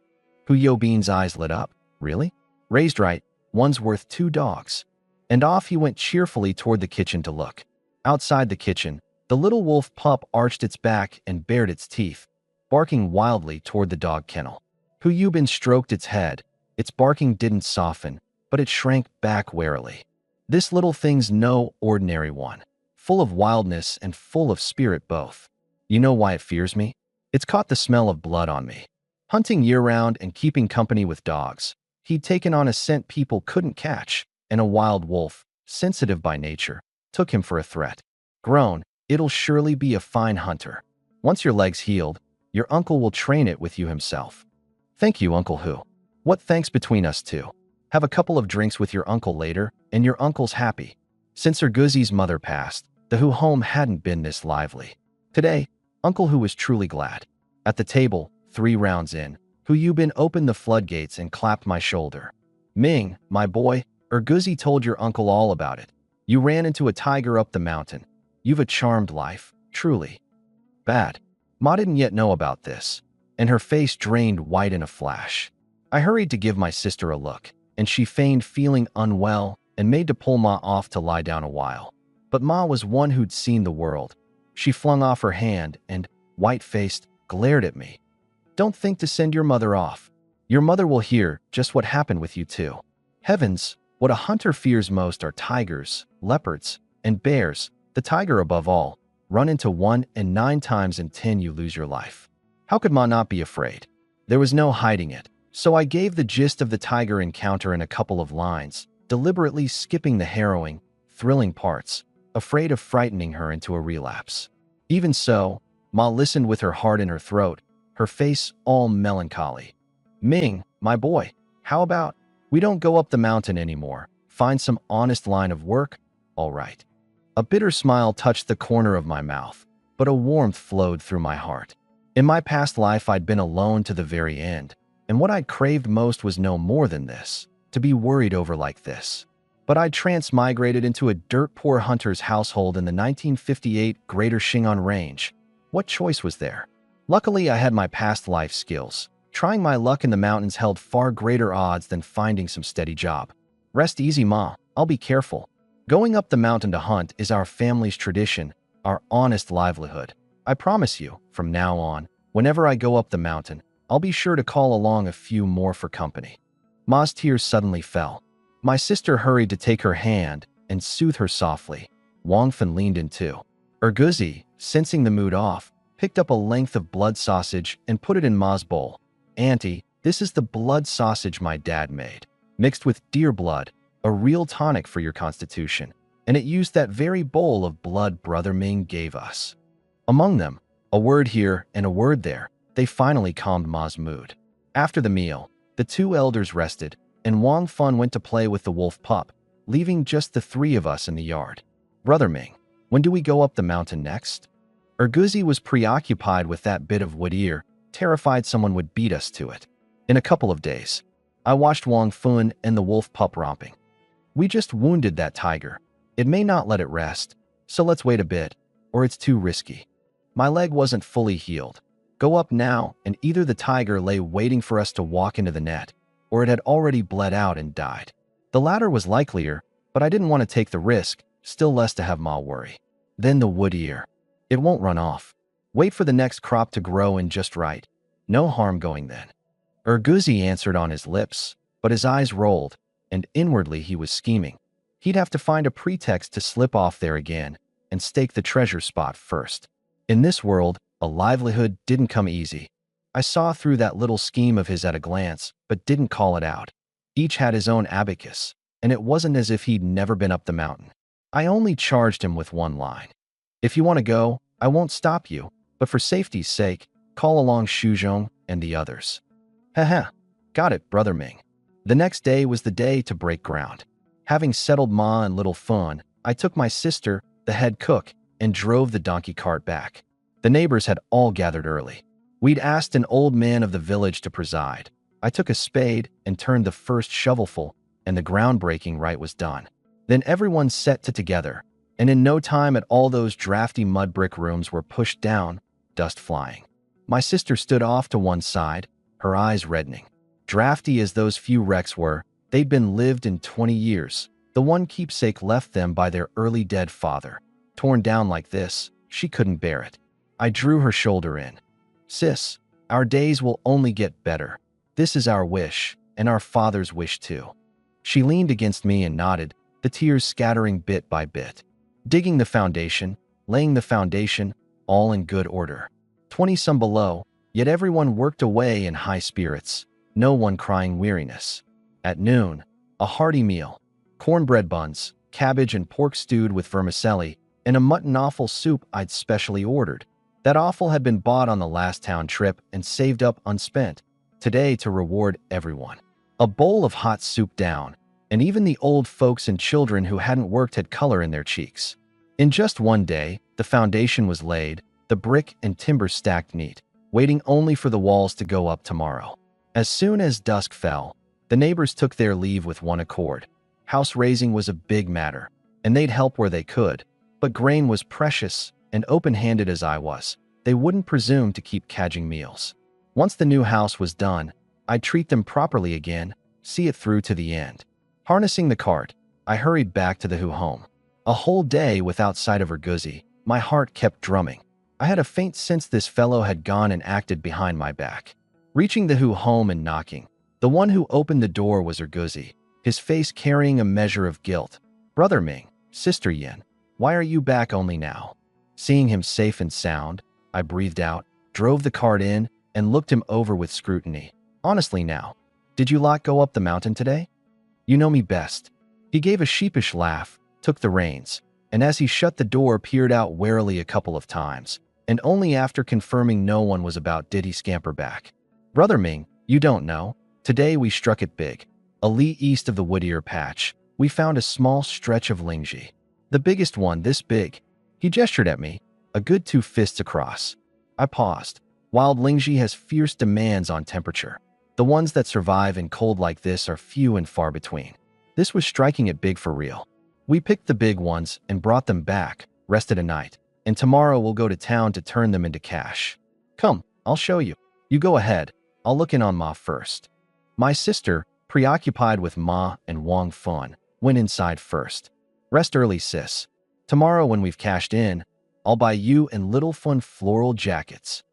Hu Yobin's eyes lit up. Really? Raised right, one's worth 2 dogs. And off he went cheerfully toward the kitchen to look. Outside the kitchen, the little wolf pup arched its back and bared its teeth, barking wildly toward the dog kennel. Hu Yubin stroked its head. Its barking didn't soften, but it shrank back warily. This little thing's no ordinary one, full of wildness and full of spirit both. You know why it fears me? It's caught the smell of blood on me. Hunting year-round and keeping company with dogs, he'd taken on a scent people couldn't catch, and a wild wolf, sensitive by nature, took him for a threat. Grown, it'll surely be a fine hunter. Once your leg's healed, your uncle will train it with you himself. Thank you, Uncle Hu. What thanks between us two? Have a couple of drinks with your uncle later, and your uncle's happy. Since Erguzi's mother passed, the Hu home hadn't been this lively. Today, Uncle Hu was truly glad. At the table, 3 rounds in, Hu Yubin opened the floodgates and clapped my shoulder. Ming, my boy, Erguzi told your uncle all about it. You ran into a tiger up the mountain. You've a charmed life, truly. Bad. Ma didn't yet know about this, and her face drained white in a flash. I hurried to give my sister a look, and she feigned feeling unwell and made to pull Ma off to lie down a while. But Ma was one who'd seen the world. She flung off her hand and, white-faced, glared at me. Don't think to send your mother off. Your mother will hear just what happened with you too. Heavens, what a hunter fears most are tigers, leopards, and bears. The tiger above all. Run into one and 9 times in 10 you lose your life. How could Ma not be afraid? There was no hiding it, so I gave the gist of the tiger encounter in a couple of lines, deliberately skipping the harrowing, thrilling parts, afraid of frightening her into a relapse. Even so, Ma listened with her heart in her throat, her face all melancholy. Ming, my boy, how about we don't go up the mountain anymore? Find some honest line of work? All right. A bitter smile touched the corner of my mouth, but a warmth flowed through my heart. In my past life, I'd been alone to the very end, and what I'd craved most was no more than this, to be worried over like this. But I'd transmigrated into a dirt-poor hunter's household in the 1958 Greater Shingon Range. What choice was there? Luckily, I had my past life skills. Trying my luck in the mountains held far greater odds than finding some steady job. Rest easy, Ma. I'll be careful. Going up the mountain to hunt is our family's tradition, our honest livelihood. I promise you, from now on, whenever I go up the mountain, I'll be sure to call along a few more for company. Ma's tears suddenly fell. My sister hurried to take her hand and soothe her softly. Wang Fen leaned in too. Erguzi, sensing the mood off, picked up a length of blood sausage and put it in Ma's bowl. Auntie, this is the blood sausage my dad made, mixed with deer blood, a real tonic for your constitution, and it used that very bowl of blood Brother Ming gave us. Among them, A word here and a word there. They finally calmed Ma's mood. After the meal, the two elders rested, and Wang Fun went to play with the wolf pup, leaving just the three of us in the yard. Brother Ming, when do we go up the mountain next? Erguzi was preoccupied with that bit of wood ear, terrified someone would beat us to it. In a couple of days. I watched Wang Fun and the wolf pup romping. We just wounded that tiger. It may not let it rest, so let's wait a bit, or it's too risky. My leg wasn't fully healed. Go up now, and either the tiger lay waiting for us to walk into the net, or it had already bled out and died. The latter was likelier, but I didn't want to take the risk, still less to have Ma worry. Then the wood ear. It won't run off. Wait for the next crop to grow in just right. No harm going then. Erguzi answered on his lips, but his eyes rolled, and inwardly he was scheming. He'd have to find a pretext to slip off there again and stake the treasure spot first. In this world, a livelihood didn't come easy. I saw through that little scheme of his at a glance, but didn't call it out. Each had his own abacus, and it wasn't as if he'd never been up the mountain. I only charged him with one line. If you want to go, I won't stop you, but for safety's sake, call along Shuzhong and the others. Haha, got it, Brother Ming. The next day was the day to break ground. Having settled Ma and Little Fun, I took my sister, the head cook, and drove the donkey cart back. The neighbors had all gathered early. We'd asked an old man of the village to preside. I took a spade and turned the first shovelful, and the groundbreaking rite was done. Then everyone set to together, and in no time at all those drafty mud brick rooms were pushed down, dust flying. My sister stood off to one side, her eyes reddening. Drafty as those few wrecks were, they'd been lived in 20 years. The one keepsake left them by their early dead father. Torn down like this, she couldn't bear it. I drew her shoulder in. Sis, our days will only get better. This is our wish, and our father's wish too. She leaned against me and nodded, the tears scattering bit by bit. Digging the foundation, laying the foundation, all in good order. 20-some below, yet everyone worked away in high spirits, no one crying weariness. At noon, a hearty meal. Cornbread buns, cabbage and pork stewed with vermicelli, and a mutton offal soup I'd specially ordered. That offal had been bought on the last town trip and saved up unspent, today to reward everyone. A bowl of hot soup down, and even the old folks and children who hadn't worked had color in their cheeks. In just one day, the foundation was laid, the brick and timber stacked neat, waiting only for the walls to go up tomorrow. As soon as dusk fell, the neighbors took their leave with one accord. House raising was a big matter, and they'd help where they could, but grain was precious, and open-handed as I was, they wouldn't presume to keep cadging meals. Once the new house was done, I'd treat them properly again, see it through to the end. Harnessing the cart, I hurried back to the Hu home. A whole day without sight of Erguzi, my heart kept drumming. I had a faint sense this fellow had gone and acted behind my back. Reaching the Hu home and knocking, the one who opened the door was Erguzi, his face carrying a measure of guilt. Brother Ming, Sister Yin, why are you back only now? Seeing him safe and sound, I breathed out, drove the cart in, and looked him over with scrutiny. Honestly now, did you lot go up the mountain today? You know me best. He gave a sheepish laugh, took the reins, and as he shut the door peered out warily a couple of times, and only after confirming no one was about did he scamper back. Brother Ming, you don't know, today we struck it big. A li east of the Wood-Ear Patch, we found a small stretch of Lingji. The biggest one this big. He gestured at me, a good 2 fists across. I paused. Wild Lingji has fierce demands on temperature. The ones that survive in cold like this are few and far between. This was striking it big for real. We picked the big ones and brought them back, rested a night, and tomorrow we'll go to town to turn them into cash. Come, I'll show you. You go ahead, I'll look in on Ma first. My sister, preoccupied with Ma and Wang Fun, went inside first. Rest early, sis. Tomorrow when we've cashed in, I'll buy you and Little Fun floral jackets.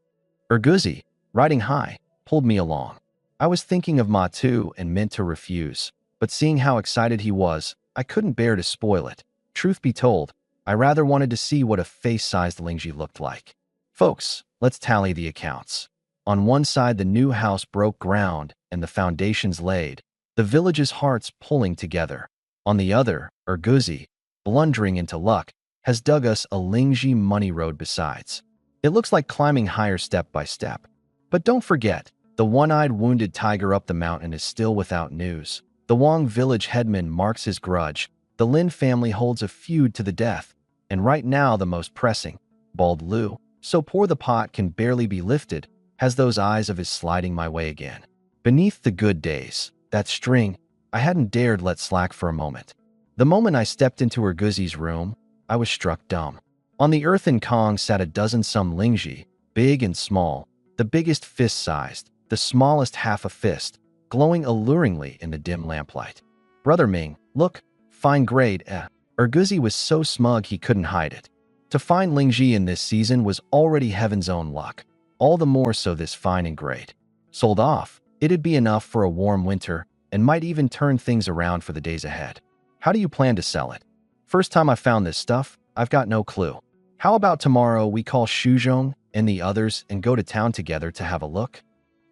Erguzi, riding high, pulled me along. I was thinking of Ma too and meant to refuse, but seeing how excited he was, I couldn't bear to spoil it. Truth be told, I rather wanted to see what a face-sized Lingji looked like. Folks, let's tally the accounts. On one side, the new house broke ground and the foundations laid, the village's hearts pulling together. On the other, Erguzi, blundering into luck, has dug us a Lingji money road besides. It looks like climbing higher step by step. But don't forget, the one-eyed wounded tiger up the mountain is still without news. The Wang village headman marks his grudge. The Lin family holds a feud to the death. And right now the most pressing, bald Lu, so poor the pot can barely be lifted, has those eyes of his sliding my way again. Beneath the good days, that string, I hadn't dared let slack for a moment. The moment I stepped into Erguzi's room, I was struck dumb. On the earthen Kong sat a dozen some Lingji, big and small, the biggest fist-sized, the smallest half a fist, glowing alluringly in the dim lamplight. Brother Ming, look, fine grade, eh. Erguzi was so smug he couldn't hide it. To find Lingji in this season was already heaven's own luck, all the more so this fine and great. Sold off, it'd be enough for a warm winter and might even turn things around for the days ahead. How do you plan to sell it? First time I found this stuff, I've got no clue. How about tomorrow we call Shuzhong and the others and go to town together to have a look?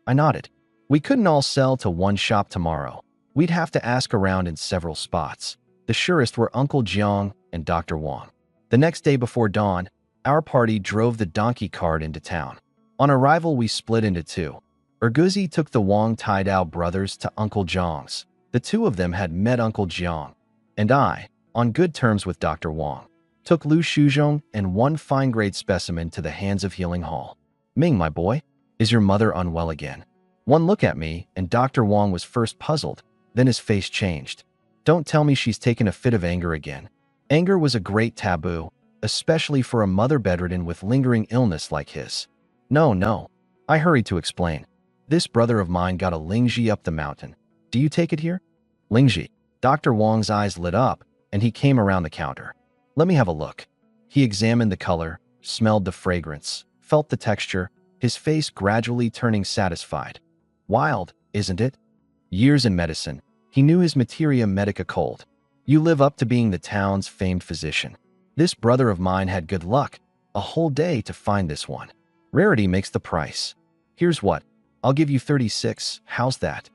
I nodded. We couldn't all sell to one shop tomorrow. We'd have to ask around in several spots. The surest were Uncle Jiang and Dr. Wang. The next day before dawn, our party drove the donkey cart into town. On arrival, we split into two. Erguzi took the Wang Taidao brothers to Uncle Jiang's. The two of them had met Uncle Jiang. And I, on good terms with Dr. Wang, took Lu Shuzhong and one fine-grade specimen to the Hands of Healing Hall. Ming, my boy, is your mother unwell again? One look at me, and Dr. Wang was first puzzled, then his face changed. Don't tell me she's taken a fit of anger again. Anger was a great taboo, especially for a mother bedridden with lingering illness like his. No. I hurried to explain. This brother of mine got a Lingji up the mountain. Do you take it here? Lingji. Dr. Wang's eyes lit up, and he came around the counter. Let me have a look. He examined the color, smelled the fragrance, felt the texture, his face gradually turning satisfied. Wild, isn't it? Years in medicine, he knew his materia medica cold. You live up to being the town's famed physician. This brother of mine had good luck, a whole day to find this one. Rarity makes the price. Here's what, I'll give you 36, how's that?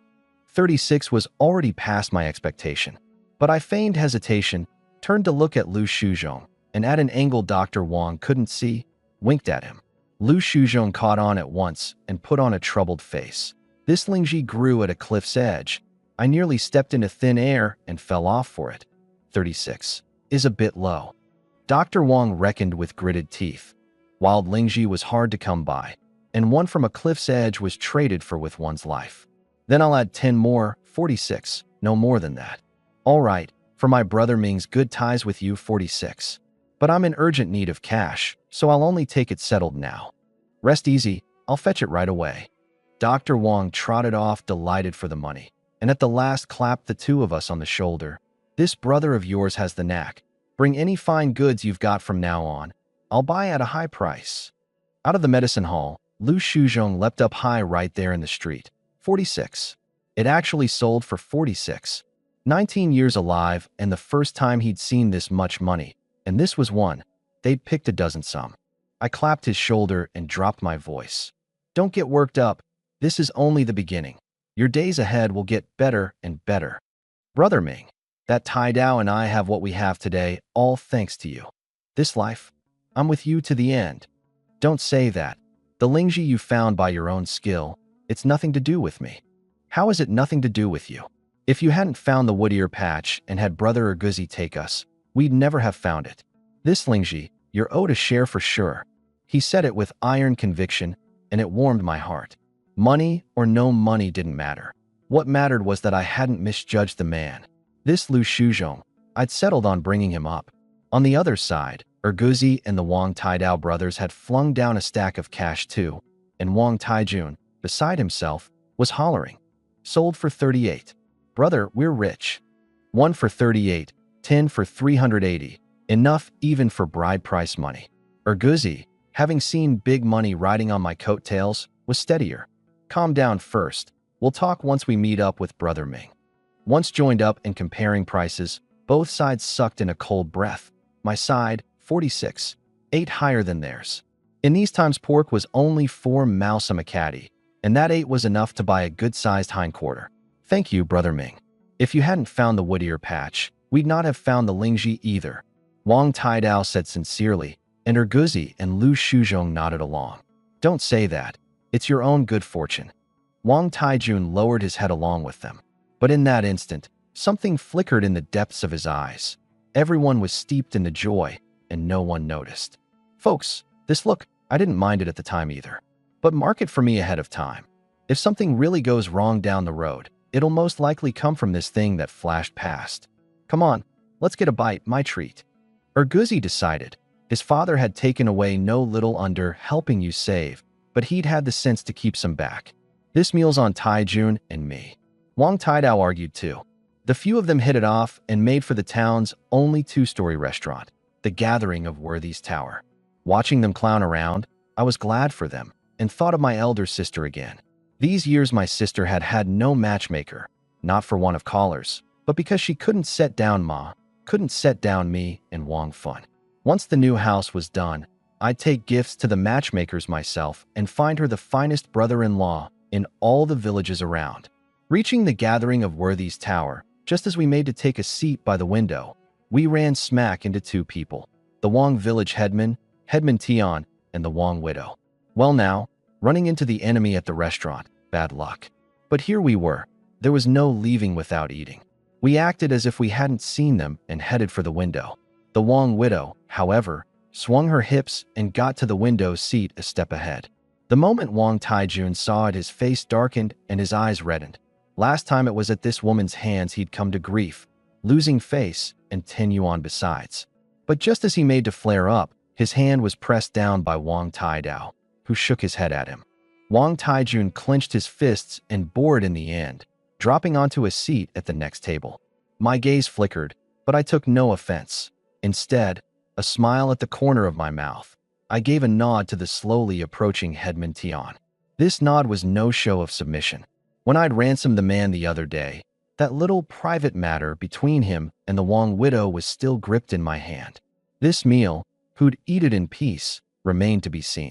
36 was already past my expectation. But I feigned hesitation, turned to look at Lu Shuzhong, and at an angle Dr. Wang couldn't see, winked at him. Lu Shuzhong caught on at once and put on a troubled face. This Lingji grew at a cliff's edge. I nearly stepped into thin air and fell off for it. 36 is a bit low. Dr. Wang reckoned with gritted teeth. Wild Lingji was hard to come by, and one from a cliff's edge was traded for with one's life. Then I'll add 10 more, 46, no more than that. All right, for my brother Ming's good ties with you, 46. But I'm in urgent need of cash, so I'll only take it settled now. Rest easy, I'll fetch it right away. Dr. Wang trotted off delighted for the money, and at the last clapped the two of us on the shoulder. This brother of yours has the knack. Bring any fine goods you've got from now on. I'll buy at a high price. Out of the medicine hall, Lu Shuzhong leapt up high right there in the street. 46. It actually sold for 46. 19 years alive, and the first time he'd seen this much money. And this was one. They'd picked a dozen some. I clapped his shoulder and dropped my voice. Don't get worked up. This is only the beginning. Your days ahead will get better and better. Brother Ming, that Taidao and I have what we have today, all thanks to you. This life, I'm with you to the end. Don't say that. The Lingji you found by your own skill, it's nothing to do with me. How is it nothing to do with you? If you hadn't found the wood-ear patch and had Brother Erguzi take us, we'd never have found it. This Lingji, you're owed a share for sure. He said it with iron conviction, and it warmed my heart. Money or no money didn't matter. What mattered was that I hadn't misjudged the man. This Lu Shuzhong, I'd settled on bringing him up. On the other side, Erguzi and the Wang Taidao brothers had flung down a stack of cash too, and Wang Taijun, beside himself, was hollering. Sold for 38. Brother, we're rich. 1 for 38, 10 for 380. Enough even for bride price money. Erguzi, having seen big money riding on my coattails, was steadier. Calm down first. We'll talk once we meet up with Brother Ming. Once joined up and comparing prices, both sides sucked in a cold breath. My side, 46, 8 higher than theirs. In these times pork was only 4 mouse a macadie, and that 8 was enough to buy a good-sized hindquarter. Thank you, Brother Ming. If you hadn't found the wood-ear patch, we'd not have found the Lingji either. Wang Taidao said sincerely, and Erguzi and Lu Shuzhong nodded along. Don't say that. It's your own good fortune. Wang Taijun lowered his head along with them. But in that instant, something flickered in the depths of his eyes. Everyone was steeped in the joy, and no one noticed. Folks, this look, I didn't mind it at the time either. But mark it for me ahead of time. If something really goes wrong down the road, it'll most likely come from this thing that flashed past. Come on, let's get a bite, my treat. Erguzi decided. His father had taken away no little under helping you save, but he'd had the sense to keep some back. This meal's on Taijun and me. Wang Taidao argued too. The few of them hit it off and made for the town's only two-story restaurant, the Gathering of Worthy's Tower. Watching them clown around, I was glad for them and thought of my elder sister again. These years my sister had had no matchmaker, not for want of callers, but because she couldn't set down Ma, couldn't set down me and Wang Fun. Once the new house was done, I'd take gifts to the matchmakers myself and find her the finest brother-in-law in all the villages around. Reaching the Gathering of Worthy's Tower, just as we made to take a seat by the window, we ran smack into two people, the Wang village headman, Headman Tian, and the Wang widow. Well now, running into the enemy at the restaurant, bad luck. But here we were. There was no leaving without eating. We acted as if we hadn't seen them and headed for the window. The Wang widow, however, swung her hips and got to the window seat a step ahead. The moment Wang Taijun saw it, his face darkened and his eyes reddened. Last time it was at this woman's hands he'd come to grief, losing face and 10 yuan besides. But just as he made to flare up, his hand was pressed down by Wang Taidao, who shook his head at him. Wang Taijun clenched his fists and bore it in the end, dropping onto a seat at the next table. My gaze flickered, but I took no offense. Instead, a smile at the corner of my mouth. I gave a nod to the slowly approaching Headman Tian. This nod was no show of submission. When I'd ransomed the man the other day, that little private matter between him and the Wang widow was still gripped in my hand. This meal, who'd eat it in peace, remained to be seen.